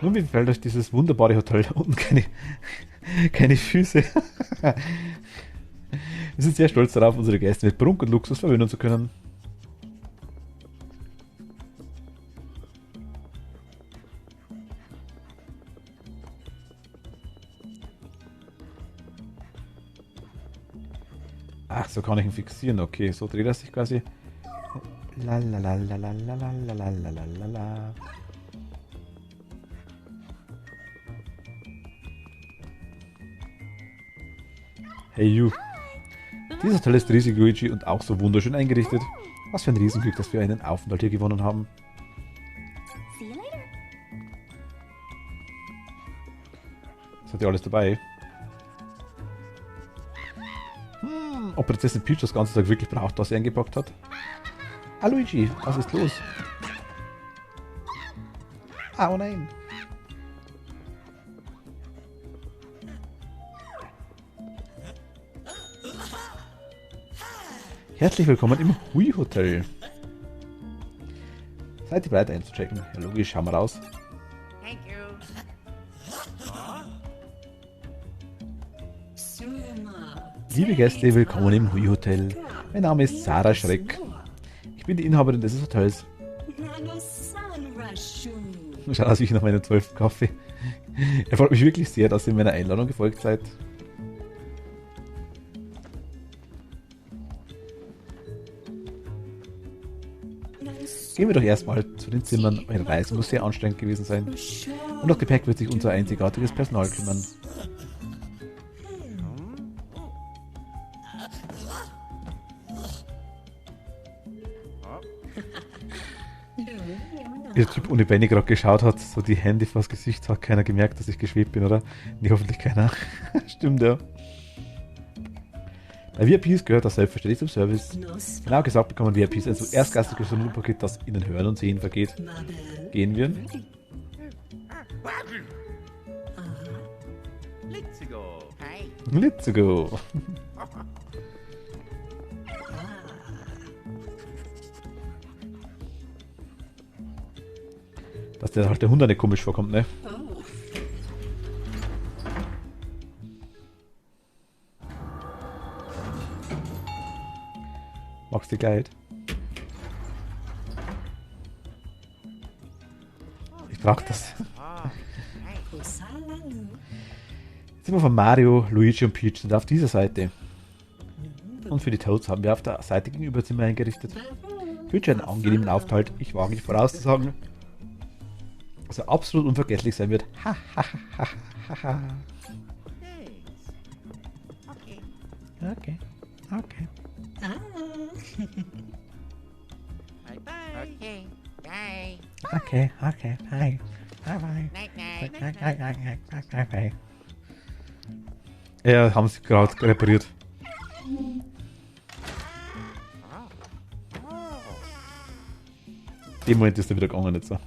Nun, wie gefällt euch dieses wunderbare Hotel? Da unten keine Füße. Wir sind sehr stolz darauf, unsere Gäste mit Prunk und Luxus verwöhnen zu können. Ach, so kann ich ihn fixieren. Okay, so dreht er sich quasi. Lalalalalalalalalala. Hey you. Dieses Hotel ist riesig, Luigi, und auch so wunderschön eingerichtet. Was für ein Riesenglück, dass wir einen Aufenthalt hier gewonnen haben. Das hat ja alles dabei. Ob Prinzessin Peach das ganze Tag wirklich braucht, was sie eingepackt hat? Ah, Luigi, was ist los? Ah, oh nein. Herzlich willkommen im Hui Hotel. Seid ihr bereit einzuchecken? Ja, logisch, schauen wir raus. Thank you. Liebe Gäste, willkommen im Hui Hotel. Mein Name ist Sarah Schreck. Ich bin die Inhaberin dieses Hotels. Schaut aus wie ich nach meinem 12. Kaffee. Er freut mich wirklich sehr, dass ihr meiner Einladung gefolgt seid. Gehen wir doch erstmal zu den Zimmern. Eure Reise muss sehr anstrengend gewesen sein. Und das Gepäck wird sich unser einzigartiges Personal kümmern. Wie der Typ ohne Benny gerade geschaut hat, so die Hände vors Gesicht, hat keiner gemerkt, dass ich geschwebt bin, oder? Nee, hoffentlich keiner. Stimmt, ja. Bei VIPs gehört das selbstverständlich zum Service. Genau gesagt bekommen VIPs ein erstklassiges Saloonpaket, das ihnen Hören und Sehen vergeht. Gehen wir? Let's go! Dass der halt der Hund nicht komisch vorkommt, ne? Magst du Kleid? Ich brauch das. Jetzt sind wir von Mario, Luigi und Peach sind auf dieser Seite. Und für die Toads haben wir auf der Seite gegenüber Zimmer eingerichtet. Ich wünsche einen angenehmen Aufenthalt. Ich wage nicht vorauszusagen, dass er absolut unvergesslich sein wird. Ha ha ha ha ha. Okay. Okay. Okay. Bye. Okay, okay, bye. Bye bye. Night, night. Ja, haben sie gerade repariert. Dem Moment ist er wieder gegangen, nicht so.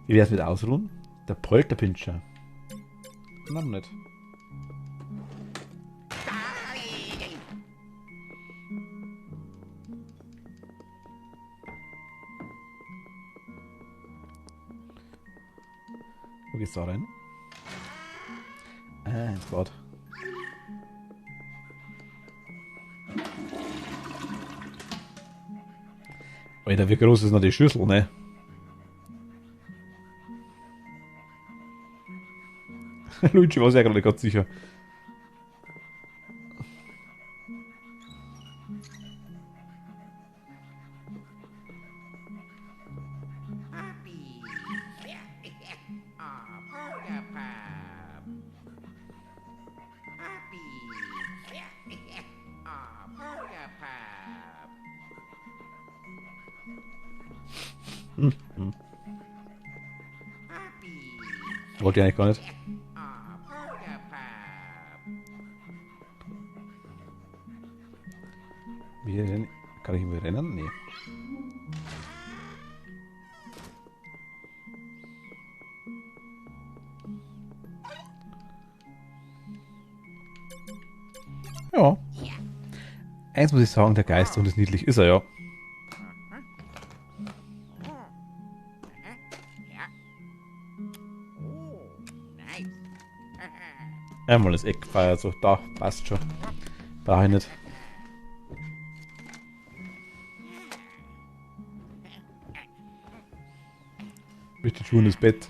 Wie wär's mit Ausruhen? Der Polterpinscher. Noch nicht. Wo geht's da rein? Ins Bad. Alter, wie groß ist noch die Schüssel, ne? Luigi war sich ja gerade ganz sicher. Wollte ich eigentlich gar nicht. Wie rennen? Kann ich irgendwie rennen? Nee. Ja. Eins muss ich sagen, der Geisterhund ist niedlich. Ist er ja. Einmal das Eck feiert so. Da, passt schon. Brauche ich nicht. Richtig schön ins Bett.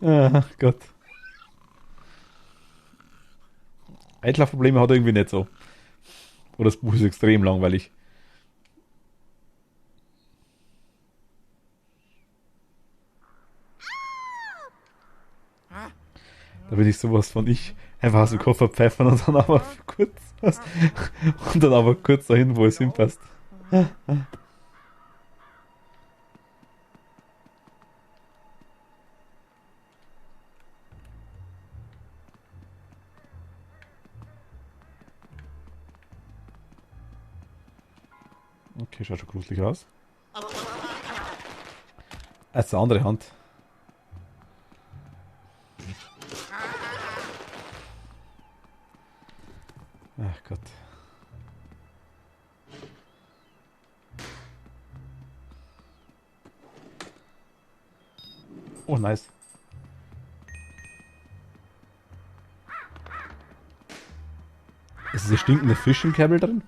Ach Gott. Einschlafprobleme hat er irgendwie nicht so. Oder das Buch ist extrem langweilig. Da bin ich sowas von einfach aus dem Koffer pfeffern und dann aber kurz was. Und dann aber kurz dahin, wo es hinpasst. Okay, schaut schon gruselig aus. Als eine andere Hand. Ach Gott. Oh, nice. Ist diese stinkende Fisch im Kabel drin?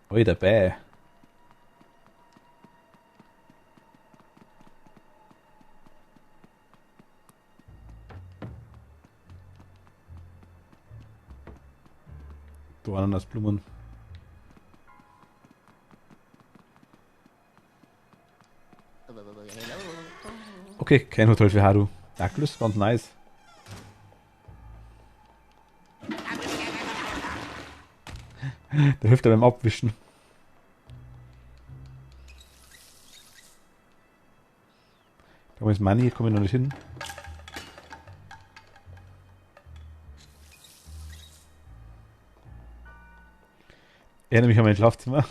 Oh, dabei. Du Ananasblumen. Okay, kein Hotel für Haru. Dackel ist ganz nice. Der hilft ja beim Abwischen. Da ist Money, komme ich noch nicht hin. Ich erinnere mich an mein Schlafzimmer.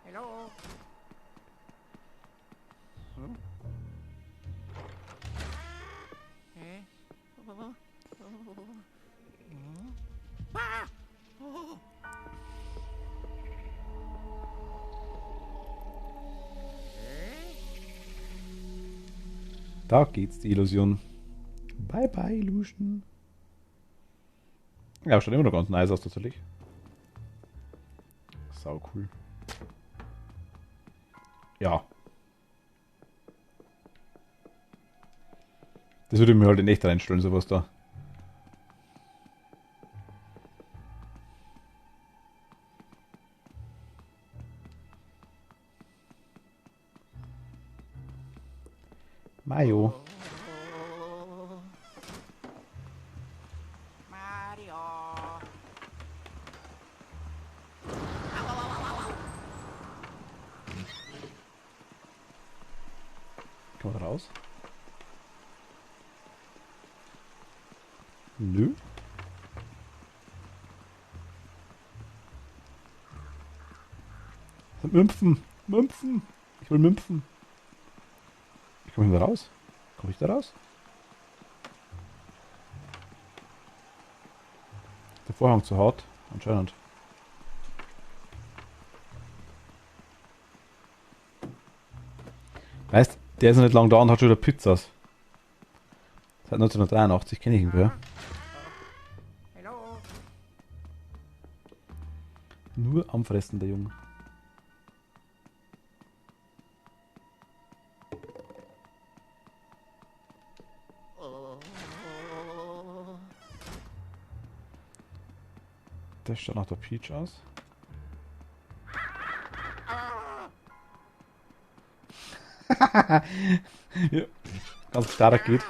Hello. Da geht's, die Illusion. Bye bye, Illusion. Ja, schaut immer noch ganz nice aus, tatsächlich. Sau cool. Ja. Das würde ich mir halt in echt reinstellen, sowas da. Mayo. Kann man da raus? Nö. Mümpfen! Mümpfen! Ich will mümpfen! Wie komme ich da raus? Komme ich da raus? Der Vorhang zu hart, anscheinend. Weißt, der ist noch nicht lang da und hat schon wieder Pizzas. Seit 1983 kenne ich ihn, wer? Nur am Fressen, der Junge. Das schaut nach der Peach aus. Ja, ganz stark geht.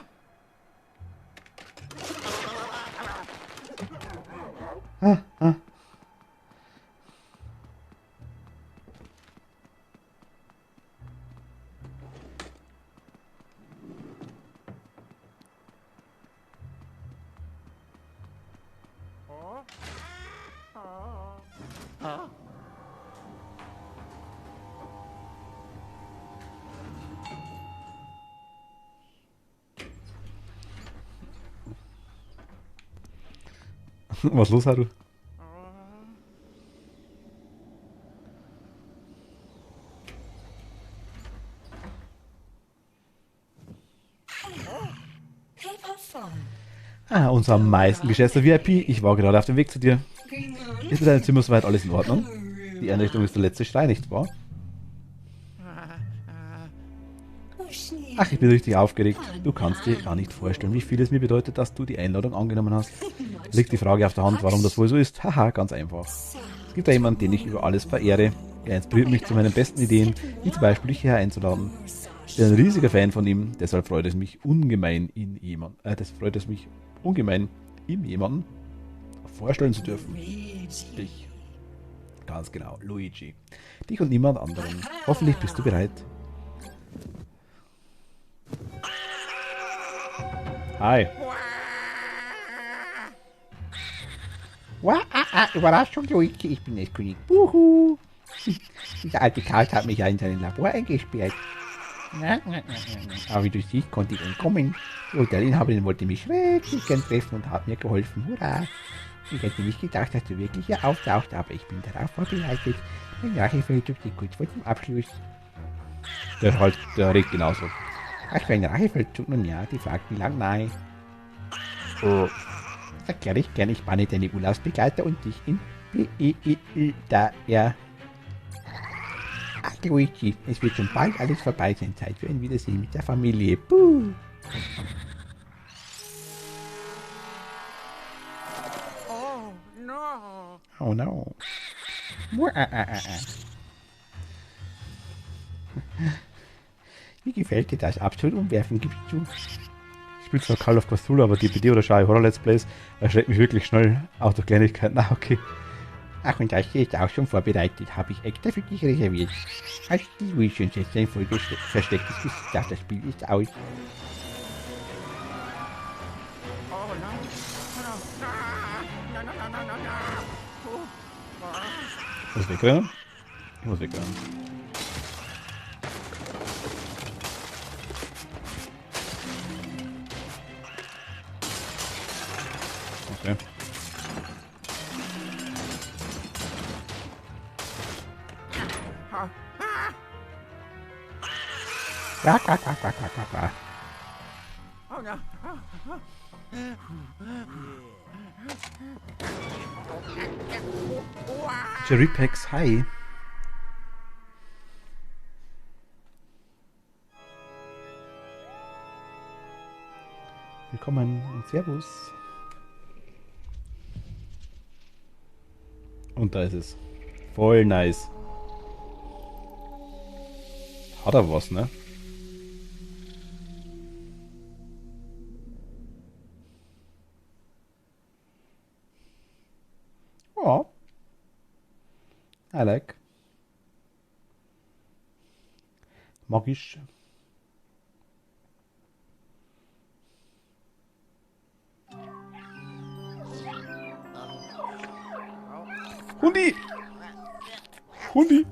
Was los, Haru? Ah, unser am meisten geschätzter VIP. Ich war gerade auf dem Weg zu dir. Ist mit deinem Zimmer soweit alles in Ordnung? Die Einrichtung ist der letzte Schrei, nicht wahr? Ach, ich bin richtig aufgeregt. Du kannst dir gar nicht vorstellen, wie viel es mir bedeutet, dass du die Einladung angenommen hast. Liegt die Frage auf der Hand, warum das wohl so ist? Haha, ganz einfach. Es gibt da jemanden, den ich über alles verehre. Er inspiriert mich zu meinen besten Ideen, wie zum Beispiel dich hierher einzuladen. Ich bin ein riesiger Fan von ihm, deshalb freut es mich ungemein, ihm jemanden vorstellen zu dürfen. Dich. Ganz genau, Luigi. Dich und niemand anderen. Hoffentlich bist du bereit. Hi. Überraschung, Luigi, ich bin der König. Buhu. Dieser alte Chaos hat mich ja in sein Labor eingesperrt. Aber wie du siehst, konnte ich entkommen. Die Hotelinhaberin wollte mich schrecklich gern treffen und hat mir geholfen. Hurra! Ich hätte nicht gedacht, dass du wirklich hier auftauchst, aber ich bin darauf vorbereitet. Mein Rachefeldzug steht kurz vor dem Abschluss. Der regt genauso. Was für ein Rachefeldzug? Nun ja, die fragt wie lang, nein. Erkläre ich gerne, ich banne deine Urlaubsbegleiter und dich in da er. Ach, Luigi, es wird schon bald alles vorbei sein. Zeit für ein Wiedersehen mit der Familie. Buh. Oh no. Wie gefällt dir das? Absolut umwerfen, gibst du? Ich spiele zwar Call of Cthulhu, aber DPD oder Shy Horror Let's Plays erschreckt mich wirklich schnell. Auch durch Kleinigkeiten. Ah, okay. Ach, und das hier ist auch schon vorbereitet. Habe ich extra für dich reserviert. Als die Luigi und jetzt ein voll verstecktes Gesicht. Das Spiel ist aus. Ich muss wegrennen. Ich muss wegrennen. Okay. Jerrypex, hi. willkommen und Servus. Und da ist es. Voll nice. Hat er was, ne? Ja. I like. Magisch. Hundi! Hundi!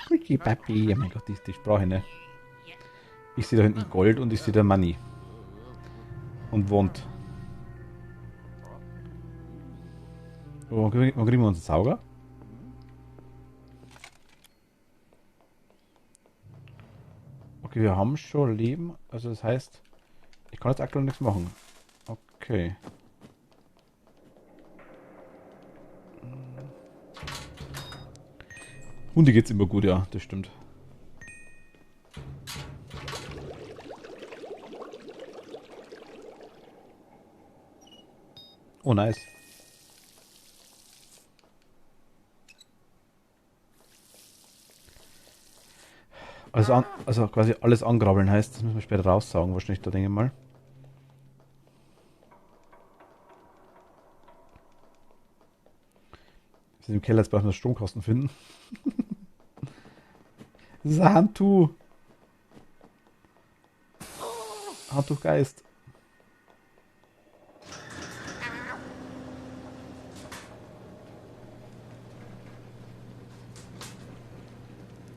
Gucci Papi. Ja, mein Gott, die Sprache, ne? Ich sehe da hinten Gold und ich sehe da Money. Und wohnt. Wo kriegen wir unseren Sauger? Okay, wir haben schon Leben. Also das heißt, ich kann jetzt aktuell nichts machen. Okay. Hunde geht's immer gut, ja, das stimmt. Oh, nice. Also quasi alles angrabbeln heißt, das müssen wir später raussaugen, wahrscheinlich, da denke ich mal. Wir sind im Keller, jetzt brauchen wir das Stromkasten finden. Das ist ein Handtuch. Handtuchgeist.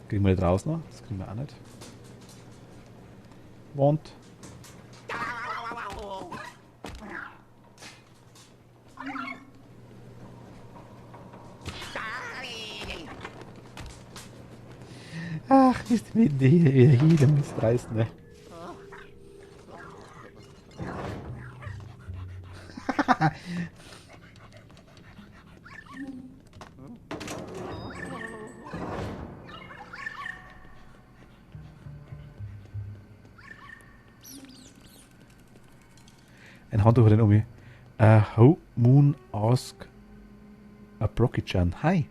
Kriegen wir nicht raus noch? Das kriegen wir auch nicht. Wand. Ach, ist mit dir jeder missreißt, ne? Ein Handtuch hat den Omi. Ho Moon Ask a Brocky-chan. Hi.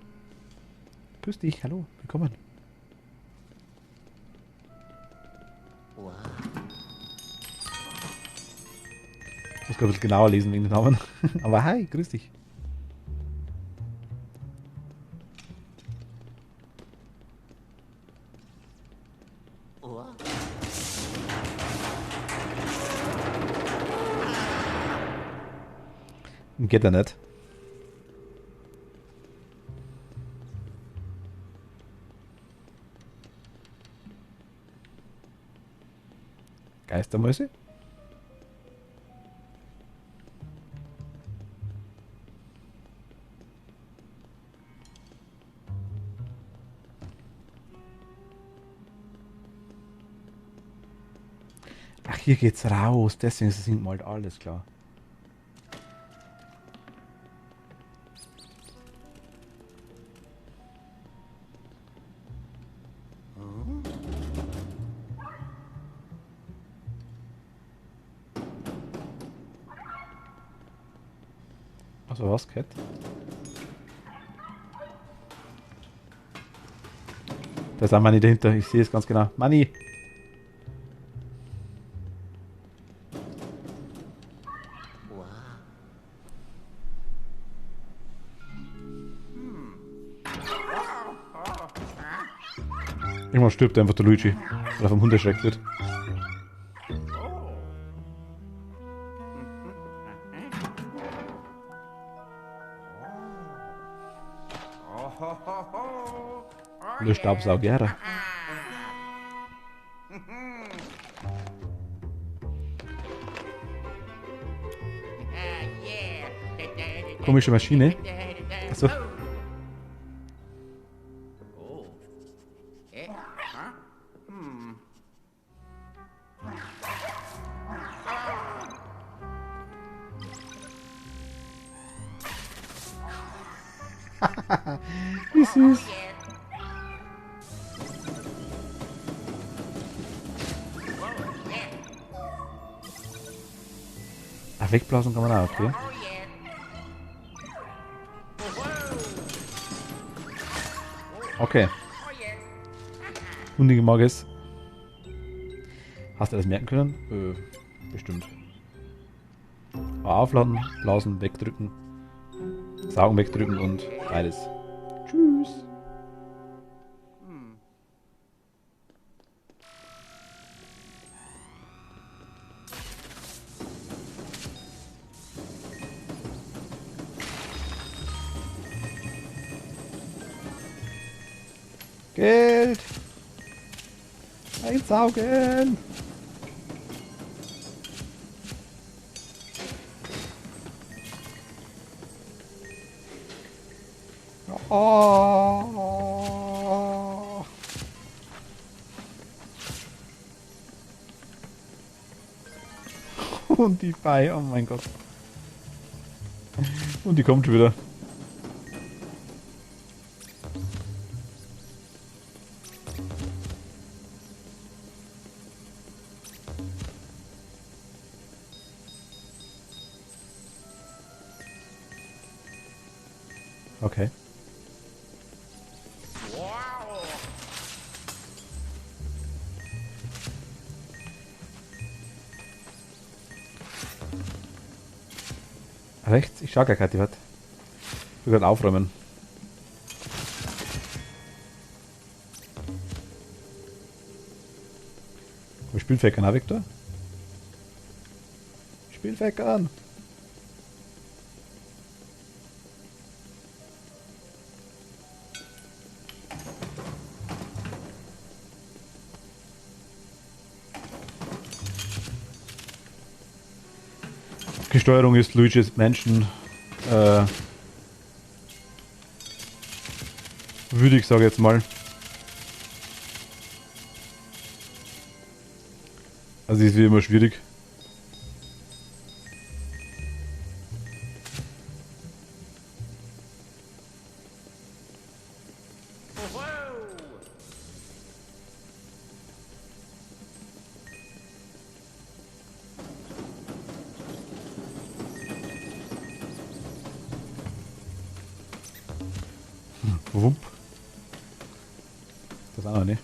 Grüß dich, hallo, willkommen. Ich muss gerade ein bisschen genauer lesen wegen den Namen. Aber hi, grüß dich. Geht er nicht. Geistermäuse? Ach, hier geht's raus, deswegen ist es hinten halt alles klar. Also was, Cat? Da ist ein Manni dahinter, ich sehe es ganz genau. Manni! Irgendwann stirbt einfach der Luigi, weil er vom Hund erschreckt wird. Und der Staubsauger. Komische Maschine. Achso. Wie süß. wegblasen kann man auch, okay. Okay. Hundige mag es. Hast du das merken können? Bestimmt. Aufladen, blasen, wegdrücken. Saugen, wegdrücken und beides. Tschüss. Geld! Einsaugen! Oh. Und die Fei, oh mein Gott. Und die kommt schon wieder. Okay. Rechts? Ich schau gar keine, die hat. Ich will gerade aufräumen. Wir spielen Fackern, auch Victor? Spiel Fackern! Die Steuerung ist Luigi's Mansion würdig, sage ich jetzt mal. Also ist wie immer schwierig. Wupp. Das auch noch nicht.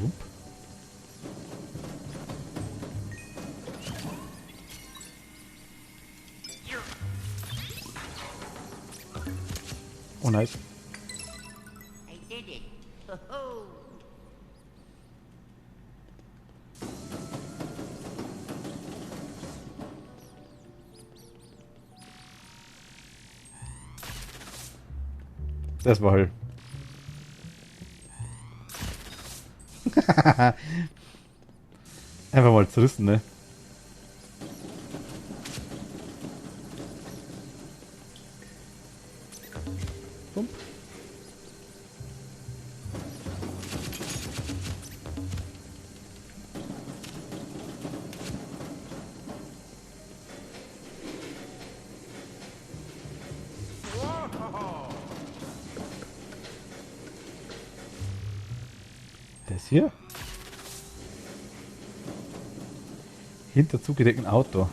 Wupp. Oh nice. I did it. Ho-ho. Das war halt. Einfach mal zerrissen, ne? Bump. Das hier? Hinter zugedecktem Auto.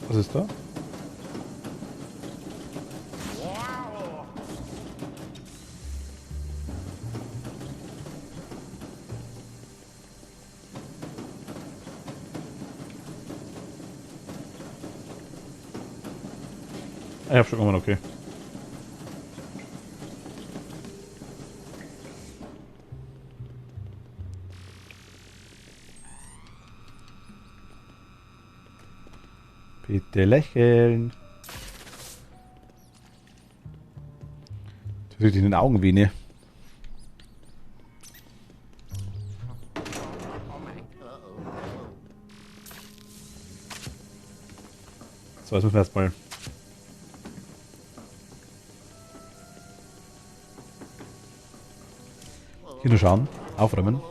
Was ist da? Ich hab schon gemacht, okay. Bitte lächeln. Das tut in den Augen weh, ne? So, jetzt müssen wir erstmal. Hier nur schauen, aufräumen.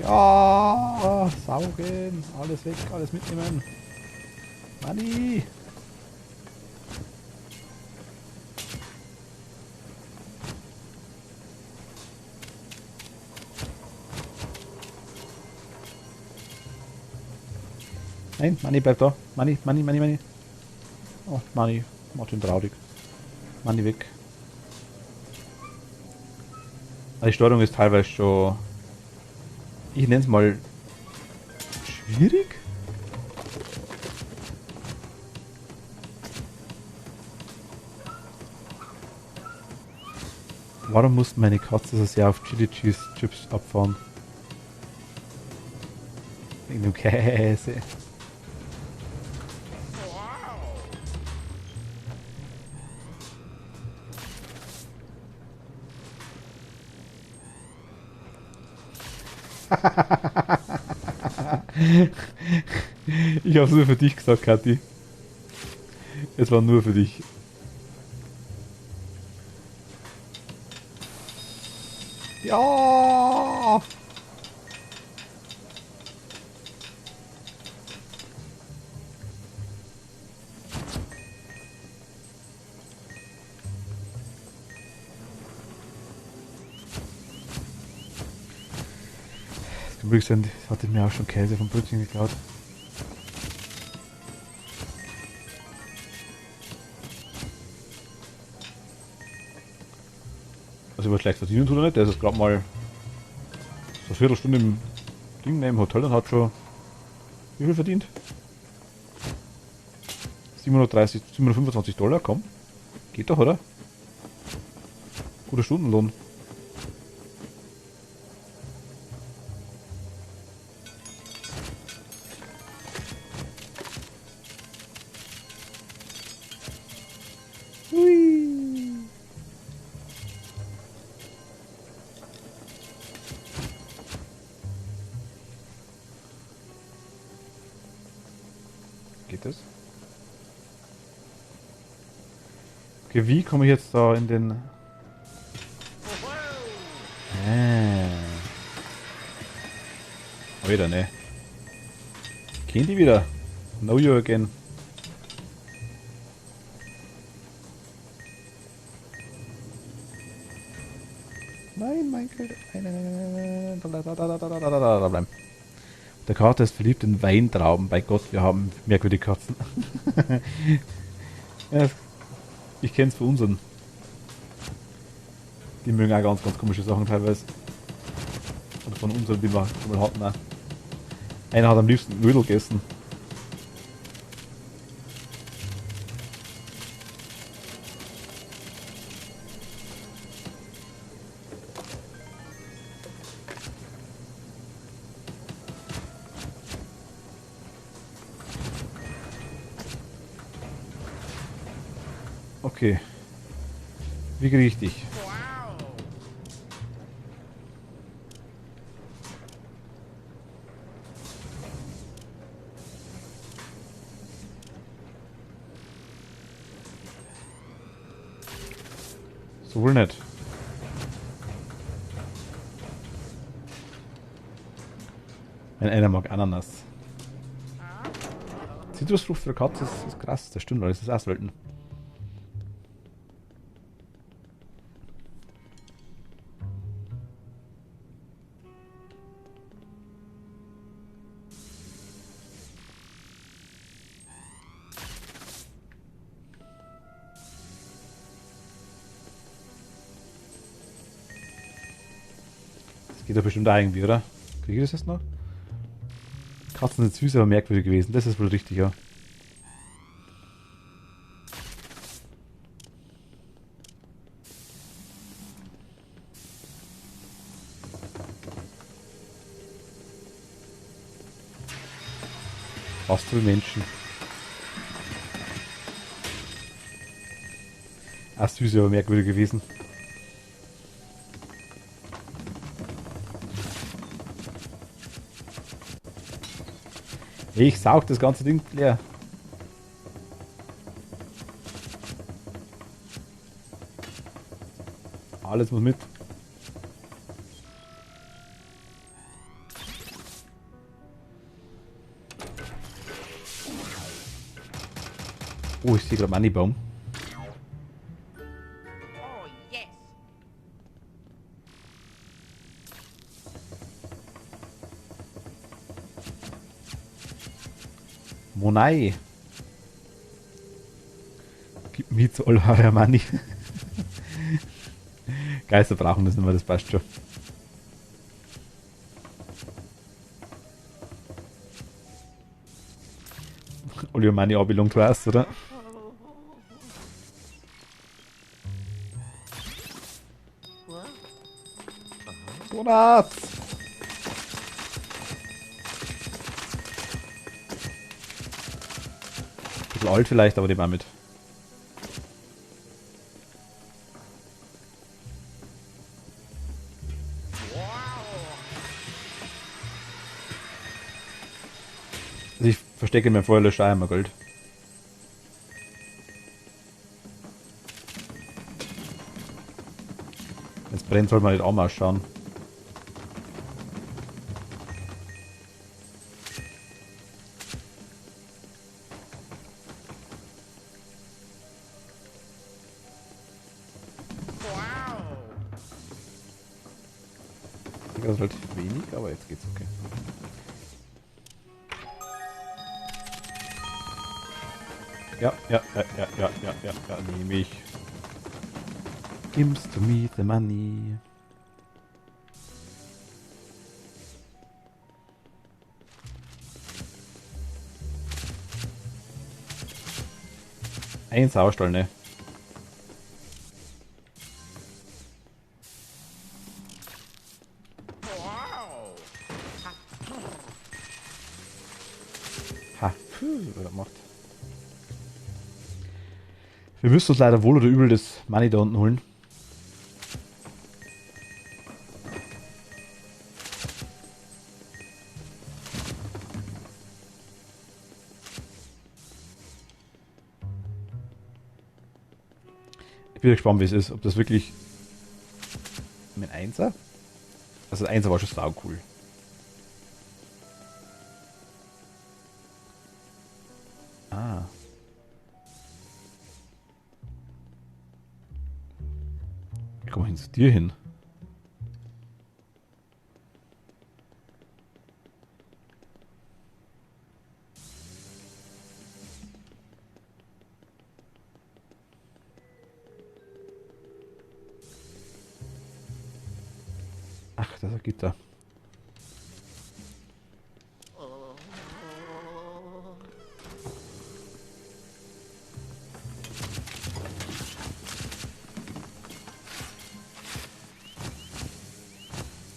Ja, saugen, alles weg, alles mitnehmen. Manni. Nein, Manni, bleib da. Manni, Manni, Manni, Manni. Oh, Manni, macht ihn traurig. Manni weg. Die Steuerung ist teilweise schon, ich nenne es mal, schwierig. Warum muss meine Katze so sehr auf Chili Cheese Chips abfahren? Wegen dem Käse. Ich hab's nur für dich gesagt, Kathi. Es war nur für dich. Ja! Das kann möglich sein, das hatte mir auch schon Käse vom Brötchen geklaut. Also über schlecht verdienen tut er nicht, der ist jetzt gerade mal so eine Viertelstunde im Ding im Hotel und hat schon wie viel verdient? 725 $, komm. Geht doch, oder? Guter Stundenlohn. Geht das? Okay, wie komme ich jetzt da in den... Wieder, ne? Kennt die wieder? Know you again. Nein, mein Geld. Nein. Da bleiben. Der Kater ist verliebt in Weintrauben. Bei Gott, wir haben merkwürdige Katzen. Ja, ich kenn's von unseren. Die mögen auch ganz komische Sachen teilweise. Oder von unseren, die wir schon mal hatten. Auch. Einer hat am liebsten Öl gegessen. Okay. Wie kriege ich dich? So wohl nicht. Wenn einer mag Ananas. Zitrusfrucht für eine Katze ist krass, das stimmt, das ist auch selten. Geht doch bestimmt auch irgendwie, oder? Kriege ich das jetzt noch? Katzen sind süß, aber merkwürdig gewesen. Das ist wohl richtig, ja. Fast für Menschen. Auch süß, aber merkwürdig gewesen. Ich saug das ganze Ding leer. Alles muss mit. Oh, ich sehe gerade Moneybaum. Oh, yes. Monai. Gib mir zu all euer Money. Geister brauchen das nicht mehr, das passt schon. All your money belong to us, oder? Donuts! Bisschen alt vielleicht, aber die war mit. Also ich verstecke mir vorher lösche einmal Gold. Wenn es brennt, soll man nicht auch mal schauen. Das ist halt wenig, aber jetzt geht's okay. Ja, nehme ich. Gives to me the money. Ein Saustall, ne? Ha, was er macht. Wir müssen uns leider wohl oder übel das Money da unten holen. Ich bin gespannt, wie es ist. Ob das wirklich mit Einser? Also der Einser war schon sau cool. Ah. Komm mal hin zu dir hin. Ach, das ist ein Gitter.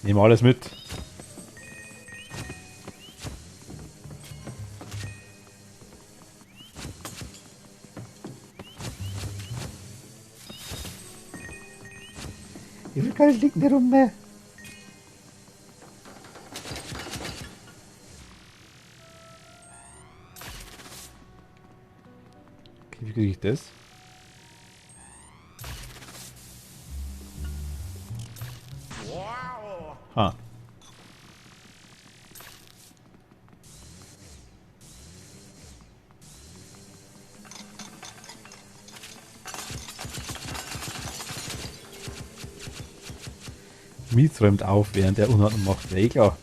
Nehmen alles mit. Wie viel Gold liegt denn da rum? Ne? Okay, wie kriege ich das? Ha. Mies räumt auf, während er Unordnung macht. Ja, eh klar.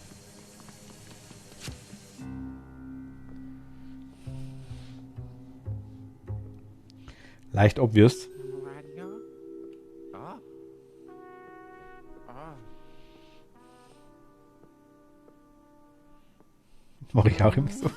Leicht obvious. Mache ich auch immer so.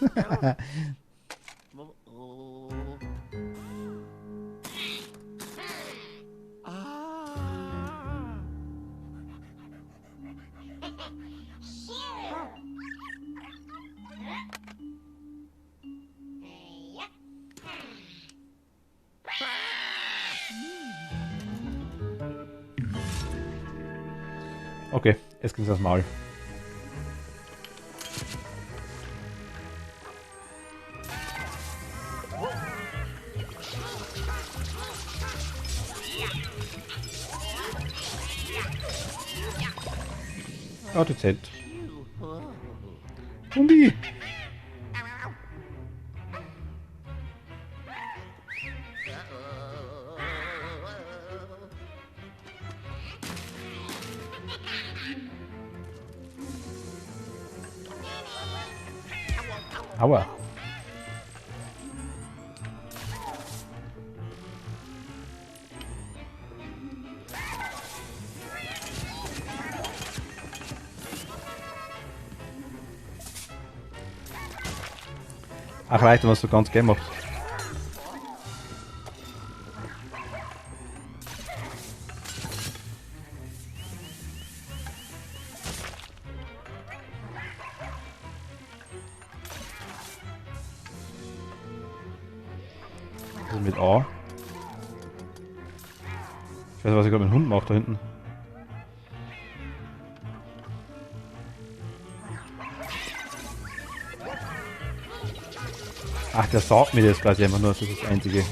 Okay, jetzt geht's das Maul. Ja, dezent. Zombie! Aua. Ach, reicht, wenn man so ganz gern macht. Was ist mit A? Ich weiß nicht, was ich gerade mit dem Hund mache da hinten. Ach, der sagt mir das quasi einfach nur, das ist das Einzige.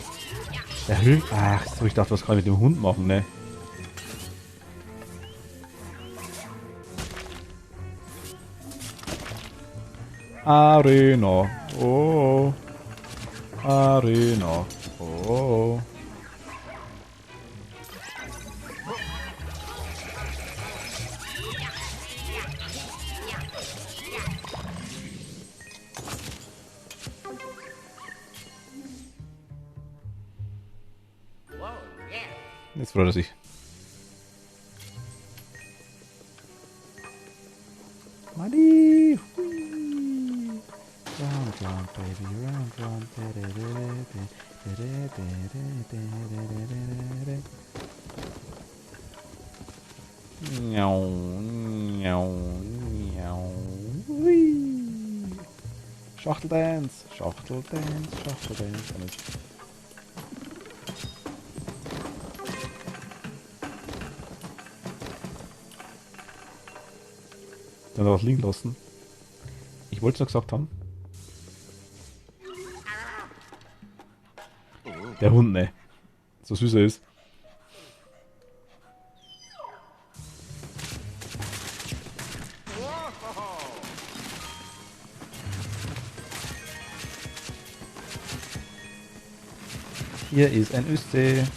Der hilft. Ach so, ich dachte, was kann ich mit dem Hund machen, ne? Arena. Oh. Arena. Oh. Jetzt freut er sich. Money! Round, round, baby, round, round. Miau, miau, miau. Schachteldance, Schachteldance, Schachteldance. Dann was liegen lassen. Ich wollte es noch gesagt haben. Der Hund, ne? So süß er ist. Hier ist ein Öste.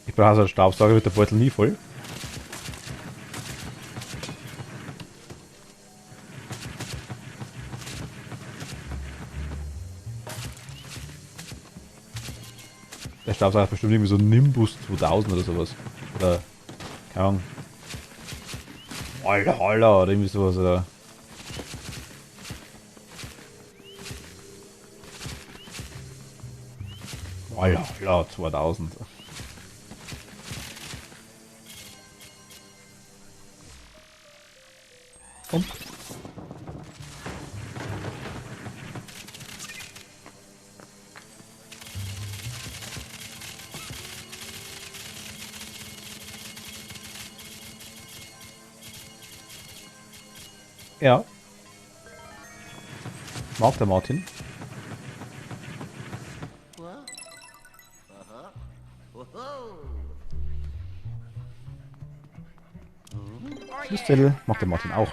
Ich brauche also einen Staubsauger, wird der Beutel nie voll. Der Staubsauger hat bestimmt irgendwie so Nimbus 2000 oder sowas. Oder, keine Ahnung. Alter, Alter, oder irgendwie sowas, oder. Alter, Alter, 2000. Und? Ja. Mag der Martin. Süßzettel mag der Martin auch.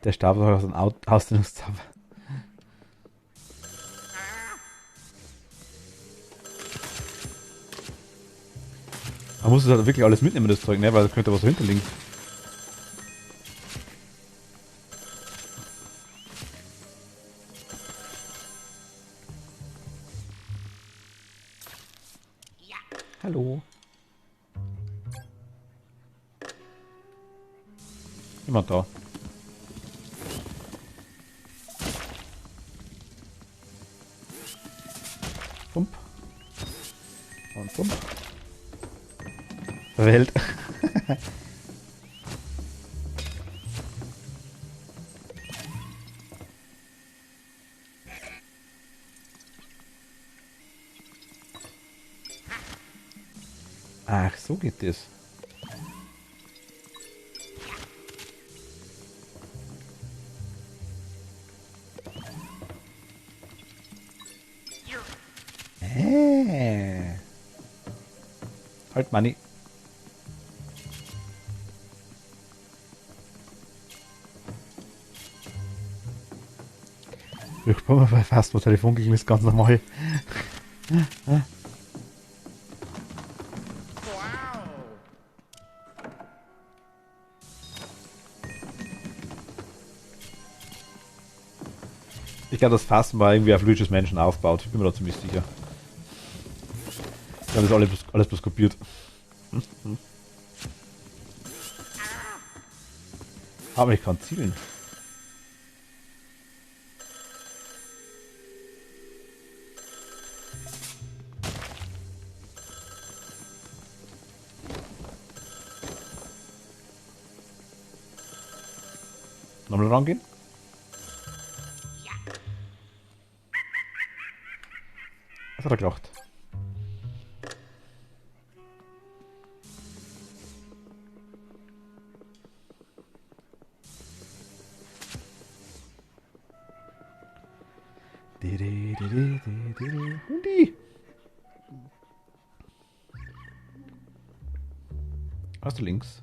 Der Staubsauger ist ein Ausdehnungszauber. Man muss es halt wirklich alles mitnehmen, das Zeug, ne? Weil da könnte was dahinter liegen. Hallo. Jemand da. Pump. Und pump. Welt. Ach, so geht das. Halt, Money. Ich bin mal fast, wo Telefon ging, ist ganz normal. Ich glaube, das Fassen war irgendwie auf Luigi's Mansion aufgebaut. Ich bin mir da ziemlich sicher. Ich habe das alles bloß kopiert. Aber ich kann zielen. Nochmal rangehen. Was hat er gedacht? Hundi! Hast du links?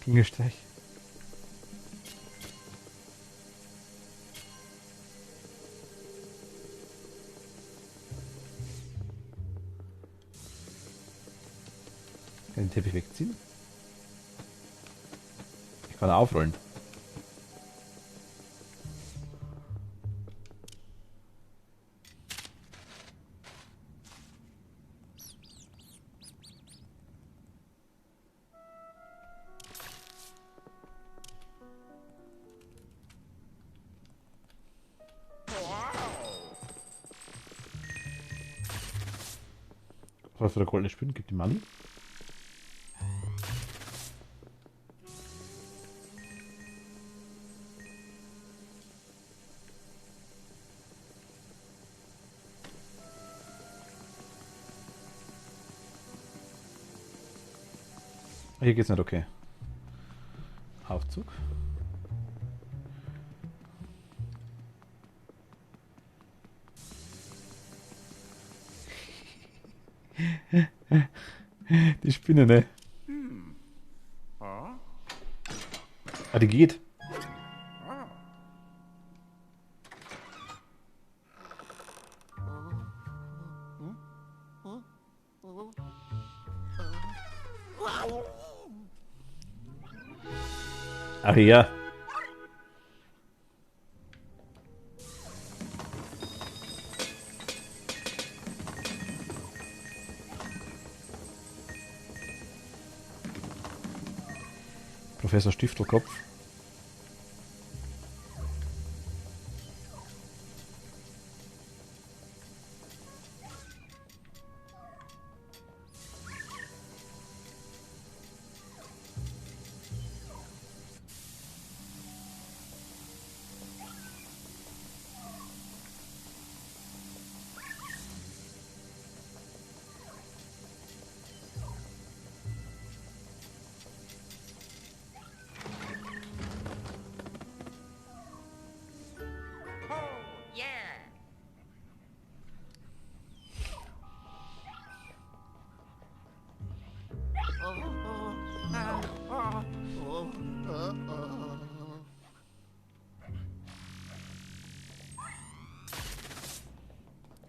Klingelstreich. Kann den Teppich wegziehen? Ich kann aufrollen. Was für der goldene Spinne gibt die Money? Hier geht's nicht, okay. Aufzug. Die Spinne, ne? Ah, die geht. Ach ja. Professor Stiftelkopf.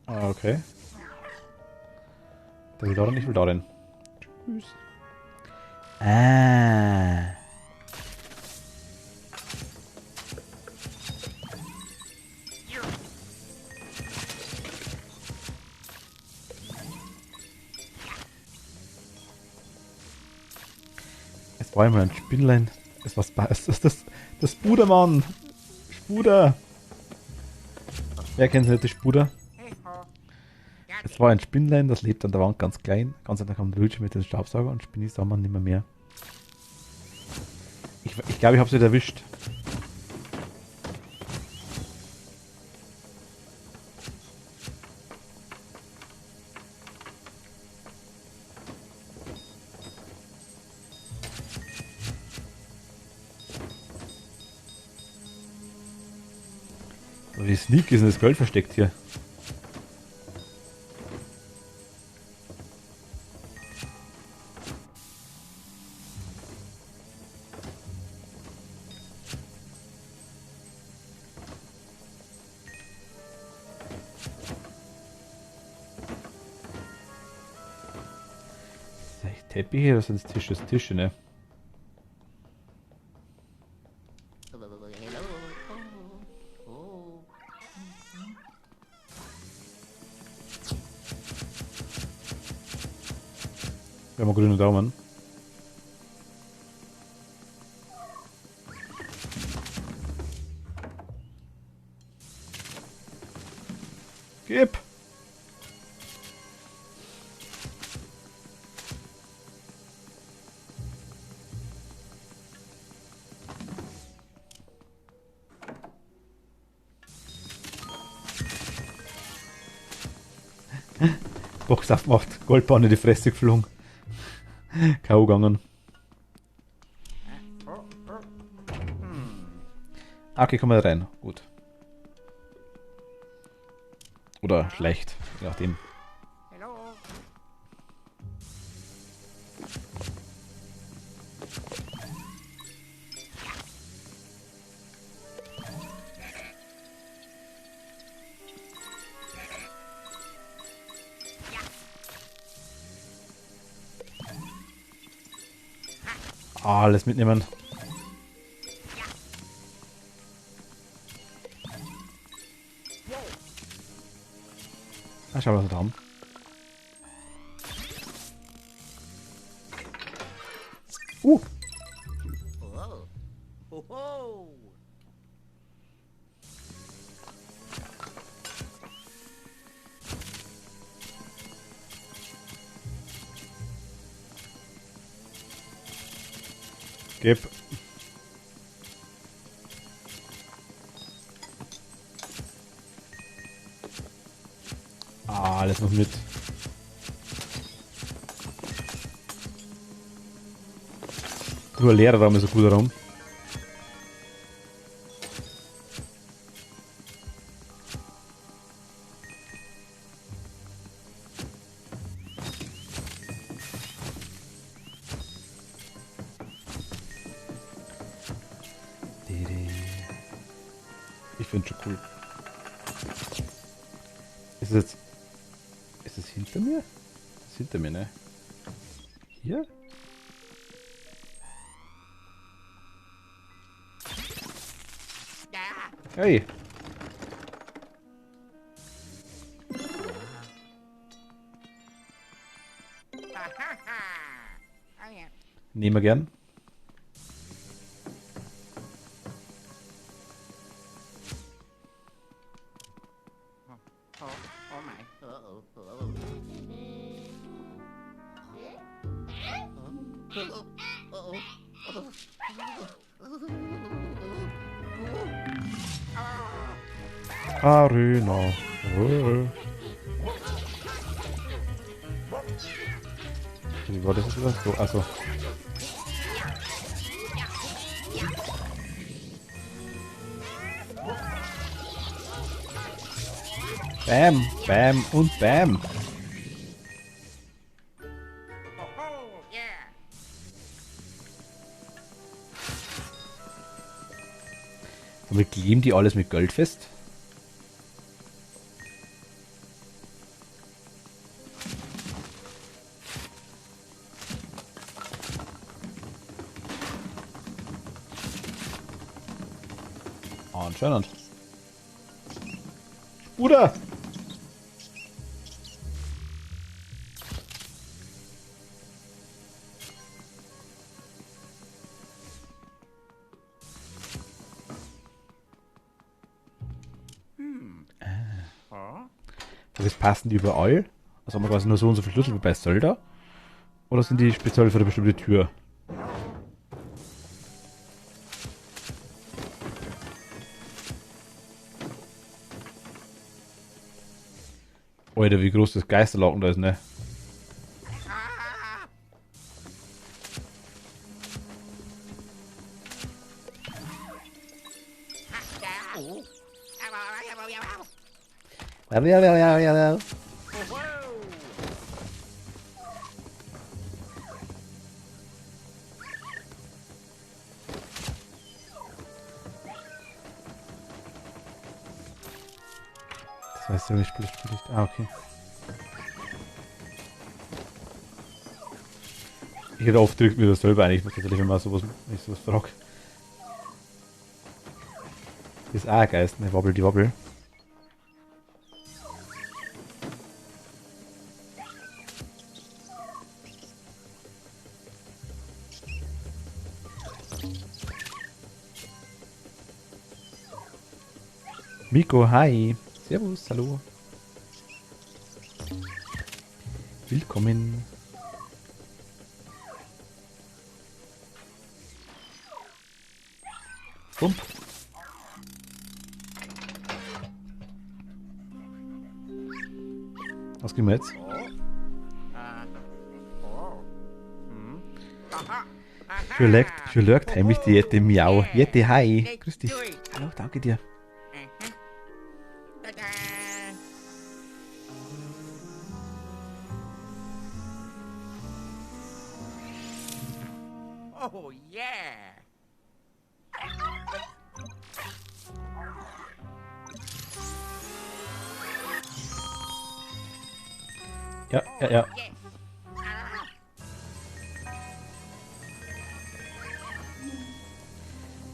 Ah, okay. Der will da rein, ich will da rein. Tschüss. Ah. Es war immer ein Spinnlein. Es war das Spudermann. Spuder. Wer kennt nicht die Spuder? Es war ein Spinnlein, das lebt an der Wand ganz klein. Ganz einfach am Bildschirm mit dem Staubsauger und Spinni sah man nimmer mehr. Ich glaube, ich habe sie erwischt. Wie sneaky ist denn das Gold versteckt hier? Teppiche, das sind Tische, ne? Wir haben einen grünen Daumen. Gib! Box aufgemacht, Goldbahn in die Fresse geflogen. K.O. gegangen. Okay, kommen wir rein. Gut. Oder schlecht, je nachdem. Hello. Alles mitnehmen. Ah, schau mal, was wir da haben. Oh. Ho ho. Gib. Ah, alles noch mit. Nur ein leerer Raum ist ein guter Raum. Ich finde schon cool. Ist es jetzt... Ist es hinter mir? Das ist hinter mir, ne? Hier? Hey! Oh yeah. Nehmen wir gern. Oh my. Uh-oh. Uh-oh. Arena. Wie war das jetzt wieder? So, also. Bam, bam und bam. Oh yeah. Damit kleben die alles mit Gold fest. Anscheinend. Bruder! Das heißt, passen die überall? Also haben wir quasi nur so und so viele Schlüssel wie bei Zelda? Oder sind die speziell für eine bestimmte Tür? Alter, wie groß das Geisterlaken da ist, ne? Das heißt, ja nicht Licht. Ah, okay. Ich hätte oft drückt mir das selber eigentlich, tatsächlich, wenn man sowas, wenn ich sowas frage. Hier ist auch ein Geist, ne? Wabbel die Wabbel. Miko, hi. Servus, hallo. Willkommen. Bump. Was gehen wir jetzt? Schulögt heimlich die Jette, miau. Jette, hi. Grüß dich. Hallo, danke dir. Ta-da. Oh, yeah. Ja, ja, ja. Yes.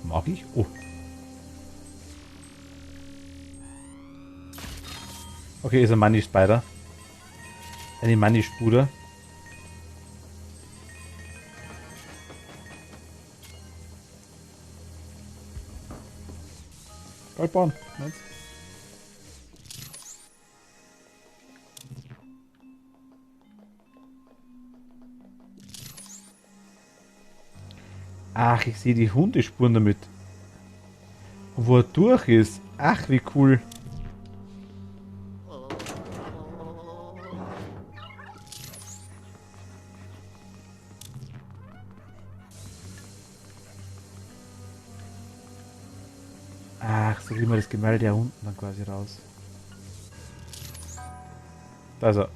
Mag ich? Oh. Okay, ist ein Money-Spider. Eine Money-Spuder. Goldborn. Nice. Ach, ich sehe die Hundespuren damit. Wo er durch ist. Ach, wie cool. Ach, so kriegen wir das Gemälde ja unten dann quasi raus. Da ist er.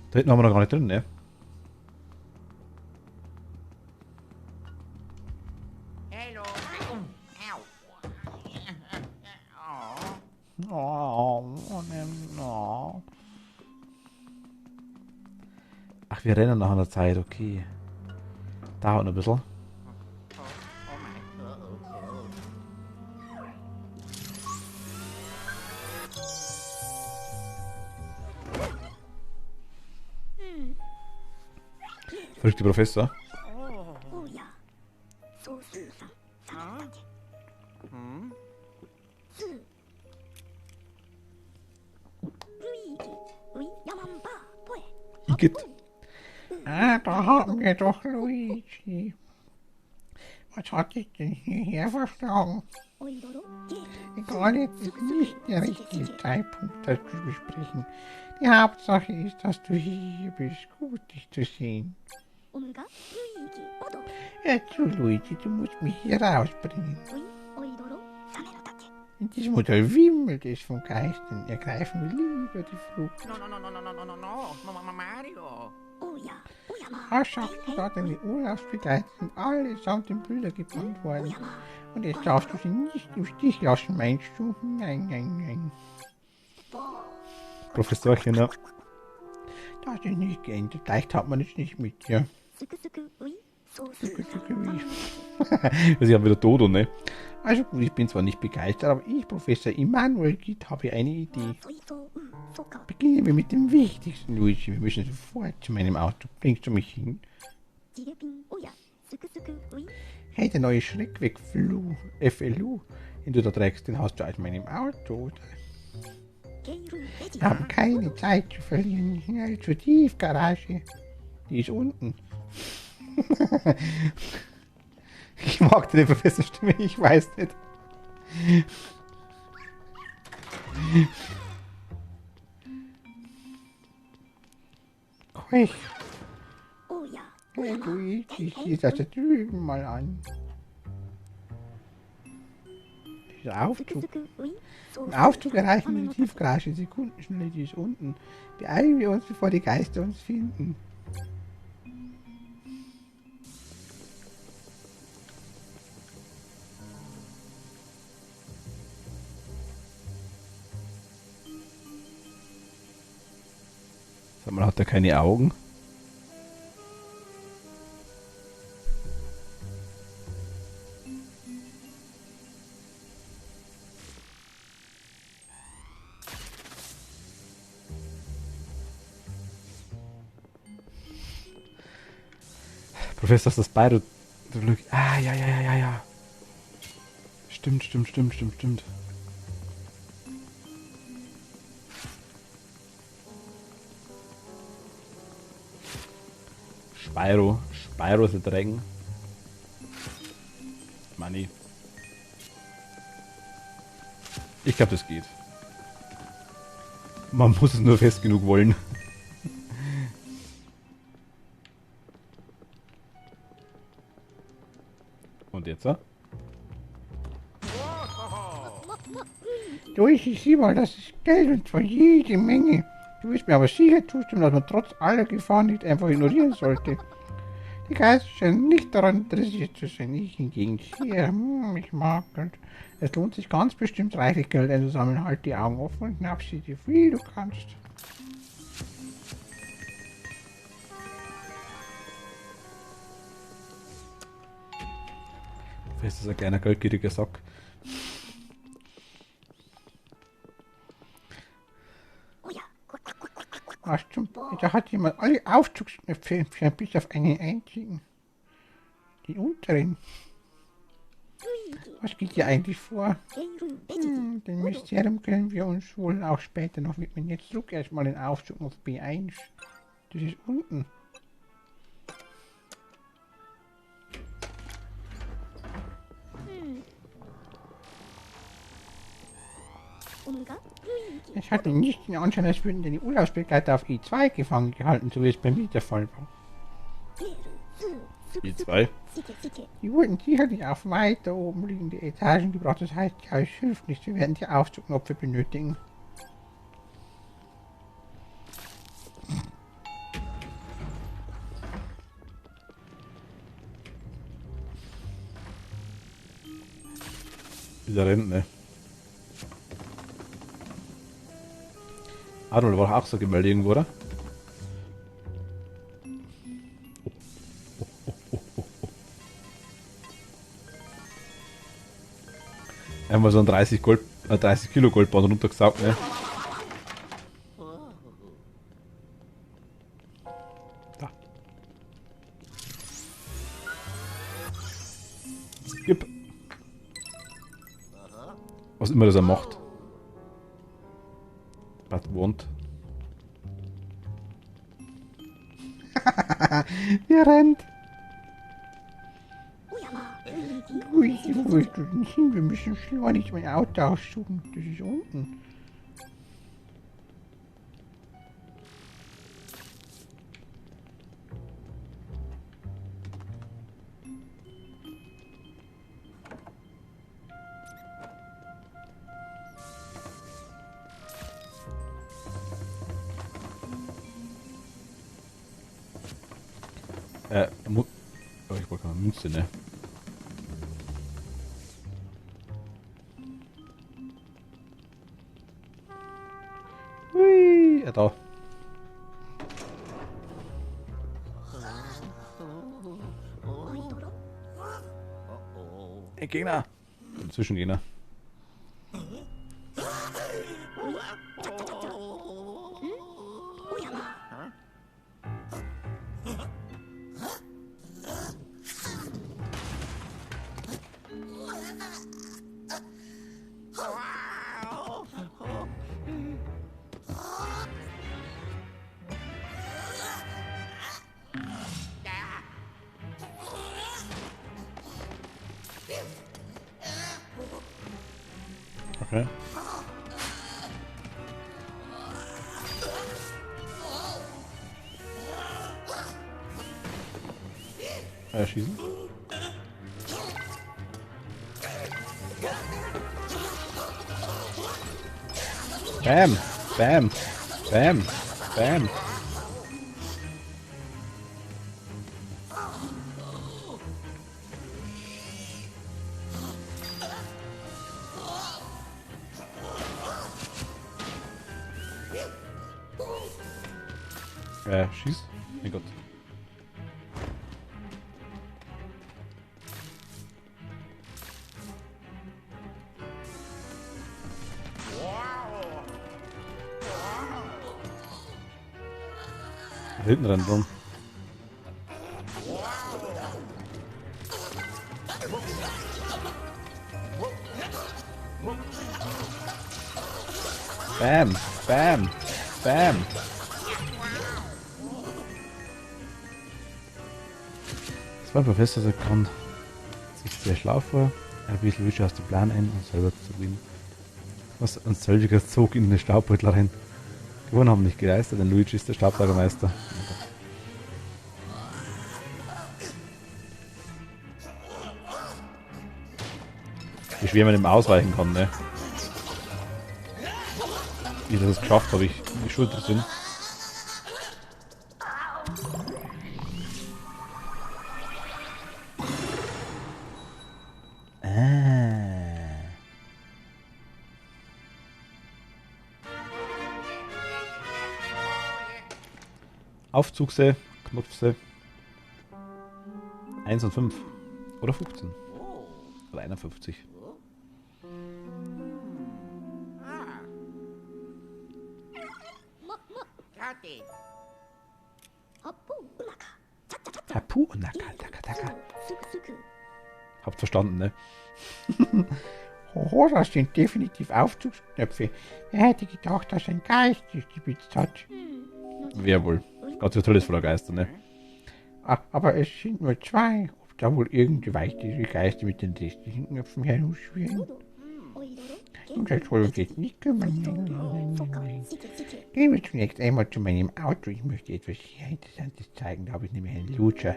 Da hinten haben wir noch gar nicht drin, ne? Hello. Ow. Oh. Oh. Ach, wir rennen nach einer Zeit, okay. Dauert noch ein bisschen. Oh my. Uh-oh. Verrückter Professor. Hmm? Igitt. Ah, da haben wir doch Luigi. Was hat dich denn hierher verschlagen? Egal, jetzt ist nicht der richtige Zeitpunkt, das zu besprechen. Die Hauptsache ist, dass du hier bist. Gut, dich zu sehen. Hör zu, Luigi, du musst mich hier rausbringen. In diesem Hotel wimmelt es von Geistern. Ergreifen wir lieber die Flucht. No. Mario. Was sagst du da? Deine Urlaubsbegleiter sind allesamt in Bilder gebannt worden. Und jetzt darfst du sie nicht im Stich lassen, meinst du? Nein. Professorchen, ja. Das ist nicht geändert. Leicht hat man es nicht mit dir. Sie haben wieder Dodo, ne? Also gut, ich bin zwar nicht begeistert, aber ich, Professor Immanuel Gitt, habe eine Idee. Beginnen wir mit dem Wichtigsten, Luigi. Wir müssen sofort zu meinem Auto. Bringst du mich hin? Hey, der neue Schreckweg-FLU, den du da trägst, den hast du aus meinem Auto, oder? Wir haben keine Zeit zu verlieren. Schnell zur Tiefgarage. Die ist unten. Ich mag die Professorstimme, ich weiß nicht. Hui. Hey Luigi, sieh das da drüben mal an. Dieser Aufzug. Im Aufzug erreichen wir die Tiefgarage. Sekundenschnelle, die ist unten. Beeilen wir uns, bevor die Geister uns finden. Sag mal, hat er keine Augen? Professor Spyro. Ah, ja. Stimmt. Spyro ist der Dragon. Money. Ich glaube, das geht. Man muss es nur fest genug wollen. Und jetzt? Du, ich sieh mal, das ist Geld und zwar jede Menge. Du wirst mir aber sicher zustimmen, dass man trotz aller Gefahren nicht einfach ignorieren sollte. Die Geister scheinen nicht daran interessiert zu sein. Ich hingegen sehr. Ich mag Geld. Es lohnt sich ganz bestimmt, reichlich Geld einzusammeln. Halt die Augen offen und schnapp sie dir viel du kannst. Das ist ein kleiner geldgieriger Sack. Was zum... Da hat jemand alle Aufzugsknöpfe entfernt, bis auf einen einzigen. Den unteren. Was geht hier eigentlich vor? Dem Mysterium können wir uns wohl auch später noch widmen. Jetzt drück erstmal den Aufzug auf B1. Das ist unten. Es hatte nicht den Anschein, als würden die Urlaubsbegleiter auf E2 gefangen gehalten, so wie es bei mir der Fall war. E2? Die wurden sicherlich auf weiter oben liegende Etagen gebracht, das heißt, ja, es hilft nicht, wir werden die Aufzugknöpfe benötigen. Wieder rennt, ne? Adol war auch so gemeldet irgendwo, oder? Einmal so ein 30 Kilo Goldbahn runtergesaugt, ne? Da. Gib. Was immer das er macht. But won't. Wer rennt? Ui, wo willst du denn hin? Wir müssen schleunigst mein Auto aussuchen. Das ist unten. Oh, ich wollte keine Münze, ne? Hui, ja da. Hey, Gegner! Zwischengegner. Okay. Schießen. Bam! Bam! Bam! Bam! Schieß. Mein Gott. Hinten rein drum. Bam, bam, bam. Das war ein Professor, der kann sich sehr schlau vor. Er ein bisschen Wische aus dem Plan ein und selber zu gewinnen. Was ein selbiger Zug in den Staubbeutel rein. Gewonnen haben nicht geleistet, denn Luigi ist der Staubsaugermeister. Wie schwer man dem ausweichen kann, ne? Wie ich das geschafft habe, ich die Schulter sind. Aufzugse, Knopfse. 1 und 5. Oder 15. Oder 51. Kathi. Hapu und Naka, Taka, Taka. Habt verstanden, ne? Hoho, das sind definitiv Aufzugsknöpfe. Wer hätte gedacht, dass ein Geist die gespitzt hat? Wer wohl? Ganz so toll ist voller Geister, ne? Aber es sind nur 2. Ob da wohl irgendwie weitere Geister mit den restlichen Knöpfen herumschwirren? Und das soll uns jetzt nicht kümmern. Gehen wir zunächst einmal zu meinem Auto. Ich möchte etwas sehr Interessantes zeigen. Da habe ich nämlich einen Lutscher.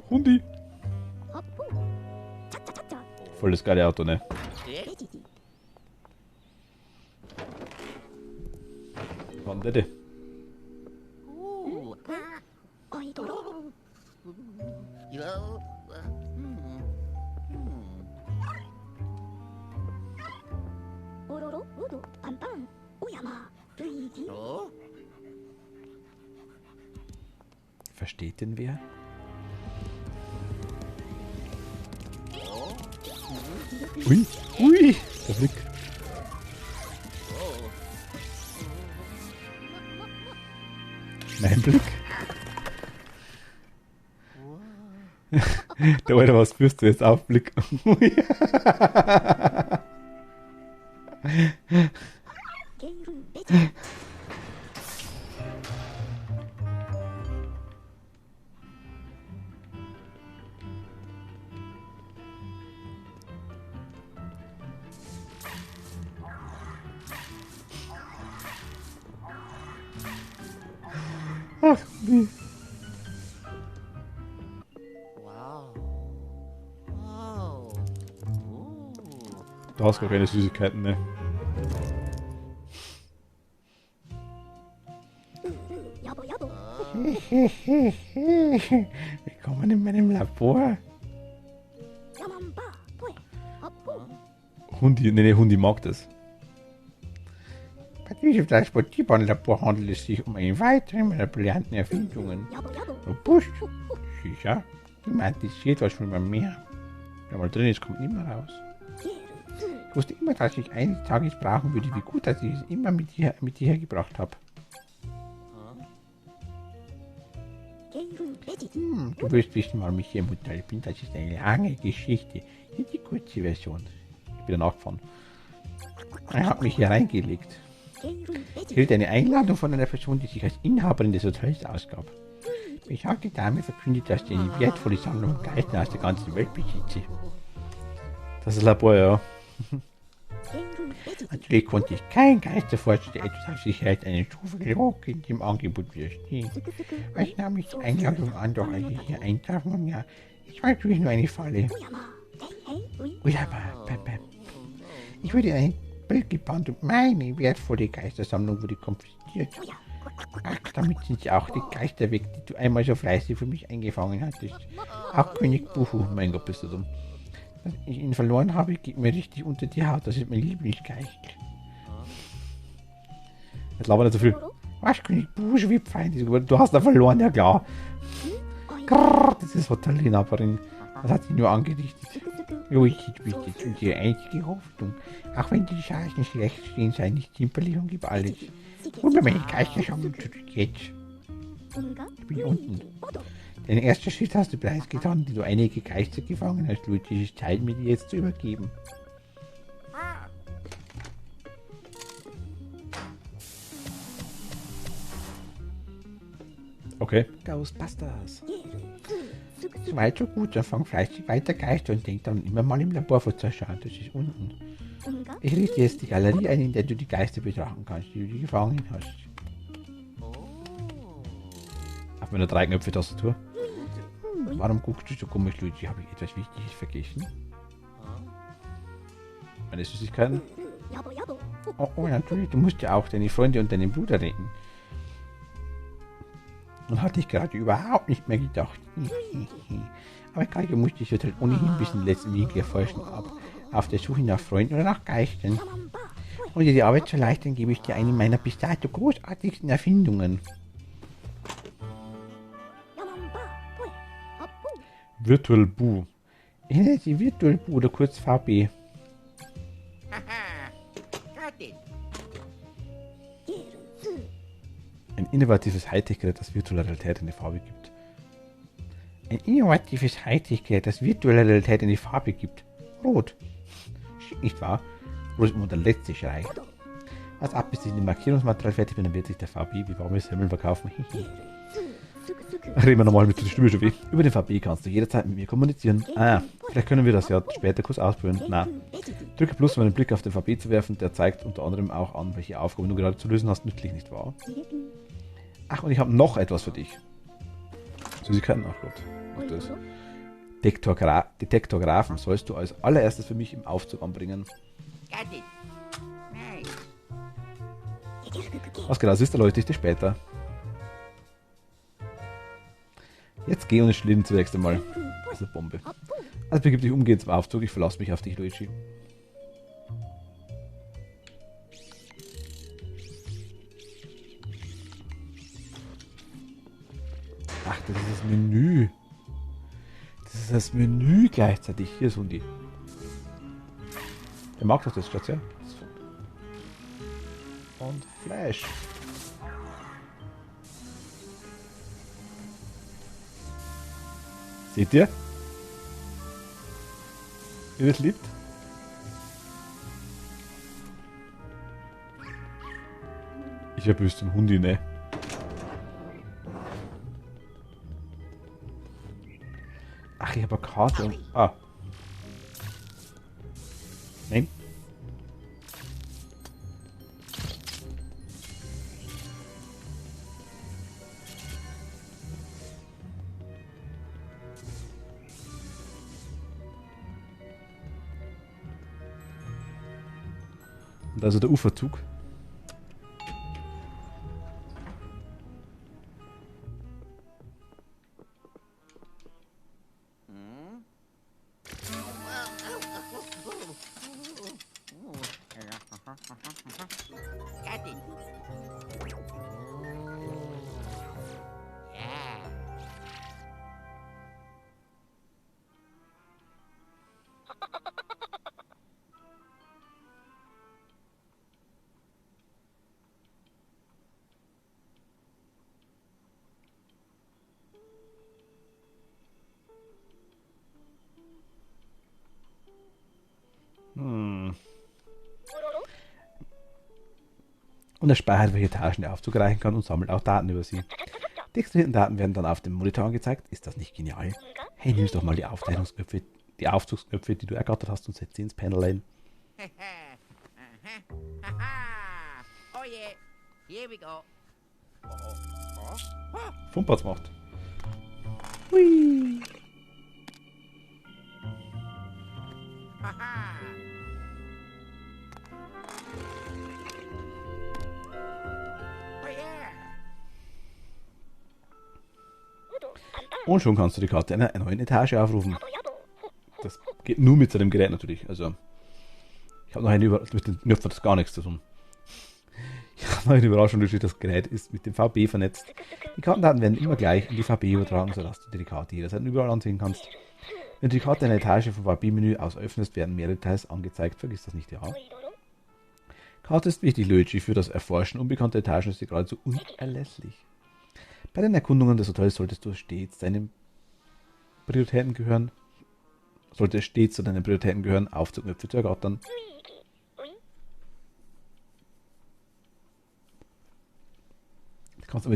Hundi. Voll das geile Auto, ne? Wann der? Versteht denn wer? Ui, ui, der Blick. Mein Blick. Der Alter, was führst du jetzt auf Blick? Ach, wie. Du hast gar keine Süßigkeiten, ne? Willkommen in meinem Labor. Hundi mag das. Bei diesem Transportierbahnlabor handelt es sich um eine weitere meiner brillanten Erfindungen. Robust, sicher, thematisiert was schon mal mehr. Wer mal drin ist, kommt nicht mehr raus. Ich wusste immer, dass ich eines Tages brauchen würde, wie gut, dass ich es immer mit dir hergebracht habe. Du wirst wissen, warum ich hier im Hotel bin. Das ist eine lange Geschichte. Hier die kurze Version. Ich bin danach gefahren. Er hat mich hier reingelegt. Ich hielt eine Einladung von einer Person, die sich als Inhaberin des Hotels ausgab. Ich habe die Dame verkündet, dass sie eine wertvolle Sammlung Geister aus der ganzen Welt besitze. Das ist Labor, ja. Natürlich konnte ich kein Geisterforscher, der etwas auf sich hält, einen zufälligen Rock in dem Angebot widerstehen. Was nahm ich die Einladung an, doch als ich hier eintraf, nun ja, es war natürlich nur eine Falle. Ich wurde in ein Bild gebannt und meine wertvolle Geistersammlung wurde konfisziert. Ach, damit sind ja auch die Geister weg, die du einmal so fleißig für mich eingefangen hattest. Auch König Buhu, mein Gott, bist du dumm. Dass ich ihn verloren habe, geht mir richtig unter die Haut, das ist mein Lieblingsgeist. Jetzt labern nicht so viel. Was, König Buhu, Schwebfeind, du hast da verloren, ja klar. Grrr, das ist Hotelinhaberin. Das hat sie nur angerichtet. Luigi, du bist jetzt unsere einzige Hoffnung. Auch wenn die Chancen schlecht stehen, sei nicht zimperlich und gib alles. Und bei meinen Geisterschauen jetzt. Ich bin unten. Den ersten Schritt hast du bereits getan, die du einige Geister gefangen hast, Luigi. Es ist Zeit, mir die jetzt zu übergeben. Okay. Ghostbusters. So weit, so gut. Dann fang fleißig weiter Geister und denk dann immer mal im Labor vorzuschauen. Das ist unten. Ich richte jetzt die Galerie ein, in der du die Geister betrachten kannst, die du gefangen hast. Auf meiner Dreiknöpfe-Tastatur. Warum guckst du so komisch, Luigi? Habe ich etwas Wichtiges vergessen? Meine Süßigkeiten. Oh, natürlich, du musst ja auch deine Freunde und deinen Bruder retten. Und hatte ich gerade überhaupt nicht mehr gedacht. Aber egal, du musst dich jetzt halt ohnehin bis in den letzten Winkel erforschen ab. Auf der Suche nach Freunden oder nach Geistern. Um dir die Arbeit zu erleichtern, gebe ich dir eine meiner bis dato großartigsten Erfindungen. Virtual Boo. Ich nenne sie Virtual Boo oder kurz VB. Haha. Got it. Ein innovatives Hightech-Gerät, das virtuelle Realität in die Farbe gibt. Ein innovatives Hightech-Gerät, das virtuelle Realität in die Farbe gibt. Rot. Schick, nicht wahr? Rot ist immer der letzte Schrei. Was ab, bis ich in dem Markierungsmaterial fertig bin, dann wird sich der VB wie warme Semmeln verkaufen. Reden wir nochmal mit der Stimme schon weh. Über den VB kannst du jederzeit mit mir kommunizieren. Vielleicht können wir das ja später kurz ausprobieren. Na, drücke Plus, um einen Blick auf den VB zu werfen. Der zeigt unter anderem auch an, welche Aufgaben du gerade zu lösen hast. Nützlich, nicht wahr? Ach, und ich habe noch etwas für dich. Süßigkeiten, ach Gott. Und das. Detektorgraphen sollst du als allererstes für mich im Aufzug anbringen. Got it. Nice. Was genau das ist, erläutere ich dir später. Jetzt geh und schlitten zunächst einmal. Das ist eine Bombe. Also begib dich umgehend zum Aufzug. Ich verlasse mich auf dich, Luigi. Ach, das ist das Menü. Das ist das Menü gleichzeitig. Hier ist Hundi. Der mag doch das, Schatz, ja? Und Flash. Seht ihr? Ihr das liebt? Ich hab böse zum Hundi, ne? Ach, ich habe eine Karte und... Ah. Nein. Und also der Uferzug. Got it. Yeah. Und er speichert, welche Etagen der Aufzug erreichen kann und sammelt auch Daten über sie. Die extrahierten Daten werden dann auf dem Monitor angezeigt. Ist das nicht genial? Hey, nimm doch mal die Aufteilungsknöpfe, die Aufzugsknöpfe, die du ergattert hast, und setz sie ins Panel ein. Haha. Oh yeah. Here we go. Fumpert's macht. Hui. Haha. Oh yeah. Und schon kannst du die Karte einer neuen Etage aufrufen. Das geht nur mit seinem Gerät natürlich. Also, ich habe noch eine Überraschung, mit den Knöpfen hat das gar nichts zu tun. Ich habe noch eine Überraschung, das Gerät ist mit dem VB vernetzt. Die Kartendaten werden immer gleich in die VB übertragen, sodass du dir die Karte jederzeit überall ansehen kannst. Wenn du die Karte einer Etage vom VB-Menü aus öffnest, werden mehrere Details angezeigt. Vergiss das nicht, ja. Karte ist wichtig, Luigi. Für das Erforschen unbekannter Etagen ist sie geradezu unerlässlich. Bei den Erkundungen des Hotels solltest du stets deinen Prioritäten gehören. Sollte es stets zu deinen Prioritäten gehören, Aufzugknöpfe zu ergattern. Du kannst nur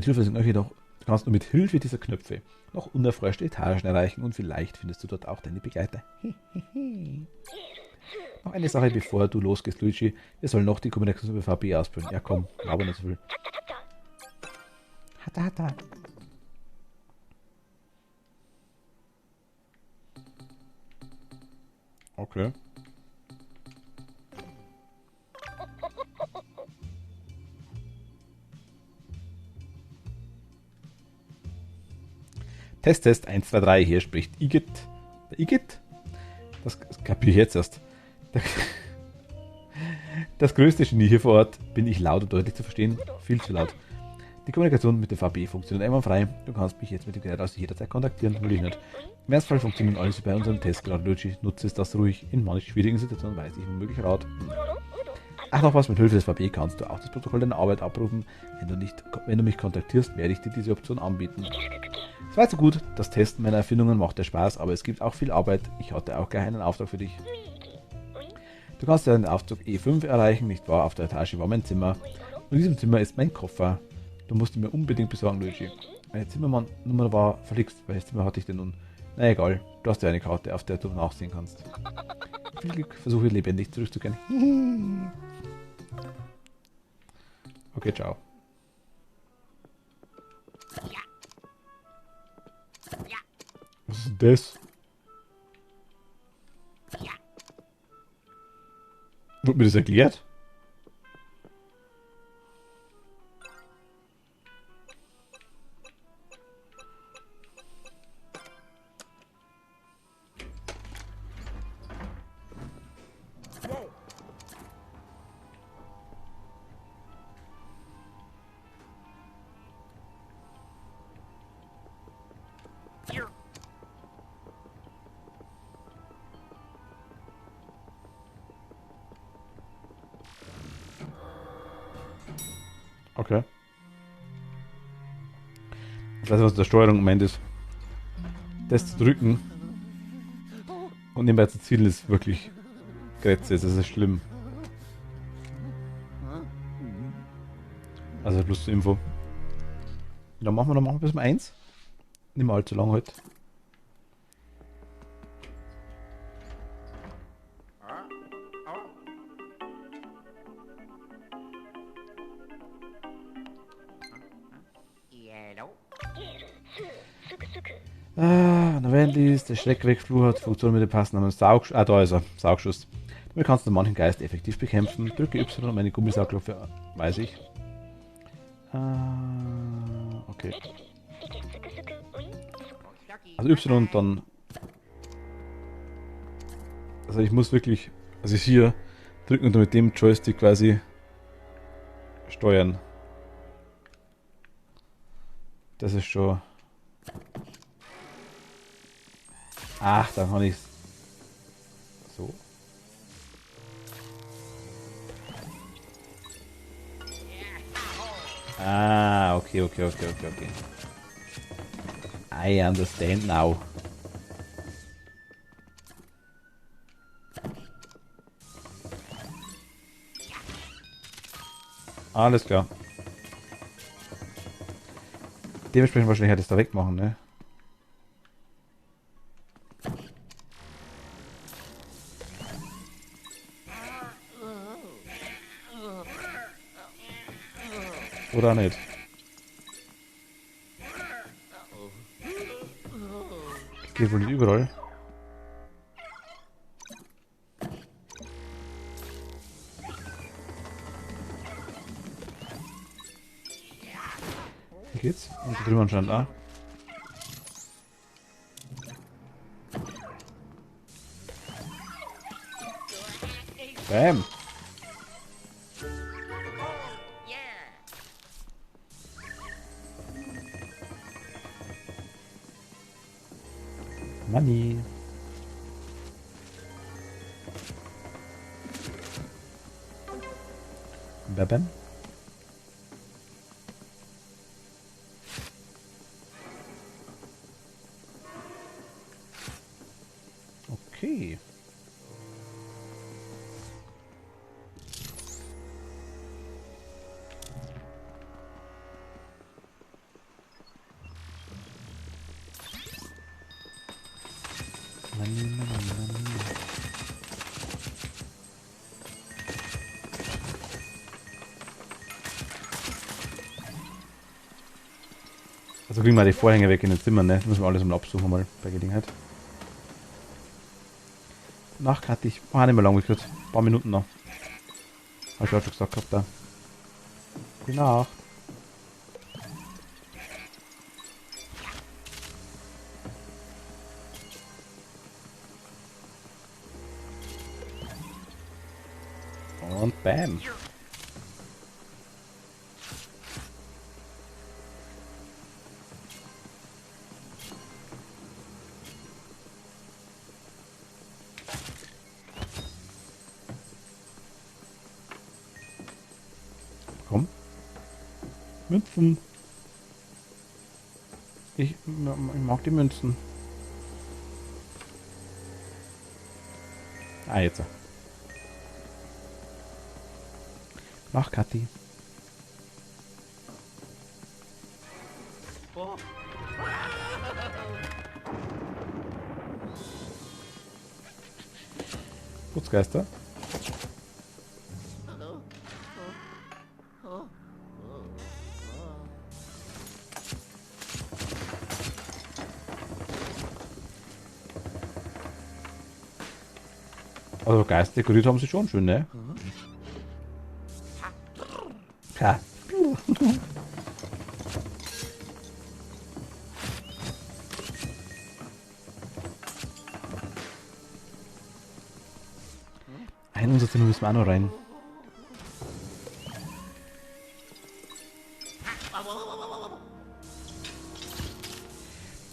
mit Hilfe dieser Knöpfe noch unerforschte Etagen erreichen und vielleicht findest du dort auch deine Begleiter. Noch eine Sache, bevor du losgehst, Luigi. Wir sollen noch die Kommunikation über VB ausprobieren. Ja komm, aber nicht so viel. Hata, hata. Okay. Test, Test, 1, 2, 3, hier spricht Igitt. Der Igitt? Das kapiere ich jetzt erst. Das größte Genie hier vor Ort. Bin ich laut und deutlich zu verstehen? Viel zu laut. Die Kommunikation mit der VB funktioniert einwandfrei. Du kannst mich jetzt mit dem Gerät aus jederzeit kontaktieren. Will ich nicht. Im Ernstfall funktioniert alles wie bei unserem Test gerade, Luigi. Nutze es das ruhig. In manchen schwierigen Situationen weiß ich womöglich Rat. Ach, noch was, mit Hilfe des VB kannst du auch das Protokoll deiner Arbeit abrufen. Wenn du mich kontaktierst, werde ich dir diese Option anbieten. Es war so gut, das Testen meiner Erfindungen macht dir Spaß, aber es gibt auch viel Arbeit. Ich hatte auch gleich einen Auftrag für dich. Du kannst deinen Aufzug E5 erreichen, nicht wahr? Auf der Etage war mein Zimmer. Und in diesem Zimmer ist mein Koffer. Du musst ihn mir unbedingt besorgen, Luigi. Meine Zimmernummer war verlixt. Welches Zimmer hatte ich denn nun? Na egal, du hast ja eine Karte, auf der du nachsehen kannst. Viel Glück, versuche lebendig zurückzukehren. Okay, ciao. Was ist denn das? Wurde mir das erklärt? Okay. Ich weiß nicht, was der Steuerung gemeint ist. Das zu drücken und nebenbei zu zielen ist wirklich Grätze, das ist schlimm. Also bloß zur Info. Dann machen wir bis um 1. Nicht mehr allzu lang heute. Wendy's, der Schreckwegflur hat Funktion mit dem passenden Saugschuss. Ah, da ist er. Saugschuss. Damit kannst du manchen Geist effektiv bekämpfen. Drücke Y, um eine Gummisaugluft, weiß ich. Okay. Also Y und dann. Also ich muss wirklich. Also hier drücken und mit dem Joystick quasi steuern. Das ist schon. Ach, dann kann ich's. So. Ah, okay. I understand now. Alles klar. Dementsprechend wahrscheinlich hätte ich es da wegmachen, ne? Oder nicht? Geht wohl nicht überall. Hier geht's. Und da drüben anscheinend auch. Bam! Money. Bam. Okay. Also kriegen wir die Vorhänge weg in den Zimmern, ne? Müssen wir alles mal absuchen mal bei Gelegenheit. Nacht ich. Nicht mehr lange gekürzt. Ein paar Minuten noch. Hab ich auch schon gesagt gehabt da. Gute Nacht. Und bam. Komm. Münzen. Ich mag die Münzen. Ah, jetzt. Mach, Kathi. Putzgeister. Also Geister dekoriert haben sie schon schön, ne? Ja. Ein unser Zimmer müssen wir auch noch rein.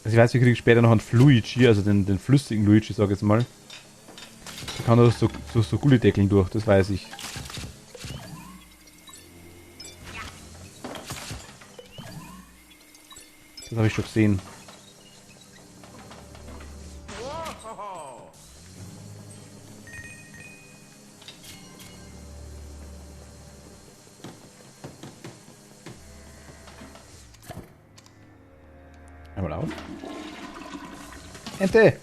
Also ich weiß, wir kriegen später noch einen Fluigi, also den flüssigen Luigi, sag ich jetzt mal. Da kann er so Gullideckeln durch, das weiß ich. Das habe ich schon gesehen. Einmal auf. Ente!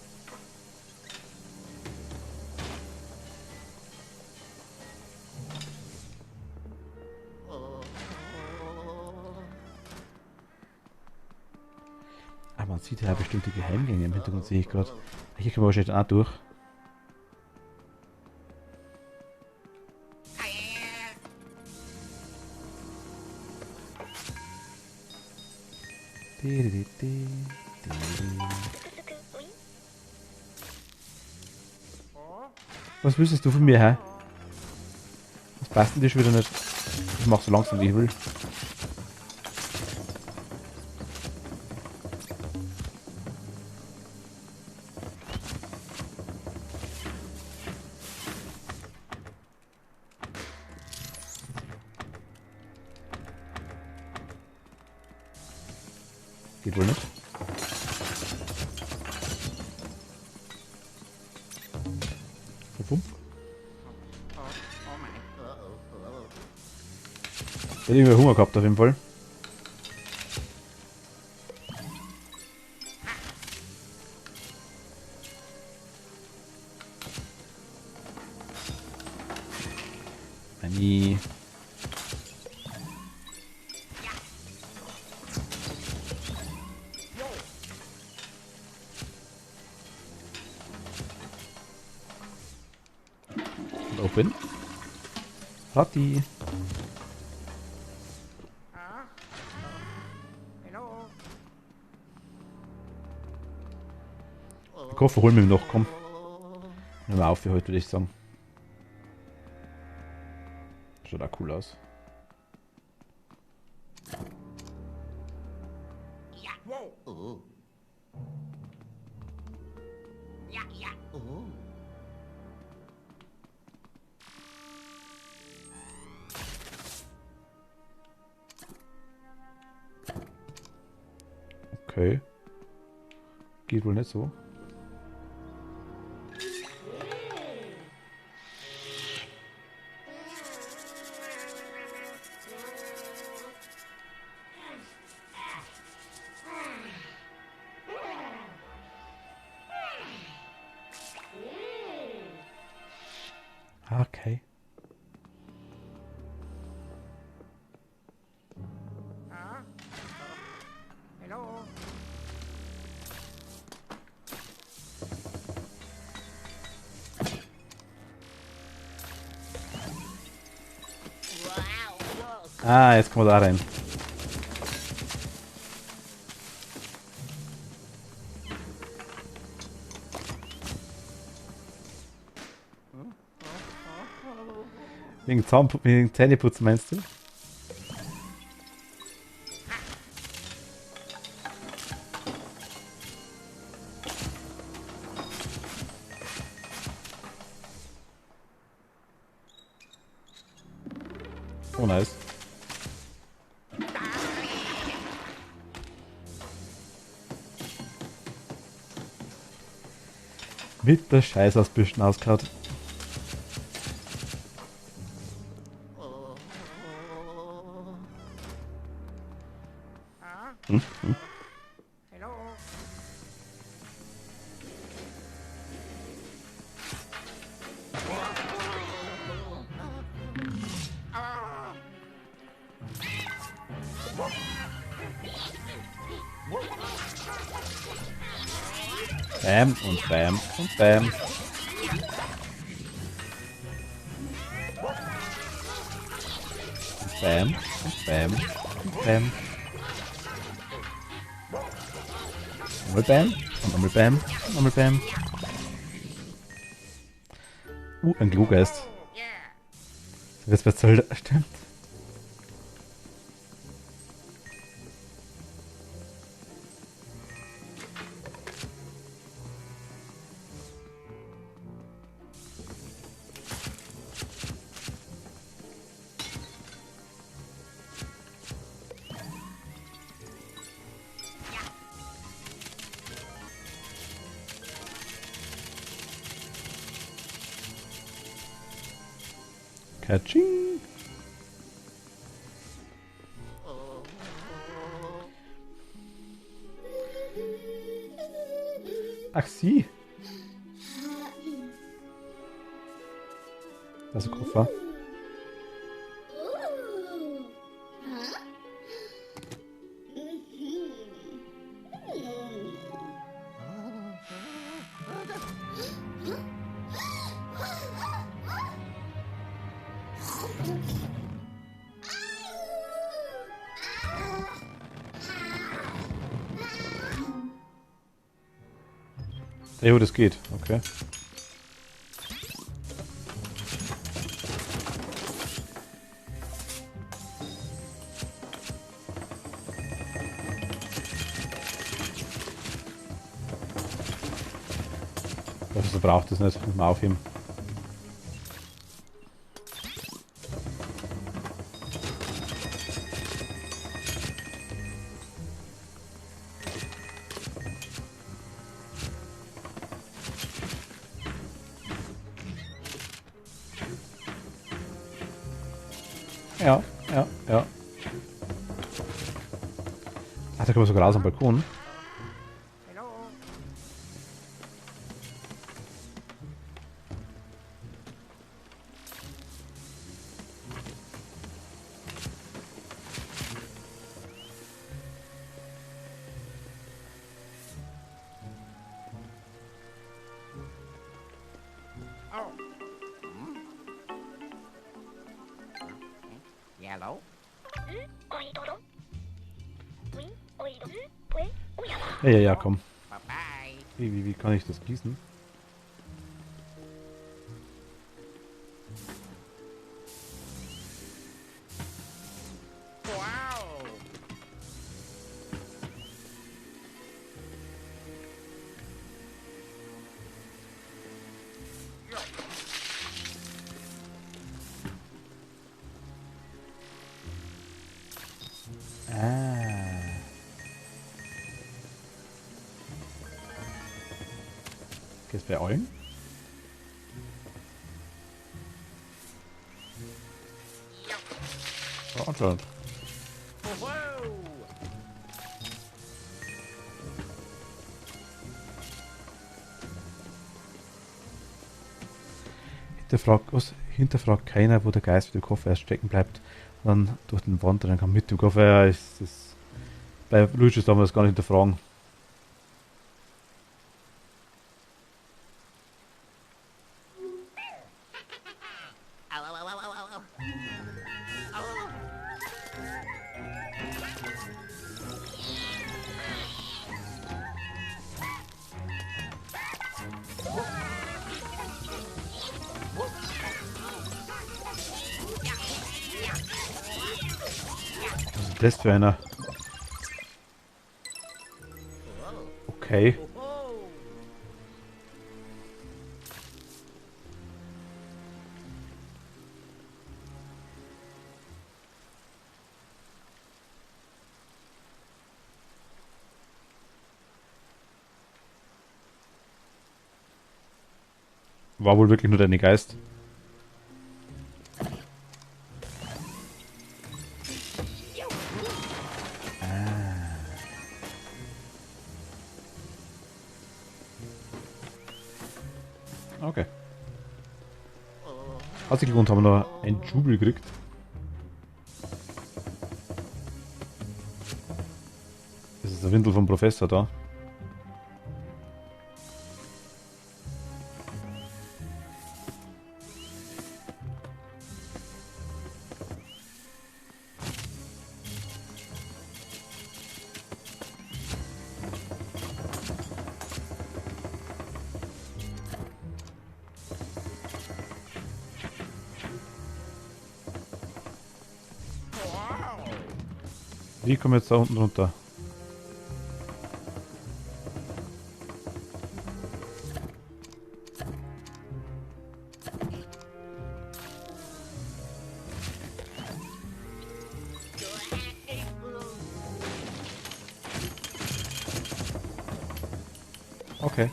Ah, man sieht ja bestimmte Geheimgänge im Hintergrund, sehe ich gerade. Hier können wir wahrscheinlich auch durch. Was willst du von mir, hä? Was passt denn dir schon wieder nicht? Ich mach so langsam wie ich will. Geht wohl nicht. Bumm. Ich hätte irgendwie Hunger gehabt auf jeden Fall. Annie. Und open. Ratti. Den Koffer holen wir noch, komm. Hör mal auf für heute, würde ich sagen. Schaut auch cool aus. Ja. Oh. Ja, ja. Oh. Okay. Geht wohl nicht so. Okay. Hello. Ah, jetzt kommen wir da rein. Wegen Zähneputzen meinst du? Oh, nice. Mit der Scheiß aus Büschen ausgehauen. Hello. Bam und Bam und Bam. Und Bam und Bam und Bam. Nochmal Bam und nochmal Bam und nochmal Bam. Ein Kluggeist. Was soll das? Stimmt. Katsching. Ach, sie. Das ist ein Koffer. Jo, das geht. Okay. Also braucht es nicht. Muss man aufheben. Ja, ja, ja. Ach, da können wir sogar raus am Balkon. Hello. Oh. Yellow. Ja, ja, ja, komm. Bye bye. Wie kann ich das gießen? Wow. Ah. Jetzt bei allen? Ja, anscheinend. Hinterfragt keiner, wo der Geist mit dem Koffer erst stecken bleibt und dann durch den Wandern kann mit dem Koffer. Ja, ist das bei Luigi darf man das gar nicht hinterfragen. Au, au, au, au, au, au. Was ist das für einer? Okay. War wohl wirklich nur deine Geist. Okay. Hat sich gelohnt, haben wir noch ein Jubel gekriegt. Das ist der Windel vom Professor da. Wie kommen wir jetzt da unten runter? Okay.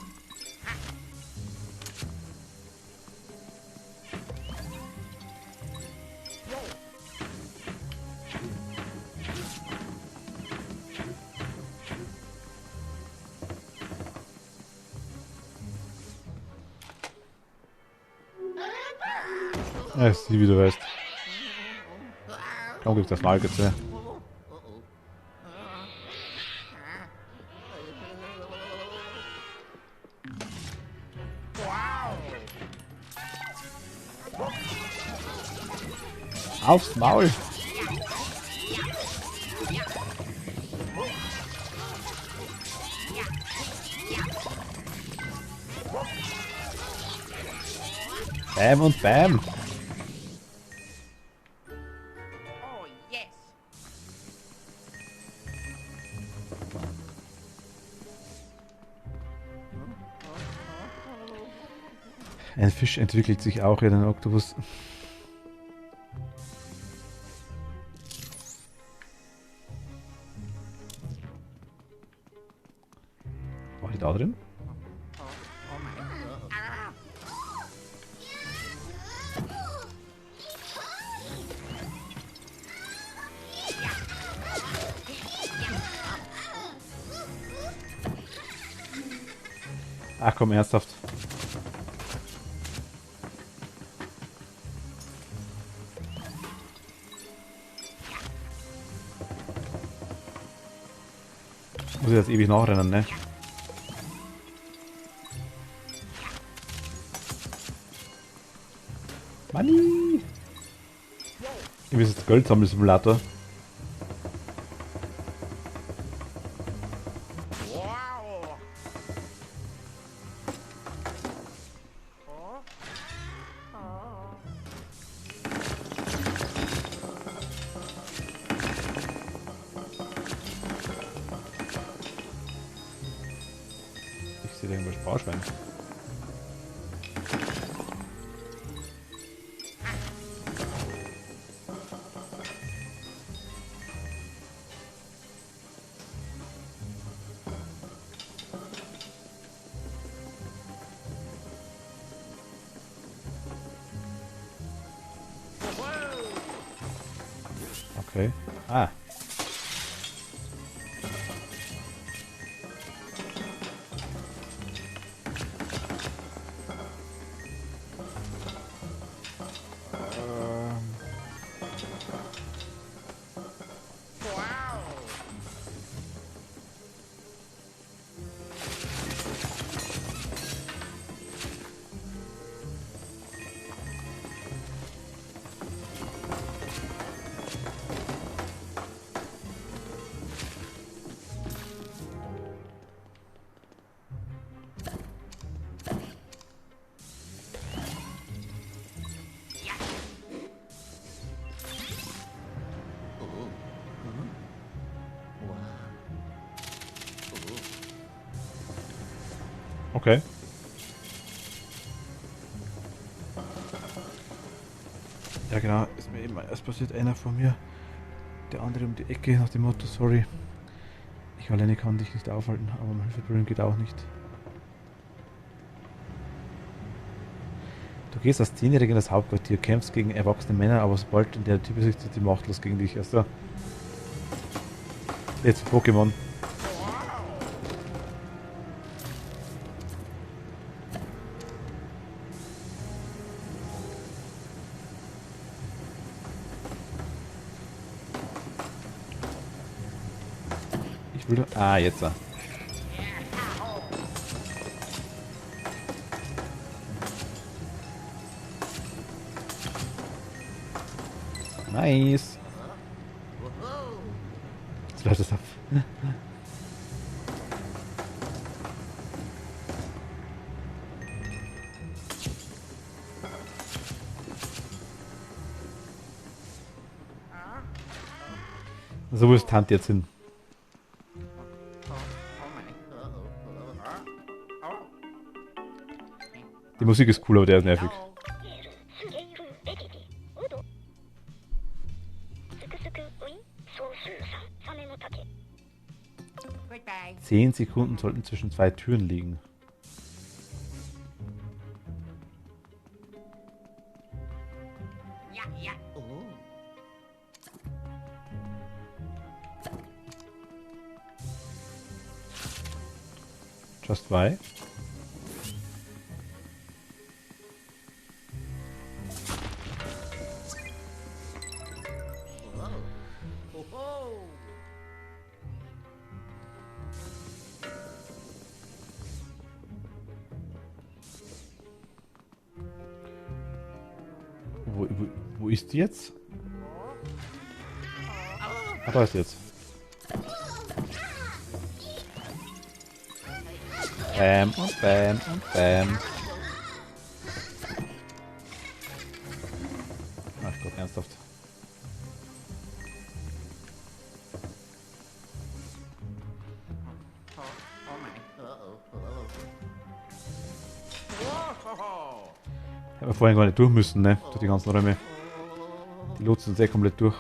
Ja, ist sie, wie du weißt. Kaum gibt das Malgezähl. Aufs Maul! Bam und Bam! Oh, yes. Ein Fisch entwickelt sich auch in einen Oktopus. War die da drin? Ach komm, ernsthaft. Muss ich jetzt ewig nachrennen, ne? Money! Ich will jetzt Gold sammeln, Simulator. Wow. Ich sehe da irgendwo Sparschwein. Okay. Ah. Okay. Ja genau, ist mir eben erst passiert, einer vor mir, der andere um die Ecke nach dem Motto, sorry, ich alleine kann dich nicht aufhalten, aber mein Hilfebrüllen geht auch nicht. Du gehst als 10-Jähriger in das Hauptquartier, kämpfst gegen erwachsene Männer, aber sobald in der Typ ist, sind die machtlos gegen dich. Also, jetzt Pokémon. Ich will... Ah, jetzt. Nice. Jetzt läuft es ab. So, wo ist Tante jetzt hin? Die Musik ist cool, aber der ist nervig. Goodbye. 10 Sekunden sollten zwischen zwei Türen liegen. Ja, ja. Oh. Just why? Wo ist die jetzt? Ah, da ist sie jetzt. Bam und bam und bam. Ach Gott, ernsthaft. Hätten wir vorhin gar nicht durch müssen, ne? Durch die ganzen Räume. Die lotsen uns komplett durch.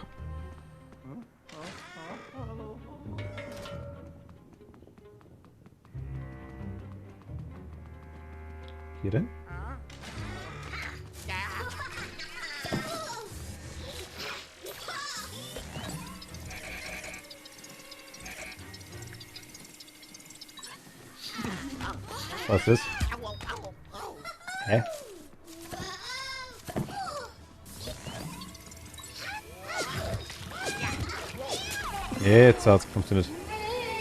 Hier denn? Was ist? Hä? Jetzt hat's funktioniert.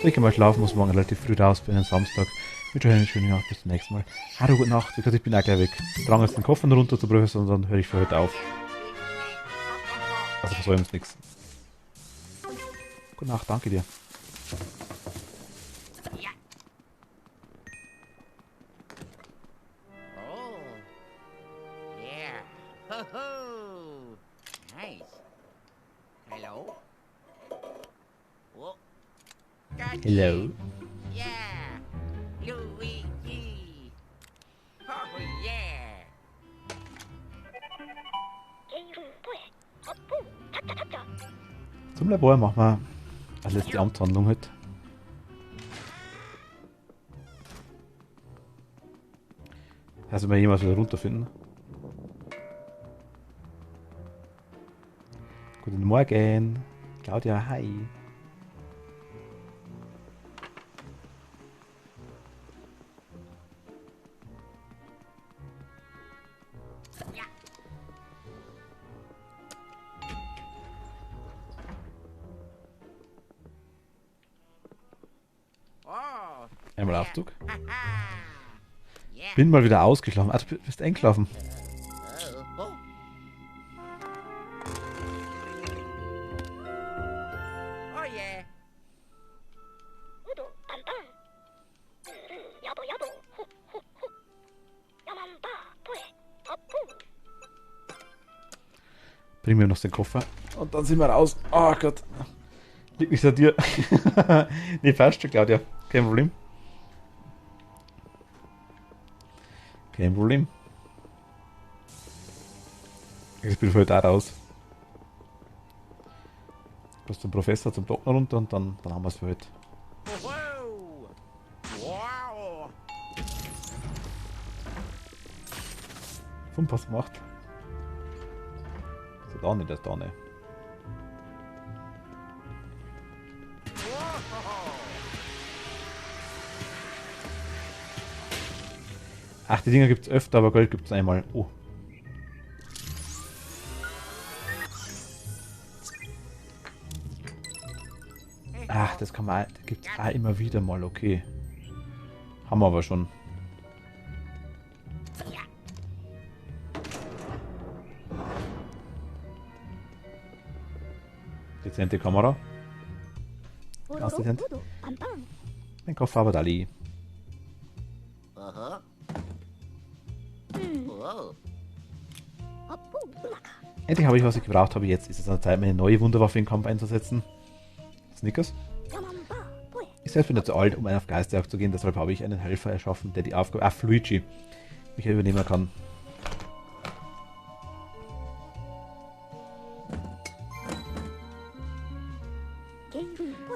Ich gehe mal schlafen, muss morgen relativ früh raus für einen Samstag. Ich wünsche euch eine schöne Nacht, bis zum nächsten Mal. Hallo, gute Nacht. Wie gesagt, ich bin auch gleich weg. Drang jetzt den Koffer runter zu prüfen, und dann höre ich für heute auf. Also versäumen uns nichts. Gute Nacht, danke dir. Ja. Oh. Yeah. Ho ho. Nice. Hello. Oh. Gotcha. Hello. Yeah. Luigi. Oh yeah. Zum Labor machen wir eine letzte Amtshandlung heute. Also wir jemals wieder runterfinden. Guten Morgen. Claudia, hi. Oh. Einmal Aufzug. Yeah. Bin mal wieder ausgeschlafen. Ah, du bist eingeschlafen. Oh. Oh yeah. Bring mir noch den Koffer. Und dann sind wir raus. Oh Gott. Liegt nicht an dir. Nee, passt schon, Claudia. Kein Problem. Kein Problem. Jetzt bin ich voll da raus. Bis zum Professor, zum Doktor runter und dann haben wir es für heute. Whoa. Wow. Fump, was gemacht? Ist ja da nicht, das da nicht. Ach, die Dinger gibt es öfter, aber Gold gibt es einmal. Oh. Ach, das kann man, das gibt es auch immer wieder mal, okay. Haben wir aber schon. Dezente Kamera. Ganz dezent. Mein Koffer aber da liegt. Uh-huh. Whoa. Endlich habe ich, was ich gebraucht habe. Jetzt ist es an der Zeit, meine neue Wunderwaffe in den Kampf einzusetzen. Snickers. Ich selbst bin ja zu alt, um auf Geisterjagd zu gehen, deshalb habe ich einen Helfer erschaffen, der die Aufgabe... Ach, Luigi. Mich übernehmen kann.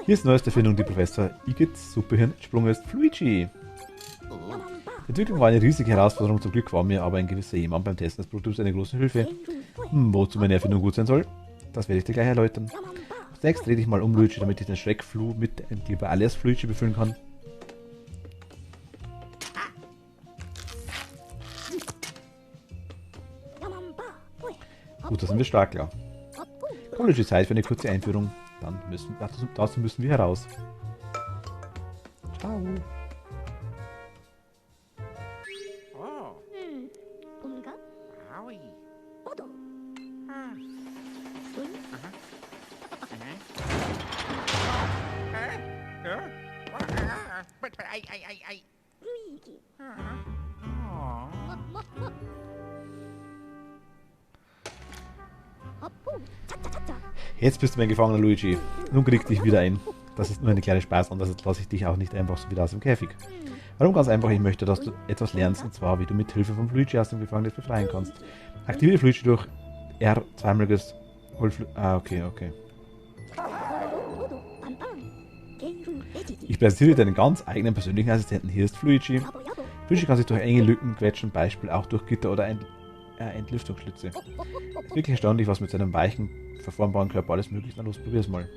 Hier ist die neueste Erfindung, die Professor Igits Superhirn entsprungen ist. Luigi. Die Entwicklung war eine riesige Herausforderung, zum Glück war mir aber ein gewisser jemand beim Testen des Produkts eine große Hilfe. Wozu meine Erfindung gut sein soll? Das werde ich dir gleich erläutern. Zunächst dreh dich mal um, Luigi, damit ich den Schreckfluh mit einem Kleber alias Luigi befüllen kann. Gut, da sind wir stark, klar. Komm, Luigi, Zeit für eine kurze Einführung. Dazu müssen wir heraus. Ciao. Oh. Wowie. But I. Oh. Jetzt bist du mein Gefangener, Luigi. Nun krieg dich wieder ein. Das ist nur eine kleine Spaß, anders lasse ich dich auch nicht einfach so wieder aus dem Käfig. Warum? Ganz einfach, ich möchte, dass du etwas lernst, und zwar, wie du mit Hilfe von Luigi aus dem Gefängnis befreien kannst. Aktiviere Luigi durch R zweimaliges okay. Ich präsentiere dir deinen ganz eigenen persönlichen Assistenten. Hier ist Luigi. Luigi kann sich durch enge Lücken quetschen, Beispiel auch durch Gitter oder Entlüftungsschlitze. Wirklich erstaunlich, was mit seinem weichen, verformbaren Körper alles möglich ist. Na los, probier's mal.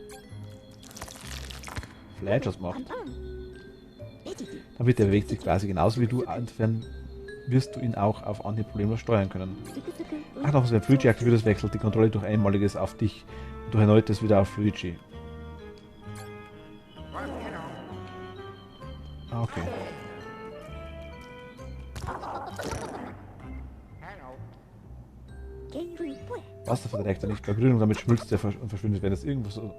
Vielleicht was macht. Damit er bewegt sich quasi genauso wie du, insofern wirst du ihn auch auf Anhieb problemlos steuern können. Ach noch, wenn Luigi aktiviert ist, wechselt die Kontrolle durch einmaliges auf dich und durch erneutes wieder auf Luigi. Okay. Wasser verträgt er nicht bei Berührung, damit schmilzt er und verschwindet. Wenn es irgendwo so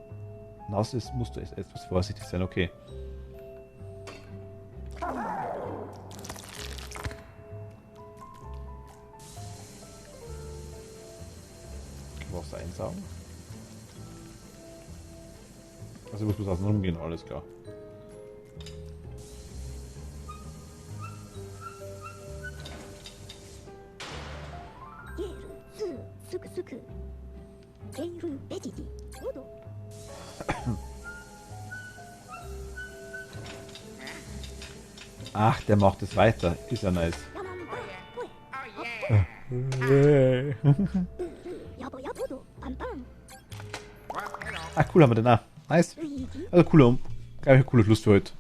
nass ist, musst du etwas vorsichtig sein, okay. Wasser einsaugen. Also muss man außen rumgehen, alles klar. Ach, der macht es weiter. Ist ja nice. Well, Ah, cool haben wir den auch. Nice. Also cooler, glaube ich, ein cooler Schluss für heute.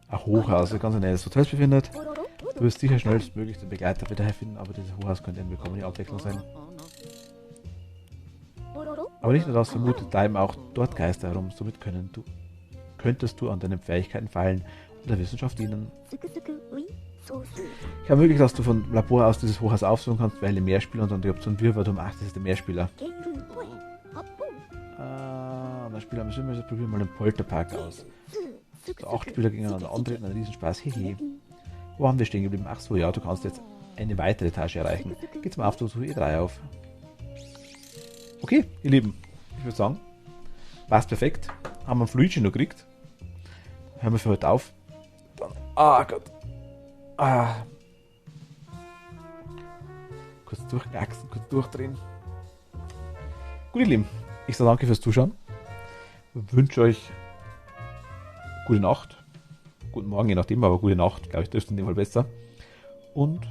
Ein Hochhaus, das ganz in der Nähe des Hotels befindet. Du wirst sicher schnellstmöglich den Begleiter wieder herfinden, aber dieses Hochhaus könnte eine willkommene Abwechslung sein. Aber nicht nur das, vermutet bleiben auch dort Geister herum, somit könntest du an deinen Fähigkeiten feilen und der Wissenschaft dienen. Ich habe möglich, dass du von Labor aus dieses Hochhaus aufsuchen kannst, wähle Mehrspieler und dann die Option Wirrwarr um 8 ist der Mehrspieler. Und dann Spieler am Schwimmen, probieren wir mal den Polterpark aus. So 8 Spieler gegeneinander antreten, ein Riesenspaß, hehe. Wo haben wir stehen geblieben? Ach so, ja, du kannst jetzt eine weitere Etage erreichen. Geh zum Aufzug zu E3 auf. Okay, ihr Lieben, ich würde sagen, passt perfekt. Haben wir einen Luigi noch gekriegt. Hören wir für heute auf. Dann, Gott. Kurz durchgachsen, kurz durchdrehen. Gut, ihr Lieben, ich sage danke fürs Zuschauen. Wünsche euch gute Nacht. Guten Morgen, je nachdem, aber gute Nacht, glaube ich, trifft in dem Fall besser. Und